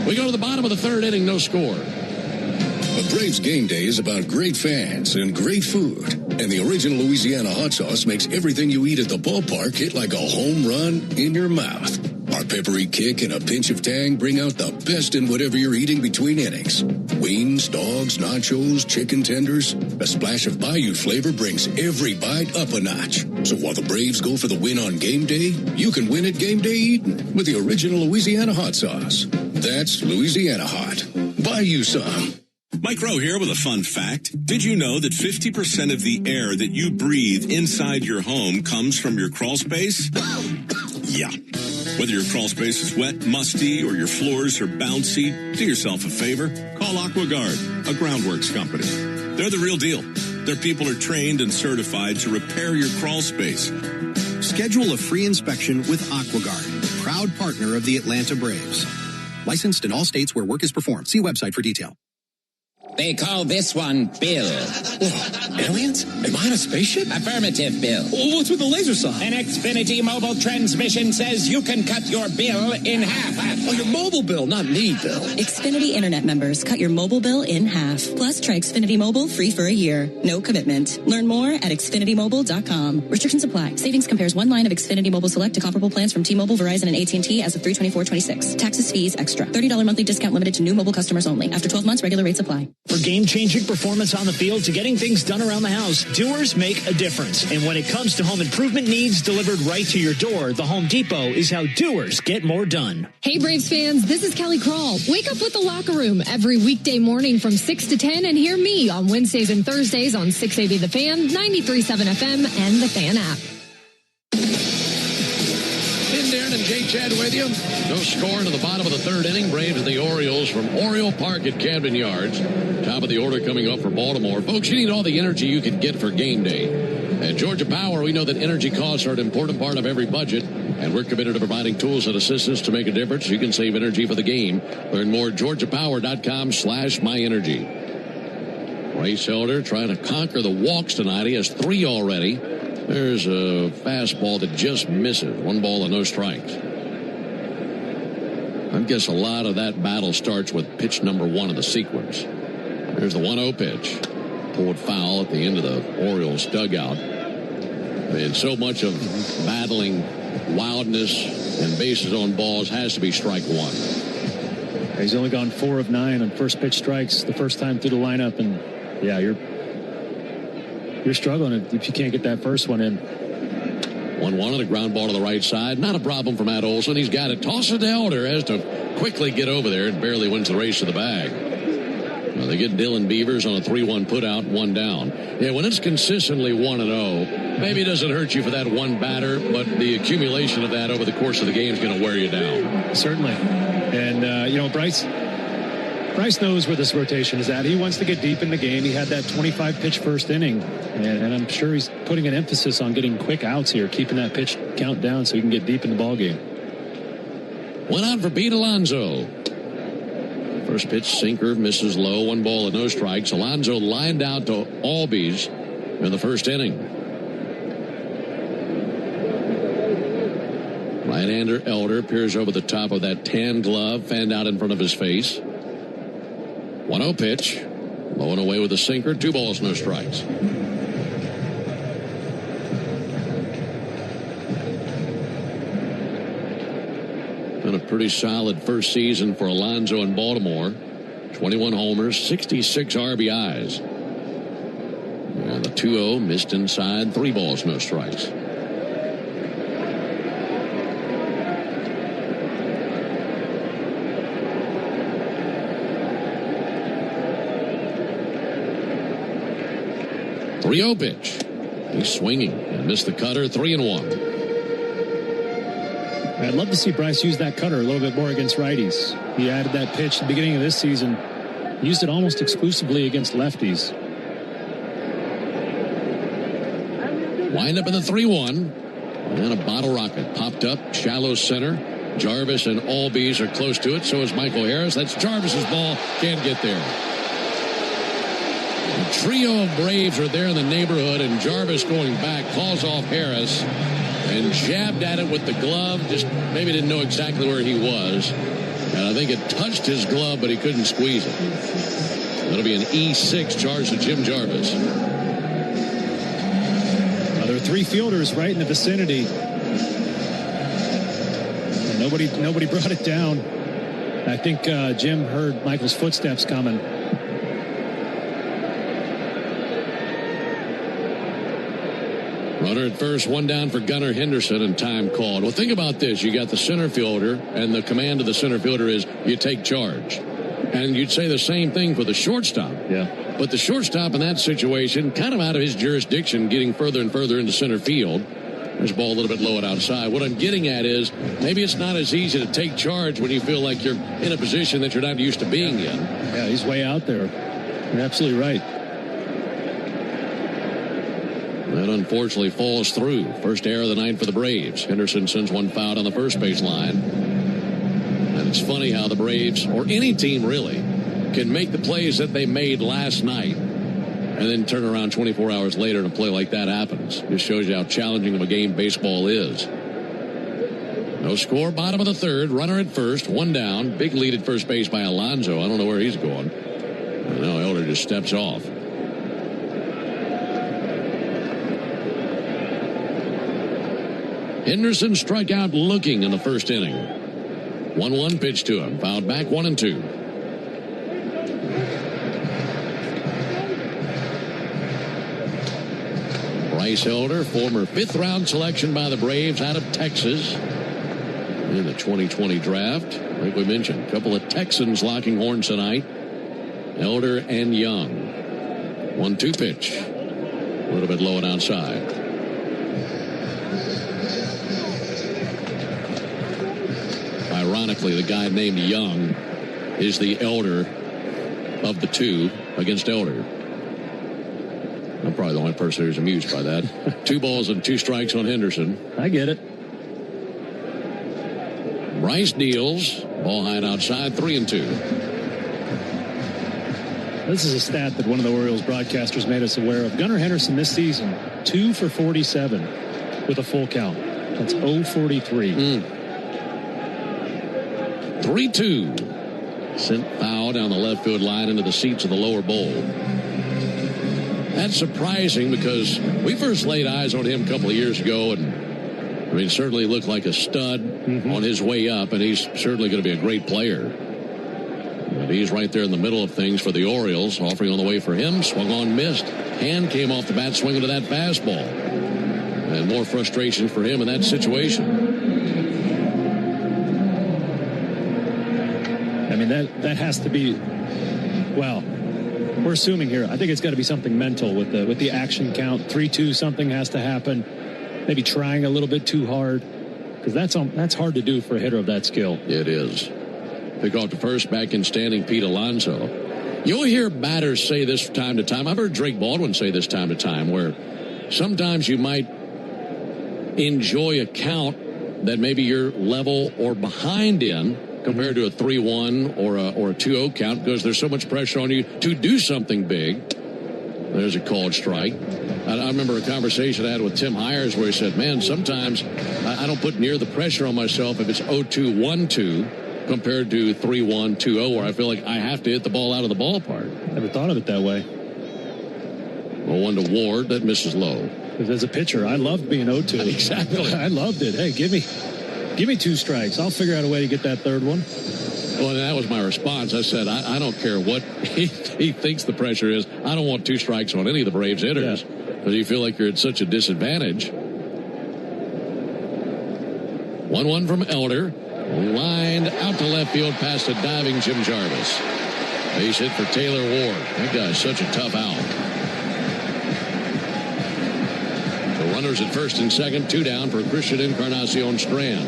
We go to the bottom of the third inning, no score. A Braves game day is about great fans and great food. And the original Louisiana hot sauce makes everything you eat at the ballpark hit like a home run in your mouth. Our peppery kick and a pinch of tang bring out the best in whatever you're eating between innings. Wings, dogs, nachos, chicken tenders. A splash of Bayou flavor brings every bite up a notch. So while the Braves go for the win on game day, you can win at game day eating with the original Louisiana hot sauce. That's Louisiana hot. Buy you some. Mike Rowe here with a fun fact. Did you know that 50% of the air that you breathe inside your home comes from your crawl space? Yeah. Whether your crawl space is wet, musty, or your floors are bouncy, do yourself a favor. Call AquaGuard, a groundworks company. They're the real deal. Their people are trained and certified to repair your crawl space. Schedule a free inspection with AquaGuard, proud partner of the Atlanta Braves. Licensed in all states where work is performed. See website for detail. They call this one Bill. Whoa, aliens? Am I on a spaceship? Affirmative, Bill. Well, what's with the laser sign? An Xfinity mobile transmission says you can cut your bill in half. Oh, your mobile bill, not me, Bill. Xfinity Internet members cut your mobile bill in half. Plus, try Xfinity Mobile free for a year. No commitment. Learn more at XfinityMobile.com. Restrictions apply. Savings compares one line of Xfinity Mobile Select to comparable plans from T-Mobile, Verizon, and AT&T as of 3/24/26. Taxes, fees, extra. $30 monthly discount limited to new mobile customers only. After 12 months, regular rates apply. For game-changing performance on the field to getting things done around the house, Doers make a difference. And when it comes to home improvement needs delivered right to your door, the Home Depot is how Doers get more done. Hey, Braves fans, this is Kelly Kroll. Wake up with the Locker Room every weekday morning from 6 to 10 and hear me on Wednesdays and Thursdays on 680 The Fan, 93.7 FM, and the Fan app. Been there, Aaron and Jay Chad with you. No score into the bottom of the third inning. Braves and the Orioles from Oriole Park at Camden Yards. Top of the order coming up for Baltimore. Folks, you need all the energy you can get for game day. At Georgia Power, we know that energy costs are an important part of every budget, and we're committed to providing tools and assistance to make a difference. You can save energy for the game. Learn more at georgiapower.com/myenergy. Bryce Elder trying to conquer the walks tonight. He has 3 already. There's a fastball that just misses. 1 ball and no strikes. I guess a lot of that battle starts with pitch number 1 of the sequence. There's the 1-0 pitch. Pulled foul at the end of the Orioles dugout. And so much of battling wildness and bases on balls has to be strike 1. He's only gone 4 of 9 on first pitch strikes the first time through the lineup, and yeah, you're struggling if you can't get that first one in. 1-1 on a ground ball to the right side. Not a problem for Matt Olson. He's got it. Toss it to Elder. Has to quickly get over there and barely wins the race to the bag. Well, they get Dylan Beavers on a 3-1 putout, 1 down. Yeah, when it's consistently 1-0, maybe it doesn't hurt you for that one batter, but the accumulation of that over the course of the game is going to wear you down. Certainly. And, Bryce knows where this rotation is at. He wants to get deep in the game. He had that 25-pitch first inning, and I'm sure he's putting an emphasis on getting quick outs here, keeping that pitch count down so he can get deep in the ball game. 1 out for Pete Alonso. First pitch sinker misses low. 1 ball and no strikes. Alonso lined out to Albies in the first inning. Right-hander Elder peers over the top of that tan glove, fanned out in front of his face. 1-0 pitch. Low and away with a sinker. 2 balls, no strikes. Been a pretty solid first season for Alonso in Baltimore. 21 homers, 66 RBIs. And the 2-0 missed inside. 3 balls, no strikes. .3-0 pitch. He's swinging and missed the cutter. 3-1. I'd love to see Bryce use that cutter a little bit more against righties. He added that pitch at the beginning of this season. He used it almost exclusively against lefties. Wind up in the 3-1. And a bottle rocket popped up. Shallow center. Jarvis and Albies are close to it. So is Michael Harris. That's Jarvis's ball. Can't get there. A trio of Braves are there in the neighborhood, and Jarvis going back calls off Harris and jabbed at it with the glove. Just maybe didn't know exactly where he was. And I think it touched his glove, but he couldn't squeeze it. That'll be an E6 charge to Jim Jarvis. There are 3 fielders right in the vicinity. And nobody brought it down. I think Jim heard Michael's footsteps coming. Runner at first, 1 down for Gunnar Henderson, and time called. Well, think about this. You got the center fielder, and the command of the center fielder is you take charge. And you'd say the same thing for the shortstop. Yeah. But the shortstop in that situation, kind of out of his jurisdiction, getting further and further into center field. There's a ball a little bit low and outside. What I'm getting at is maybe it's not as easy to take charge when you feel like you're in a position that you're not used to being in. Yeah, he's way out there. You're absolutely right. That unfortunately falls through. First error of the night for the Braves. Henderson sends 1 foul on the first base line. And it's funny how the Braves, or any team really, can make the plays that they made last night and then turn around 24 hours later and a play like that happens. Just shows you how challenging of a game baseball is. No score, bottom of the third. Runner at first, 1 down. Big lead at first base by Alonso. I don't know where he's going. And now Elder just steps off. Henderson struck out looking in the first inning. 1-1 pitch to him. Fouled back 1-2. Bryce Elder, former 5th round selection by the Braves out of Texas in the 2020 draft. Like we mentioned, a couple of Texans locking horns tonight. Elder and Young. 1-2 pitch. A little bit low and outside. Ironically, the guy named Young is the elder of the two against Elder. I'm probably the only person who's amused by that. 2 balls and 2 strikes on Henderson. I get it. Bryce deals. Ball high and outside, 3-2. This is a stat that one of the Orioles broadcasters made us aware of. Gunnar Henderson this season, 2 for 47 with a full count. That's 0-43. 3-2. Sent foul down the left field line into the seats of the lower bowl. That's surprising because we first laid eyes on him a couple of years ago, and I mean, certainly looked like a stud on his way up, and he's certainly going to be a great player. But he's right there in the middle of things for the Orioles. Offering on the way for him. Swung on, missed. Hand came off the bat, swinging to that fastball. And more frustration for him in that situation. I mean, that has to be, well, we're assuming here. I think it's got to be something mental with the action count. 3-2, something has to happen. Maybe trying a little bit too hard, because that's hard to do for a hitter of that skill. It is. Pick off to first, back in standing Pete Alonso. You'll hear batters say this from time to time. I've heard Drake Baldwin say this time to time, where sometimes you might enjoy a count that maybe you're level or behind in compared to a 3-1 or a 2-0 count, because there's so much pressure on you to do something big. There's a called strike. I remember a conversation I had with Tim Hires where he said, man, sometimes I don't put near the pressure on myself if it's 0-2, 1-2 compared to 3-1, 2-0, where I feel like I have to hit the ball out of the ballpark. Never thought of it that way. 0-1 to Ward. That misses low. Because as a pitcher, I loved being 0-2. Exactly. I loved it. Hey, give me 2 strikes. I'll figure out a way to get that third one. Well, and that was my response. I said, I don't care what he thinks the pressure is. I don't want 2 strikes on any of the Braves hitters. Because you feel like you're at such a disadvantage. 1-1 from Elder. Lined out to left field past a diving Jim Jarvis. Base hit for Taylor Ward. That guy's such a tough out. So runners at first and second, 2 down for Christian Encarnacion Strand.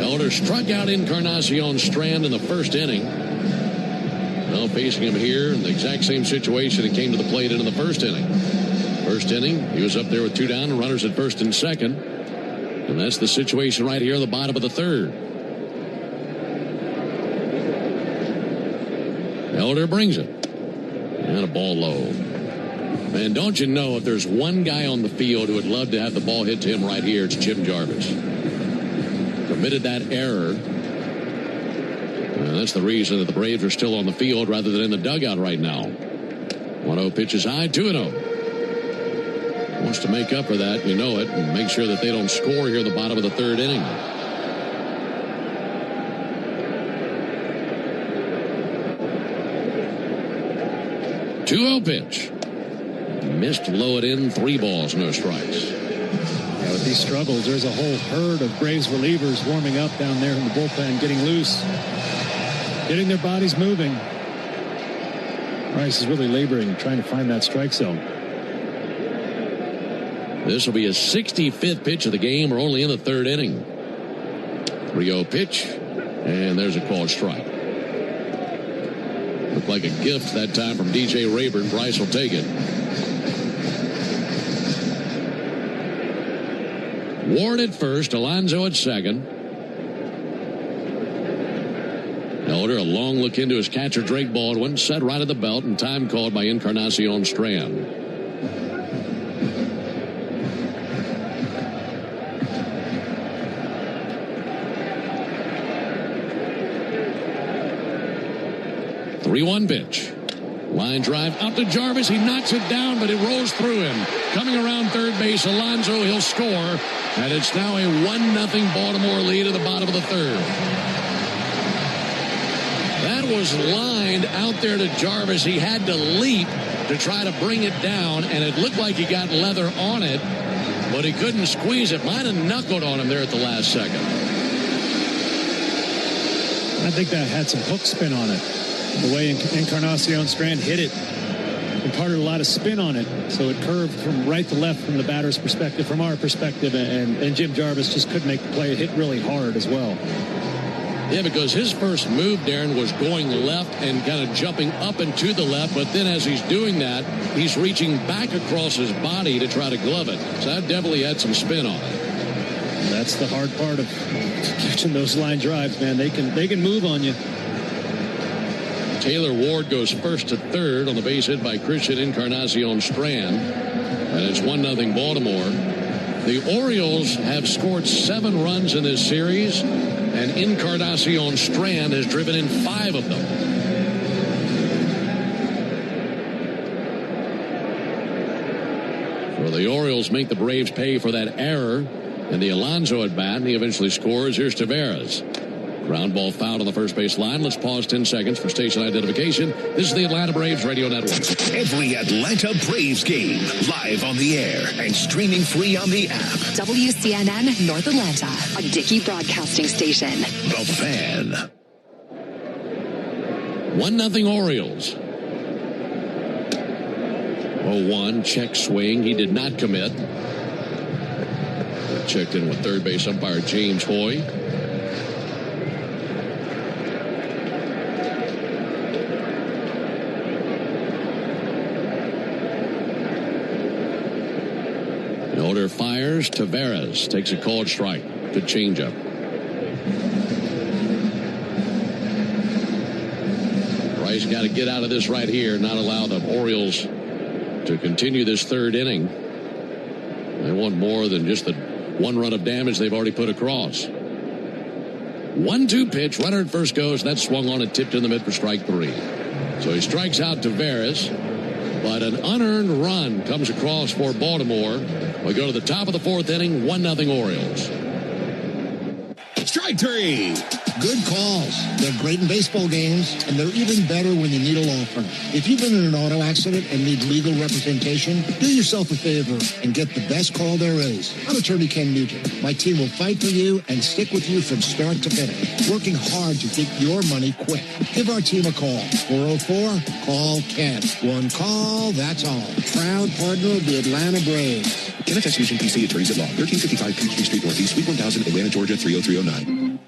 Elder struck out Encarnacion Strand in the first inning. Now facing him here in the exact same situation he came to the plate in the first inning. First inning, he was up there with 2 down and runners at first and second. And that's the situation right here in the bottom of the third. Elder brings it. And a ball low. Man, don't you know if there's one guy on the field who would love to have the ball hit to him right here, it's Jim Jarvis. Committed that error. That's the reason that the Braves are still on the field rather than in the dugout right now. 1-0 pitch is high, 2-0. Wants to make up for that, you know it, and make sure that they don't score here in the bottom of the third inning. Two-0 pitch. Missed low it in, 3 balls, no strikes. Yeah, with these struggles, there's a whole herd of Braves relievers warming up down there in the bullpen, getting loose. Getting their bodies moving. Rice is really laboring, trying to find that strike zone. This will be his 65th pitch of the game. We're only in the third inning. 3-0 pitch, and there's a called strike. Looked like a gift that time from DJ Rayburn. Bryce will take it. Ward at first, Alonso at second. Elder, a long look into his catcher, Drake Baldwin, set right at the belt, and time called by Encarnacion Strand. The 3-1 pitch. Line drive out to Jarvis. He knocks it down, but it rolls through him. Coming around third base, Alonso, he'll score. And it's now a 1-0 Baltimore lead at the bottom of the third. That was lined out there to Jarvis. He had to leap to try to bring it down, and it looked like he got leather on it, but he couldn't squeeze it. Might have knuckled on him there at the last second. I think that had some hook spin on it. The way Encarnacion Strand hit it imparted a lot of spin on it. So it curved from right to left from the batter's perspective, from our perspective, and Jim Jarvis just couldn't make the play. It hit really hard as well. Yeah, because his first move, Darren, was going left and kind of jumping up and to the left. But then as he's doing that, he's reaching back across his body to try to glove it. So that definitely had some spin on it. That's the hard part of catching those line drives, man. They can move on you. Taylor Ward goes first to third on the base hit by Christian Encarnacion Strand. And it's 1-0 Baltimore. The Orioles have scored 7 runs in this series, and Encarnacion Strand has driven in 5 of them. So the Orioles make the Braves pay for that error, and the Alonso at bat, and he eventually scores. Here's Taveras. Ground ball fouled on the first base line. Let's pause 10 seconds for station identification. This is the Atlanta Braves Radio Network. Every Atlanta Braves game live on the air and streaming free on the app. WCNN North Atlanta, a Dickey Broadcasting Station. The Fan. 1-0 Orioles. 0-1, check swing. He did not commit. Checked in with third base umpire James Hoy. The order fires. Taveras takes a called strike. Good changeup. Bryce got to get out of this right here, not allow the Orioles to continue this third inning. They want more than just the 1 run of damage they've already put across. 1-2 pitch. Runner at first goes. That swung on and tipped in the mid for strike 3. So he strikes out Taveras. But an unearned run comes across for Baltimore. We go to the top of the 4th inning. 1-0 Orioles. Strike 3. Good calls. They're great in baseball games, and they're even better when you need a law firm. If you've been in an auto accident and need legal representation, do yourself a favor and get the best call there is. I'm attorney Ken Nugent. My team will fight for you and stick with you from start to finish, working hard to get your money quick. Give our team a call. 404-CALL-KEN. One call, that's all. Proud partner of the Atlanta Braves. Kenneth S. Nugent, PC, Attorneys at Law, 1355 Peachtree Street Northeast, Suite 1000, Atlanta, Georgia, 30309.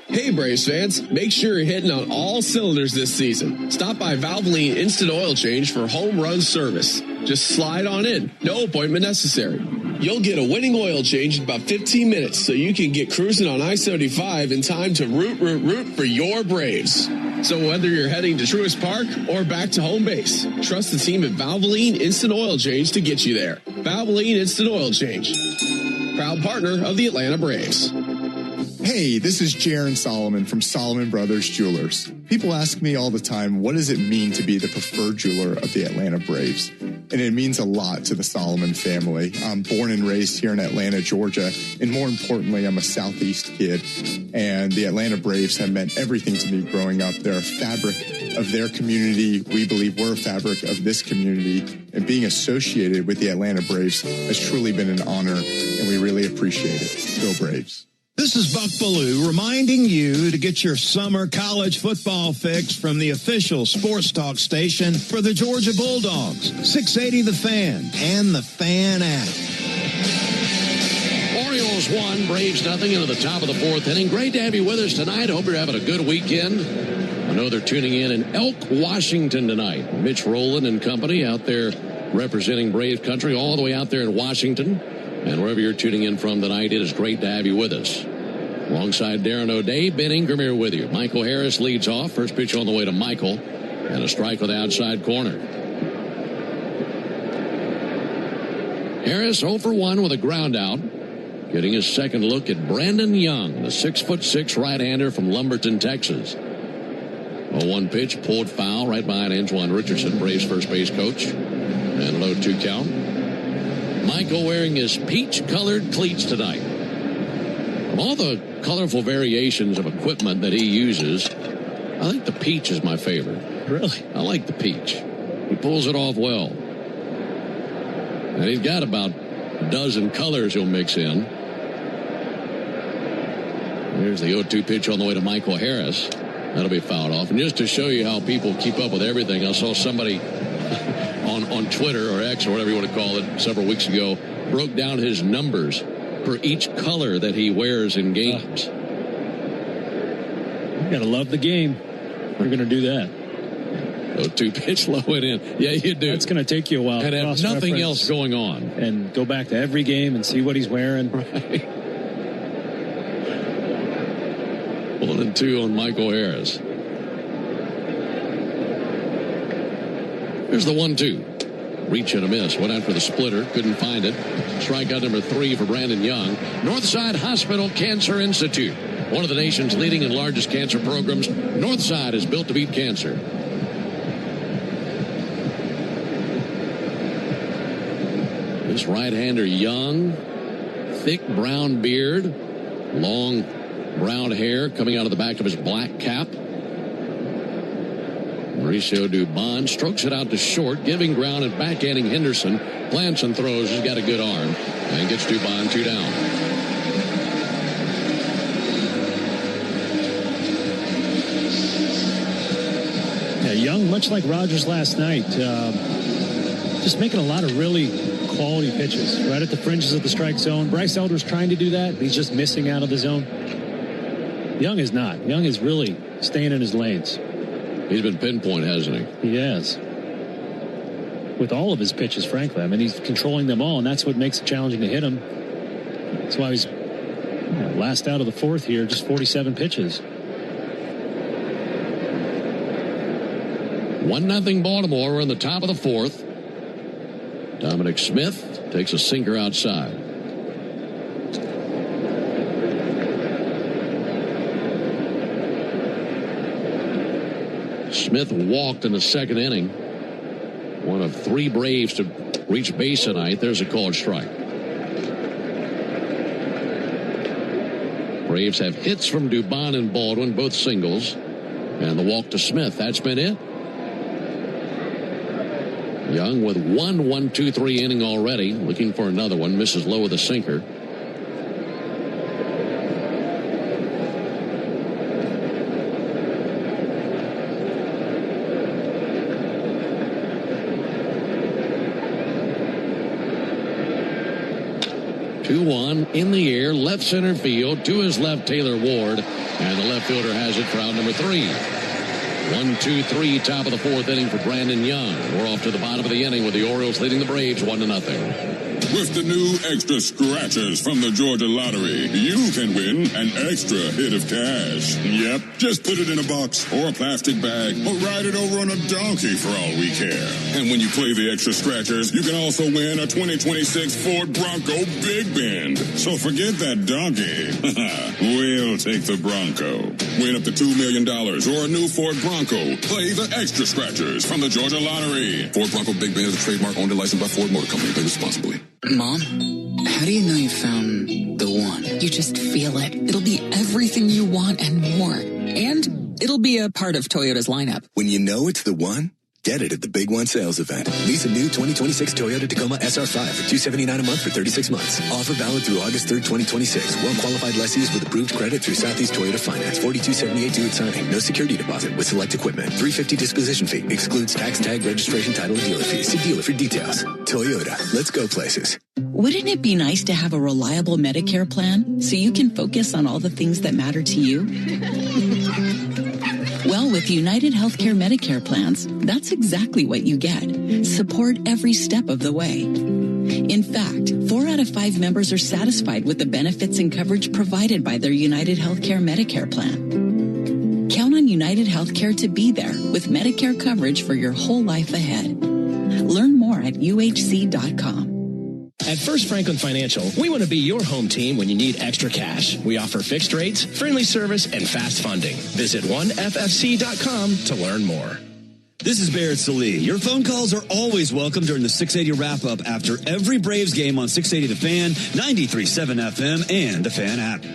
Hey Braves fans, make sure you're hitting on all cylinders this season. Stop by Valvoline Instant Oil Change for home run service. Just slide on in, no appointment necessary. You'll get a winning oil change in about 15 minutes so you can get cruising on I-75 in time to root for your Braves. So whether you're heading to Truist Park or back to home base, trust the team at Valvoline Instant Oil Change to get you there. Valvoline Instant Oil Change, proud partner of the Atlanta Braves. Hey, this is Jaron Solomon from Solomon Brothers Jewelers. People ask me all the time, what does it mean to be the preferred jeweler of the Atlanta Braves? And it means a lot to the Solomon family. I'm born and raised here in Atlanta, Georgia, and more importantly, I'm a Southeast kid. And the Atlanta Braves have meant everything to me growing up. They're a fabric of their community. We believe we're a fabric of this community. And being associated with the Atlanta Braves has truly been an honor, and we really appreciate it. Go Braves. This is Buck Ballou reminding you to get your summer college football fix from the official sports talk station for the Georgia Bulldogs, 680 The Fan and the Fan app. Orioles 1, Braves 0 into the top of the 4th inning. Great to have you with us tonight. Hope you're having a good weekend. I know they're tuning in Elk, Washington tonight. Mitch Rowland and company out there representing Braves country all the way out there in Washington. And wherever you're tuning in from tonight, it is great to have you with us. Alongside Darren O'Day, Ben Ingram here with you. Michael Harris leads off. First pitch on the way to Michael. And a strike with the outside corner. Harris 0 for 1 with a ground out. Getting his second look at Brandon Young, the 6'6" right-hander from Lumberton, Texas. 0-1 pitch, pulled foul right behind Antoine Richardson, Braves first base coach. And low 2 count. Michael wearing his peach-colored cleats tonight. Of all the colorful variations of equipment that he uses, I think the peach is my favorite. Really? I like the peach. He pulls it off well. And he's got about a dozen colors he'll mix in. Here's the 0-2 pitch on the way to Michael Harris. That'll be fouled off. And just to show you how people keep up with everything, I saw somebody on Twitter or X or whatever you want to call it several weeks ago, broke down his numbers for each color that he wears in games. You got to love the game. We're going to do that. Oh, 2-pitch low and in. Yeah, you do. It's going to take you a while. And have nothing else going on. And go back to every game and see what he's wearing. Right. 1-2 on Michael Harris. Here's the 1-2. Reach and a miss. Went out for the splitter. Couldn't find it. Strikeout number 3 for Brandon Young. Northside Hospital Cancer Institute. One of the nation's leading and largest cancer programs. Northside is built to beat cancer. This right-hander Young. Thick brown beard. Long brown hair coming out of the back of his black cap. Mauricio Dubon strokes it out to short, giving ground and backhanding Henderson. Plants and throws. He's got a good arm. And gets Dubon 2 down. Yeah, Young, much like Rogers last night, just making a lot of really quality pitches right at the fringes of the strike zone. Bryce Elder's trying to do that. He's just missing out of the zone. Young is not. Young is really staying in his lanes. He's been pinpoint, hasn't he? He has. With all of his pitches, frankly. I mean, he's controlling them all, and that's what makes it challenging to hit him. That's why he's last out of the fourth here, just 47 pitches. 1-0 Baltimore. We're in the top of the fourth. Dominic Smith takes a sinker outside. Smith walked in the second inning. One of 3 Braves to reach base tonight. There's a called strike. Braves have hits from Dubon and Baldwin, both singles. And the walk to Smith. That's been it. Young with 1-1-2-3 inning already. Looking for another one. Misses low with a sinker. In the air, left center field. To his left, Taylor Ward. And the left fielder has it for out number 3. 1-2-3, top of the fourth inning for Brandon Young. We're off to the bottom of the inning with the Orioles leading the Braves 1-0. With the new extra scratchers from the Georgia Lottery, you can win an extra hit of cash. Yep, just put it in a box or a plastic bag or ride it over on a donkey for all we care. And when you play the extra scratchers, you can also win a 2026 Ford Bronco Big Bend. So forget that donkey. We'll take the Bronco. Win up to $2 million or a new Ford Bronco. Play the extra scratchers from the Georgia Lottery. Ford Bronco Big Bend is a trademark owned and licensed by Ford Motor Company. Play responsibly. Mom, how do you know you found the one? You just feel it. It'll be everything you want and more. And it'll be a part of Toyota's lineup. When you know it's the one, get it at the Big One sales event. Lease a new 2026 Toyota Tacoma SR5 for $279 a month for 36 months. Offer valid through August 3rd, 2026. Well-qualified lessees with approved credit through Southeast Toyota Finance. $42.78 due at signing. No security deposit with select equipment. $350 disposition fee. Excludes tax, tag, registration, title, and dealer fees. See dealer for details. Toyota. Let's go places. Wouldn't it be nice to have a reliable Medicare plan so you can focus on all the things that matter to you? Well, with United Healthcare Medicare plans, that's exactly what you get. Support every step of the way. In fact, 4 out of 5 members are satisfied with the benefits and coverage provided by their United Healthcare Medicare plan. Count on United Healthcare to be there with Medicare coverage for your whole life ahead. Learn more at uhc.com. At First Franklin Financial, we want to be your home team when you need extra cash. We offer fixed rates, friendly service, and fast funding. Visit 1ffc.com to learn more. This is Barrett Salee. Your phone calls are always welcome during the 680 wrap-up after every Braves game on 680 The Fan, 93.7 FM, and the Fan app.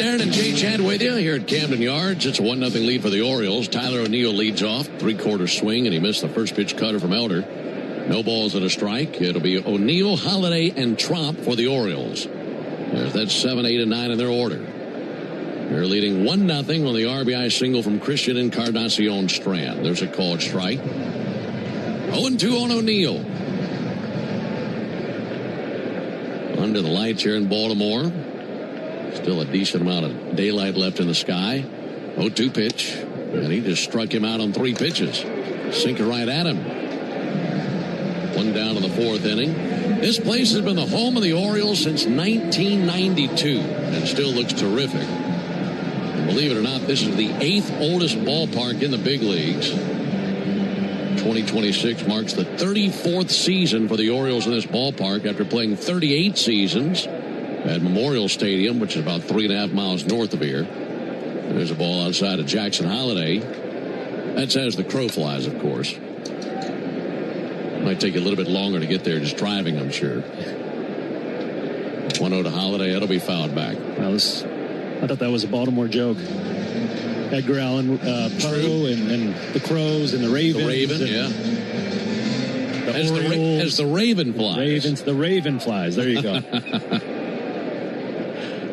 And Jay Chad with you here at Camden Yards. It's a 1-0 lead for the Orioles. Tyler O'Neill leads off. 3/4 swing, and he missed the first pitch cutter from Elder. No balls and a strike. It'll be O'Neill, Holiday, and Tromp for the Orioles. That's 7, 8, and 9 in their order. They're leading 1-0 on the RBI single from Christian Encarnacion Strand. There's a called strike. 0-2 on O'Neill. Under the lights here in Baltimore. Still a decent amount of daylight left in the sky. 0-2 pitch. And he just struck him out on 3 pitches. Sinker right at him. 1 down in the 4th inning. This place has been the home of the Orioles since 1992 and still looks terrific. And believe it or not, this is the 8th oldest ballpark in the big leagues. 2026 marks the 34th season for the Orioles in this ballpark after playing 38 seasons at Memorial Stadium, which is about 3.5 miles north of here. There's a ball outside of Jackson Holiday. That's as the crow flies, of course. Might take a little bit longer to get there just driving, I'm sure. 1-0 to Holiday. That'll be fouled back. Well, I thought that was a Baltimore joke. Edgar Allan Poe and the Crows and the Ravens. The Raven, yeah. The Orioles. As the Raven flies. The Raven flies. There you go.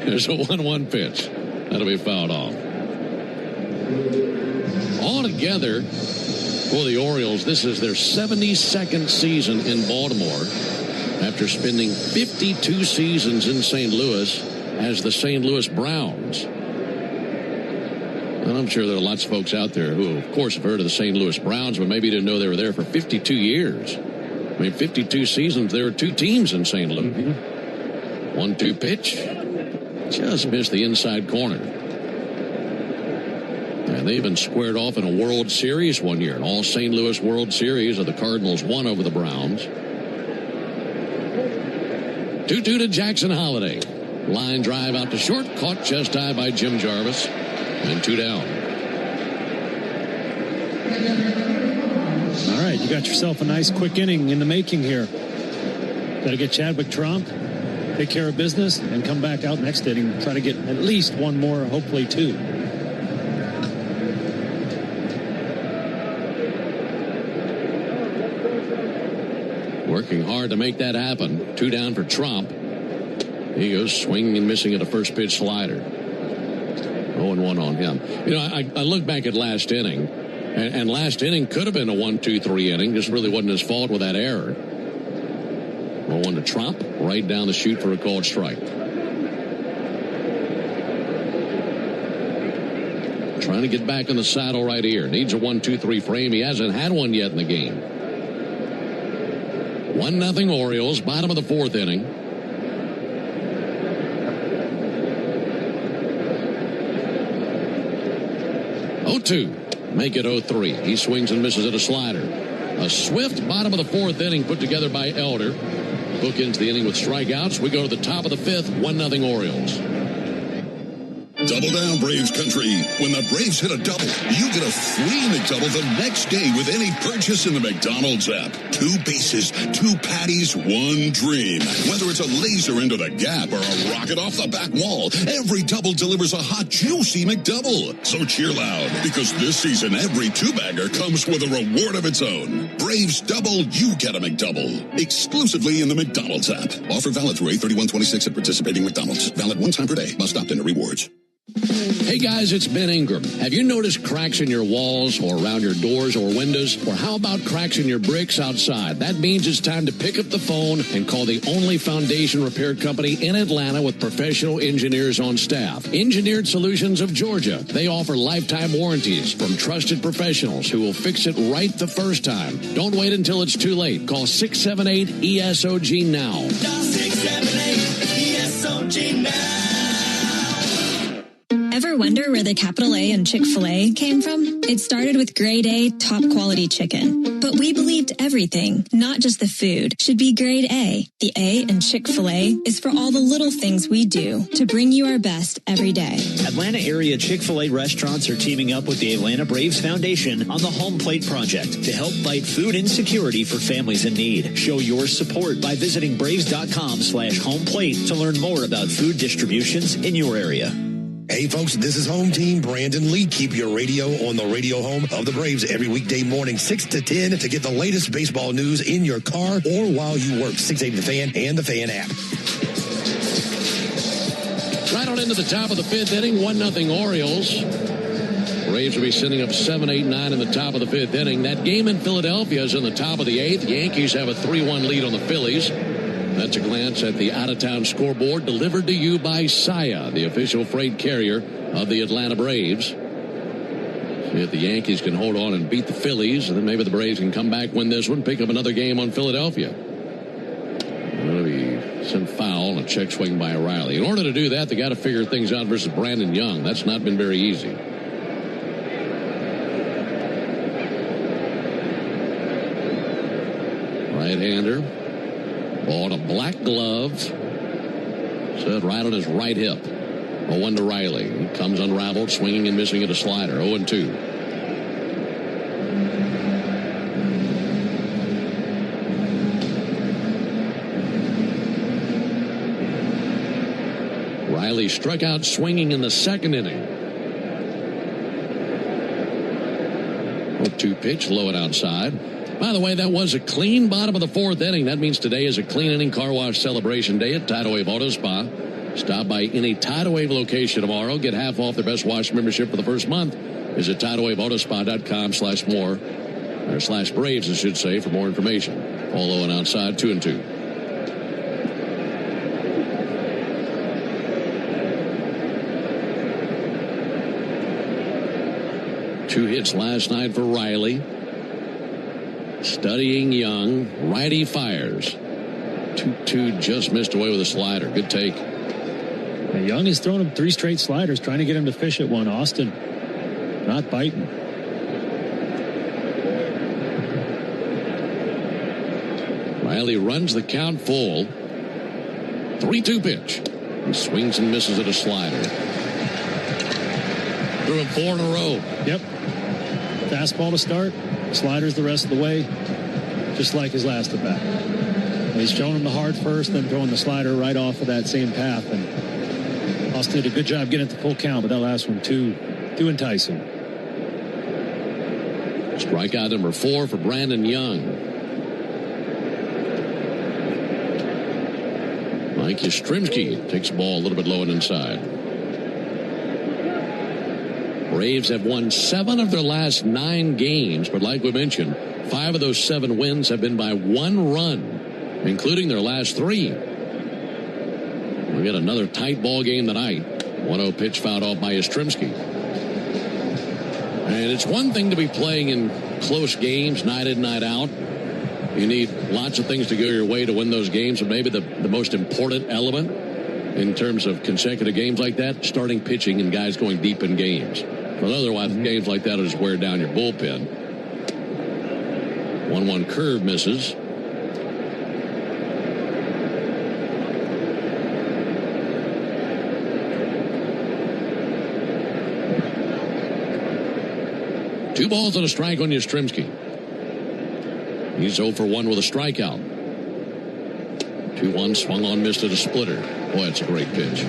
There's a 1-1 pitch. That'll be fouled off. Altogether, for the Orioles, this is their 72nd season in Baltimore after spending 52 seasons in St. Louis as the St. Louis Browns. And I'm sure there are lots of folks out there who, of course, have heard of the St. Louis Browns, but maybe didn't know they were there for 52 years. I mean, 52 seasons, there were 2 teams in St. Louis. 1-2 pitch. Just missed the inside corner. And they even squared off in a World Series one year, an all St. Louis World Series of the Cardinals won over the Browns. 2-2 to Jackson Holiday. Line drive out to short, caught just high by Jim Jarvis, and 2 down. All right, you got yourself a nice quick inning in the making here. Got to get Chadwick Tromp, take care of business, and come back out next inning, try to get at least 1 more, hopefully 2. Working hard to make that happen. 2 down for Tromp. He goes swinging and missing at a first pitch slider. 0-1 on him. You know, I look back at last inning, and last inning could have been a 1-2-3 inning. Just really wasn't his fault with that error. 0-1 to Tromp, right down the chute for a called strike. Trying to get back in the saddle right here. Needs a 1-2-3 frame. He hasn't had one yet in the game. 1-0 Orioles, bottom of the 4th inning. Make it 0-3. He swings and misses at a slider. A swift bottom of the 4th inning put together by Elder. Bookends the inning with strikeouts. We go to the top of the 5th, 1-0 Orioles. Double down, Braves country. When the Braves hit a double, you get a free McDouble the next day with any purchase in the McDonald's app. 2 bases, 2 patties, 1 dream. Whether it's a laser into the gap or a rocket off the back wall, every double delivers a hot, juicy McDouble. So cheer loud, because this season, every 2-bagger comes with a reward of its own. Braves double, you get a McDouble. Exclusively in the McDonald's app. Offer valid through 8/31/26 at participating McDonald's. Valid 1 time per day. Must opt into rewards. Hey guys, it's Ben Ingram. Have you noticed cracks in your walls or around your doors or windows? Or how about cracks in your bricks outside? That means it's time to pick up the phone and call the only foundation repair company in Atlanta with professional engineers on staff. Engineered Solutions of Georgia. They offer lifetime warranties from trusted professionals who will fix it right the first time. Don't wait until it's too late. Call 678-ESOG now. 678-ESOG now. Ever wonder where the capital A in Chick-fil-A came from? It started with grade A, top quality chicken. But we believed everything, not just the food, should be grade A. The A in Chick-fil-A is for all the little things we do to bring you our best every day. Atlanta area Chick-fil-A restaurants are teaming up with the Atlanta Braves Foundation on the Home Plate Project to help fight food insecurity for families in need. Show your support by visiting braves.com/homeplate to learn more about food distributions in your area. Hey, folks, this is Home Team Brandon Lee. Keep your radio on the radio home of the Braves every weekday morning, 6 to 10, to get the latest baseball news in your car or while you work. 680 The Fan and the Fan app. Right on into the top of the 5th inning, 1-0 Orioles. Braves will be sitting up 7, 8, 9 in the top of the 5th inning. That game in Philadelphia is in the top of the 8th. Yankees have a 3-1 lead on the Phillies. That's a glance at the out-of-town scoreboard delivered to you by Saia, the official freight carrier of the Atlanta Braves. See if the Yankees can hold on and beat the Phillies, and then maybe the Braves can come back, win this one, pick up another game on Philadelphia. It'll be sent foul and a check swing by Riley. In order to do that, they got to figure things out versus Brandon Young. That's not been very easy. Right-hander. Ball in a black glove. Set right on his right hip. 0-1 to Riley. He comes unraveled, swinging and missing at a slider. 0-2. Riley struck out swinging in the 2nd inning. 0-2 pitch, low and outside. By the way, that was a clean bottom of the 4th inning. That means today is a clean inning car wash celebration day at Tidal Wave Auto Spa. Stop by any Tidal Wave location tomorrow. Get half off their Best Wash membership for the first month. Visit TidalWaveAutoSpa.com/more, or /Braves, I should say, for more information. All low and outside, 2-2. Two hits last night for Riley. Studying Young. Righty fires. 2-2, just missed away with a slider. Good take. Now Young has thrown him 3 straight sliders, trying to get him to fish at one. Austin not biting. Riley runs the count full. 3-2 pitch. He swings and misses at a slider. Threw him 4 in a row. Yep. Fastball to start. Sliders the rest of the way, just like his last at bat. He's showing him the hard first, then throwing the slider right off of that same path. And Austin did a good job getting it to full count, but that last one too enticing. Strikeout number 4 for Brandon Young. Mike Yastrzemski takes the ball a little bit low and inside. Braves have won 7 of their last 9 games, but like we mentioned, 5 of those 7 wins have been by 1 run, including their last 3. We got another tight ball game tonight. 1-0 pitch fouled off by Yastrzemski. And it's one thing to be playing in close games, night in, night out. You need lots of things to go your way to win those games, but maybe the most important element in terms of consecutive games like that, starting pitching and guys going deep in games. But otherwise, games like that will just wear down your bullpen. 1-1 curve misses. Two balls and a strike on Yastrzemski. He's 0 for 1 with a strikeout. 2-1 swung on, missed at a splitter. Boy, that's a great pitch.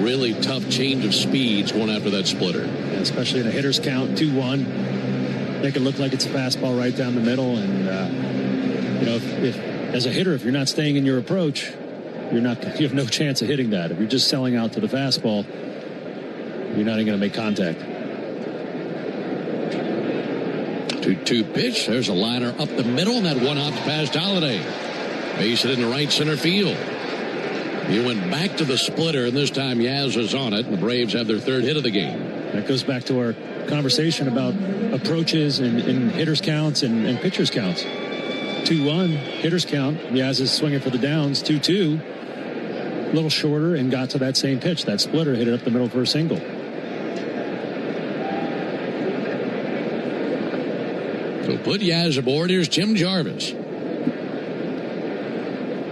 Really tough change of speeds going after that splitter. Yeah, especially in a hitter's count, 2-1. Make it look like it's a fastball right down the middle. And, if as a hitter, if you're not staying in your approach, you have no chance of hitting that. If you're just selling out to the fastball, you're not even going to make contact. 2-2 pitch. There's a liner up the middle, and that one hops past Holliday. Base it in the right center field. He went back to the splitter, and this time Yaz was on it, and the Braves have their 3rd hit of the game. That goes back to our conversation about approaches and hitters counts and pitchers counts. 2-1, hitters count. Yaz is swinging for the downs. 2-2, a little shorter, and got to that same pitch. That splitter hit it up the middle for a single. So put Yaz aboard. Here's Jim Jarvis.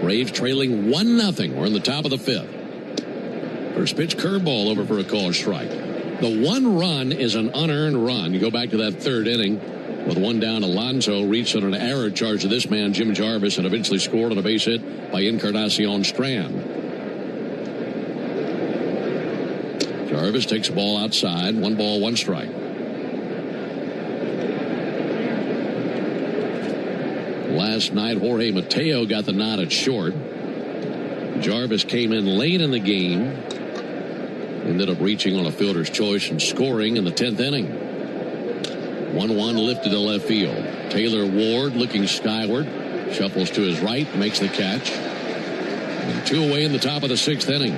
Braves trailing 1-0. We're in the top of the 5th. First pitch curveball over for a called strike. The 1 run is an unearned run. You go back to that 3rd inning with 1 down. Alonso reached on an error charge to this man, Jim Jarvis, and eventually scored on a base hit by Encarnacion Strand. Jarvis takes the ball outside. 1 ball, 1 strike. Last night, Jorge Mateo got the nod at short. Jarvis came in late in the game. Ended up reaching on a fielder's choice and scoring in the 10th inning. 1-1 lifted to left field. Taylor Ward looking skyward. Shuffles to his right, makes the catch. And 2 away in the top of the 6th inning.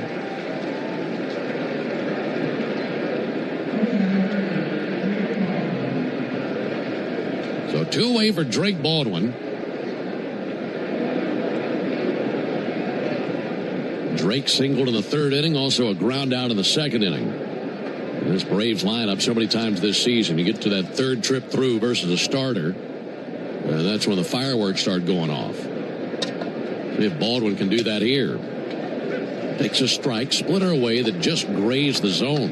So 2 away for Drake Baldwin. Drake singled in the 3rd inning, also a ground out in the 2nd inning. This Braves lineup so many times this season, you get to that 3rd trip through versus a starter, that's when the fireworks start going off. See if Baldwin can do that here. Takes a strike, splitter away that just grazed the zone.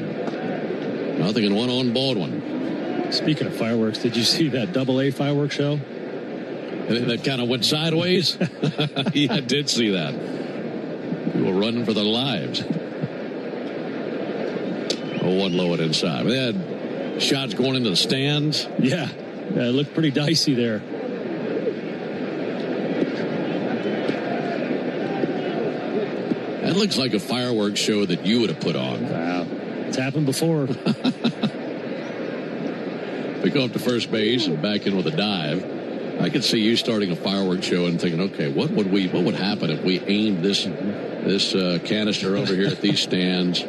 0-1 on Baldwin. Speaking of fireworks, did you see that AA fireworks show? That kind of went sideways? Yeah, I did see that. People running for their lives. 0-1 low and inside. They had shots going into the stands. Yeah, it looked pretty dicey there. That looks like a fireworks show that you would have put on. Wow. It's happened before. We go up to first base and back in with a dive. I could see you starting a fireworks show and thinking, okay, what would happen if we aimed this canister over here at these stands?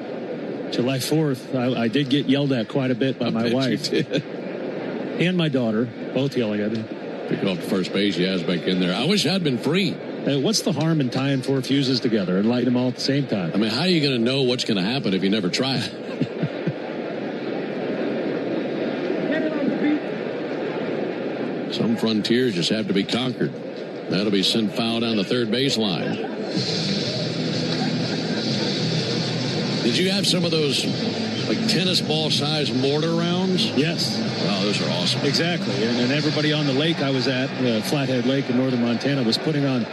July 4th, I did get yelled at quite a bit by my wife. And my daughter, both yelling at me. Pick off the first base, yes, back in there. I wish I'd been free. What's the harm in tying 4 fuses together and lighting them all at the same time? I mean, how are you going to know what's going to happen if you never try it? Some frontiers just have to be conquered. That'll be sent foul down the 3rd baseline. Did you have some of those like tennis ball size mortar rounds? Yes. Oh, those are awesome. Exactly. And everybody on the lake I was at, Flathead Lake in northern Montana, was putting on,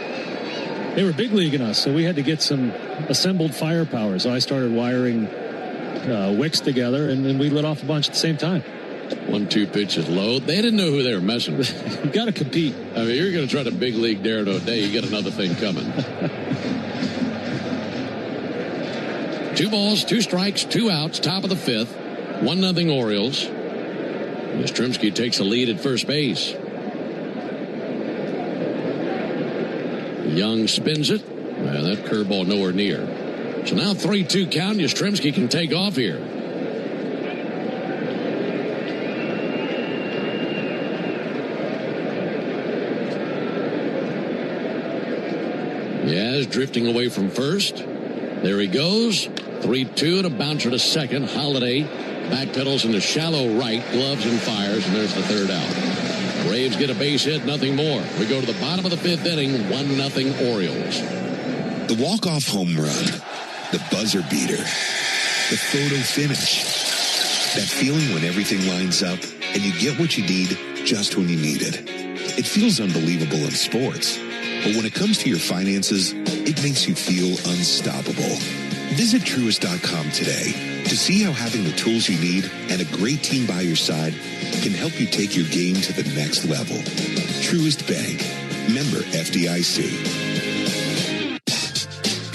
they were big leaguing us, so we had to get some assembled firepower. So I started wiring wicks together, and then we lit off a bunch at the same time. 1-2 pitch is low. They didn't know who they were messing with. You got to compete. I mean, you're going to try to big league Darren O'Day. You got another thing coming. 2 balls, 2 strikes, 2 outs, top of the 5th. 1-0 Orioles. Yastrzemski takes a lead at first base. Young spins it. Well, that curveball nowhere near. So now 3-2 count. Yastrzemski can take off here. Yaz drifting away from first. There he goes. 3-2 and a bouncer to second. Holiday backpedals into shallow right, gloves and fires, and there's the 3rd out. Braves get a base hit, nothing more. We go to the bottom of the 5th inning, 1-0 Orioles. The walk-off home run, the buzzer beater, the photo finish. That feeling when everything lines up and you get what you need just when you need it. It feels unbelievable in sports. But when it comes to your finances, it makes you feel unstoppable. Visit Truist.com today to see how having the tools you need and a great team by your side can help you take your game to the next level. Truist Bank. Member FDIC.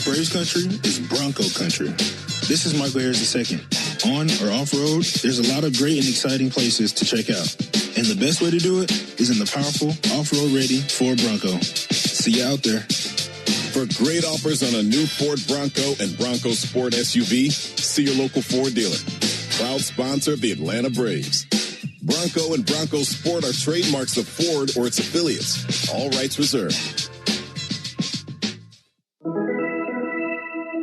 Braves country is Bronco country. This is Michael Harris II. On or off-road, there's a lot of great and exciting places to check out. And the best way to do it is in the powerful, off-road ready Ford Bronco. See you out there. For great offers on a new Ford Bronco and Bronco Sport SUV, see your local Ford dealer. Proud sponsor of the Atlanta Braves. Bronco and Bronco Sport are trademarks of Ford or its affiliates. All rights reserved.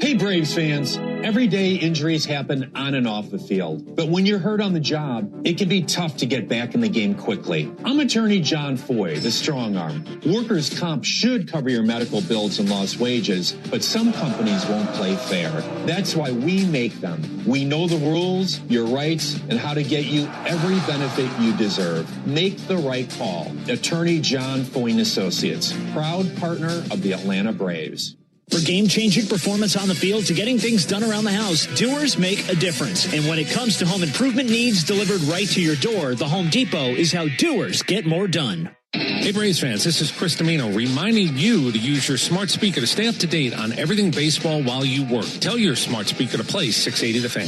Hey, Braves fans. Every day injuries happen on and off the field. But when you're hurt on the job, it can be tough to get back in the game quickly. I'm attorney John Foy, the strong arm. Workers' comp should cover your medical bills and lost wages, but some companies won't play fair. That's why we make them. We know the rules, your rights, and how to get you every benefit you deserve. Make the right call. Attorney John Foy & Associates, proud partner of the Atlanta Braves. For game-changing performance on the field to getting things done around the house, Doers make a difference. And when it comes to home improvement needs delivered right to your door, the Home Depot is how doers get more done. Hey Braves fans, this is Chris Domino reminding you to use your smart speaker to stay up to date on everything baseball while you work. Tell your smart speaker to play 680 The Fan.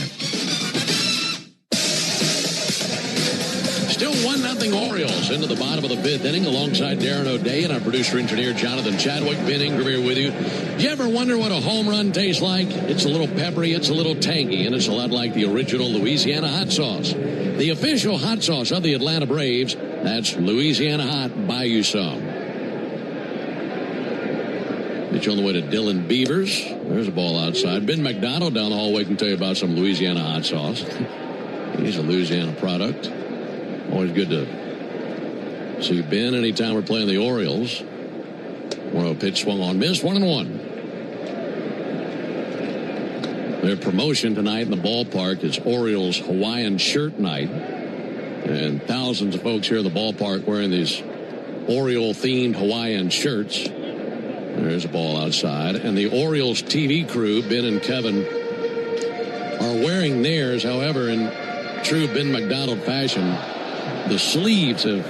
Still 1-0 Orioles into the bottom of the fifth inning alongside Darren O'Day and our producer-engineer Jonathan Chadwick. Ben Ingram here with you. You ever wonder what a home run tastes like? It's a little peppery, it's a little tangy, and it's a lot like the original Louisiana hot sauce. The official hot sauce of the Atlanta Braves, that's Louisiana Hot. Buy you some. Get you on the way to Dylan Beavers. There's a ball outside. Ben McDonald down the hallway can tell you about some Louisiana hot sauce. He's a Louisiana product. Always good to see Ben anytime we're playing the Orioles. 1-0 pitch swung on, miss, 1-1. Their promotion tonight in the ballpark is Orioles Hawaiian Shirt Night. And thousands of folks here in the ballpark wearing these Oriole-themed Hawaiian shirts. There's a ball outside. And the Orioles TV crew, Ben and Kevin, are wearing theirs. However, in true Ben McDonald fashion, the sleeves have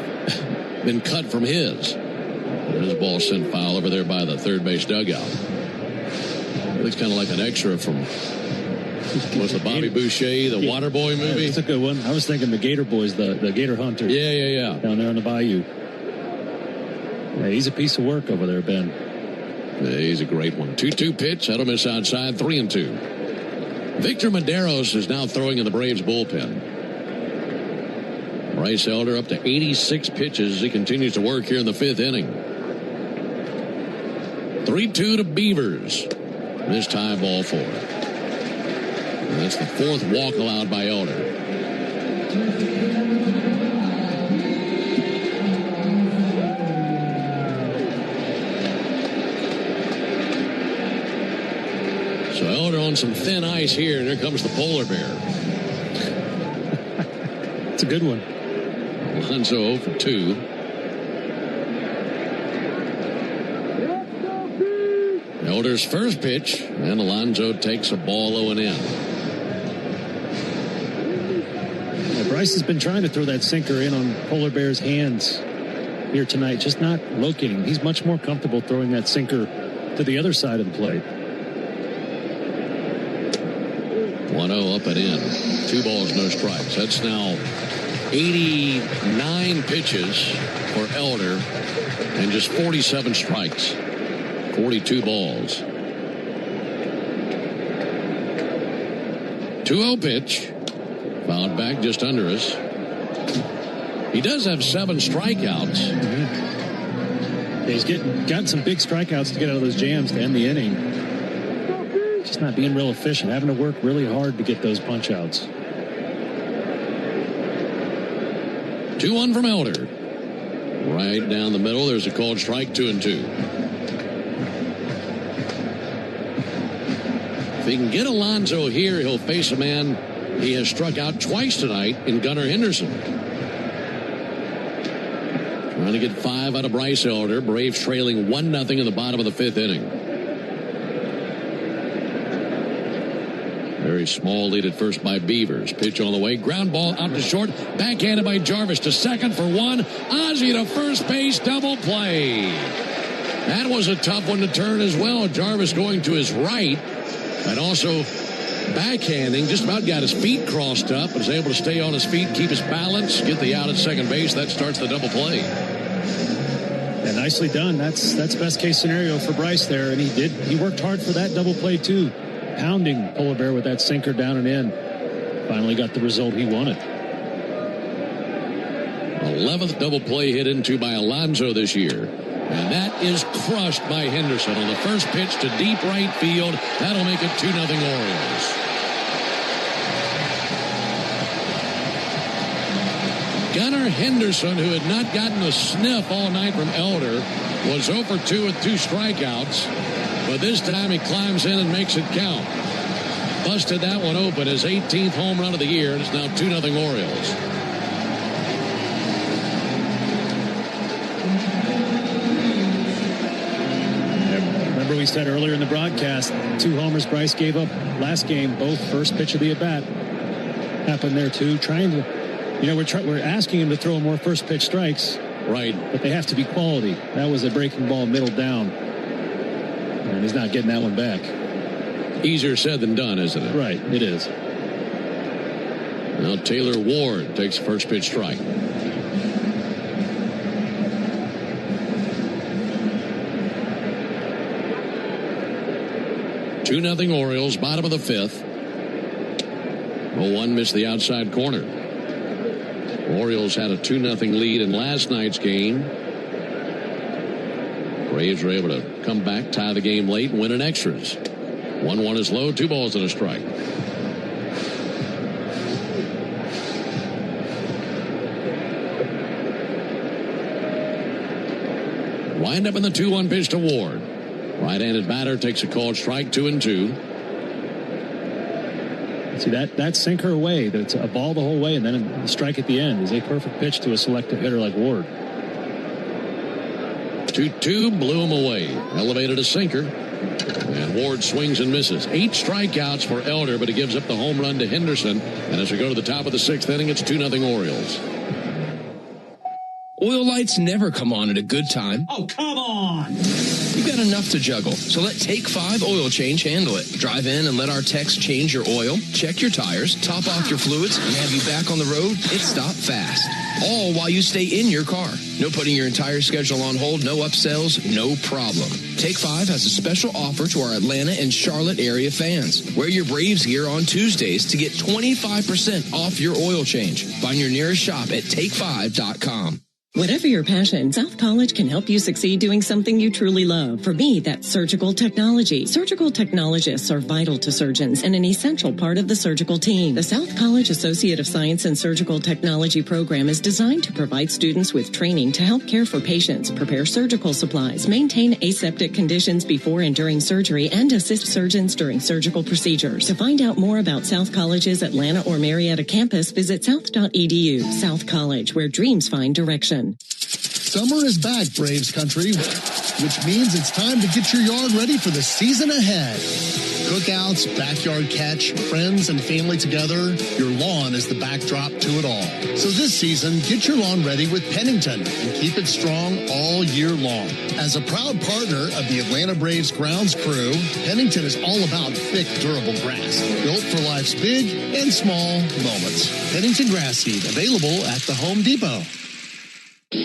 been cut from his. There's a ball sent foul over there by the third base dugout. It looks kind of like an extra from, what's the Bobby Boucher, the Waterboy movie? Yeah, that's a good one. I was thinking the Gator Boys, the Gator Hunter. Yeah. Down there on the bayou. Yeah, he's a piece of work over there, Ben. Yeah, he's a great one. 2-2 pitch. That'll miss outside. 3-2. Victor Medeiros is now throwing in the Braves bullpen. Bryce Elder up to 86 pitches. He continues to work here in the fifth inning. 3-2 to Beavers. This tie ball four. And that's the fourth walk allowed by Elder. So Elder on some thin ice here, and here comes the polar bear. It's a good one. Alonso 0 for 2. Elder's first pitch, and Alonso takes a ball low and in. Yeah, Bryce has been trying to throw that sinker in on Polar Bear's hands here tonight, just not locating. He's much more comfortable throwing that sinker to the other side of the plate. 1-0 up and in. 2 balls, no strikes. That's now 89 pitches for Elder and just 47 strikes. 42 balls. 2-0 pitch. Fouled back just under us. He does have 7 strikeouts. Mm-hmm. Yeah, he's gotten some big strikeouts to get out of those jams to end the inning. Just not being real efficient, having to work really hard to get those punch outs. 2-1 from Elder. Right down the middle. There's a called strike. 2-2. If he can get Alonso here, he'll face a man he has struck out twice tonight in Gunnar Henderson. Trying to get 5 out of Bryce Elder. Braves trailing 1-0 in the bottom of the fifth inning. Very small lead at first by Beavers. Pitch on the way. Ground ball out to short. Backhanded by Jarvis to second for 1. Ozzie to first base. Double play. That was a tough one to turn as well. Jarvis going to his right. And also backhanding. Just about got his feet crossed up. Was able to stay on his feet, keep his balance, get the out at second base. That starts the double play. And nicely done. That's best case scenario for Bryce there. And he worked hard for that double play too. Pounding Polar Bear with that sinker down and in. Finally got the result he wanted. 11th double play hit into by Alonso this year. And that is crushed by Henderson on the first pitch to deep right field. That'll make it 2-0 Orioles. Gunnar Henderson, who had not gotten a sniff all night from Elder, was 0 for 2 with 2 strikeouts. But this time he climbs in and makes it count. Busted that one open, his 18th home run of the year, and it's now 2-0 Orioles. Remember we said earlier in the broadcast, 2 homers Bryce gave up last game, both first pitch of the at-bat. Happened there too. Trying to, we're asking him to throw more first pitch strikes. Right. But they have to be quality. That was a breaking ball middle down. And he's not getting that one back. Easier said than done, isn't it? Right, it is. Now Taylor Ward takes the first pitch strike. Two 2-0 Orioles, bottom of the fifth. 0-1 missed the outside corner. Orioles had a 2-0 lead in last night's game. Braves were able to come back, tie the game late, and win in extras. 1-1 is low, 2 balls and a strike. Wind up in the 2-1 pitch to Ward. Right-handed batter takes a called strike, 2-2. See, that sinker away, that's a ball the whole way, and then a strike at the end is a perfect pitch to a selective hitter like Ward. 2-2, blew him away. Elevated a sinker. And Ward swings and misses. 8 strikeouts for Elder, but he gives up the home run to Henderson. And as we go to the top of the 6th inning, it's 2-0 Orioles. Oil lights never come on at a good time. Oh, come on! You've got enough to juggle, so let Take 5 Oil Change handle it. Drive in and let our techs change your oil, check your tires, top off your fluids, and have you back on the road. It's stop fast. All while you stay in your car. No putting your entire schedule on hold, no upsells, no problem. Take 5 has a special offer to our Atlanta and Charlotte area fans. Wear your Braves gear on Tuesdays to get 25% off your oil change. Find your nearest shop at take5.com. Whatever your passion, South College can help you succeed doing something you truly love. For me, that's surgical technology. Surgical technologists are vital to surgeons and an essential part of the surgical team. The South College Associate of Science and Surgical Technology program is designed to provide students with training to help care for patients, prepare surgical supplies, maintain aseptic conditions before and during surgery, and assist surgeons during surgical procedures. To find out more about South College's Atlanta or Marietta campus, visit south.edu. South College, where dreams find direction. Summer is back, Braves country, which means it's time to get your yard ready for the season ahead. Cookouts, backyard catch, friends and family together, your lawn is the backdrop to it all. So this season, get your lawn ready with Pennington and keep it strong all year long. As a proud partner of the Atlanta Braves grounds crew, Pennington is all about thick, durable grass, built for life's big and small moments. Pennington grass seed, available at the Home Depot.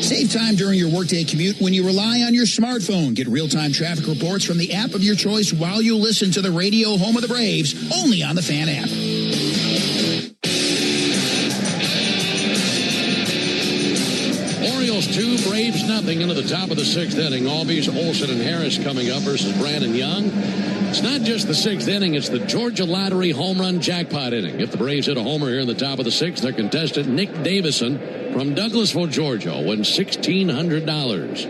Save time during your workday commute when you rely on your smartphone. Get real-time traffic reports from the app of your choice while you listen to the radio home of the Braves, only on the Fan app. Orioles 2, Braves 0 into the top of the 6th inning. Albies, Olsen, and Harris coming up versus Brandon Young. It's not just the 6th inning, it's the Georgia Lottery home run jackpot inning. If the Braves hit a homer here in the top of the 6th, their contestant, Nick Davison from Douglasville, Georgia, will win $1,600.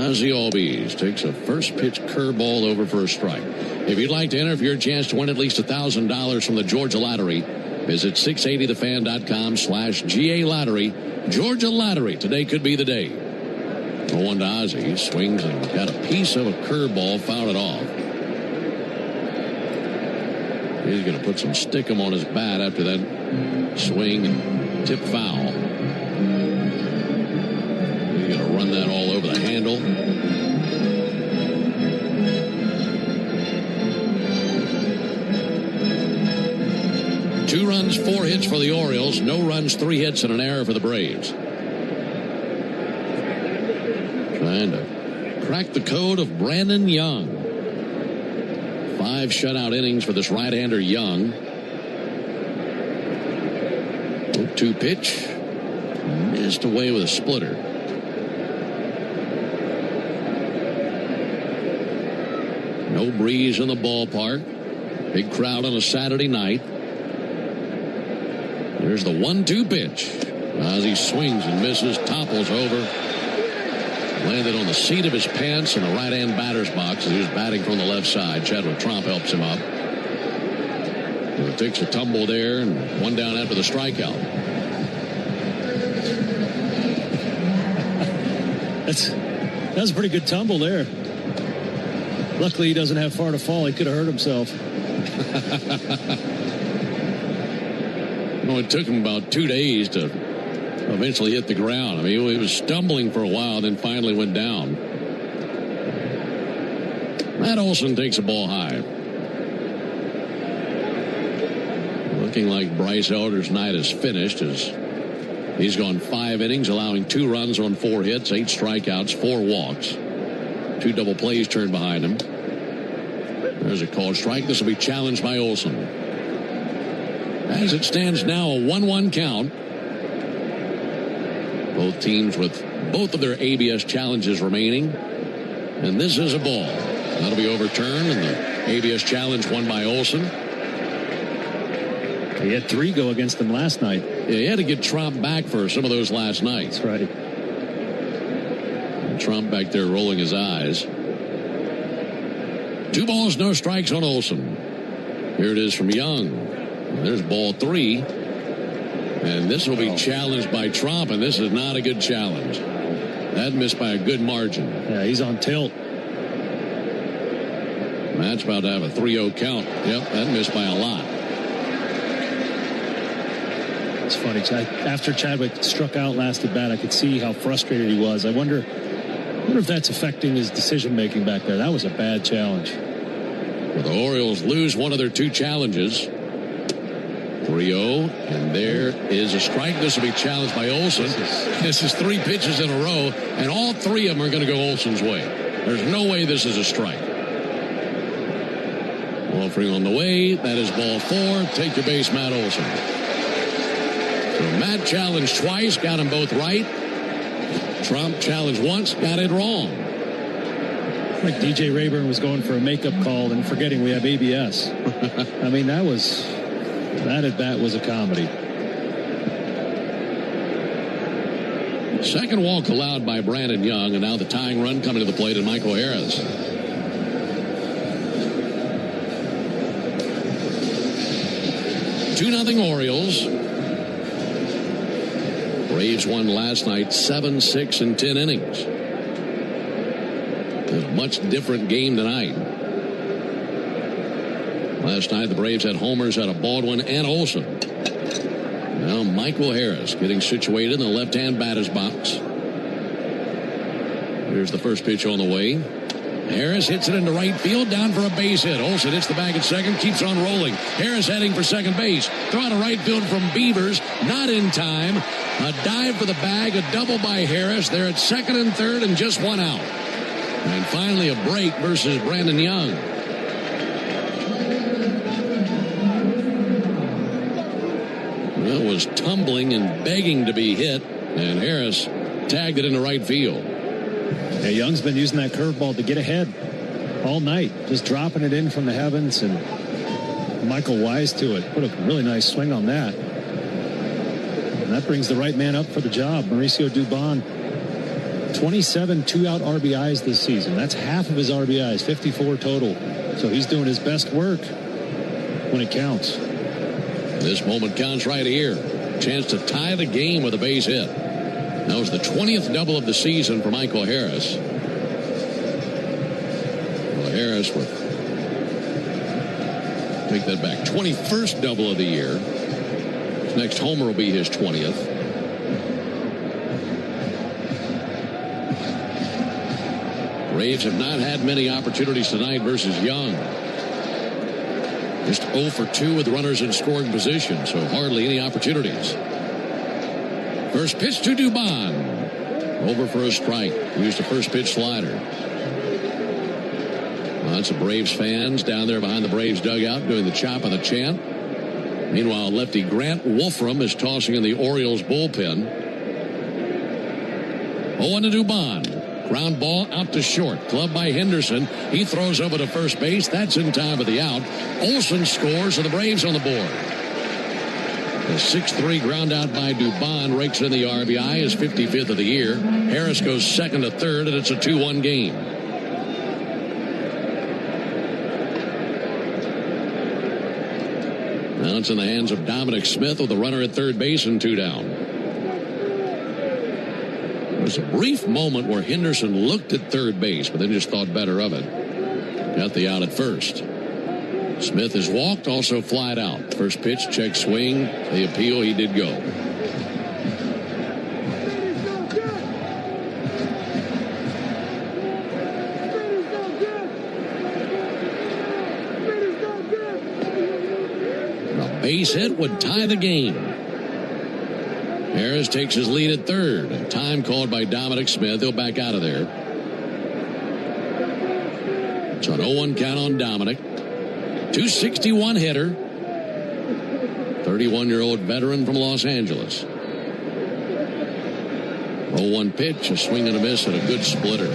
Ozzie Albies takes a first pitch curveball over for a strike. If you'd like to enter for your chance to win at least $1,000 from the Georgia Lottery, visit 680thefan.com/GA Lottery. Georgia Lottery. Today could be the day. 0-1 to Ozzie. He swings and got a piece of a curveball, fouled it off. He's going to put some stickum on his bat after that swing and tip foul. He's going to run that all over the handle. Two runs, 4 hits for the Orioles. No runs, 3 hits, and an error for the Braves. Trying to crack the code of Brandon Young. 5 shutout innings for this right-hander Young. 0-2 pitch. Missed away with a splitter. No breeze in the ballpark. Big crowd on a Saturday night. There's the 1-2 pitch. Ozzie swings and misses, topples over. Landed on the seat of his pants in the right-hand batter's box as he was batting from the left side. Chadwick Tromp helps him up. He takes a tumble there and one down after the strikeout. That was a pretty good tumble there. Luckily, he doesn't have far to fall. He could have hurt himself. Well, it took him about 2 days to eventually hit the ground. I mean, he was stumbling for a while, then finally went down. Matt Olson takes a ball high. Looking like Bryce Elder's night is finished as he's gone 5 innings, allowing 2 runs on 4 hits, 8 strikeouts, 4 walks. 2 double plays turned behind him. There's a called strike. This will be challenged by Olson. As it stands now, a 1-1 count. Both teams with both of their ABS challenges remaining. And this is a ball. That'll be overturned, and the ABS challenge won by Olson. He had 3 go against him last night. Yeah, he had to get Trump back for some of those last nights. That's right. And Trump back there rolling his eyes. 2 balls, no strikes on Olson. Here it is from Young. There's ball 3. And this will be challenged by Trump, and this is not a good challenge. That missed by a good margin. Yeah, he's on tilt. Matt's about to have a 3-0 count. Yep, that missed by a lot. It's funny. After Chadwick struck out last at bat, I could see how frustrated he was. I wonder if that's affecting his decision-making back there. That was a bad challenge. Well, the Orioles lose one of their 2 challenges. 3-0, and there is a strike. This will be challenged by Olson. This is 3 pitches in a row, and all 3 of them are going to go Olson's way. There's no way this is a strike. Offering on the way. That is ball 4. Take your base, Matt Olson. So Matt challenged twice, got them both right. Trump challenged once, got it wrong. Like DJ Rayburn was going for a makeup call and forgetting we have ABS. I mean, that at bat was a comedy. Second walk allowed by Brandon Young, and now the tying run coming to the plate, and Michael Harris. Two 2-0 Orioles. Braves won last night 7-6 in 10 innings. A much different game tonight. Last night the Braves had homers out of Baldwin and Olson. Now Michael Harris getting situated in the left-hand batter's box. Here's the first pitch on the way. Harris hits it into right field, down for a base hit. Olson hits the bag at second, keeps on rolling. Harris heading for second base. Throw out a right field from Beavers, not in time. A dive for the bag, a double by Harris. They're at second and third and just 1 out. And finally a break versus Brandon Young. Well, was tumbling and begging to be hit, and Harris tagged it into right field. Yeah, Young's been using that curveball to get ahead all night, just dropping it in from the heavens, and Michael Wise to it. Put a really nice swing on that. And that brings the right man up for the job, Mauricio Dubon. 27 2-out RBIs this season. That's half of his RBIs, 54 total. So he's doing his best work when it counts. This moment counts right here. Chance to tie the game with a base hit. That was the 20th double of the season for Michael Harris. Well, Harris would take that back. 21st double of the year. His next homer will be his 20th. Braves have not had many opportunities tonight versus Young. Just 0 for 2 with runners in scoring position, so hardly any opportunities. First pitch to Dubon. Over for a strike. Used a first pitch slider. Lots of Braves fans down there behind the Braves dugout doing the chop of the chant. Meanwhile, lefty Grant Wolfram is tossing in the Orioles bullpen. 0-1 to Dubon. Ground ball out to short. Clubbed by Henderson. He throws over to first base. That's in time for the out. Olson scores, and the Braves on the board. The 6-3 ground out by Dubon rakes in the RBI, his 55th of the year. Harris goes second to third, and it's a 2-1 game. Now it's in the hands of Dominic Smith with a runner at third base and 2 down. There was a brief moment where Henderson looked at third base, but then just thought better of it. Got the out at first. Smith is walked, also flied out. First pitch, check swing. The appeal, he did go. base hit would tie the game. Harris takes his lead at third. And time called by Dominic Smith. He'll back out of there. It's an 0-1 count on Dominic. 261 hitter. 31-year-old veteran from Los Angeles. 0-1 pitch, a swing and a miss, and a good splitter.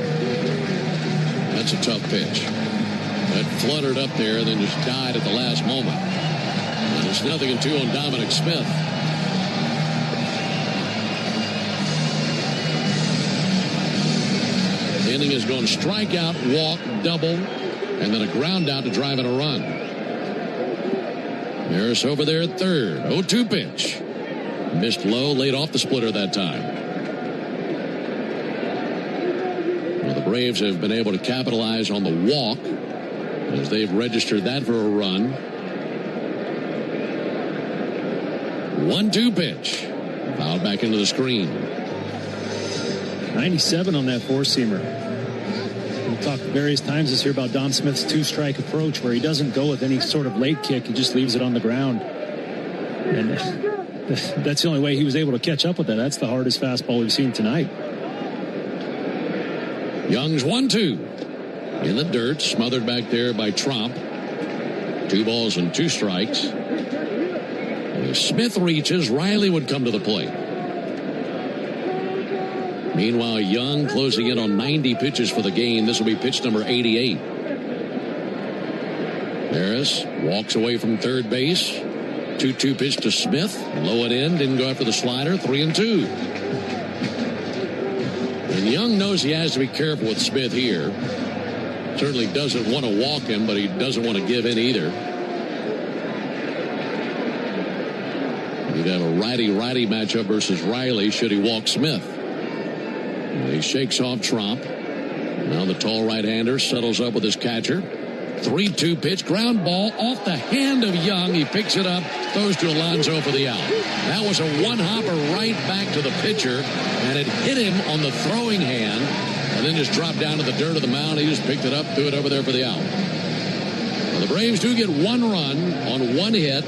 That's a tough pitch. That fluttered up there and then just died at the last moment. And it's 0-2 on Dominic Smith. The inning is going strikeout, walk, double, and then a ground out to drive in a run. Harris over there at third. 0-2 pitch. Missed low, laid off the splitter that time. Well, the Braves have been able to capitalize on the walk as they've registered that for a run. 1-2 pitch. Fouled back into the screen. 97 on that four-seamer. We've talked various times this year about Dom Smith's two-strike approach where he doesn't go with any sort of late kick. He just leaves it on the ground. And that's the only way he was able to catch up with that. That's the hardest fastball we've seen tonight. Young's 1-2. In the dirt, smothered back there by Tromp. 2 balls and 2 strikes. If Smith reaches, Riley would come to the plate. Meanwhile, Young closing in on 90 pitches for the game. This will be pitch number 88. Harris walks away from third base. 2-2 pitch to Smith. Low and in. Didn't go after the slider. 3-2. And Young knows he has to be careful with Smith here. Certainly doesn't want to walk him, but he doesn't want to give in either. He'd have a righty-righty matchup versus Riley should he walk Smith. He shakes off Tromp. Now the tall right-hander settles up with his catcher. 3-2 pitch, ground ball off the hand of Young. He picks it up, throws to Alonso for the out. That was a one-hopper right back to the pitcher, and it hit him on the throwing hand, and then just dropped down to the dirt of the mound. He just picked it up, threw it over there for the out. Well, the Braves do get 1 run on 1 hit,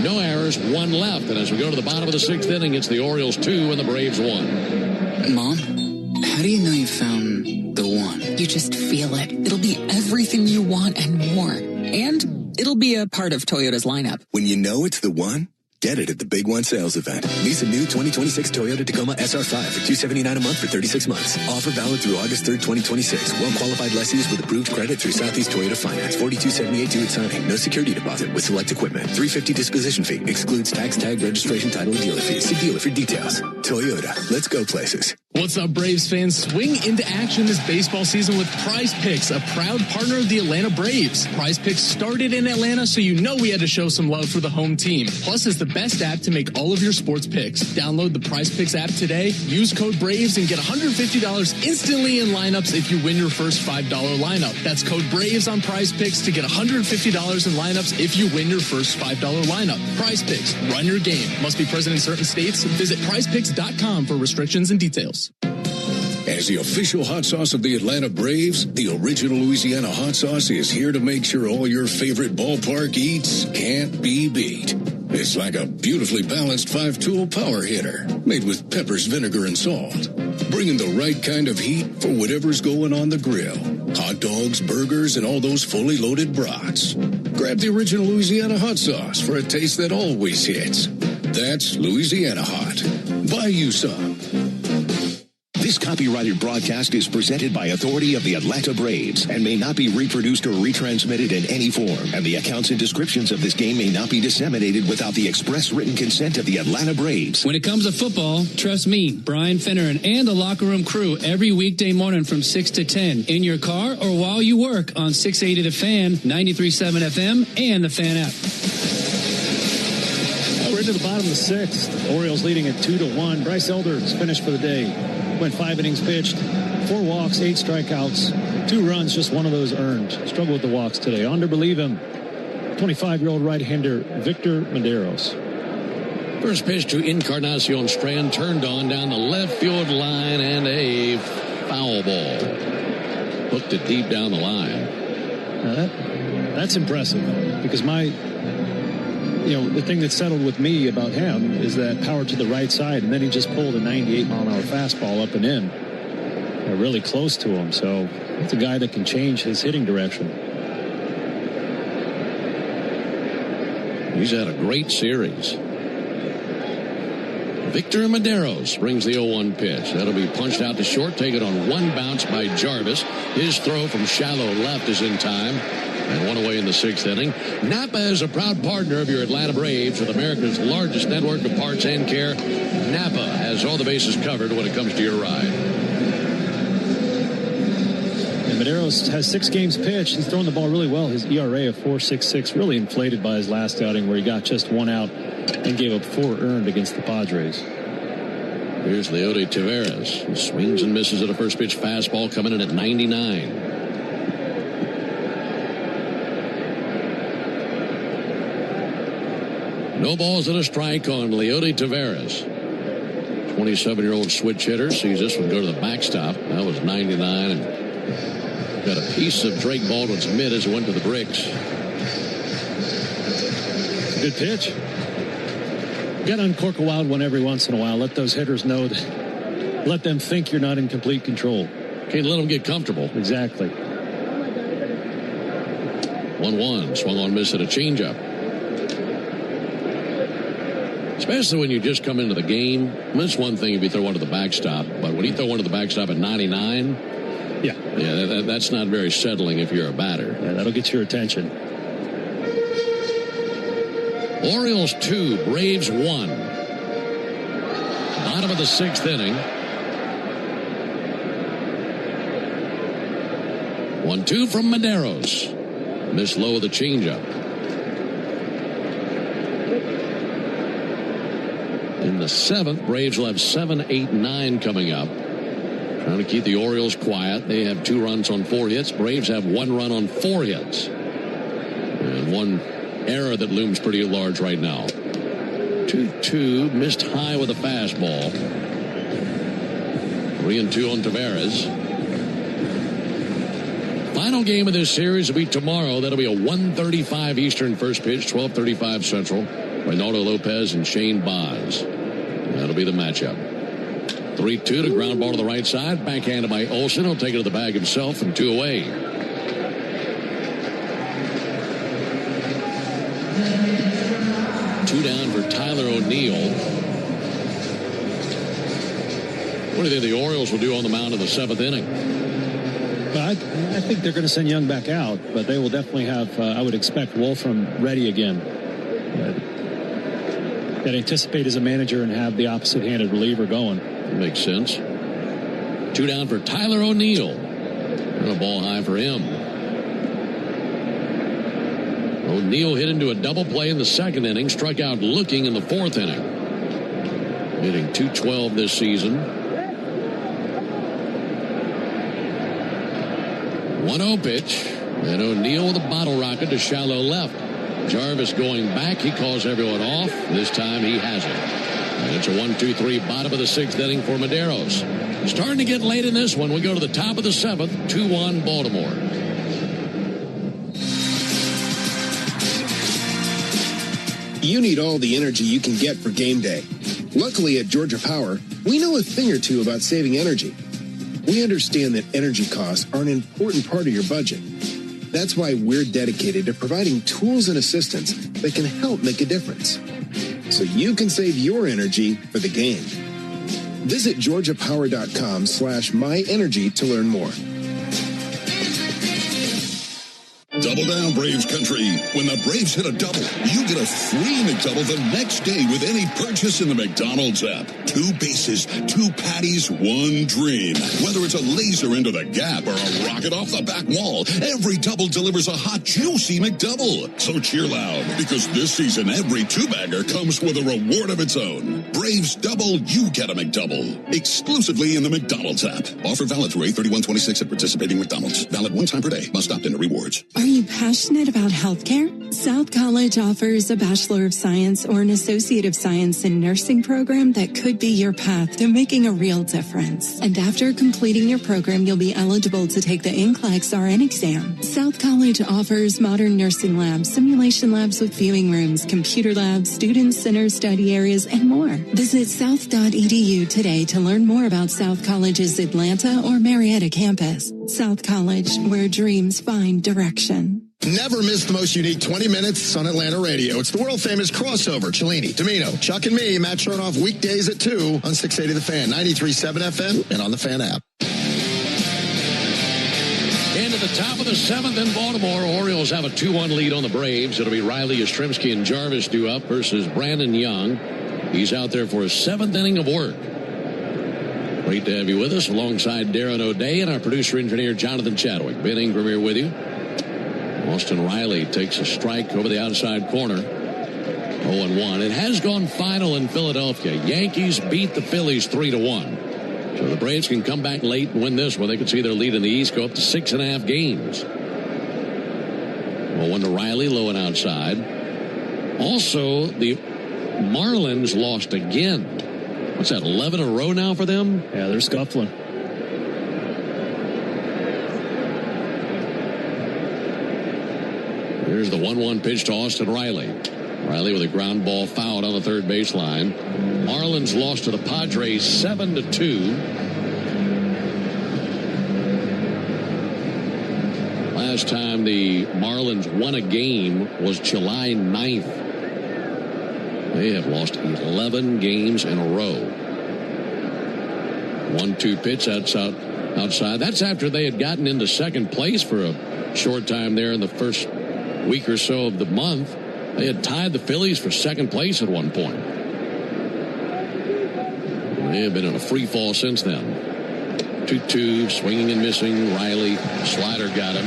no errors, 1 left. And as we go to the bottom of the 6th inning, it's the Orioles 2 and the Braves 1. Mom, how do you know you found the one? You just feel it. It'll be everything you want and more. And it'll be a part of Toyota's lineup. When you know it's the one, get it at the Big One sales event. Lease a new 2026 Toyota Tacoma SR5 for $279 a month for 36 months. Offer valid through August 3rd, 2026. Well-qualified lessees with approved credit through Southeast Toyota Finance. $42.78 due at signing. No security deposit with select equipment. $350 disposition fee. Excludes tax, tag, registration, title, and dealer fees. See dealer for details. Toyota. Let's go places. What's up, Braves fans? Swing into action this baseball season with Prize Picks, a proud partner of the Atlanta Braves. Prize Picks started in Atlanta, so you know we had to show some love for the home team. Plus, it's the best app to make all of your sports picks. Download the Prize Picks app today, use code BRAVES, and get $150 instantly in lineups if you win your first $5 lineup. That's code BRAVES on Prize Picks to get $150 in lineups if you win your first $5 lineup. Prize Picks, run your game. Must be present in certain states. Visit prizepicks.com for restrictions and details. As the official hot sauce of the Atlanta Braves, the original Louisiana hot sauce is here to make sure all your favorite ballpark eats can't be beat. It's like a beautifully balanced 5-tool power hitter made with peppers, vinegar, and salt, bringing the right kind of heat for whatever's going on the grill. Hot dogs, burgers, and all those fully loaded brats. Grab the original Louisiana hot sauce for a taste that always hits. That's Louisiana Hot. Buy you some. This copyrighted broadcast is presented by authority of the Atlanta Braves and may not be reproduced or retransmitted in any form. And the accounts and descriptions of this game may not be disseminated without the express written consent of the Atlanta Braves. When it comes to football, trust me, Brian Finneran, and the Locker Room crew every weekday morning from 6 to 10 in your car or while you work on 680 The Fan, 93.7 FM, and the Fan app. We're into the bottom of the 6th. Orioles leading at 2-1. Bryce Elder's finished for the day. Went 5 innings pitched, 4 walks, 8 strikeouts, 2 runs, just one of those earned. Struggled with the walks today. On to believe him, 25-year-old right-hander Victor Medeiros. First pitch to Encarnacion Strand, turned on down the left field line, and a foul ball. Hooked it deep down the line. Now that's impressive, because my the thing that settled with me about him is that power to the right side, and then he just pulled a 98-mile-an-hour fastball up and in, really close to him. So it's a guy that can change his hitting direction. He's had a great series. Victor Medeiros brings the 0-1 pitch. That'll be punched out to short, taken on one bounce by Jarvis. His throw from shallow left is in time. And one away in the 6th inning. Napa is a proud partner of your Atlanta Braves with America's largest network of parts and care. Napa has all the bases covered when it comes to your ride. And Medeiros has 6 games pitched. He's throwing the ball really well. His ERA of 4.66 really inflated by his last outing where he got just 1 out and gave up 4 earned against the Padres. Here's Leody Taveras. He swings and misses at a first pitch fastball coming in at 99. No balls and a strike on Leody Taveras. 27-year-old switch hitter sees this one go to the backstop. That was 99 and got a piece of Drake Baldwin's mitt as it went to the bricks. Good pitch. Got to uncork a wild one every once in a while. Let those hitters know that. Let them think you're not in complete control. Can't let them get comfortable. Exactly. 1-1. Swung on, miss at a changeup. Especially when you just come into the game. That's one thing if you throw one to the backstop. But when you throw one to the backstop at 99, that's not very settling if you're a batter. Yeah, that'll get your attention. Orioles 2, Braves 1. Bottom of the 6th inning. 1-2 from Medeiros. Missed low of the changeup. In the 7th, Braves will have 7, 8, 9 coming up. Trying to keep the Orioles quiet. They have 2 runs on 4 hits. Braves have 1 run on 4 hits. And one error that looms pretty large right now. 2-2, missed high with a fastball. 3-2 on Taveras. Final game of this series will be tomorrow. That'll be a 1:35 Eastern first pitch, 12:35 Central. Reynaldo Lopez and Shane Baz. That'll be the matchup. 3-2 to ground ball to the right side. Backhanded by Olsen. He'll take it to the bag himself and 2 away. Two down for Tyler O'Neill. What do you think the Orioles will do on the mound in the 7th inning? I think they're going to send Young back out, but they will definitely have, I would expect, Wolfram ready again. That anticipate as a manager and have the opposite-handed reliever going. That makes sense. 2 down for Tyler O'Neill. And a ball high for him. O'Neill hit into a double play in the 2nd inning, struck out looking in the 4th inning. Hitting .212 this season. 1-0 pitch. And O'Neill with a bottle rocket to shallow left. Jarvis going back. He calls everyone off. This time he has it. And it's a 1-2-3 bottom of the 6th inning for Medeiros. Starting to get late in this one. We go to the top of the 7th. 2-1 Baltimore. You need all the energy you can get for game day. Luckily at Georgia Power, we know a thing or two about saving energy. We understand that energy costs are an important part of your budget. That's why we're dedicated to providing tools and assistance that can help make a difference. So you can save your energy for the game. Visit georgiapower.com/myenergy to learn more. Double down, Braves country. When the Braves hit a double, you get a free McDouble the next day with any purchase in the McDonald's app. 2 bases, 2 patties, 1 dream. Whether it's a laser into the gap or a rocket off the back wall, every double delivers a hot, juicy McDouble. So cheer loud, because this season every 2-bagger comes with a reward of its own. Braves double, you get a McDouble. Exclusively in the McDonald's app. Offer valid through 8/31/26 at participating McDonald's. Valid 1 time per day. Must opt into rewards. Are you passionate about healthcare? South College offers a Bachelor of Science or an Associate of Science in Nursing program that could be your path to making a real difference. And after completing your program, you'll be eligible to take the NCLEX RN exam. South College offers modern nursing labs, simulation labs with viewing rooms, computer labs, student center study areas, and more. Visit south.edu today to learn more about South College's Atlanta or Marietta campus. South College, where dreams find direction. Never miss the most unique 20 minutes on Atlanta radio. It's the world-famous crossover. Cellini, Domino, Chuck and me, Matt Chernoff, weekdays at 2 on 680 The Fan, 93.7 FM, and on the Fan app. Into the top of the 7th in Baltimore. Orioles have a 2-1 lead on the Braves. It'll be Riley, Yastrzemski, and Jarvis due up versus Brandon Young. He's out there for his 7th inning of work. Great to have you with us alongside Darren O'Day and our producer-engineer Jonathan Chadwick. Ben Ingram here with you. Austin Riley takes a strike over the outside corner. 0-1. It has gone final in Philadelphia. Yankees beat the Phillies 3-1. So the Braves can come back late and win this one. They could see their lead in the East go up to 6.5 games. 0-1 to Riley, low and outside. Also, the Marlins lost again. What's that, 11 in a row now for them? Yeah, they're scuffling. Here's the 1-1 pitch to Austin Riley. Riley with a ground ball fouled on the third baseline. Marlins lost to the Padres 7-2. Last time the Marlins won a game was July 9th. They have lost 11 games in a row. 1-2 pitch outside. That's after they had gotten into second place for a short time there in the first week or so of the month. They had tied the Phillies for second place at one point. They have been in a free fall since then. 2-2, swinging and missing. Riley, slider got him.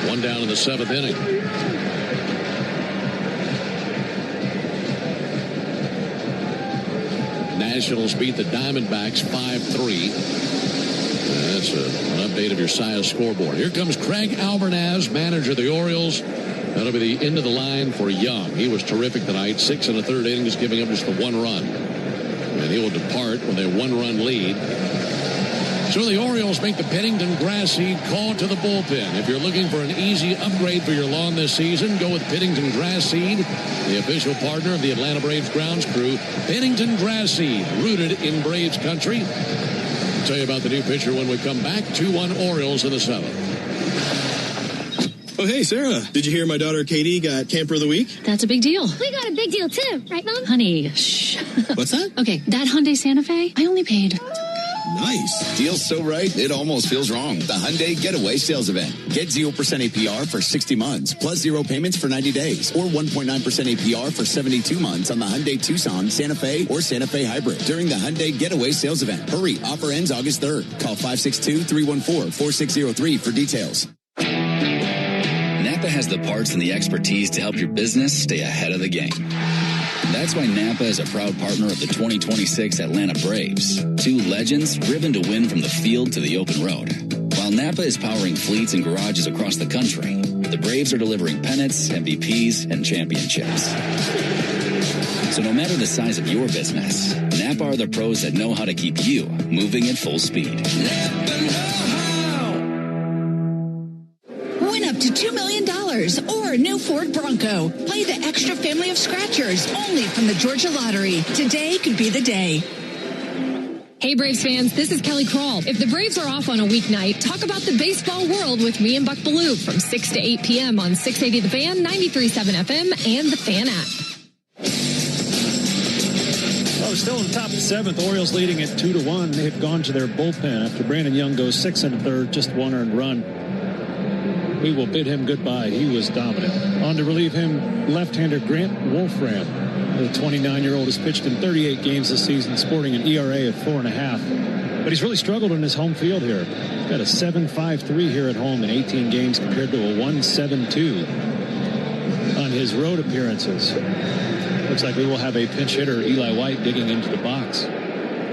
One down in the 7th inning. Nationals beat the Diamondbacks 5-3. That's an update of your Sia scoreboard. Here comes Craig Albernaz, manager of the Orioles. That'll be the end of the line for Young. He was terrific tonight. 6 1/3 innings, giving up just the 1 run. And he will depart with a 1-run lead. So the Orioles make the Pennington grass seed call to the bullpen. If you're looking for an easy upgrade for your lawn this season, go with Pennington grass seed, the official partner of the Atlanta Braves grounds crew. Pennington grass seed, rooted in Braves country. I'll tell you about the new pitcher when we come back. 2-1 Orioles in the 7th. Oh, hey, Sarah. Did you hear my daughter Katie got Camper of the Week? That's a big deal. We got a big deal, too. Right, Mom? Honey, shh. What's that? Okay, that Hyundai Santa Fe, I only paid... Nice. Deal's so right, it almost feels wrong. The Hyundai Getaway Sales Event. Get 0% APR for 60 months, plus 0 payments for 90 days, or 1.9% APR for 72 months on the Hyundai Tucson, Santa Fe, or Santa Fe Hybrid during the Hyundai Getaway Sales Event. Hurry, offer ends August 3rd. Call 562-314-4603 for details. Napa has the parts and the expertise to help your business stay ahead of the game. That's why Napa is a proud partner of the 2026 Atlanta Braves. 2 legends driven to win from the field to the open road. While Napa is powering fleets and garages across the country, the Braves are delivering pennants, MVPs, and championships. So no matter the size of your business, Napa are the pros that know how to keep you moving at full speed. Win up to $2 million or a new Ford Bronco. Play the extra family of scratchers only from the Georgia Lottery. Today could be the day. Hey, Braves fans, this is Kelly Krall. If the Braves are off on a weeknight, talk about the baseball world with me and Buck Ballou from 6 to 8 p.m. on 680 The Fan, 93.7 FM, and the Fan app. Well, still in the top of the 7th. Orioles leading at 2-1. They have gone to their bullpen after Brandon Young goes 6 1/3, just 1 earned run. We will bid him goodbye. He was dominant. On to relieve him, left-hander Grant Wolfram. The 29-year-old has pitched in 38 games this season, sporting an ERA of 4.5. But he's really struggled in his home field here. He's got a 7.53 here at home in 18 games compared to a 1.72 on his road appearances. Looks like we will have a pinch hitter, Eli White, digging into the box.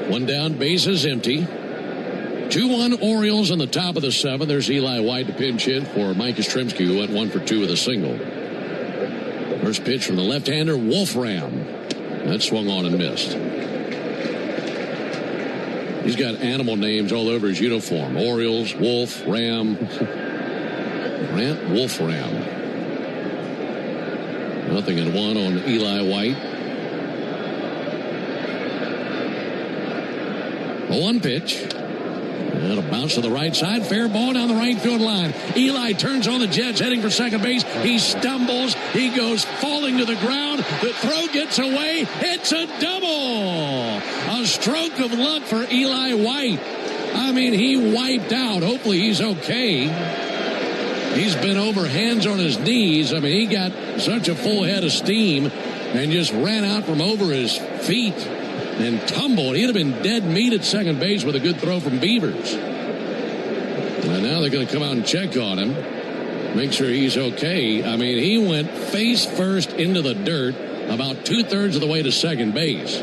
1 down, bases empty. 2-1 Orioles on the top of the 7th. There's Eli White to pinch hit for Mike Yastrzemski, who went 1 for 2 with a single. First pitch from the left-hander, Wolfram. That swung on and missed. He's got animal names all over his uniform. Orioles, Wolf, Ram. Grant Wolfram. 0-1 on Eli White. A 1 pitch. And a bounce to the right side. Fair ball down the right field line. Eli turns on the Jets, heading for second base. He stumbles. He goes falling to the ground. The throw gets away. It's a double. A stroke of luck for Eli White. I mean, he wiped out. Hopefully he's okay. He's been over, hands on his knees. I mean, he got such a full head of steam and just ran out from over his feet and tumbled. He'd have been dead meat at second base with a good throw from Beavers. And now they're going to come out and check on him, make sure he's okay. I mean, he went face first into the dirt about 2/3 of the way to second base.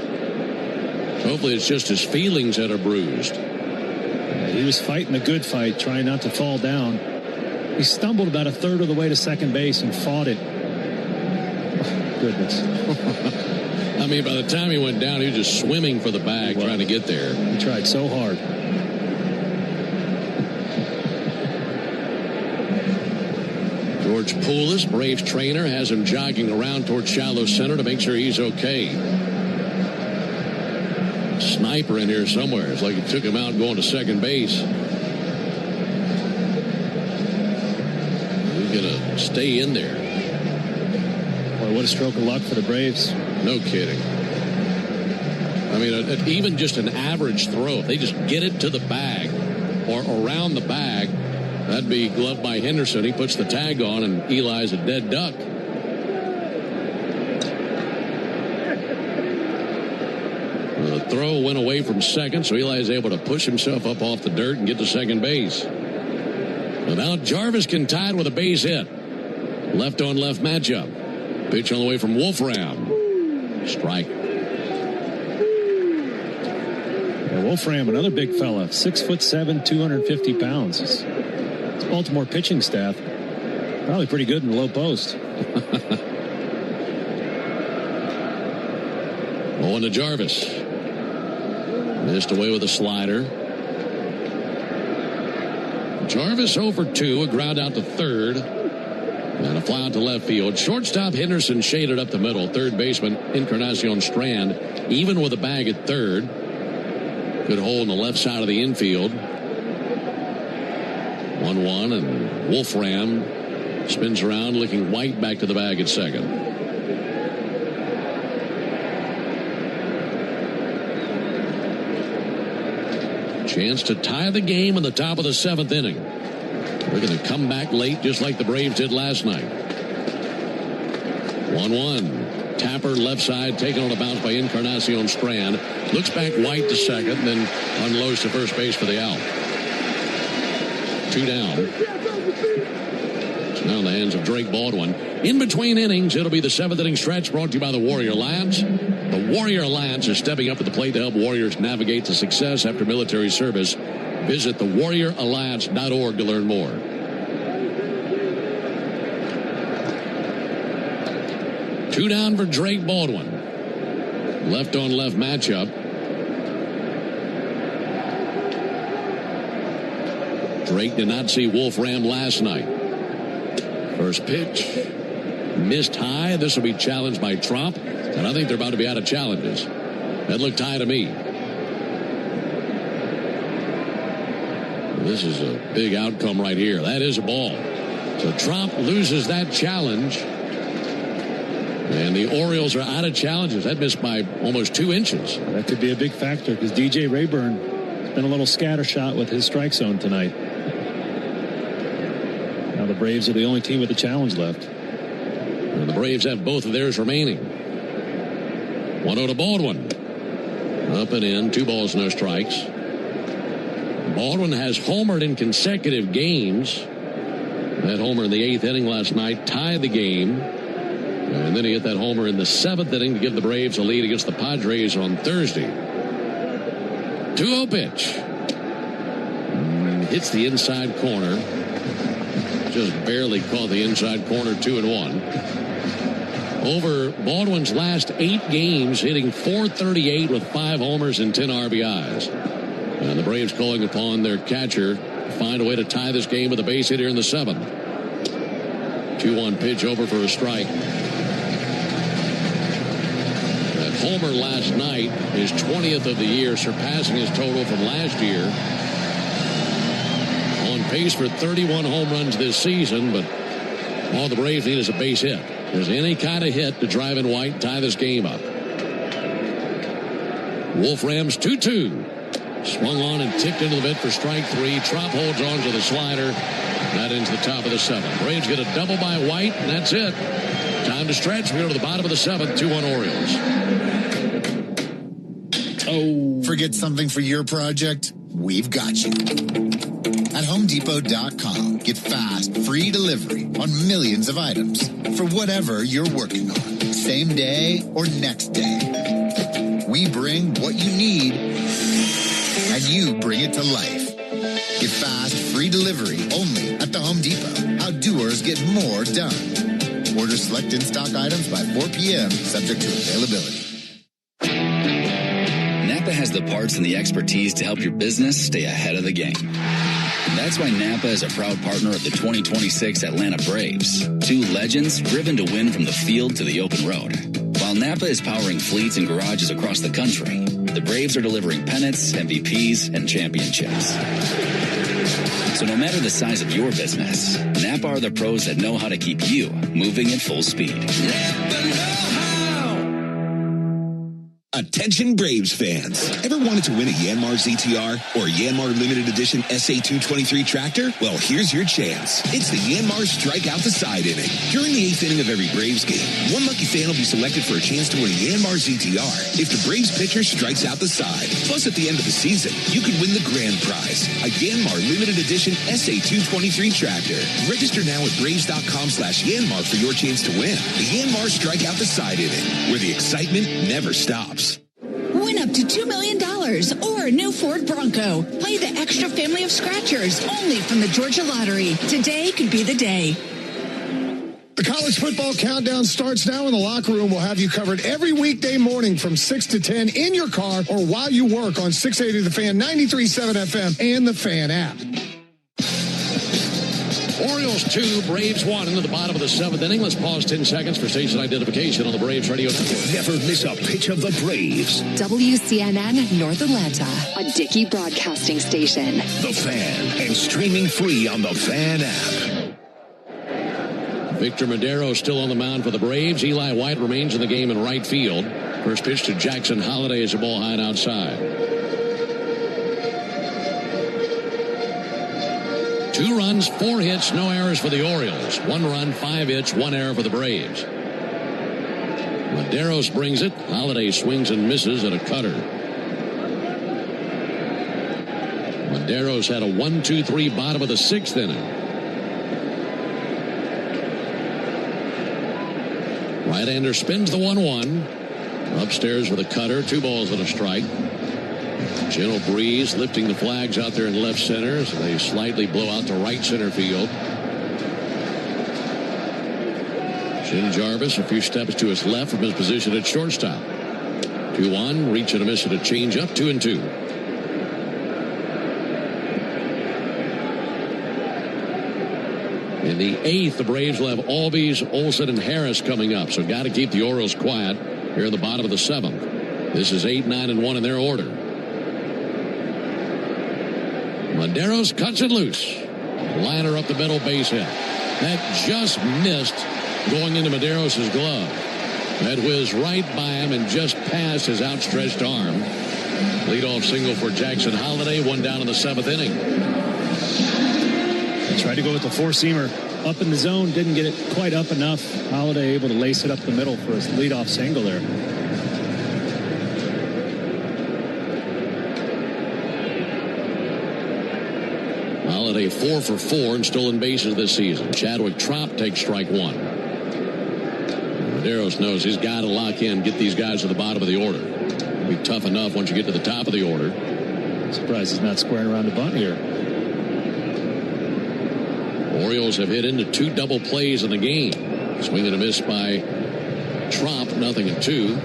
Hopefully it's just his feelings that are bruised. He was fighting a good fight, trying not to fall down. He stumbled about 1/3 of the way to second base and fought it. Oh, goodness. I mean, by the time he went down, he was just swimming for the bag, trying to get there. He tried so hard. George Poulos, Braves trainer, has him jogging around towards shallow center to make sure he's okay. Sniper in here somewhere. It's like it took him out going to second base. He's going to stay in there. Boy, what a stroke of luck for the Braves. No kidding. I mean, even just an average throw, if they just get it to the bag or around the bag, that'd be gloved by Henderson. He puts the tag on, and Eli's a dead duck. The throw went away from second, so Eli is able to push himself up off the dirt and get to second base. And now Jarvis can tie it with a base hit. Left-on-left matchup. Pitch on the way from Wolfram. Strike. Yeah, Wolfram, another big fella, 6'7", 250 pounds. His Baltimore pitching staff, probably pretty good in the low post. 0 to Jarvis. Missed away with a slider. Jarvis 0 for 2, a ground out to third. And a fly out to left field. Shortstop Henderson shaded up the middle. Third baseman Encarnacion Strand even with a bag at third. Good hole in the left side of the infield. 1-1, and Wolfram spins around looking White back to the bag at second. Chance to tie the game in the top of the 7th inning. They're going to come back late just like the Braves did last night. 1-1. Tapper left side taken on a bounce by Encarnacion Strand. Looks back White to second, then unloads to first base for the out. 2 down. It's now in the hands of Drake Baldwin. In between innings, it'll be the 7th inning stretch brought to you by the Warrior Alliance. The Warrior Alliance is stepping up at the plate to help Warriors navigate to success after military service. Visit thewarrioralliance.org to learn more. Two down for Drake Baldwin. Left-on-left matchup. Drake did not see Wolfram last night. First pitch. Missed high. This will be challenged by Tromp. And I think they're about to be out of challenges. That looked high to me. This is a big outcome right here. That is a ball. So Tromp loses that challenge. And the Orioles are out of challenges. That missed by almost 2 inches. That could be a big factor because DJ Rayburn has been a little scattershot with his strike zone tonight. Now the Braves are the only team with a challenge left. And the Braves have both of theirs remaining. 1-0 to Baldwin. Up and in. 2 balls, no strikes. Baldwin has homered in consecutive games. That homer in the 8th inning last night tied the game. And then he hit that homer in the 7th inning to give the Braves a lead against the Padres on Thursday. 2-0 pitch. Hits the inside corner. Just barely caught the inside corner. 2-1. Over Baldwin's last 8 games, hitting .438 with 5 homers and 10 RBIs. And the Braves calling upon their catcher to find a way to tie this game with a base hit here in the 7th. 2-1 pitch over for a strike. That homer last night, his 20th of the year, surpassing his total from last year. On pace for 31 home runs this season, but all the Braves need is a base hit. There's any kind of hit to drive in White, tie this game up. Wolfram's 2-2. Swung on and tipped into the mitt for strike 3. Trop holds on to the slider. That into the top of the 7th. Braves get a double by White, and that's it. Time to stretch. We go to the bottom of the 7th, 2-1 Orioles. Oh. Forget something for your project? We've got you. At HomeDepot.com, get fast, free delivery on millions of items for whatever you're working on. Same day or next day. We bring what you need, and you bring it to life. Get fast, free delivery only at the Home Depot. How doers get more done. Order select in-stock items by 4 p.m., subject to availability. Napa has the parts and the expertise to help your business stay ahead of the game. That's why Napa is a proud partner of the 2026 Atlanta Braves. 2 legends driven to win from the field to the open road. While Napa is powering fleets and garages across the country, the Braves are delivering pennants, MVPs, and championships. So no matter the size of your business, Napa are the pros that know how to keep you moving at full speed. Napa know-how. Attention Braves fans. Ever wanted to win a Yanmar ZTR or Yanmar Limited Edition SA223 tractor? Well, here's your chance. It's the Yanmar Strike Out the Side inning. During the 8th inning of every Braves game, one lucky fan will be selected for a chance to win a Yanmar ZTR if the Braves pitcher strikes out the side. Plus, at the end of the season, you could win the grand prize, a Yanmar Limited Edition SA223 tractor. Register now at Braves.com/Yanmar for your chance to win. The Yanmar Strike Out the Side inning, where the excitement never stops. Win up to $2 million or a new Ford Bronco. Play the extra family of scratchers only from the Georgia Lottery. Today could be the day. The college football countdown starts now, and the locker room will have you covered every weekday morning from 6 to 10 in your car or while you work on 680 The Fan, 93.7 FM, and the Fan app. Orioles 2, Braves 1 into the bottom of the 7th inning. Let's pause 10 seconds for station identification on the Braves Radio Network. Never miss a pitch of the Braves. WCNN North Atlanta, a Dickey broadcasting station. The Fan, and streaming free on the Fan app. Victor Madero still on the mound for the Braves. Eli White remains in the game in right field. First pitch to Jackson Holliday as a ball high and outside. 2 runs, 4 hits, no errors for the Orioles. 1 run, 5 hits, 1 error for the Braves. Maderos brings it. Holliday swings and misses at a cutter. Maderos had a 1-2-3 bottom of the 6th inning. Right-hander spins the 1-1. Upstairs with a cutter, 2 balls and a strike. Gentle breeze lifting the flags out there in left center as they slightly blow out to right center field. Jim Jarvis a few steps to his left from his position at shortstop. 2-1, reach and a miss at a changeup, 2-2. In the 8th, the Braves will have Albies, Olsen, and Harris coming up, so got to keep the Orioles quiet here in the bottom of the 7th. This is 8, 9, and 1 in their order. Maderos cuts it loose. Liner up the middle, base hit. That just missed going into Maderos' glove. That whizzed right by him and just past his outstretched arm. Leadoff single for Jackson Holliday, 1 down in the 7th inning. He tried to go with the 4-seamer up in the zone, didn't get it quite up enough. Holliday able to lace it up the middle for his leadoff single there. Holliday 4 for 4 in stolen bases this season. Chadwick Trop takes strike 1. Maderos knows he's got to lock in, get these guys to the bottom of the order. It'll be tough enough once you get to the top of the order. Surprised he's not squaring around the bunt here. Orioles have hit into 2 double plays in the game. Swing and a miss by Tromp, 0-2.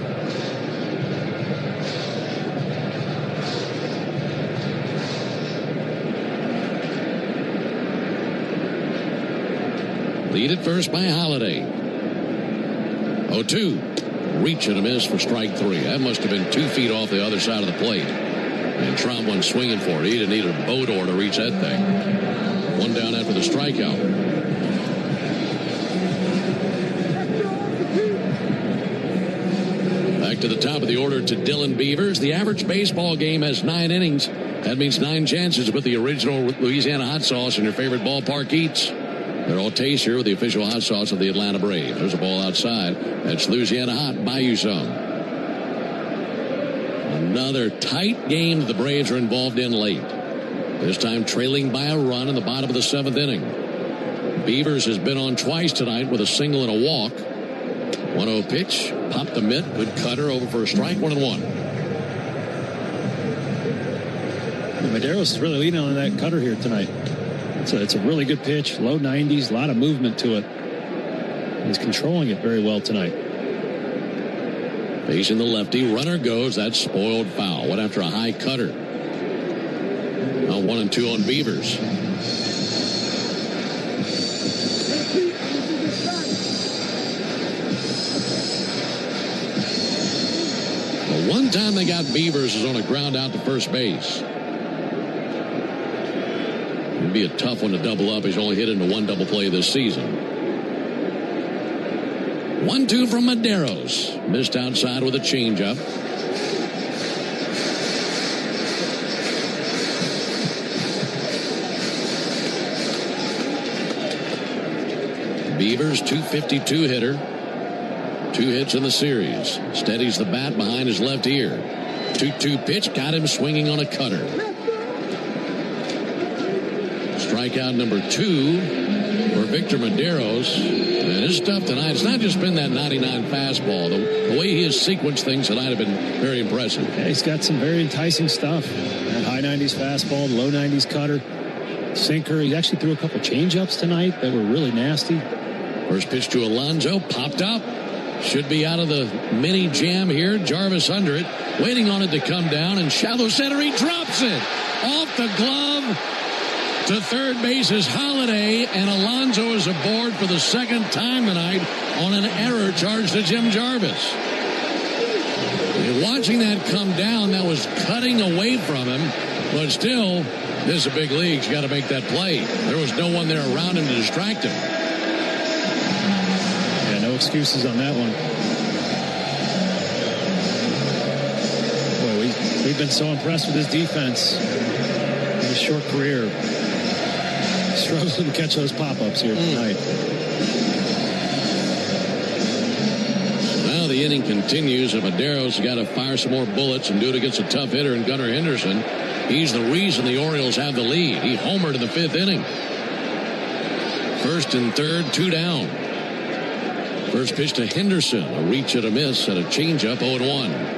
Lead at first by Holiday. 0-2. Reach and a miss for strike 3. That must have been 2 feet off the other side of the plate. And Trump went swinging for it. He didn't need a boat oar to reach that thing. 1 down after the strikeout. Back to the top of the order to Dylan Beavers. The average baseball game has 9 innings. That means 9 chances to put the original Louisiana hot sauce in your favorite ballpark eats. They're all taste here with the official hot sauce of the Atlanta Braves. There's a ball outside. That's Louisiana Hot. Buy you some. Another tight game the Braves are involved in late. This time trailing by a run in the bottom of the 7th inning. Beavers has been on twice tonight with a single and a walk. 1-0 pitch. Popped the mitt. Good cutter over for a strike. 1-1. Medeiros is really leaning on that cutter here tonight. It's a really good pitch, low 90s, a lot of movement to it. He's controlling it very well tonight. Facing the lefty, runner goes. That's spoiled foul. Went after a high cutter. Now 1-2 on Beavers. The one time they got Beavers is on a ground out to first base. It'd be a tough one to double up. He's only hit into 1 double play this season. 1-2 from Medeiros. Missed outside with a changeup. Beavers, .252 hitter. 2 hits in the series. Steadies the bat behind his left ear. 2-2 pitch. Got him swinging on a cutter. Strikeout number 2 for Victor Medeiros. And his stuff tonight, it's not just been that 99 fastball. The way he has sequenced things tonight have been very impressive. Yeah, he's got some very enticing stuff. That high 90s fastball, low 90s cutter, sinker. He actually threw a couple changeups tonight that were really nasty. First pitch to Alonso, popped up. Should be out of the mini jam here. Jarvis under it, waiting on it to come down, and shallow center, he drops it. Off the glove. To third base is Holiday, and Alonso is aboard for the second time tonight on an error charge to Jim Jarvis. And watching that come down, that was cutting away from him, but still, this is a big league. You got to make that play. There was no one there around him to distract him. Yeah, no excuses on that one. Boy, we've been so impressed with his defense in his short career. Struggling to catch those pop-ups here tonight. Now the inning continues, and Medeiros has got to fire some more bullets and do it against a tough hitter in Gunnar Henderson. He's the reason the Orioles have the lead. He homered in the 5th inning. First and third, 2 down. First pitch to Henderson, a reach and a miss, and a changeup, 0-1.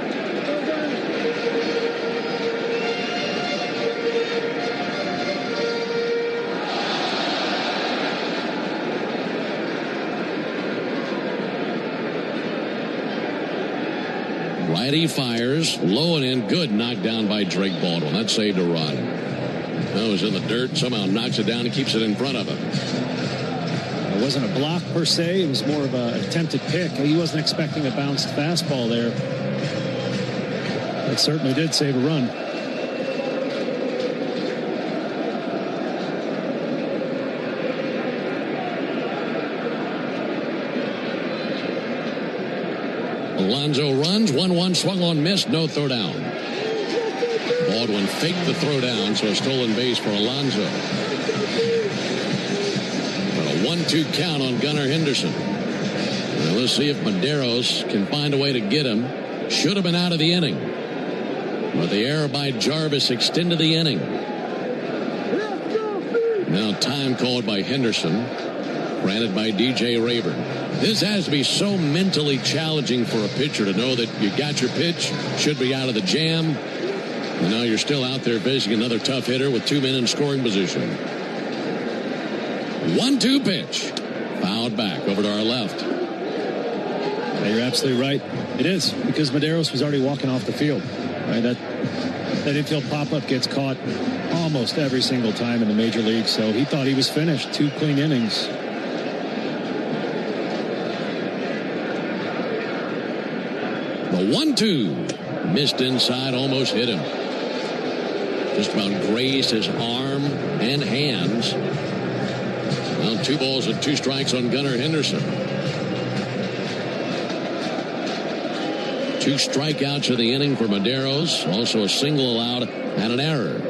Righty fires, low and in, good, knocked down by Drake Baldwin. That saved a run. That was in the dirt, somehow knocks it down and keeps it in front of him. It wasn't a block per se, it was more of an attempted pick. He wasn't expecting a bounced fastball there. It certainly did save a run. Alonso runs, 1-1, swung on, missed, no throw down. Baldwin faked the throw down, so a stolen base for Alonso. But a 1-2 count on Gunnar Henderson. Now let's see if Medeiros can find a way to get him. Should have been out of the inning. But the error by Jarvis extended the inning. Now time called by Henderson. Granted by DJ Rayburn. This has to be so mentally challenging for a pitcher to know that you got your pitch, should be out of the jam, and now you're still out there facing another tough hitter with 2 men in scoring position. 1-2 pitch. Fouled back over to our left. Yeah, you're absolutely right. It is, because Medeiros was already walking off the field. Right? That infield pop-up gets caught almost every single time in the major league, so he thought he was finished. 2 clean innings. The 1-2. Missed inside, almost hit him. Just about grazed his arm and hands. Well, 2 balls and 2 strikes on Gunnar Henderson. 2 strikeouts in the inning for Medeiros. Also a single allowed and an error.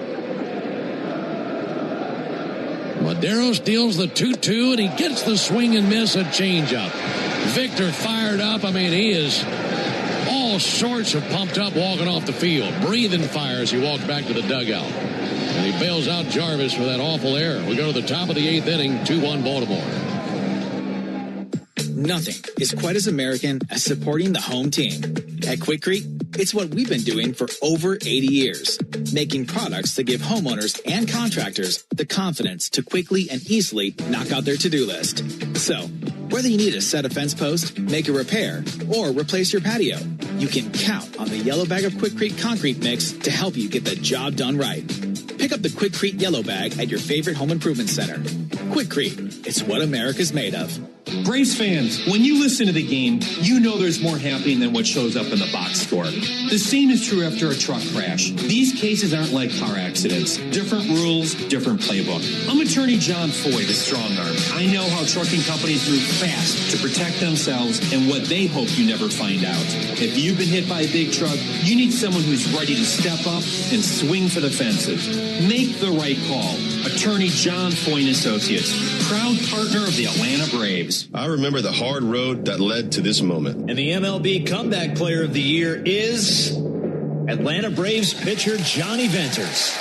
Medeiros deals the 2-2, and he gets the swing and miss, a changeup. Victor fired up. I mean, he is all sorts of pumped up walking off the field. Breathing fire as he walks back to the dugout. And he bails out Jarvis for that awful error. We go to the top of the 8th inning, 2-1 Baltimore. Nothing is quite as American as supporting the home team. At Quikrete, it's what we've been doing for over 80 years, making products that give homeowners and contractors the confidence to quickly and easily knock out their to-do list. So, whether you need a set a fence post, make a repair, or replace your patio, you can count on the yellow bag of Quikrete concrete mix to help you get the job done right. Pick up the Quikrete yellow bag at your favorite home improvement center. Quikrete, it's what America's made of. Braves fans, when you listen to the game, you know there's more happening than what shows up in the box score. The same is true after a truck crash. These cases aren't like car accidents. Different rules, different playbook. I'm attorney John Foy, the strong arm. I know how trucking companies move fast to protect themselves and what they hope you never find out. If you've been hit by a big truck, you need someone who's ready to step up and swing for the fences. Make the right call. Attorney John Foy & Associates, proud partner of the Atlanta Braves. I remember the hard road that led to this moment. And the MLB Comeback Player of the Year is Atlanta Braves pitcher Johnny Venters.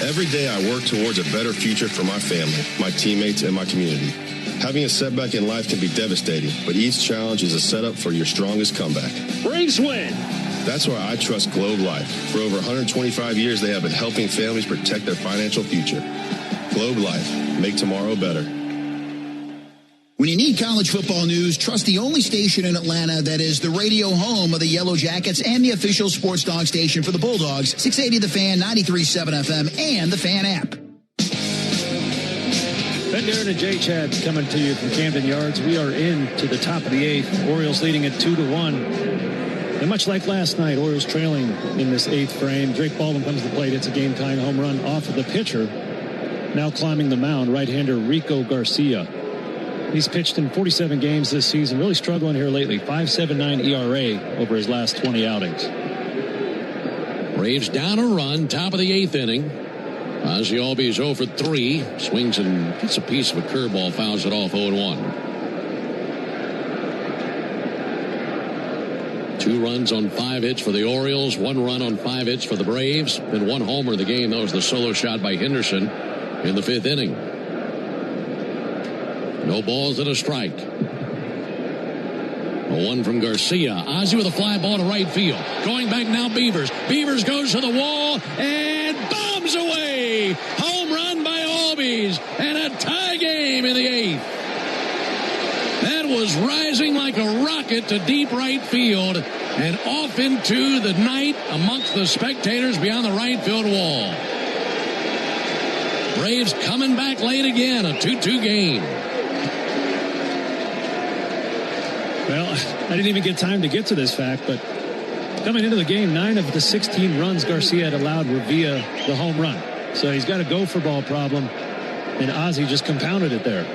Every day I work towards a better future for my family, my teammates, and my community. Having a setback in life can be devastating, but each challenge is a setup for your strongest comeback. Braves win! That's why I trust Globe Life. For over 125 years, they have been helping families protect their financial future. Globe Life. Make tomorrow better. When you need college football news, trust the only station in Atlanta that is the radio home of the Yellow Jackets and the official sports dog station for the Bulldogs, 680 The Fan, 93.7 FM, and the Fan app. Ben Darren and Jay Chad coming to you from Camden Yards. We are into the top of the 8th. Orioles leading at 2-1. And much like last night, Orioles trailing in this 8th frame. Drake Baldwin comes to the plate. It's a game-tying home run off of the pitcher. Now climbing the mound, right-hander Rico Garcia. He's pitched in 47 games this season, really struggling here lately. 5.79 ERA over his last 20 outings. Braves down a run, top of the 8th inning. Ozzie Albies 0 for 3. Swings and gets a piece of a curveball, fouls it off 0-1. 2 runs on 5 hits for the Orioles, 1 run on 5 hits for the Braves, and 1 homer in the game. That was the solo shot by Henderson in the 5th inning. No balls and a strike. A 1 from Garcia. Ozzie with a fly ball to right field. Going back now, Beavers. Beavers goes to the wall and bombs away. Home run by Albies and a tie game in the 8th. That was rising like a rocket to deep right field and off into the night amongst the spectators beyond the right field wall. Braves coming back late again, a 2-2 game. Well, I didn't even get time to get to this fact, but coming into the game, 9 of the 16 runs Garcia had allowed were via the home run. So he's got a go-for-ball problem, and Ozzie just compounded it there.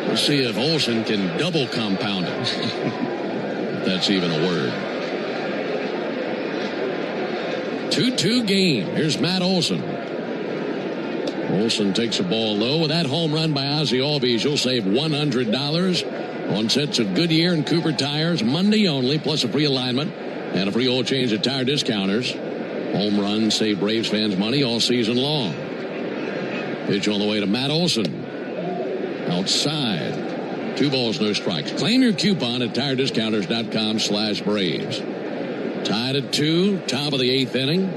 We'll see if Olsen can double compound it. If that's even a word. 2-2 game. Here's Matt Olson. Olsen takes a ball low. With that home run by Ozzie Albies, you'll save $100 on sets of Goodyear and Cooper tires, Monday only, plus a free alignment and a free oil change at Tire Discounters. Home runs save Braves fans money all season long. Pitch on the way to Matt Olson. Outside. 2 balls, no strikes. Claim your coupon at tirediscounters.com/Braves. Tied at 2, top of the 8th inning.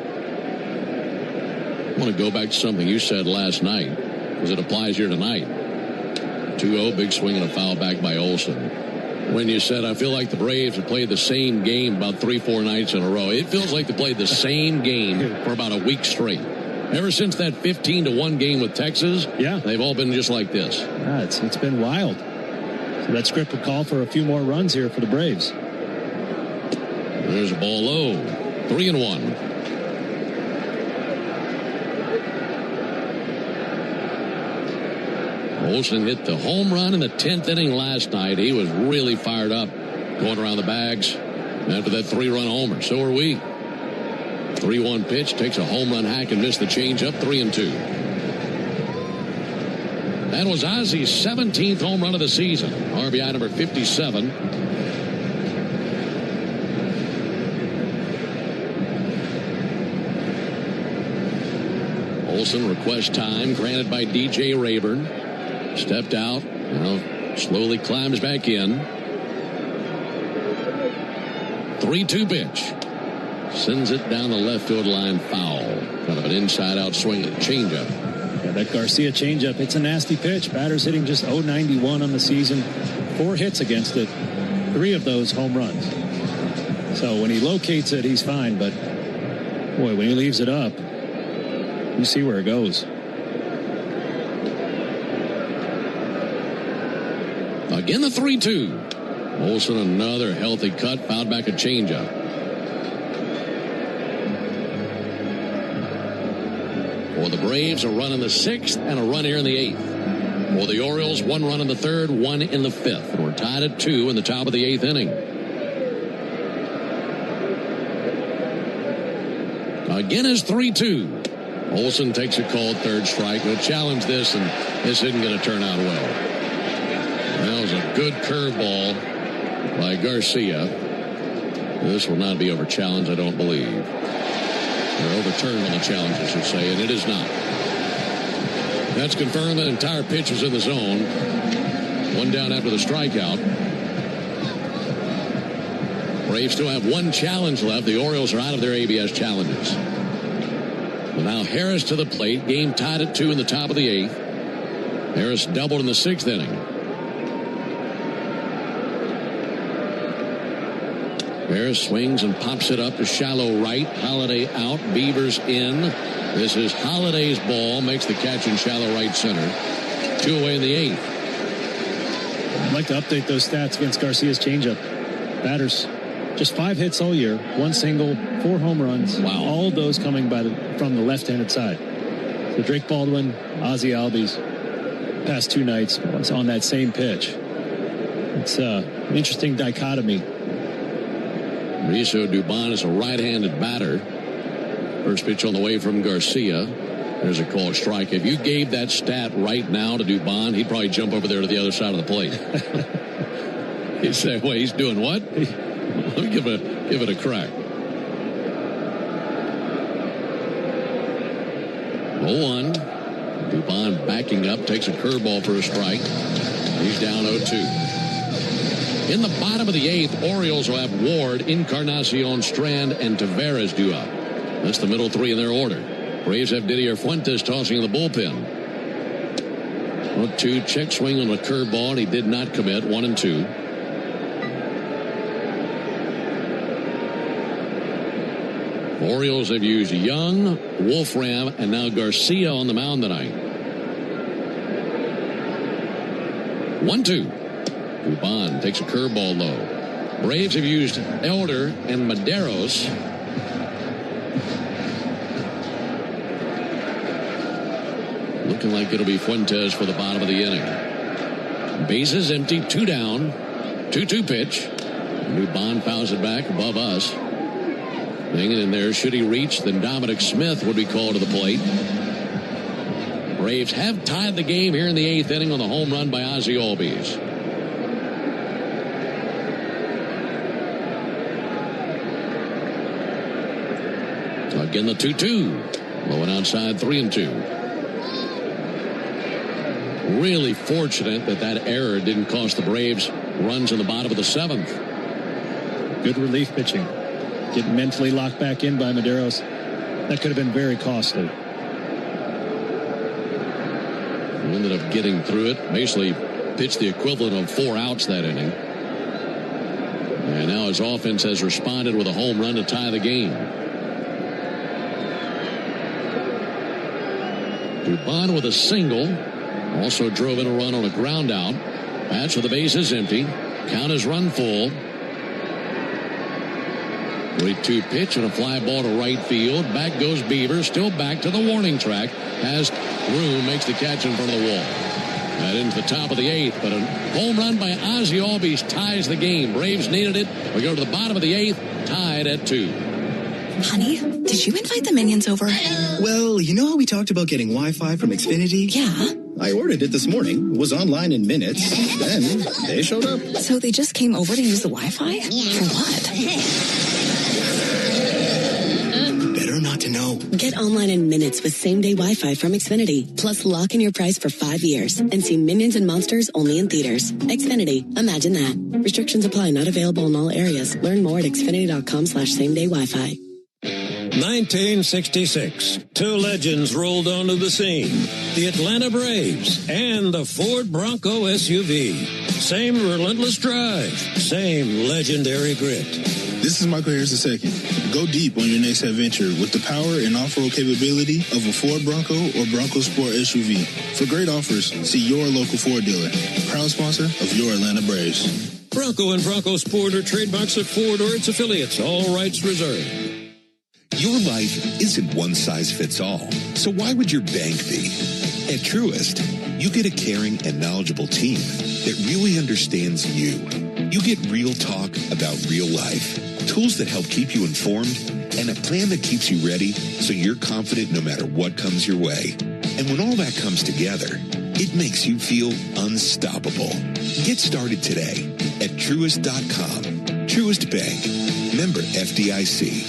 I want to go back to something you said last night, because it applies here tonight. 2-0, big swing and a foul back by Olsen. when you said, I feel like the Braves have played the same game about 3-4 nights in a row. It feels like they played the same game for about a week straight. Ever since that 15-1 game with Texas, they've all been just like this. Yeah, it's been wild. So that script would call for a few more runs here for the Braves. There's a ball low. 3-1. Olsen hit the home run in the 10th inning last night. He was really fired up going around the bags after that 3-run homer. So are we. 3-1 pitch, takes a home run hack and missed the changeup. 3-2. That was Ozzy's 17th home run of the season. RBI number 57. Olsen request time granted by DJ Rayburn. Stepped out, slowly climbs back in. 3-2 pitch. Sends it down the left field line foul. Kind of an inside-out swing at the changeup. Yeah, that Garcia changeup, it's a nasty pitch. Batter's hitting just .091 on the season. 4 hits against it. 3 of those home runs. So when he locates it, he's fine. But, boy, when he leaves it up, you see where it goes. Again, the 3-2. Olsen, another healthy cut, fouled back a changeup. For the Braves, a run in the 6th and a run here in the 8th. For the Orioles, 1 run in the 3rd, 1 in the 5th. And we're tied at 2 in the top of the 8th inning. Again is 3-2. Olsen takes a called 3rd strike. He'll challenge this, and this isn't going to turn out well. That was a good curveball by Garcia. This will not be over-challenged, I don't believe. Or overturned on the challenge, I should say, and it is not. That's confirmed. That entire pitch was in the zone. 1 down after the strikeout. Braves still have 1 challenge left. The Orioles are out of their ABS challenges. Well, now Harris to the plate. Game tied at 2 in the top of the 8th. Harris doubled in the 6th inning. Harris swings and pops it up to shallow right. Holiday out. Beavers in. This is Holiday's ball. Makes the catch in shallow right center. 2 away in the 8th. I'd like to update those stats against Garcia's changeup. Batters, just 5 hits all year. 1 single, 4 home runs. Wow. All of those coming from the left-handed side. So Drake Baldwin, Ozzy Albies, past 2 nights was on that same pitch. It's an interesting dichotomy. Mauricio Dubon is a right-handed batter. First pitch on the way from Garcia. There's a called strike. If you gave that stat right now to Dubon, he'd probably jump over there to the other side of the plate. He'd say, wait, he's doing what? Let me give it a crack. 0-1. Dubon backing up, takes a curveball for a strike. He's down 0-2. In the bottom of the 8th, Orioles will have Ward, Encarnacion, Strand, and Taveras due up. That's the middle 3 in their order. Braves have Didier Fuentes tossing in the bullpen. 1-2, check swing on a curveball, and he did not commit. 1-2. Orioles have used Young, Wolfram, and now Garcia on the mound tonight. 1-2. Dubon takes a curveball low. Braves have used Elder and Maderos. Looking like it'll be Fuentes for the bottom of the inning. Bases empty, 2 down. 2-2 pitch. Dubon fouls it back above us. Hanging in there, should he reach, then Dominic Smith would be called to the plate. Braves have tied the game here in the 8th inning on the home run by Ozzy Albies. Again, the 2-2. Low and outside, 3-2. Really fortunate that error didn't cost the Braves runs in the bottom of the 7th. Good relief pitching. Getting mentally locked back in by Maderos. That could have been very costly. He ended up getting through it. Basically pitched the equivalent of 4 outs that inning. And now his offense has responded with a home run to tie the game. Dubon with a single. Also drove in a run on a ground out. Bats with the bases empty. Count is run full. 3-2 pitch and a fly ball to right field. Back goes Beaver. Still back to the warning track. Has room. Makes the catch in front of the wall. That into the top of the 8th. But a home run by Ozzie Albies ties the game. Braves needed it. We go to the bottom of the 8th. Tied at 2. Honey, did you invite the minions over? Well, you know how we talked about getting Wi-Fi from Xfinity? Yeah. I ordered it this morning, was online in minutes, then they showed up. So they just came over to use the Wi-Fi? For what? Better not to know. Get online in minutes with same-day Wi-Fi from Xfinity. Plus, lock in your price for 5 years and see Minions and Monsters only in theaters. Xfinity. Imagine that. Restrictions apply. Not available in all areas. Learn more at xfinity.com/same-day Wi-Fi. 1966. Two legends rolled onto the scene. The Atlanta Braves and the Ford Bronco SUV. Same relentless drive. Same legendary grit. This is Michael Harris II. Go deep on your next adventure with the power and off-road capability of a Ford Bronco or Bronco Sport SUV. For great offers, see your local Ford dealer. Proud sponsor of your Atlanta Braves. Bronco and Bronco Sport are trademarks of Ford or its affiliates. All rights reserved. Your life isn't one size fits all, so why would your bank be? At Truist, you get a caring and knowledgeable team that really understands you. You get real talk about real life, tools that help keep you informed, and a plan that keeps you ready so you're confident no matter what comes your way. And when all that comes together, it makes you feel unstoppable. Get started today at Truist.com. Truist Bank. Member FDIC.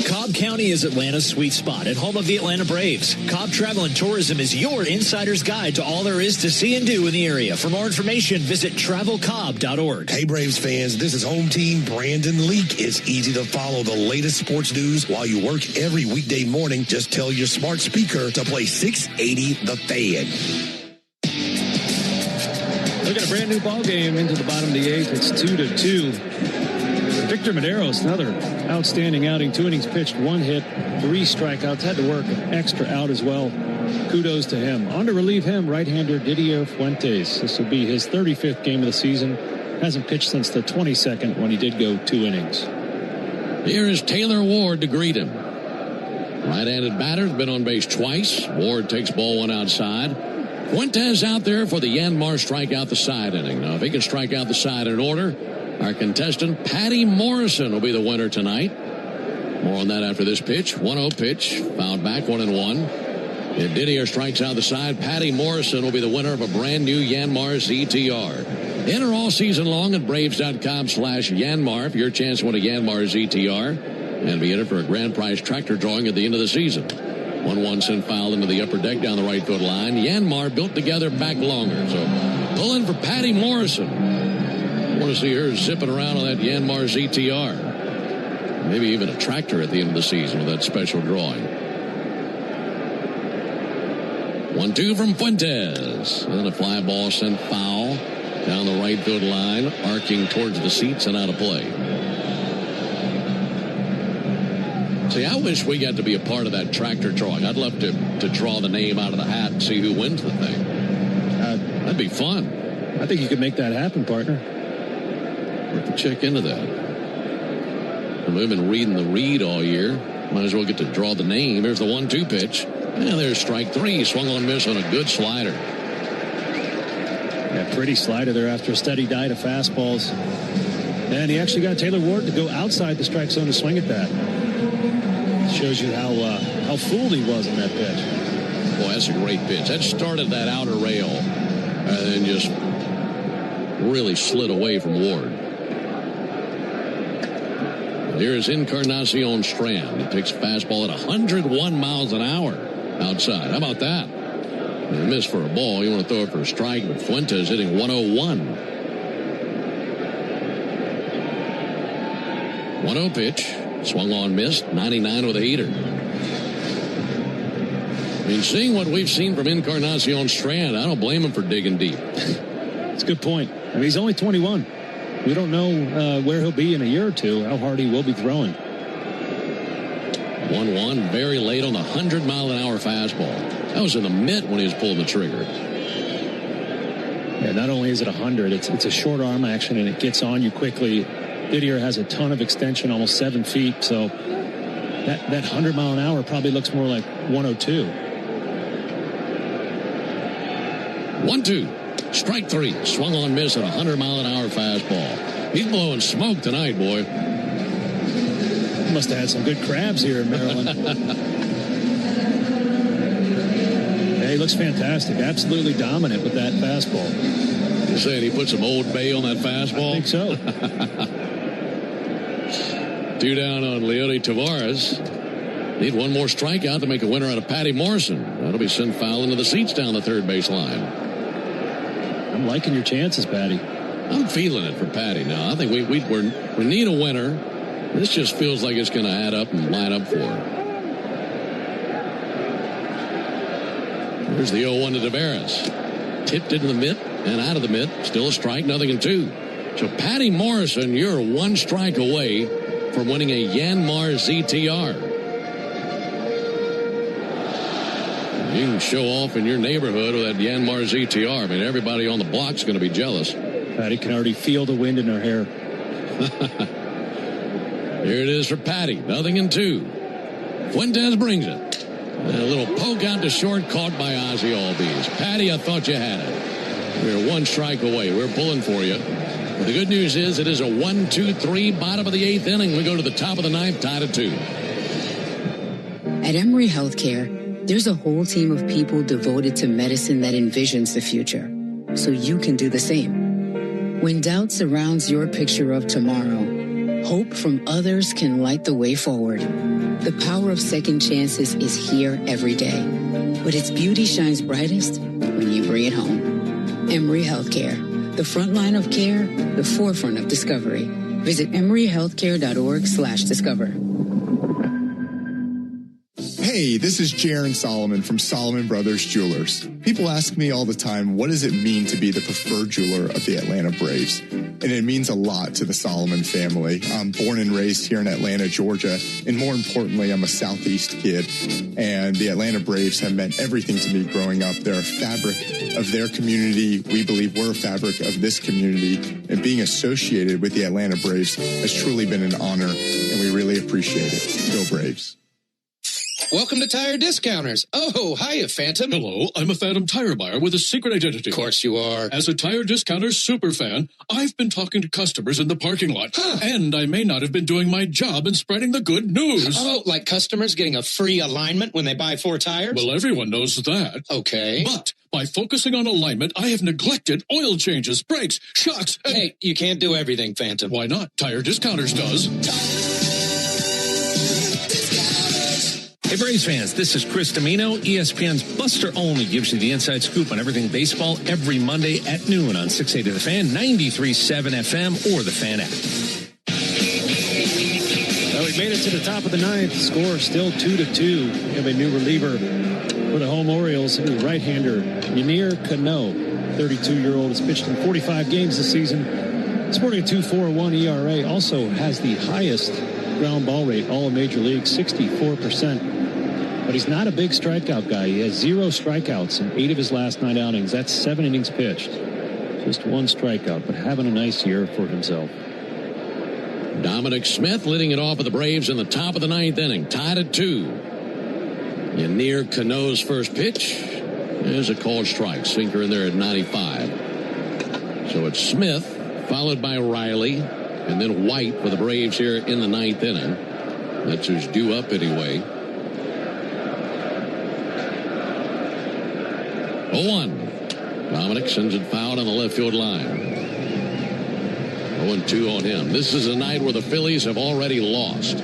Cobb County is Atlanta's sweet spot and home of the Atlanta Braves. Cobb Travel and Tourism is your insider's guide to all there is to see and do in the area. For more information, visit travelcobb.org. Hey, Braves fans, this is home team Brandon Leak. It's easy to follow the latest sports news while you work every weekday morning. Just tell your smart speaker to play 680 The Fan. Look at a brand new ball game into the bottom of the 8th. It's 2-2. Victor Medeiros, another outstanding outing. 2 innings pitched, 1 hit, 3 strikeouts. Had to work an extra out as well. Kudos to him. On to relieve him, right-hander Didier Fuentes. This will be his 35th game of the season. Hasn't pitched since the 22nd when he did go 2 innings. Here is Taylor Ward to greet him. Right-handed batter's been on base twice. Ward takes ball 1 outside. Fuentes out there for the Yanmar strikeout the side inning. Now, if he can strike out the side in order, our contestant, Patty Morrison, will be the winner tonight. More on that after this pitch. 1-0 pitch. Fouled back 1-1. If Didier strikes out the side, Patty Morrison will be the winner of a brand new Yanmar ZTR. Enter all season long at Braves.com/Yanmar for your chance to win a Yanmar ZTR and be entered for a grand prize tractor drawing at the end of the season. 1-1 sent foul into the upper deck down the right field line. Yanmar built together back longer. So pull in for Patty Morrison. I want to see her zipping around on that Yanmar ZTR. Maybe even a tractor at the end of the season with that special drawing. 1-2 from Fuentes. And then a fly ball sent foul down the right field line, arcing towards the seats and out of play. See, I wish we got to be a part of that tractor drawing. I'd love to draw the name out of the hat and see who wins the thing. That'd be fun. I think you could make that happen, partner. We'll have to check into that. We've been reading the read all year. Might as well get to draw the name. Here's the 1-2 pitch. And there's strike 3. Swung on miss on a good slider. Yeah, pretty slider there after a steady diet of fastballs. And he actually got Taylor Ward to go outside the strike zone to swing at that. Shows you how fooled he was in that pitch. Boy, that's a great pitch. That started that outer rail and then just really slid away from Ward. Here's Encarnacion Strand. He takes a fastball at 101 miles an hour outside. How about that? He missed for a ball. You want to throw it for a strike, but Fuentes hitting 101. 1-0 pitch. Swung on, missed. 99 with a heater. I mean, seeing what we've seen from Encarnacion Strand, I don't blame him for digging deep. That's a good point. I mean, he's only 21. we don't know where he'll be in a year or two, how hard he will be throwing. 1-1, very late on the 100-mile-an-hour fastball. That was in the mitt when he was pulling the trigger. Yeah, not only is it 100, it's a short arm action, and it gets on you quickly. Didier has a ton of extension, almost 7 feet, so that 100-mile-an-hour probably looks more like 102. 1-2. Strike 3. Swung on miss at a 100-mile-an-hour fastball. He's blowing smoke tonight, boy. He must have had some good crabs here in Maryland. Yeah, he looks fantastic. Absolutely dominant with that fastball. You're saying he put some Old Bay on that fastball? I think so. 2 down on Leody Tavares. Need one more strikeout to make a winner out of Patty Morrison. That'll be sent foul into the seats down the third base line. I'm liking your chances, Patty. I'm feeling it for Patty now. I think we need a winner. This just feels like it's going to add up and line up for her. Here's the 0-1 to Tavares. Tipped into the mitt and out of the mitt. Still a strike, 0-2. So Patty Morrison, you're 1 strike away from winning a Yanmar ZTR. You can show off in your neighborhood with that Yanmar ZTR. I mean, everybody on the block's going to be jealous. Patty can already feel the wind in her hair. Here it is for Patty, 0-2. Fuentes brings it. And a little poke out to short, caught by Ozzie Albies. Patty, I thought you had it. We're 1 strike away. We're pulling for you. But the good news is it is a 1-2-3, bottom of the 8th inning. We go to the top of the 9th, tied at 2. At Emory Healthcare, there's a whole team of people devoted to medicine that envisions the future, so you can do the same. When doubt surrounds your picture of tomorrow, hope from others can light the way forward. The power of second chances is here every day, but its beauty shines brightest when you bring it home. Emory Healthcare, the front line of care, the forefront of discovery. Visit emoryhealthcare.org/discover. Hey, this is Jaron Solomon from Solomon Brothers Jewelers. People ask me all the time, what does it mean to be the preferred jeweler of the Atlanta Braves? And it means a lot to the Solomon family. I'm born and raised here in Atlanta, Georgia, and more importantly, I'm a Southeast kid. And the Atlanta Braves have meant everything to me growing up. They're a fabric of their community. We believe we're a fabric of this community. And being associated with the Atlanta Braves has truly been an honor, and we really appreciate it. Go Braves. Welcome to Tire Discounters. Oh, hiya, Phantom. Hello, I'm a Phantom tire buyer with a secret identity. Of course you are. As a Tire Discounters super fan, I've been talking to customers in the parking lot. And I may not have been doing my job in spreading the good news. Oh, like customers getting a free alignment when they buy 4 tires? Well, everyone knows that. Okay. But by focusing on alignment, I have neglected oil changes, brakes, shocks, and... Hey, you can't do everything, Phantom. Why not? Tire Discounters does. Hey, Braves fans, this is Chris Domino. ESPN's Buster Olney gives you the inside scoop on everything baseball every Monday at noon on 680 The Fan, 93.7 FM, or the Fan app. Well, we made it to the top of the 9th. Score still 2-2. We have a new reliever for the home Orioles, right-hander Yennier Cano, 32-year-old, has pitched in 45 games this season, sporting a 2.41 ERA. Also has the highest ground ball rate, all of Major League, 64%. But he's not a big strikeout guy. He has 0 strikeouts in 8 of his last 9 outings. That's 7 innings pitched. Just 1 strikeout, but having a nice year for himself. Dominic Smith leading it off with the Braves in the top of the 9th inning, tied at 2. Yennier Cano's first pitch is a called strike. Sinker in there at 95. So it's Smith, followed by Riley, and then White for the Braves here in the 9th inning. That's who's due up anyway. 0-1. Dominic sends it foul on the left field line. 0-2 on him. This is a night where the Phillies have already lost.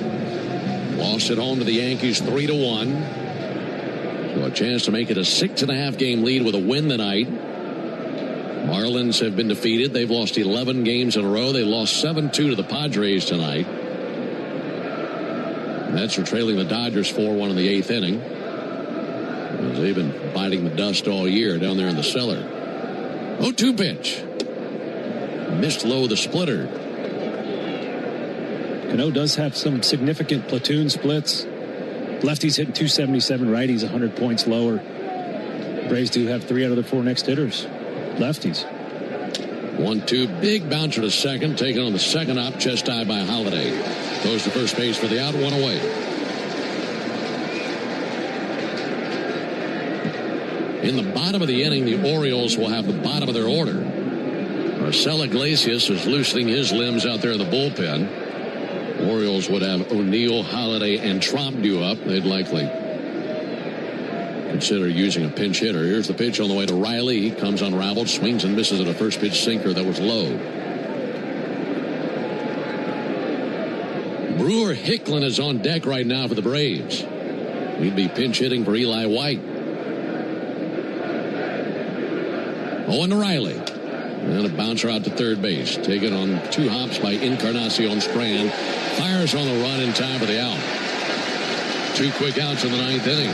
Lost at home to the Yankees 3-1. So a chance to make it a 6.5 game lead with a win tonight. Marlins have been defeated. They've lost 11 games in a row. They lost 7-2 to the Padres tonight. Mets are trailing the Dodgers 4-1 in the 8th inning. They've been biting the dust all year down there in the cellar. 0-2 pitch. Missed low the splitter. Cano does have some significant platoon splits. Lefties hitting 277, righties 100 points lower. Braves do have 3 out of the 4 next hitters lefties. 1-2, big bouncer to second, taken on the second up, chest high by Holiday. Goes to first base for the out, 1 away. In the bottom of the inning, the Orioles will have the bottom of their order. Marcel Iglesias is loosening his limbs out there in the bullpen. Orioles would have O'Neill, Holiday, and Tromp due up. They'd likely consider using a pinch hitter. Here's the pitch on the way to Riley. He comes unraveled, swings and misses at a first pitch sinker that was low. Brewer Hicklin is on deck right now for the Braves. He'd be pinch hitting for Eli White. Owen to Riley. And a bouncer out to third base. Taken on 2 hops by Encarnacion Strand. Fires on the run in time for the out. 2 quick outs in the 9th inning.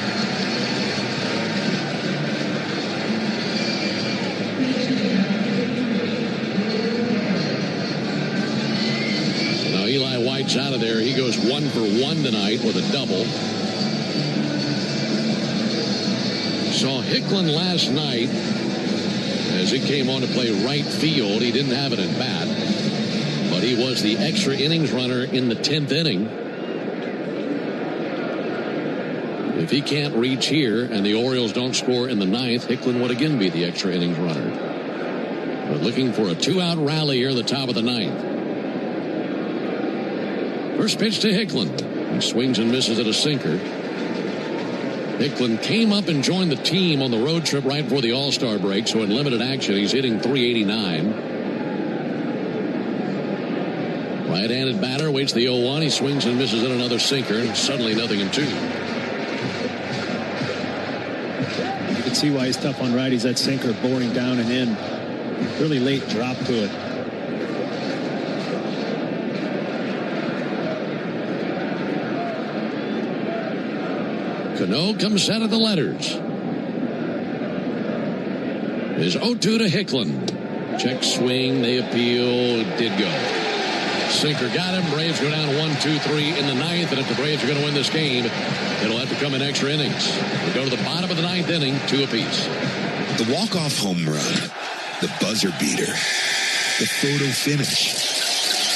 Now Eli White's out of there. He goes 1 for 1 tonight with a double. Saw Hicklin last night as he came on to play right field. He didn't have it at bat, but he was the extra innings runner in the 10th inning. If he can't reach here and the Orioles don't score in the 9th, Hicklin would again be the extra innings runner. But looking for a 2-out rally here at the top of the 9th. First pitch to Hicklin. He swings and misses at a sinker. Hicklin came up and joined the team on the road trip right before the All-Star break, so in limited action, he's hitting .389. Right-handed batter waits the 0-1. He swings and misses at another sinker, and suddenly nothing in 2. You can see why he's tough on righties. That sinker boring down and in. Really late drop to it. Cano comes out of the letters. Is 0-2 to Hicklin. Check swing. They appeal. It did go. Sinker got him. Braves go down 1-2-3 in the 9th. And if the Braves are going to win this game, it'll have to come in extra innings. We go to the bottom of the 9th inning, 2 apiece. The walk-off home run. The buzzer beater. The photo finish.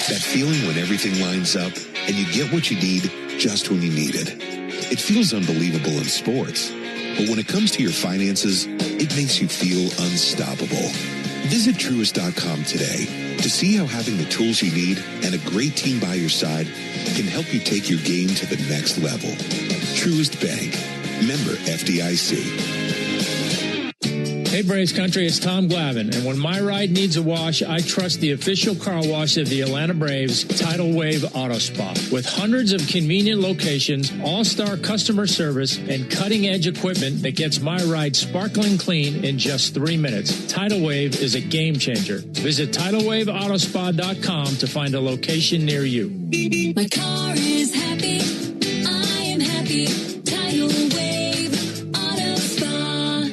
That feeling when everything lines up and you get what you need just when you need it. It feels unbelievable in sports, but when it comes to your finances, it makes you feel unstoppable. Visit Truist.com today to see how having the tools you need and a great team by your side can help you take your game to the next level. Truist Bank. Member FDIC. Hey Braves Country, it's Tom Glavine, and when my ride needs a wash, I trust the official car wash of the Atlanta Braves, Tidal Wave Auto Spa. With hundreds of convenient locations, all-star customer service, and cutting-edge equipment that gets my ride sparkling clean in just 3 minutes, Tidal Wave is a game changer. Visit TidalWaveAutospa.com to find a location near you. My car is happy. I am happy. Tidal Wave Auto Spa.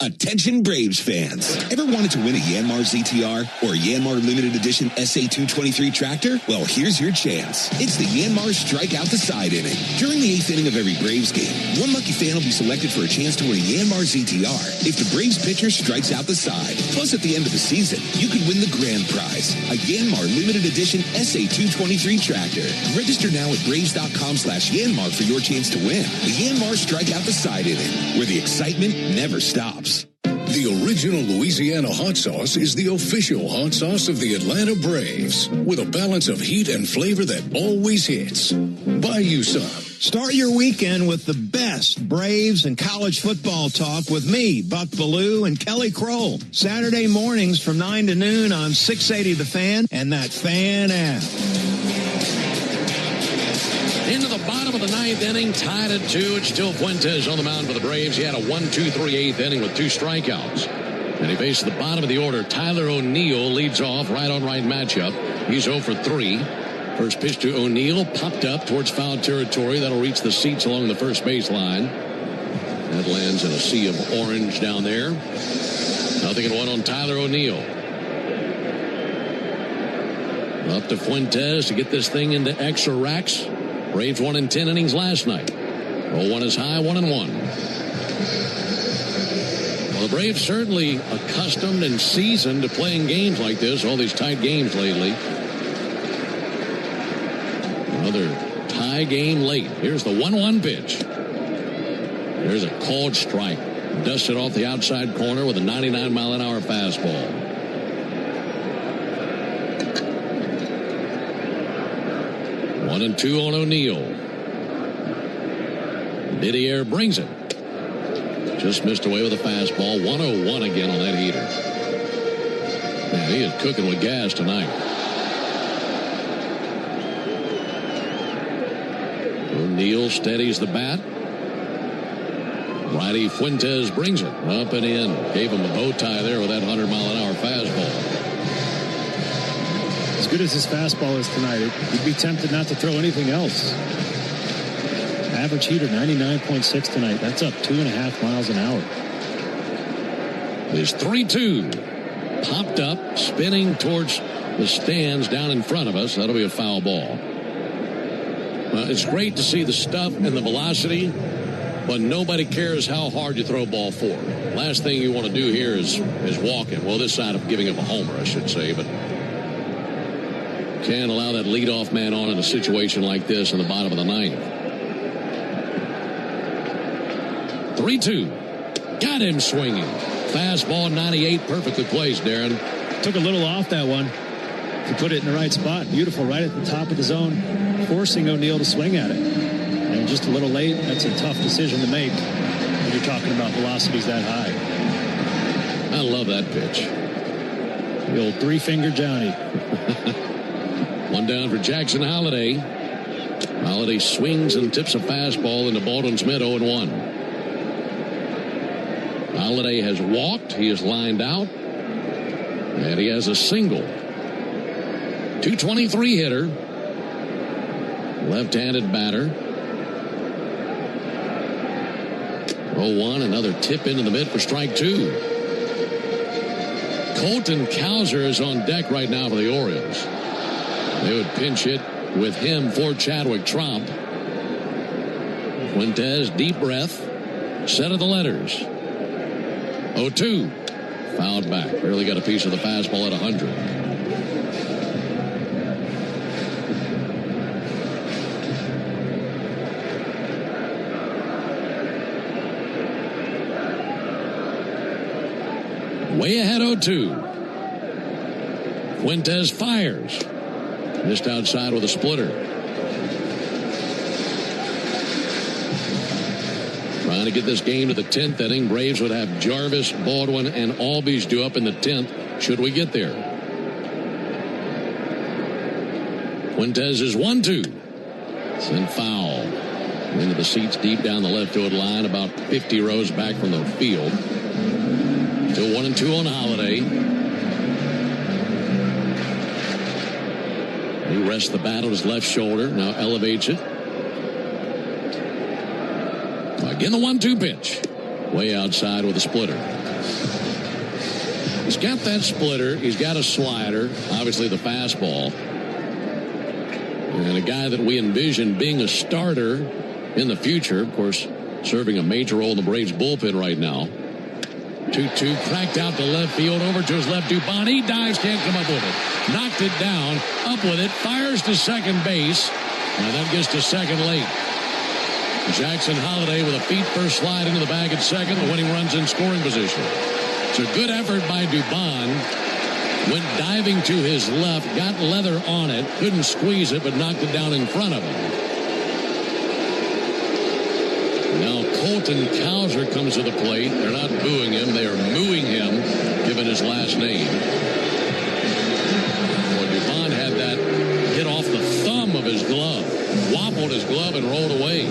Attention Braves fans. Ever wanted to win a Yanmar ZTR or a Yanmar Limited Edition SA223 tractor? Well, here's your chance. It's the Yanmar Strike Out the Side inning. During the 8th inning of every Braves game, one lucky fan will be selected for a chance to win a Yanmar ZTR if the Braves pitcher strikes out the side. Plus, at the end of the season, you could win the grand prize, a Yanmar Limited Edition SA223 tractor. Register now at Braves.com/Yanmar for your chance to win. The Yanmar Strike Out the Side inning, where the excitement never stops. The original Louisiana hot sauce is the official hot sauce of the Atlanta Braves, with a balance of heat and flavor that always hits. Buy you some. Start your weekend with the best Braves and college football talk with me, Buck Bellew, and Kelly Kroll. Saturday mornings from 9 to noon on 680 The Fan and that Fan app. Into the bottom of the 9th inning, tied at 2. It's still Fuentes on the mound for the Braves. He had a 1-2-3 8th inning with 2 strikeouts. And he faces the bottom of the order. Tyler O'Neill leads off, right-on-right matchup. He's 0 for 3. First pitch to O'Neill, popped up towards foul territory. That'll reach the seats along the first baseline. That lands in a sea of orange down there. 0-1 on Tyler O'Neill. Up to Fuentes to get this thing into extra racks. Braves won in 10 innings last night. 0-1 is high, 1-1. Well, the Braves certainly accustomed and seasoned to playing games like this, all these tight games lately. Another tie game late. Here's the 1-1 pitch. There's a called strike. Dusted off the outside corner with a 99-mile-an-hour fastball. 1-2 on O'Neill. Didier brings it. Just missed away with a fastball. 1-0-1 again on that heater. Man, he is cooking with gas tonight. O'Neill steadies the bat. Righty Fuentes brings it up and in. Gave him a bow tie there with that 100-mile-an-hour fastball. As good as his fastball is tonight, you'd be tempted not to throw anything else. Average heater 99.6 tonight. That's up 2.5 miles an hour. There's 3-2. Popped up, spinning towards the stands down in front of us. That'll be a foul ball. It's great to see the stuff and the velocity, but nobody cares how hard you throw a ball forward. Last thing you want to do here is walk it. Well, this side of giving up a homer, I should say, but can't allow that leadoff man on in a situation like this in the bottom of the ninth. 3-2. Got him swinging. Fastball 98, perfectly placed, Darren. Took a little off that one to put it in the right spot. Beautiful, right at the top of the zone, forcing O'Neill to swing at it. And just a little late, that's a tough decision to make when you're talking about velocities that high. I love that pitch. The old three-finger Johnny. One down for Jackson Holliday. Holliday swings and tips a fastball into Baldwin's mid 0-1. Holliday has walked. He is lined out. And he has a single. 223 hitter. Left-handed batter. 0-1. Another tip into the mid for strike two. Colton Cowser is on deck right now for the Orioles. They would pinch hit with him for Chadwick Tromp. Fuentes, deep breath. Set of the letters. 0-2. Fouled back. Barely got a piece of the fastball at 100. Way ahead 0-2. Fuentes fires. Missed outside with a splitter. Trying to get this game to the 10th inning. Braves would have Jarvis, Baldwin, and Albies due up in the 10th should we get there. Fuentes is 1-2. Sent foul. Into the seats deep down the left field line, about 50 rows back from the field. Still 1-2 on Holliday. He rests the bat on his left shoulder. Now elevates it. Again, the 1-2 pitch. Way outside with a splitter. He's got that splitter. He's got a slider. Obviously the fastball. And a guy that we envision being a starter in the future. Of course, serving a major role in the Braves bullpen right now. 2-2 cracked out to left field, over to his left. Dubon, he dives, can't come up with it. Knocked it down, up with it, fires to second base, and then gets to second late. Jackson Holliday with a feet-first slide into the bag at second. The winning run's in scoring position. It's a good effort by Dubon. Went diving to his left, got leather on it, couldn't squeeze it, but knocked it down in front of him. Now Colton Cowser comes to the plate. They're not booing him. They are mooing him, given his last name. Well, Dubon had that hit off the thumb of his glove. Wobbled his glove and rolled away.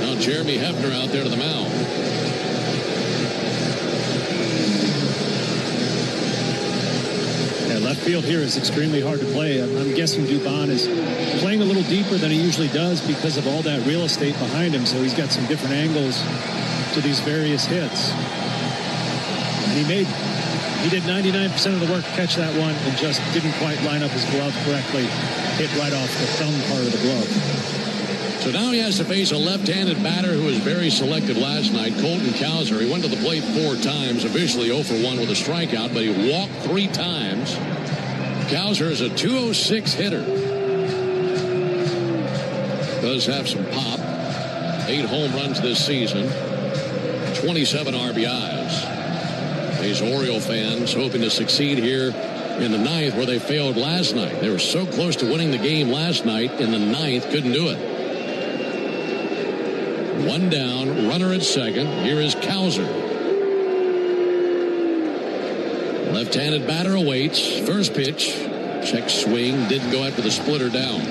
Now Jeremy Hefner out there to the mound. Yeah, left field here is extremely hard to play. I'm guessing Dubon is playing a little deeper than he usually does because of all that real estate behind him, so he's got some different angles to these various hits. And he made He did 99% of the work to catch that one and just didn't quite line up his glove correctly. Hit right off the thumb part of the glove. So now he has to face a left-handed batter who was very selective last night, Colton Cowser. He went to the plate 4 times, officially 0 for 1 with a strikeout, but he walked 3 times. Cowser is a .206 hitter. Does have some pop. 8 home runs this season. 27 RBIs. These Oriole fans hoping to succeed here in the 9th where they failed last night. They were so close to winning the game last night in the 9th, couldn't do it. 1 down, runner at second. Here is Cowser. Left-handed batter awaits. First pitch. Check swing. Didn't go after the splitter down.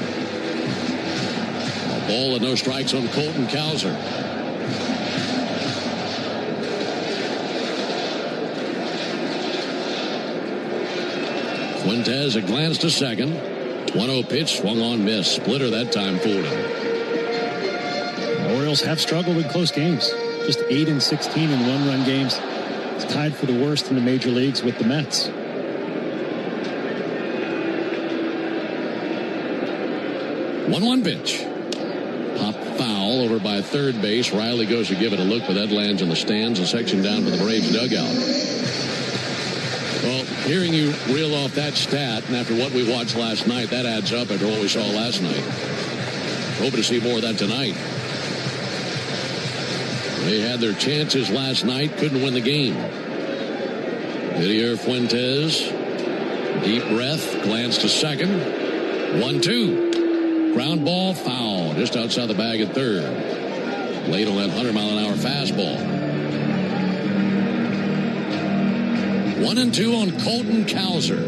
A ball and no strikes on Colton Cowser. Fuentes a glance to second. 1-0 pitch. Swung on, miss. Splitter that time fooled him. The Orioles have struggled in close games. Just 8 and 16 in one-run games. It's tied for the worst in the major leagues with the Mets. 1-1 pitch. Pop foul over by third base. Riley goes to give it a look, but that lands in the stands. A section down for the Braves dugout. Well, hearing you reel off that stat, and after what we watched last night, that adds up after what we saw last night. Hoping to see more of that tonight. They had their chances last night, couldn't win the game. Didier Fuentes, deep breath, glance to second. 1-2. Ground ball, foul, just outside the bag at third. Late on that 100-mile-an-hour fastball. 1-2 on Colton Cowser.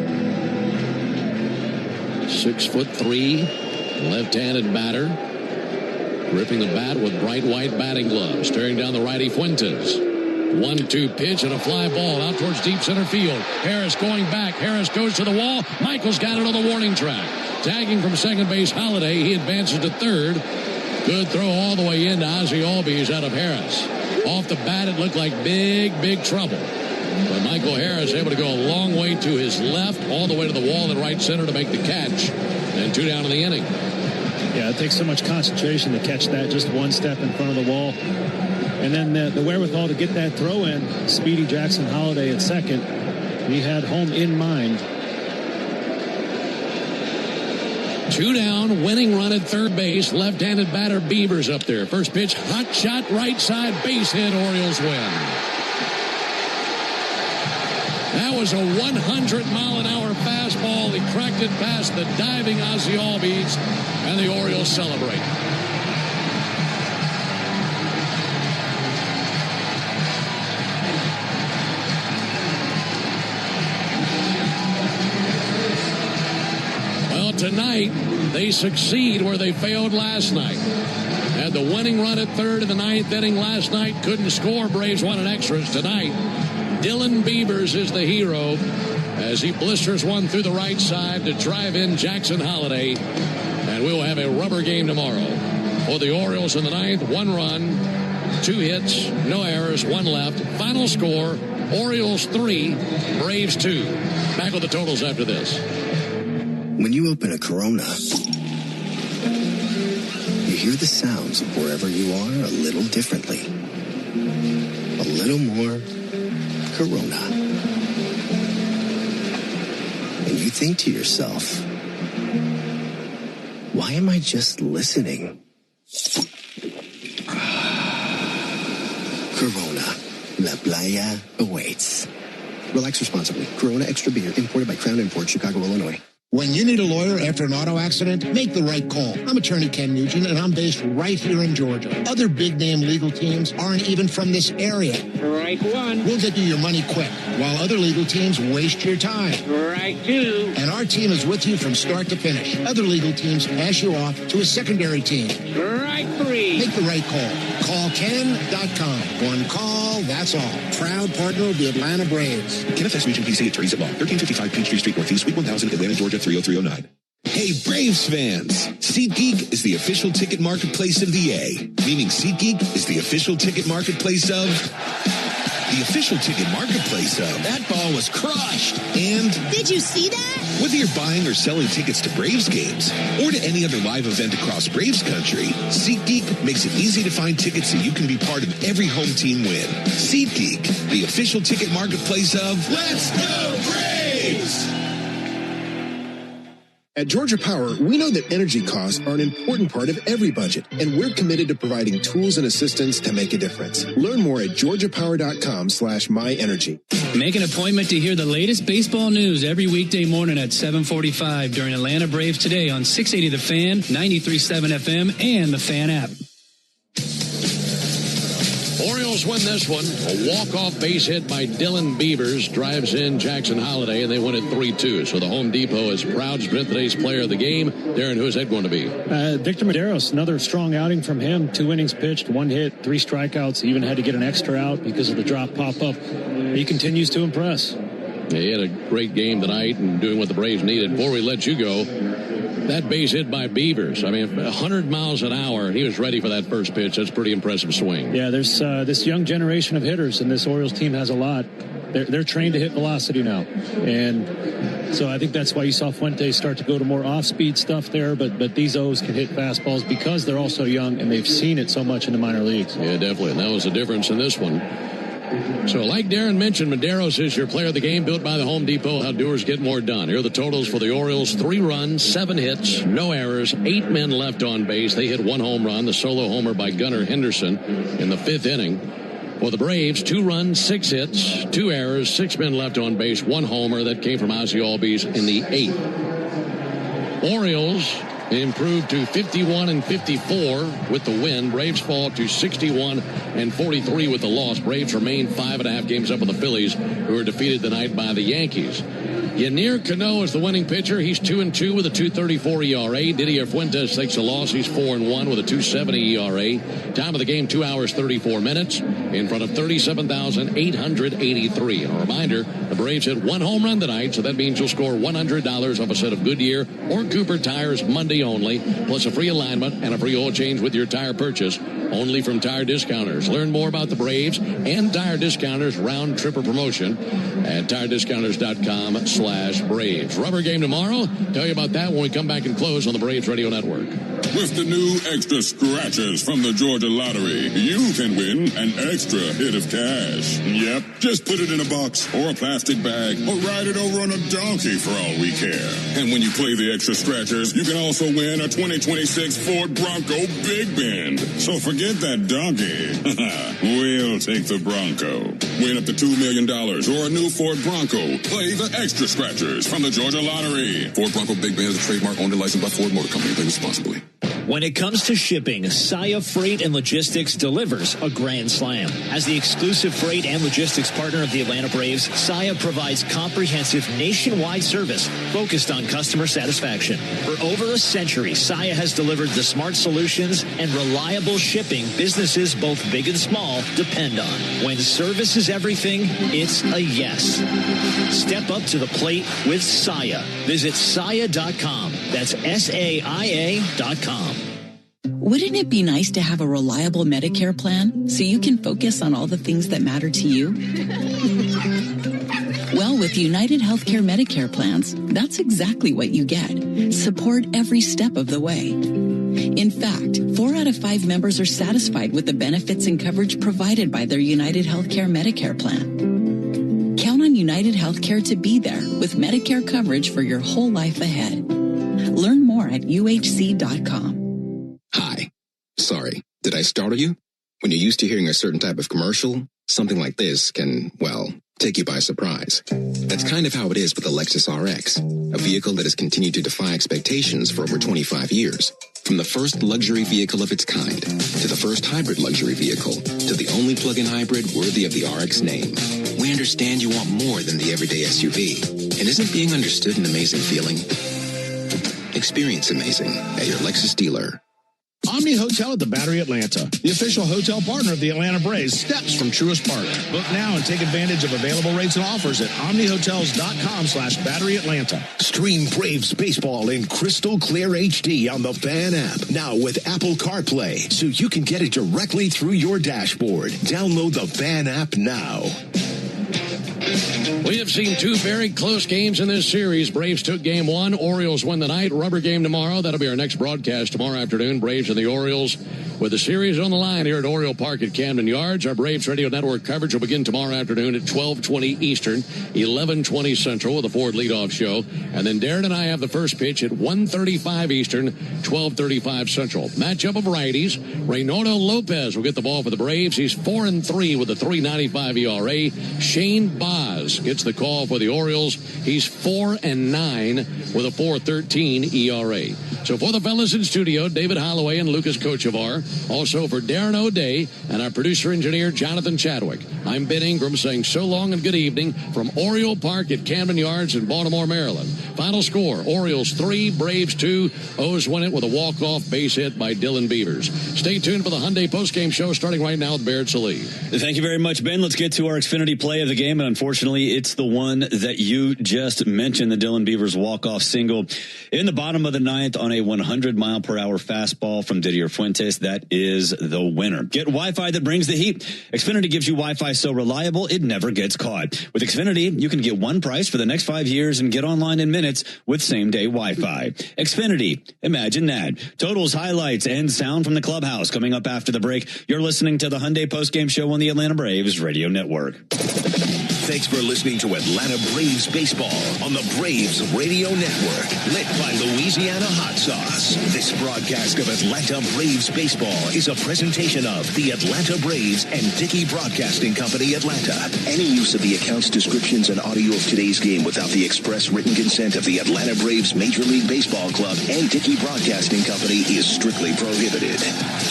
6'3", left-handed batter. Gripping the bat with bright white batting gloves. Staring down the righty Fuentes. 1-2 pitch and a fly ball out towards deep center field. Harris going back. Harris goes to the wall. Michael's got it on the warning track. Tagging from second base, Holiday. He advances to third. Good throw all the way into Ozzie Albies out of Harris. Off the bat, it looked like big trouble. But Michael Harris able to go a long way to his left, all the way to the wall in right center to make the catch. And 2 down in the inning. Yeah, it takes so much concentration to catch that just one step in front of the wall. And then the wherewithal to get that throw in. Speedy Jackson Holiday at second. He had home in mind. 2 down, winning run at third base. Left-handed batter Beavers up there. First pitch, hot shot, right side, base hit. Orioles win. That was a 100-mile-an-hour fastball. He cracked it past the diving Ozzie Albies, and the Orioles celebrate. Well, tonight, they succeed where they failed last night. Had the winning run at third in the 9th inning last night. Couldn't score. Braves won in extras tonight. Dylan Beavers is the hero as he blisters one through the right side to drive in Jackson Holiday. And we'll have a rubber game tomorrow. For the Orioles in the 9th, 1 run, 2 hits, no errors, 1 left. Final score, Orioles 3, Braves 2. Back with the totals after this. When you open a Corona, you hear the sounds of wherever you are a little differently. A little more Corona. And you think to yourself, why am I just listening? Corona. La Playa awaits. Relax responsibly. Corona Extra Beer, imported by Crown Imports, Chicago, Illinois. When you need a lawyer after an auto accident, make the right call. I'm attorney Ken Nugent, and I'm based right here in Georgia. Other big-name legal teams aren't even from this area. Right one. We'll get you your money quick, while other legal teams waste your time. Right two. And our team is with you from start to finish. Other legal teams pass you off to a secondary team. Right three. Make the right call. Call Ken.com. One call, that's all. Proud partner of the Atlanta Braves. Kenneth S. Nugent, PC, attorneys at law. 1355 Peachtree Street Northeast, Suite 1000, Atlanta, Georgia, 30309. Hey, Braves fans! SeatGeek is the official ticket marketplace of the A, meaning SeatGeek is the official ticket marketplace of the official ticket marketplace of. That ball was crushed. And Did you see that? whether you're buying or selling tickets to Braves games or to any other live event across Braves country, SeatGeek makes it easy to find tickets so you can be part of every home team win. SeatGeek, the official ticket marketplace of Let's Go Braves! At Georgia Power, we know that energy costs are an important part of every budget, and we're committed to providing tools and assistance to make a difference. Learn more at georgiapower.com/myenergy. Make an appointment to hear the latest baseball news every weekday morning at 7:45 during Atlanta Braves Today on 680 The Fan, 93.7 FM, and the Fan app. Orioles win this one. A walk-off base hit by Dylan Beavers drives in Jackson Holiday, and they win it 3-2. So the Home Depot is proud to present today's player of the game. Darren, who is that going to be? Victor Medeiros, another strong outing from him. 2 innings pitched, 1 hit, 3 strikeouts. He even had to get an extra out because of the drop pop-up. He continues to impress. Yeah, he had a great game tonight and doing what the Braves needed. Before we let you go, that base hit by Beavers, 100 miles an hour. He was ready for that first pitch. That's a pretty impressive swing. Yeah, there's this young generation of hitters, and this Orioles team has a lot. They're trained to hit velocity now. And so I think that's why you saw Fuentes start to go to more off-speed stuff there. But these O's can hit fastballs because they're also young, and they've seen it so much in the minor leagues. Yeah, definitely. And that was the difference in this one. So like Darren mentioned, Medeiros is your player of the game, built by the Home Depot. How doers get more done. Here are the totals for the Orioles. 3 runs, 7 hits, no errors, 8 men left on base. They hit 1 home run, the solo homer by Gunnar Henderson in the 5th inning. For the Braves, 2 runs, 6 hits, 2 errors, 6 men left on base, 1 homer. That came from Ozzie Albies in the 8th. Orioles improved to 51-54 with the win. Braves fall to 61-43 with the loss. Braves remain 5.5 games up on the Phillies, who were defeated tonight by the Yankees. Yanir Cano is the winning pitcher. He's 2-2 with a 2.34 ERA. Didier Fuentes takes a loss. He's 4-1 with a 2.70 ERA. Time of the game, 2 hours, 34 minutes in front of 37,883. And a reminder, the Braves hit 1 home run tonight, so that means you'll score $100 off a set of Goodyear or Cooper tires Monday only, plus a free alignment and a free oil change with your tire purchase, only from Tire Discounters. Learn more about the Braves and Tire Discounters round tripper promotion at tirediscounters.com/Braves. Rubber game tomorrow. Tell you about that when we come back and close on the Braves Radio Network. With the new extra scratchers from the Georgia Lottery, you can win an extra hit of cash. Yep, just put it in a box or a plastic bag or ride it over on a donkey for all we care. And when you play the extra scratchers, you can also win a 2026 Ford Bronco Big Bend. So forget that donkey. We'll take the Bronco. Win up to $2 million or a new Ford Bronco. Play the extra scratchers from the Georgia Lottery. Ford Bronco Big Bend is a trademark owned and licensed by Ford Motor Company. Play responsibly. When it comes to shipping, Saia Freight and Logistics delivers a grand slam. As the exclusive freight and logistics partner of the Atlanta Braves, Saia provides comprehensive nationwide service focused on customer satisfaction. For over a century, Saia has delivered the smart solutions and reliable shipping businesses both big and small depend on. When service is everything, it's a yes. Step up to the plate with Saia. Visit Saia.com. That's SAIA.com. Wouldn't it be nice to have a reliable Medicare plan so you can focus on all the things that matter to you? Well, with United Healthcare Medicare plans, that's exactly what you get. Support every step of the way. In fact, 4 out of 5 members are satisfied with the benefits and coverage provided by their United Healthcare Medicare plan. Count on United Healthcare to be there with Medicare coverage for your whole life ahead. Learn more at uhc.com. Hi. Sorry, did I startle you? When you're used to hearing a certain type of commercial, something like this can, well, take you by surprise. That's kind of how it is with the Lexus RX, a vehicle that has continued to defy expectations for over 25 years. From the first luxury vehicle of its kind, to the first hybrid luxury vehicle, to the only plug-in hybrid worthy of the RX name. We understand you want more than the everyday SUV. And isn't being understood an amazing feeling? Experience amazing at your Lexus dealer. Omni Hotel at the Battery Atlanta, the official hotel partner of the Atlanta Braves, steps from Truist Park. Book now and take advantage of available rates and offers at omnihotels.com/Battery Atlanta. Stream Braves baseball in crystal clear HD on the Fan app. Now with Apple CarPlay, so you can get it directly through your dashboard. Download the Fan app now. We have seen two very close games in this series. Braves took game one. Orioles win the night. Rubber game tomorrow. That'll be our next broadcast tomorrow afternoon. Braves and the Orioles with the series on the line here at Oriole Park at Camden Yards. Our Braves Radio Network coverage will begin tomorrow afternoon at 12:20 Eastern, 11:20 Central with a Ford leadoff show. And then Darren and I have the first pitch at 1:35 Eastern, 12:35 Central. Matchup of righties. Reynaldo Lopez will get the ball for the Braves. He's 4-3 with a 3.95 ERA. Shane Baz gets the call for the Orioles. He's 4-9 with a 4.13 ERA. So for the fellas in studio, David Holloway and Lucas Kochevar. Also for Darren O'Day and our producer-engineer, Jonathan Chadwick. I'm Ben Ingram saying so long and good evening from Oriole Park at Camden Yards in Baltimore, Maryland. Final score, Orioles 3, Braves 2. O's win it with a walk-off base hit by Dylan Beavers. Stay tuned for the Hyundai postgame show starting right now with Barrett Sallee. Thank you very much, Ben. Let's get to our Xfinity play of the game, and unfortunately, it's the one that you just mentioned, the Dylan Beavers walk-off single in the bottom of the ninth on a 100-mile-per-hour fastball from Didier Fuentes. That is the winner. Get Wi-Fi that brings the heat. Xfinity gives you Wi-Fi so reliable, it never gets caught. With Xfinity, you can get one price for the next 5 years and get online in minutes with same-day Wi-Fi. Xfinity, imagine that. Totals, highlights, and sound from the clubhouse coming up after the break. You're listening to the Hyundai postgame show on the Atlanta Braves Radio Network. Thanks for listening to Atlanta Braves Baseball on the Braves Radio Network, lit by Louisiana Hot Sauce. This broadcast of Atlanta Braves Baseball is a presentation of the Atlanta Braves and Dickey Broadcasting Company, Atlanta. Any use of the accounts, descriptions, and audio of today's game without the express written consent of the Atlanta Braves Major League Baseball Club and Dickey Broadcasting Company is strictly prohibited.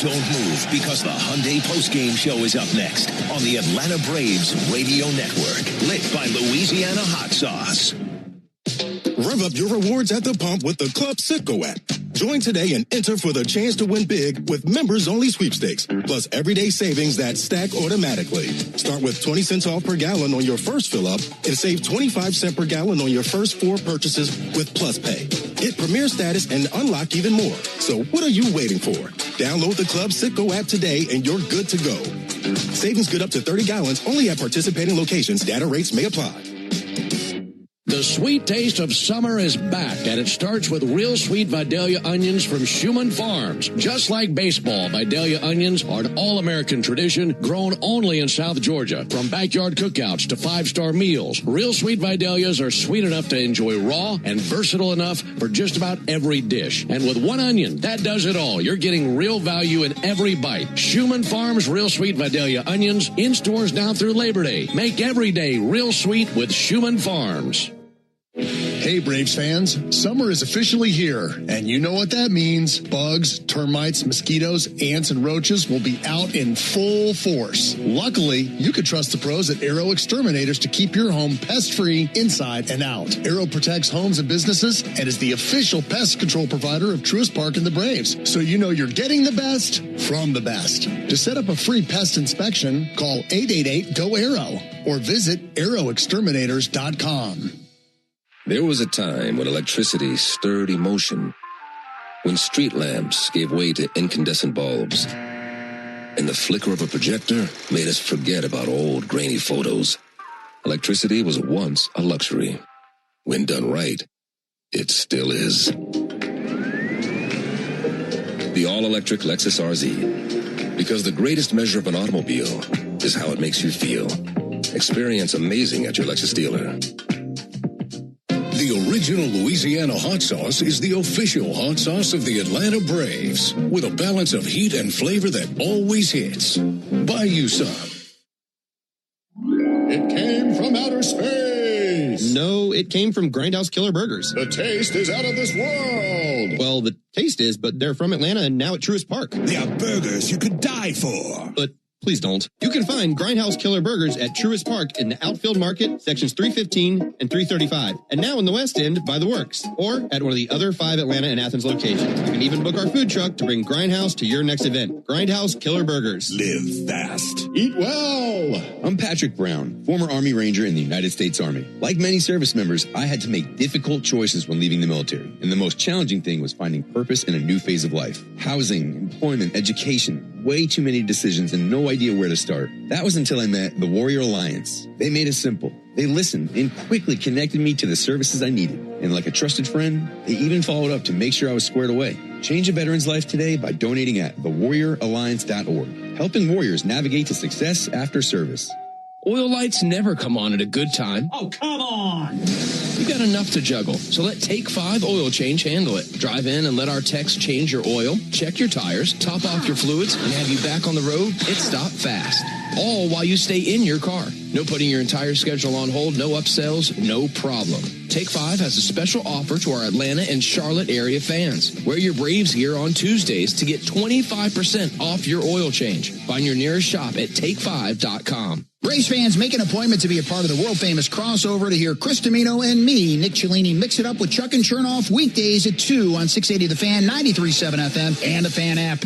Don't move, because the Hyundai postgame show is up next on the Atlanta Braves Radio Network. Lit by Louisiana Hot Sauce. Rev up your rewards at the pump with the Club Citgo app. Join today and enter for the chance to win big with members-only sweepstakes, plus everyday savings that stack automatically. Start with 20 cents off per gallon on your first fill-up and save 25 cents per gallon on your first 4 purchases with Plus Pay. Hit Premier status and unlock even more. So what are you waiting for? Download the Club Citgo app today and you're good to go. Savings good up to 30 gallons only at participating locations. Data rates may apply. The sweet taste of summer is back, and it starts with real sweet Vidalia onions from Schumann Farms. Just like baseball, Vidalia onions are an all-American tradition grown only in South Georgia. From backyard cookouts to 5-star meals, real sweet Vidalias are sweet enough to enjoy raw and versatile enough for just about every dish. And with one onion, that does it all. You're getting real value in every bite. Schumann Farms Real Sweet Vidalia onions in stores now through Labor Day. Make every day real sweet with Schumann Farms. Hey, Braves fans, summer is officially here, and you know what that means. Bugs, termites, mosquitoes, ants, and roaches will be out in full force. Luckily, you can trust the pros at Arrow Exterminators to keep your home pest-free inside and out. Arrow protects homes and businesses and is the official pest control provider of Truist Park and the Braves, so you know you're getting the best from the best. To set up a free pest inspection, call 888-GO-ARROW or visit arrowexterminators.com. There was a time when electricity stirred emotion, when street lamps gave way to incandescent bulbs, and the flicker of a projector made us forget about old grainy photos. Electricity was once a luxury. When done right, it still is. The all-electric Lexus RZ, because the greatest measure of an automobile is how it makes you feel. Experience amazing at your Lexus dealer. The original Louisiana hot sauce is the official hot sauce of the Atlanta Braves, with a balance of heat and flavor that always hits. Buy you some. It came from outer space. No, it came from Grindhouse Killer Burgers. The taste is out of this world. Well, the taste is, but they're from Atlanta and now at Truist Park. They are burgers you could die for. But Please don't. You can find Grindhouse Killer Burgers at Truist Park in the Outfield Market, sections 315 and 335. And now in the West End by the Works, or at one of the other 5 Atlanta and Athens locations. You can even book our food truck to bring Grindhouse to your next event. Grindhouse Killer Burgers. Live fast. Eat well. I'm Patrick Brown, former Army Ranger in the United States Army. Like many service members, I had to make difficult choices when leaving the military. And the most challenging thing was finding purpose in a new phase of life. Housing, employment, education, way too many decisions and no idea where to start. That was until I met the Warrior Alliance. They made it simple. They listened and quickly connected me to the services I needed. And like a trusted friend, they even followed up to make sure I was squared away. Change a veteran's life today by donating at thewarrioralliance.org, helping warriors navigate to success after service. Oil lights never come on at a good time. Oh, come on! You got enough to juggle, so let Take 5 Oil Change handle it. Drive in and let our techs change your oil, check your tires, top off your fluids, and have you back on the road. It's stop fast. All while you stay in your car. No putting your entire schedule on hold, no upsells, no problem. Take 5 has a special offer to our Atlanta and Charlotte area fans. Wear your Braves gear on Tuesdays to get 25% off your oil change. Find your nearest shop at take5.com. Braves fans, make an appointment to be a part of the world-famous crossover to hear Chris Domino and me, Nick Cellini, mix it up with Chuck and Chernoff weekdays at 2 on 680 The Fan, 93.7 FM, and the Fan app.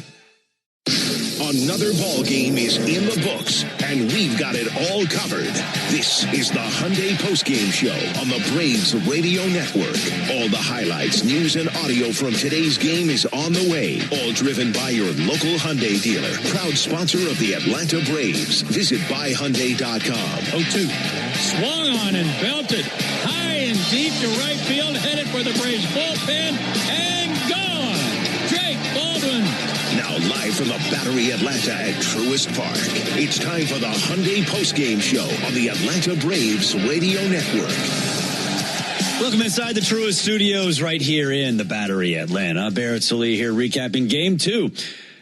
Another ball game is in the books, and we've got it all covered. This is the Hyundai Postgame Show on the Braves Radio Network. All the highlights, news, and audio from today's game is on the way. All driven by your local Hyundai dealer. Proud sponsor of the Atlanta Braves. Visit buyhyundai.com. 0-2. Swung on and belted. High and deep to right field. Headed for the Braves bullpen. And gone. Drake Baldwin. Now live from the Battery Atlanta at Truist Park. It's time for the Hyundai Postgame Show on the Atlanta Braves Radio Network. Welcome inside the Truist Studios right here in the Battery Atlanta. Barrett Sallee here recapping Game 2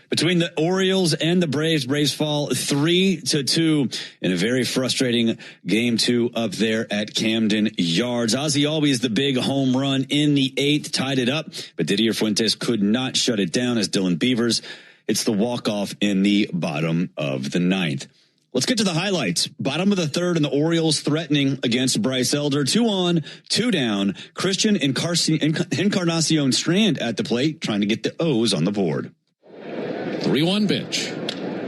between the Orioles and the Braves. Braves fall 3-2 in a very frustrating Game 2 up there at Camden Yards. Ozzie Albies, the big home run in the 8th, tied it up, but Didier Fuentes could not shut it down as Dylan Beavers hits the walk-off in the bottom of the 9th. Let's get to the highlights. Bottom of the 3rd, and the Orioles threatening against Bryce Elder. 2 on, 2 down. Christian Encarnacion Strand at the plate, trying to get the O's on the board. 3-1 pitch.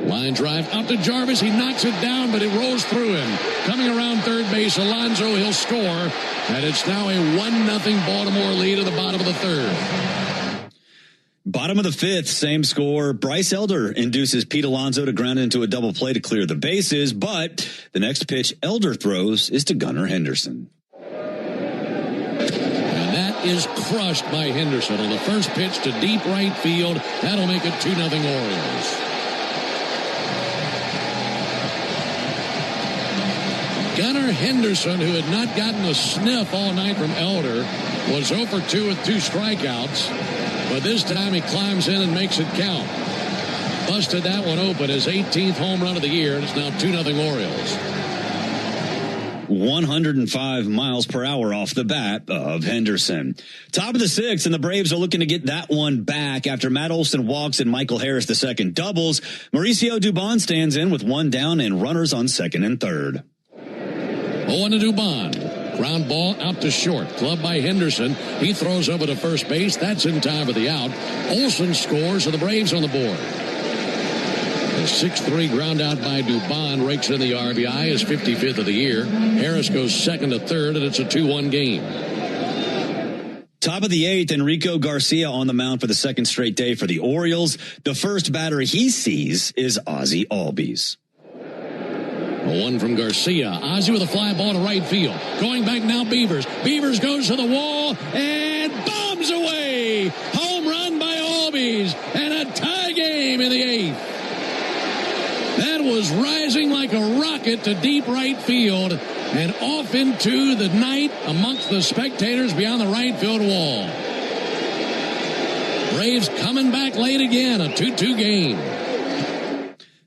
Line drive out to Jarvis. He knocks it down, but it rolls through him. Coming around third base, Alonso, he'll score. And it's now a 1-0 Baltimore lead at the bottom of the 3rd. Bottom of the 5th, same score. Bryce Elder induces Pete Alonso to ground into a double play to clear the bases, but the next pitch Elder throws is to Gunnar Henderson. And that is crushed by Henderson on the first pitch to deep right field. That'll make it 2-0 Orioles. Gunnar Henderson, who had not gotten a sniff all night from Elder, was 0 for 2 with 2 strikeouts. But this time he climbs in and makes it count. Busted that one open, his 18th home run of the year, and it's now 2-0 Orioles. 105 miles per hour off the bat of Henderson. Top of the 6th, and the Braves are looking to get that one back after Matt Olson walks and Michael Harris II doubles. Mauricio Dubon stands in with 1 down and runners on 2nd and 3rd. 0-1 to Dubon. Ground ball out to short. Clubbed by Henderson. He throws over to first base. That's in time for the out. Olson scores, and the Braves on the board. A 6-3 ground out by Dubon rakes in the RBI, his 55th of the year. Harris goes 2nd to 3rd, and it's a 2-1 game. Top of the 8th, Enrico Garcia on the mound for the 2nd straight day for the Orioles. The first batter he sees is Ozzie Albies. A 1 from Garcia. Ozzie with a fly ball to right field. Going back now, Beavers. Beavers goes to the wall and bombs away. Home run by Albies. And a tie game in the 8th. That was rising like a rocket to deep right field and off into the night amongst the spectators beyond the right field wall. Braves coming back late again. A 2-2 game.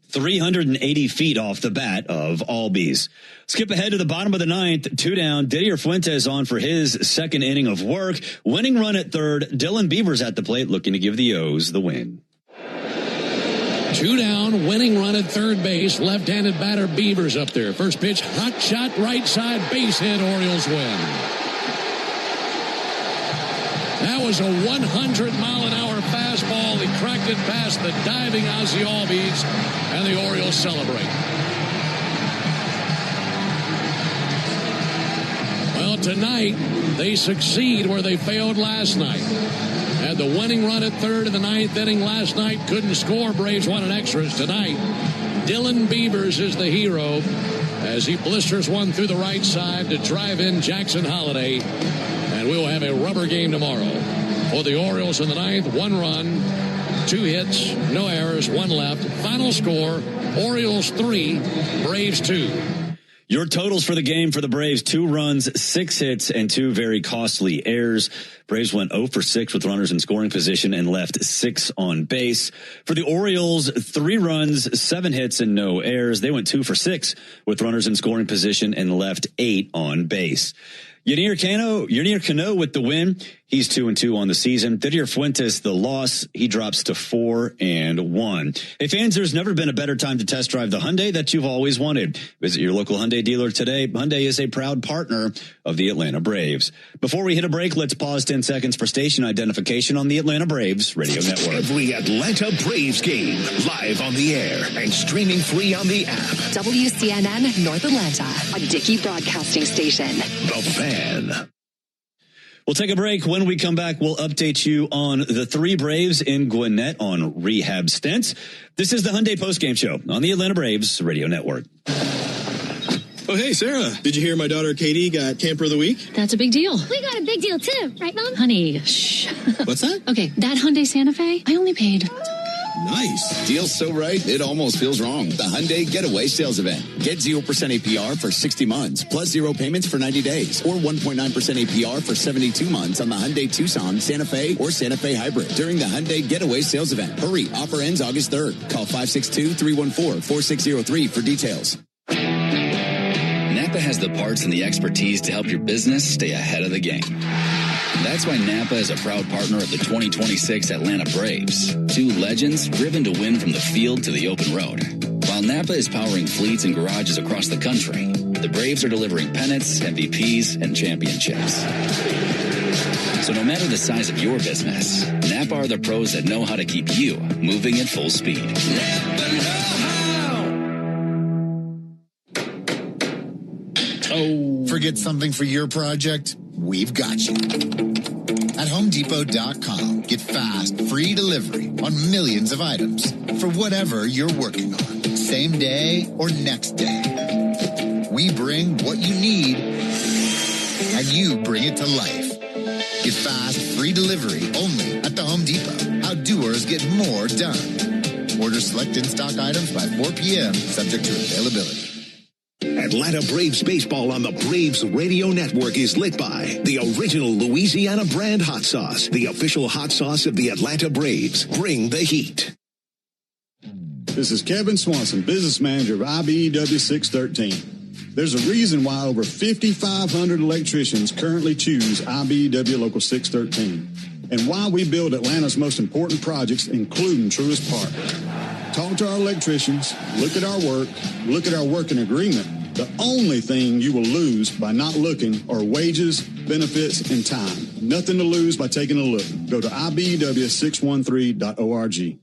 380 feet off the bat of Albies. Skip ahead to the bottom of the 9th, 2 down. Didier Fuentes on for his 2nd inning of work. Winning run at 3rd. Dylan Beavers at the plate looking to give the O's the win. 2 down, winning run at third base. Left-handed batter Beavers up there. First pitch, hot shot, right side, base hit. Orioles win. That was a 100-mile-an-hour fastball. He cracked it past the diving Ozzie Albies, and the Orioles celebrate. Well, tonight, they succeed where they failed last night. Had the winning run at third in the ninth inning last night. Couldn't score. Braves won in extras. Tonight, Dylan Beavers is the hero as he blisters one through the right side to drive in Jackson Holiday. And we'll have a rubber game tomorrow. For the Orioles in the ninth, 1 run, 2 hits, no errors, 1 left. Final score, Orioles 3, Braves 2. Your totals for the game for the Braves: 2 runs, 6 hits, and 2 very costly errors. Braves went 0 for 6 with runners in scoring position and left 6 on base. For the Orioles, 3 runs, 7 hits, and no errors. They went 2 for 6 with runners in scoring position and left 8 on base. Yadier Cano with the win. He's 2-2 on the season. Didier Fuentes, the loss. He drops to 4-1. Hey fans, there's never been a better time to test drive the Hyundai that you've always wanted. Visit your local Hyundai dealer today. Hyundai is a proud partner of the Atlanta Braves. Before we hit a break, let's pause 10 seconds for station identification on the Atlanta Braves Radio Network. Every Atlanta Braves game, live on the air and streaming free on the app. WCNN North Atlanta, a Dickey broadcasting station. The Fan. We'll take a break. When we come back, we'll update you on the 3 Braves in Gwinnett on rehab stints. This is the Hyundai postgame show on the Atlanta Braves Radio Network. Oh, hey, Sarah. Did you hear my daughter Katie got Camper of the Week? That's a big deal. We got a big deal, too. Right, Mom? Honey, shh. What's that? Okay, that Hyundai Santa Fe, I only paid... Nice. Deal's so right, it almost feels wrong. The Hyundai Getaway Sales Event. Get 0% APR for 60 months, plus 0 payments for 90 days, or 1.9% APR for 72 months on the Hyundai Tucson, Santa Fe, or Santa Fe Hybrid during the Hyundai Getaway Sales Event. Hurry, offer ends August 3rd. Call 562-314-4603 for details. Napa has the parts and the expertise to help your business stay ahead of the game. That's why Napa is a proud partner of the 2026 Atlanta Braves. 2 legends driven to win from the field to the open road. While Napa is powering fleets and garages across the country, the Braves are delivering pennants, MVPs, and championships. So no matter the size of your business, Napa are the pros that know how to keep you moving at full speed. Napa Oh, forget something for your project? We've got you. At HomeDepot.com, get fast, free delivery on millions of items for whatever you're working on, same day or next day. We bring what you need, and you bring it to life. Get fast, free delivery only at the Home Depot. How doers get more done. Order select in-stock items by 4 p.m., subject to availability. Atlanta Braves baseball on the Braves Radio Network is lit by the original Louisiana brand hot sauce, the official hot sauce of the Atlanta Braves. Bring the heat. This is Kevin Swanson, business manager of IBEW 613. There's a reason why over 5,500 electricians currently choose IBEW Local 613, and why we build Atlanta's most important projects, including Truist Park. Talk to our electricians, look at our work, look at our working agreement. The only thing you will lose by not looking are wages, benefits, and time. Nothing to lose by taking a look. Go to IBEW613.org.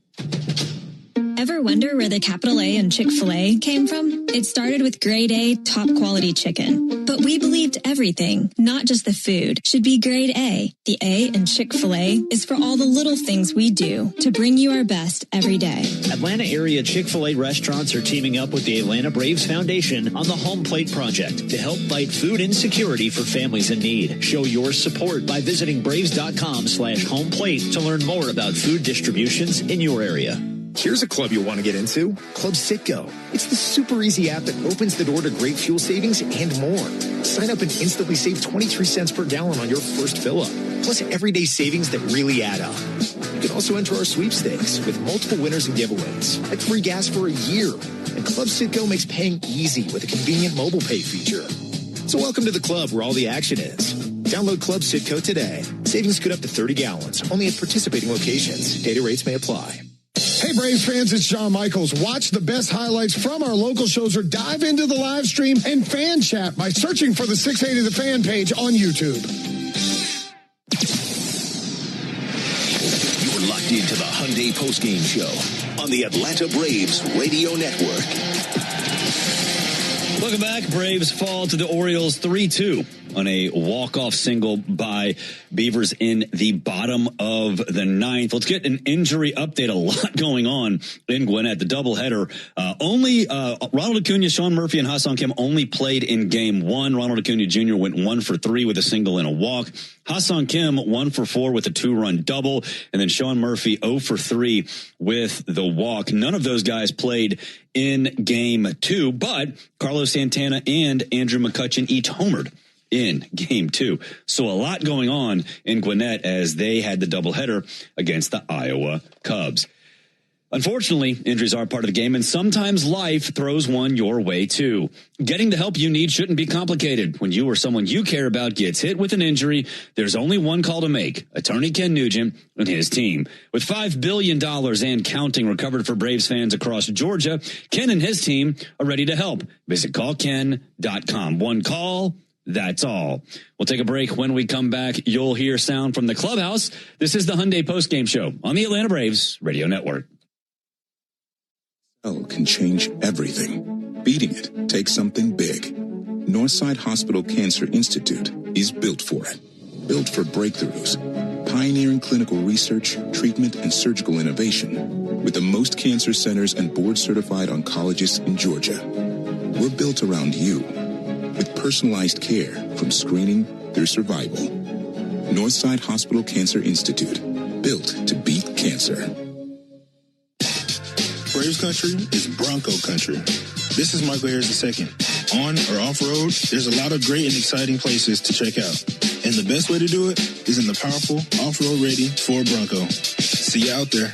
Ever wonder where the capital A in Chick-fil-A came from? It started with grade A, top quality chicken. But we believed everything, not just the food, should be grade A. The A in Chick-fil-A is for all the little things we do to bring you our best every day. Atlanta area Chick-fil-A restaurants are teaming up with the Atlanta Braves Foundation on the Home Plate Project to help fight food insecurity for families in need. Show your support by visiting braves.com/homeplate to learn more about food distributions in your area. Here's a club you'll want to get into, Club Citgo. It's the super easy app that opens the door to great fuel savings and more. Sign up and instantly save 23 cents per gallon on your first fill-up, plus everyday savings that really add up. You can also enter our sweepstakes with multiple winners and giveaways, like free gas for a year. And Club Citgo makes paying easy with a convenient mobile pay feature. So welcome to the club where all the action is. Download Club Citgo today. Savings could up to 30 gallons, only at participating locations. Data rates may apply. Hey, Hey, Braves fans, it's John Michaels. Watch the best highlights from our local shows or dive into the live stream and fan chat by searching for the 680 The Fan page on YouTube. You're locked into the Hyundai postgame show on the Atlanta Braves Radio Network. Welcome back. Braves fall to the Orioles 3-2 on a walk-off single by Beavers in the bottom of the ninth. Let's get an injury update. A lot going on in Gwinnett. The doubleheader. Only Ronald Acuna, Sean Murphy, and Ha-Seong Kim only played in game one. Ronald Acuna Jr. went 1 for 3 with a single and a walk. Ha-Seong Kim 1 for 4 with a 2-run double. And then Sean Murphy 0 for 3 with the walk. None of those guys played in game two, but Carlos Santana and Andrew McCutchen each homered in game two. So a lot going on in Gwinnett as they had the doubleheader against the Iowa Cubs. Unfortunately, injuries are part of the game, and sometimes life throws one your way, too. Getting the help you need shouldn't be complicated. When you or someone you care about gets hit with an injury, there's only one call to make. Attorney Ken Nugent and his team. With $5 billion and counting recovered for Braves fans across Georgia, Ken and his team are ready to help. Visit callken.com. One call, that's all. We'll take a break. When we come back, you'll hear sound from the clubhouse. This is the Hyundai Postgame Show on the Atlanta Braves Radio Network. Can change everything. Beating it takes something big. Northside Hospital Cancer Institute is built for it. Built for breakthroughs, pioneering clinical research, treatment, and surgical innovation with the most cancer centers and board-certified oncologists in Georgia. We're built around you with personalized care from screening through survival. Northside Hospital Cancer Institute, built to beat cancer. Braves country is Bronco country. This is Michael Harris II. On or off-road, there's a lot of great and exciting places to check out. And the best way to do it is in the powerful off-road ready Ford Bronco. See you out there.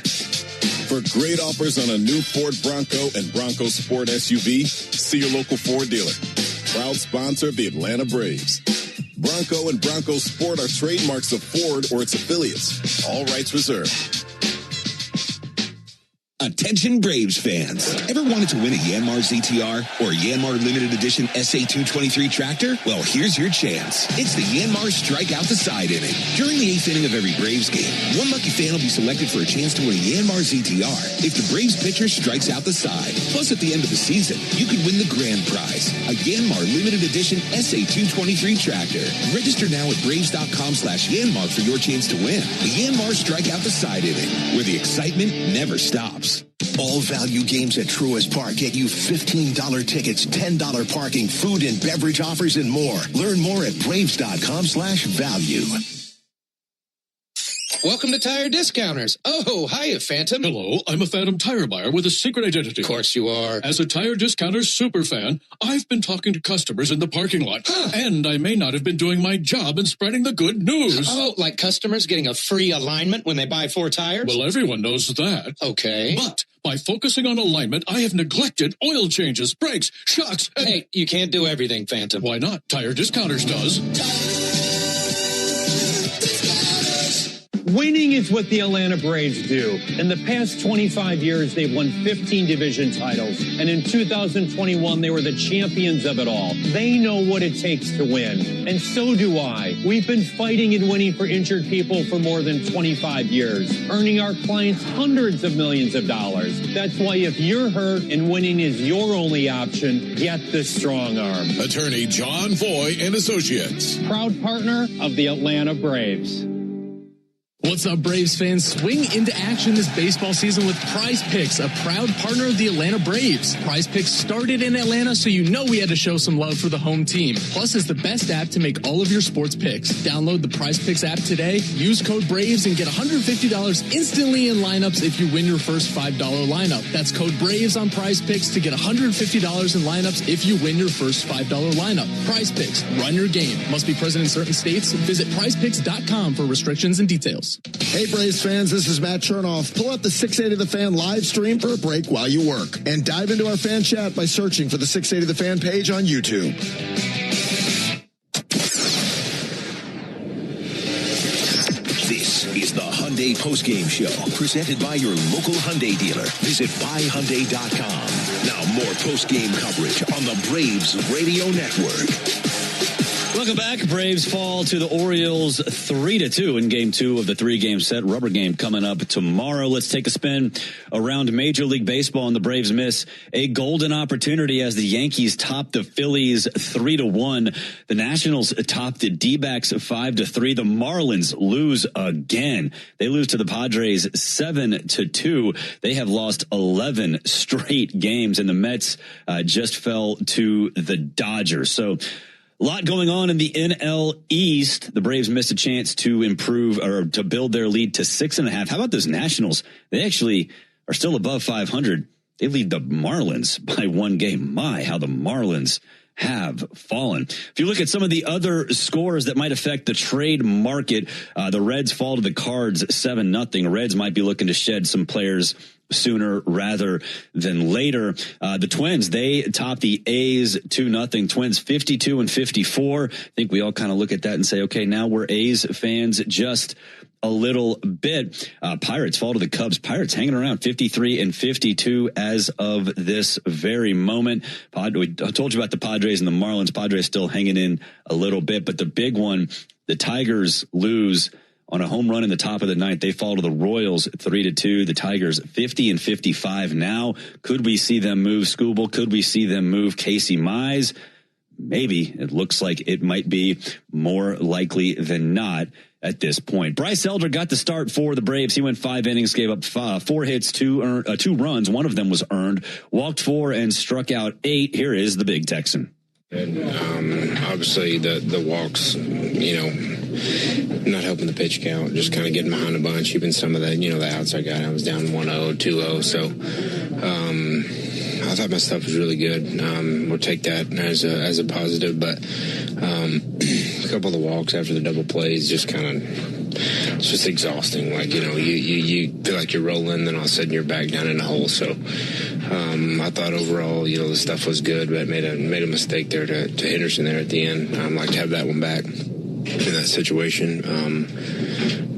For great offers on a new Ford Bronco and Bronco Sport SUV, see your local Ford dealer. Proud sponsor of the Atlanta Braves. Bronco and Bronco Sport are trademarks of Ford or its affiliates. All rights reserved. Attention Braves fans. Ever wanted to win a Yanmar ZTR or a Yanmar Limited Edition SA223 tractor? Well, here's your chance. It's the Yanmar Strike Out the Side inning. During the 8th inning of every Braves game, one lucky fan will be selected for a chance to win a Yanmar ZTR if the Braves pitcher strikes out the side. Plus, at the end of the season, you could win the grand prize, a Yanmar Limited Edition SA223 tractor. Register now at Braves.com/Yanmar for your chance to win. The Yanmar Strike Out the Side inning, where the excitement never stops. All value games at Truist Park get you $15 tickets, $10 parking, food and beverage offers, and more. Learn more at Braves.com/value. Welcome to Tire Discounters. Oh, hiya, Phantom. Hello, I'm a Phantom tire buyer with a secret identity. Of course you are. As a Tire Discounters superfan, I've been talking to customers in the parking lot. And I may not have been doing my job in spreading the good news. Oh, like customers getting a free alignment when they buy 4 tires? Well, everyone knows that. Okay. But by focusing on alignment, I have neglected oil changes, brakes, shocks, and... Hey, you can't do everything, Phantom. Why not? Tire Discounters does. Winning is what the Atlanta Braves do. In the past 25 years, they've won 15 division titles. And in 2021, they were the champions of it all. They know what it takes to win. And so do I. We've been fighting and winning for injured people for more than 25 years, earning our clients hundreds of millions of dollars. That's why if you're hurt and winning is your only option, get the Strong Arm. Attorney John Foy and Associates. Proud partner of the Atlanta Braves. What's up, Braves fans? Swing into action this baseball season with Prize Picks, a proud partner of the Atlanta Braves. Prize Picks started in Atlanta, so you know we had to show some love for the home team. Plus, it's the best app to make all of your sports picks. Download the Prize Picks app today, use code BRAVES, and get $150 instantly in lineups if you win your first $5 lineup. That's code BRAVES on Prize Picks to get $150 in lineups if you win your first $5 lineup. Prize Picks, run your game. Must be present in certain states. Visit prizepicks.com for restrictions and details. Hey, Braves fans, this is Matt Chernoff. Pull up the 680 The Fan live stream for a break while you work. And dive into our fan chat by searching for the 680 The Fan page on YouTube. This is the Hyundai Hyundai postgame show, presented by your local Hyundai dealer. Visit buyhyundai.com. Now more postgame coverage on the Braves Radio Network. Welcome back. Braves fall to the Orioles 3-2 in Game 2 of the 3-game set. Rubber game coming up tomorrow. Let's take a spin around Major League Baseball, and the Braves miss a golden opportunity as the Yankees top the Phillies 3-1. The Nationals top the D-backs 5-3. The Marlins lose again. They lose to the Padres 7-2. They have lost 11 straight games, and the Mets just fell to the Dodgers. So a lot going on in the NL East. The Braves missed a chance to improve or to build their lead to 6.5. How about those Nationals? They actually are still above 500. They lead the Marlins by 1 game. My, how the Marlins have fallen. If you look at some of the other scores that might affect the trade market, the Reds fall to the Cards 7-0. Reds might be looking to shed some players sooner rather than later. The Twins, they top the A's 2-0. Twins 52-54. I think we all kind of look at that and say, okay, now we're A's fans just a little bit. Pirates fall to the Cubs. Pirates hanging around 53-52 as of this very moment. I told you about the Padres and the Marlins. Padres still hanging in a little bit, but the big one, the Tigers lose on a home run in the top of the ninth. They fall to the Royals 3-2. The Tigers 50-55 now. Could we see them move Skubal? Could we see them move Casey Mize? Maybe. It looks like it might be more likely than not at this point. Bryce Elder got the start for the Braves. He went 5 innings, gave up 4 hits, 2 runs. One of them was earned, walked 4 and struck out 8. Here is the big Texan. And obviously the walks, not helping the pitch count, just kind of getting behind a bunch. Even some of the outside guy, I was down 1-0, 2-0. So I thought my stuff was really good. We'll take that as a positive, but a couple of the walks after the double plays just kind of, it's just exhausting. Like, you feel like you're rolling, then all of a sudden you're back down in the hole. So I thought overall, the stuff was good, but made a mistake there to Henderson there at the end. I'd like to have that one back in that situation.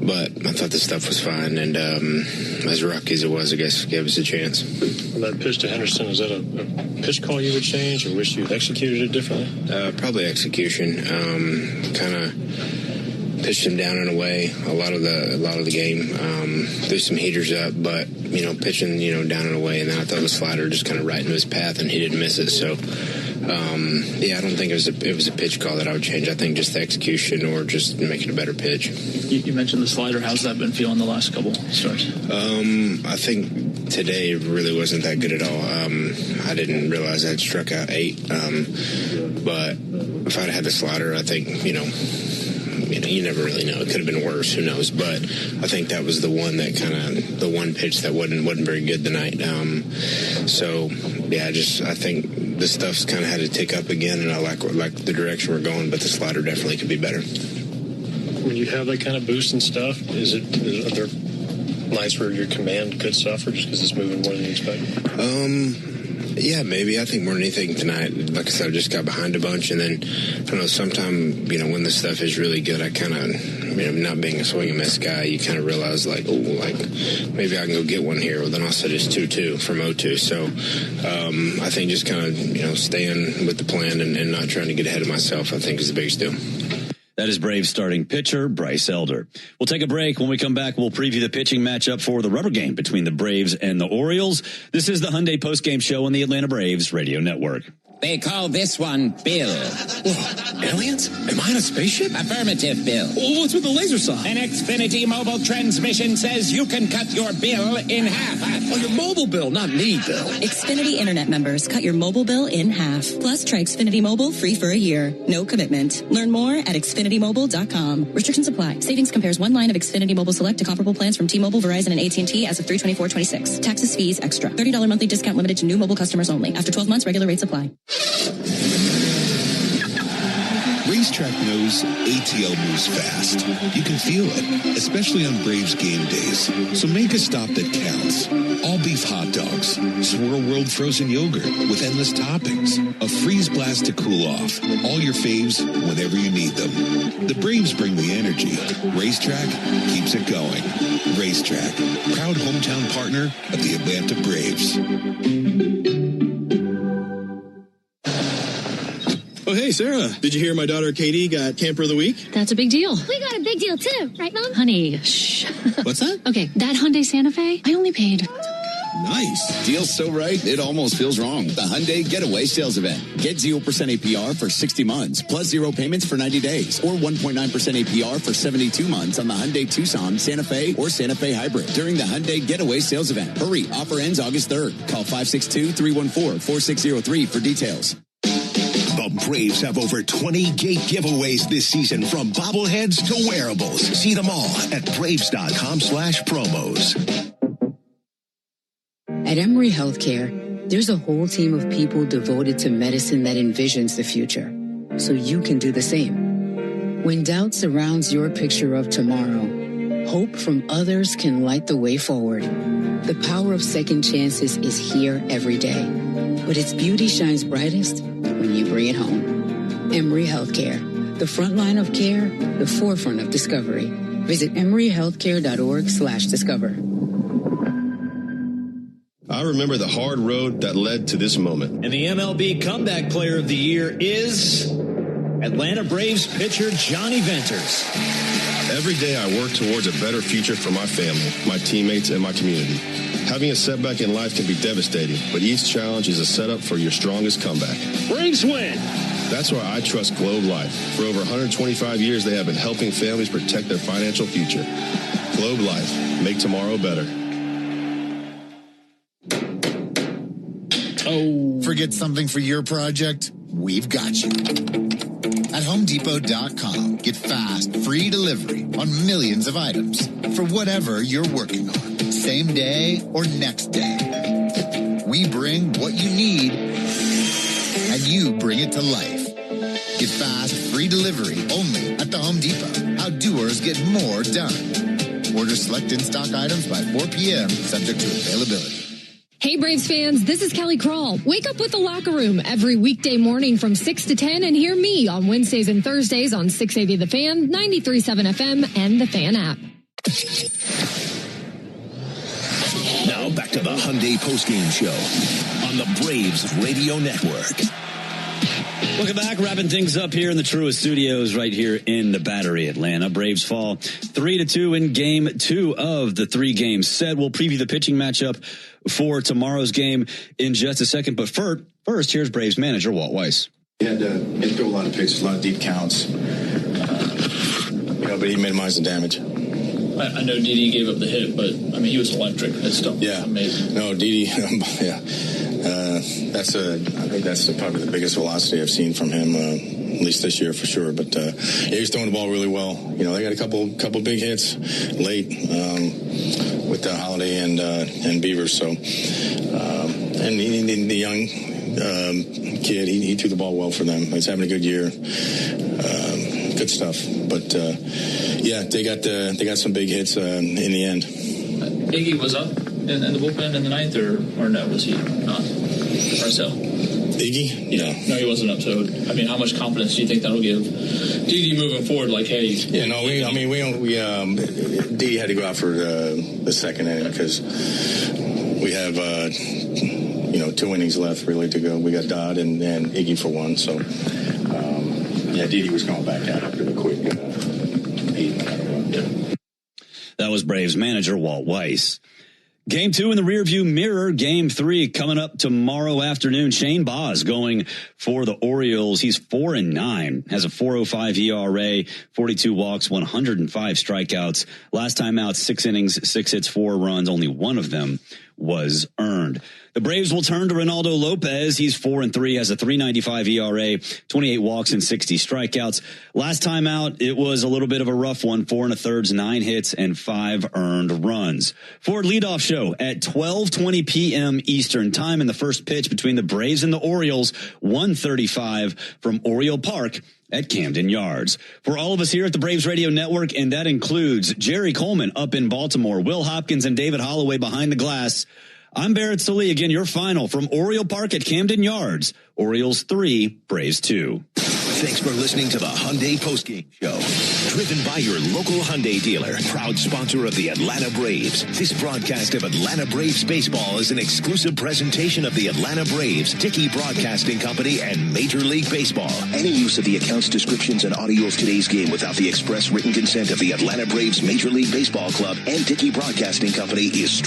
But I thought the stuff was fine, and as rocky as it was, I guess gave us a chance. That pitch to Henderson, is that a pitch call you would change, or wish you had executed it differently? Probably execution. Kind of pitched him down and away a lot of the game. Threw some heaters up, but pitching down and away, and then I thought the slider just kind of right into his path, and he didn't miss it. So I don't think it was a pitch call that I would change. I think just the execution or just making a better pitch. You mentioned the slider. How's that been feeling the last couple starts? I think today it really wasn't that good at all. I didn't realize I had struck out 8. But if I'd had the slider, I think, you never really know. It could have been worse. Who knows? But I think that was the one that the one pitch that wasn't very good tonight. I think the stuff's kind of had to tick up again, and I like the direction we're going, but the slider definitely could be better. When you have that kind of boost and stuff, are there nights where your command could suffer just because it's moving more than you expect? Yeah, maybe. I think more than anything tonight, like I said, I just got behind a bunch, and then, I don't know, sometimes, when the stuff is really good, I kind of, not being a swing and miss guy, you kind of realize, maybe I can go get one here. Well, then also just 2-2 from 0-2. So, I think just kind of, staying with the plan and not trying to get ahead of myself, I think is the biggest deal. That is Braves starting pitcher Bryce Elder. We'll take a break. When we come back, we'll preview the pitching matchup for the rubber game between the Braves and the Orioles. This is the Hyundai postgame show on the Atlanta Braves Radio Network. They call this one Bill. Whoa, aliens? Am I in a spaceship? Affirmative, Bill. Well, what's with the laser saw? An Xfinity mobile transmission says you can cut your bill in half. Oh, your mobile bill, not me, Bill. Xfinity Internet members, cut your mobile bill in half. Plus, try Xfinity Mobile free for a year. No commitment. Learn more at xfinitymobile.com. Restrictions apply. Savings compares one line of Xfinity Mobile Select to comparable plans from T-Mobile, Verizon, and AT&T as of 3/24/26. Taxes, fees, extra. $30 monthly discount limited to new mobile customers only. After 12 months, regular rates apply. Racetrack knows ATL moves fast. You can feel it, especially on Braves game days. So make a stop that counts. All beef hot dogs, Swirl World frozen yogurt with endless toppings, a freeze blast to cool off. All your faves whenever you need them. The Braves bring the energy. Racetrack keeps it going. Racetrack, proud hometown partner of the Atlanta Braves. Oh, hey, Sarah. Did you hear my daughter Katie got Camper of the Week? That's a big deal. We got a big deal, too. Right, Mom? Honey, shh. What's that? Okay, that Hyundai Santa Fe, I only paid... Nice. Deal's so right, it almost feels wrong. The Hyundai Getaway Sales Event. Get 0% APR for 60 months, plus 0 payments for 90 days, or 1.9% APR for 72 months on the Hyundai Tucson, Santa Fe, or Santa Fe Hybrid during the Hyundai Getaway Sales Event. Hurry, offer ends August 3rd. Call 562-314-4603 for details. The Braves have over 20 gate giveaways this season, from bobbleheads to wearables. See them all at Braves.com/promos. At Emory Healthcare, there's a whole team of people devoted to medicine that envisions the future, so you can do the same. When doubt surrounds your picture of tomorrow, hope from others can light the way forward. The power of second chances is here every day, but its beauty shines brightest when you bring it home. Emory Healthcare, the front line of care, the forefront of discovery. Visit emoryhealthcare.org/discover. I remember the hard road that led to this moment. And the MLB Comeback Player of the Year is Atlanta Braves pitcher Johnny Venters. Every day I work towards a better future for my family, my teammates, and my community. Having a setback in life can be devastating, but each challenge is a setup for your strongest comeback. Braves win! That's why I trust Globe Life. For over 125 years, they have been helping families protect their financial future. Globe Life. Make tomorrow better. Oh. Forget something for your project? We've got you. At HomeDepot.com, get fast, free delivery on millions of items for whatever you're working on, same day or next day. We bring what you need, and you bring it to life. Get fast, free delivery only at the Home Depot. How doers get more done. Order select in-stock items by 4 p.m., subject to availability. Hey, Braves fans, this is Kelly Krall. Wake up with the Locker Room every weekday morning from 6 to 10 and hear me on Wednesdays and Thursdays on 680 The Fan, 93.7 FM, and the Fan app. Now back to the Hyundai postgame show on the Braves Radio Network. Welcome back. Wrapping things up here in the Truist Studios right here in the Battery, Atlanta. Braves fall 3-2 in game 2 of the 3 games set. We'll preview the pitching matchup for tomorrow's game in just a second. But first, here's Braves manager Walt Weiss. He had to throw a lot of pitches, a lot of deep counts, but he minimized the damage. I know Didi gave up the hit, but I mean he was electric. That's still amazing. No, Didi, yeah. I think that's probably the biggest velocity I've seen from him, at least this year for sure. But he was throwing the ball really well. You know, they got a couple big hits late with Holiday and Beaver. So, and the young kid, he threw the ball well for them. He's having a good year. Good stuff. But they got some big hits in the end. Iggy was up in the bullpen in the ninth, or no? Was he not? Marcel? Iggy? Yeah. No, he wasn't up. So, I mean, how much confidence do you think that'll give Didi moving forward? Like, hey. Yeah, no, Didi had to go out for the second inning because we have 2 innings left really to go. We got Dodd and Iggy for 1. So, Didi was going back out after the quick 8-minute run. Yeah. That was Braves manager Walt Weiss. Game 2 in the rearview mirror. Game 3 coming up tomorrow afternoon. Shane Baz going for the Orioles. He's 4-9, has a 4.05 ERA, 42 walks, 105 strikeouts. Last time out, 6 innings, 6 hits, 4 runs. Only one of them was earned. The Braves will turn to Ronaldo Lopez. He's 4-3, has a 3.95 ERA, 28 walks and 60 strikeouts. Last time out, it was a little bit of a rough one. 4 1/3, 9 hits and 5 earned runs. Ford leadoff show at 12:20 p.m. Eastern time, in the first pitch between the Braves and the Orioles, 1:35 from Oriole Park at Camden Yards. For all of us here at the Braves Radio Network, and that includes Jerry Coleman up in Baltimore, Will Hopkins and David Holloway behind the glass, I'm Barrett Sallee. Again, your final from Oriole Park at Camden Yards. Orioles 3, Braves 2. Thanks for listening to the Hyundai Postgame Show. Driven by your local Hyundai dealer, proud sponsor of the Atlanta Braves. This broadcast of Atlanta Braves baseball is an exclusive presentation of the Atlanta Braves, Dickey Broadcasting Company, and Major League Baseball. Any use of the accounts, descriptions, and audio of today's game without the express written consent of the Atlanta Braves Major League Baseball Club and Dickey Broadcasting Company is strictly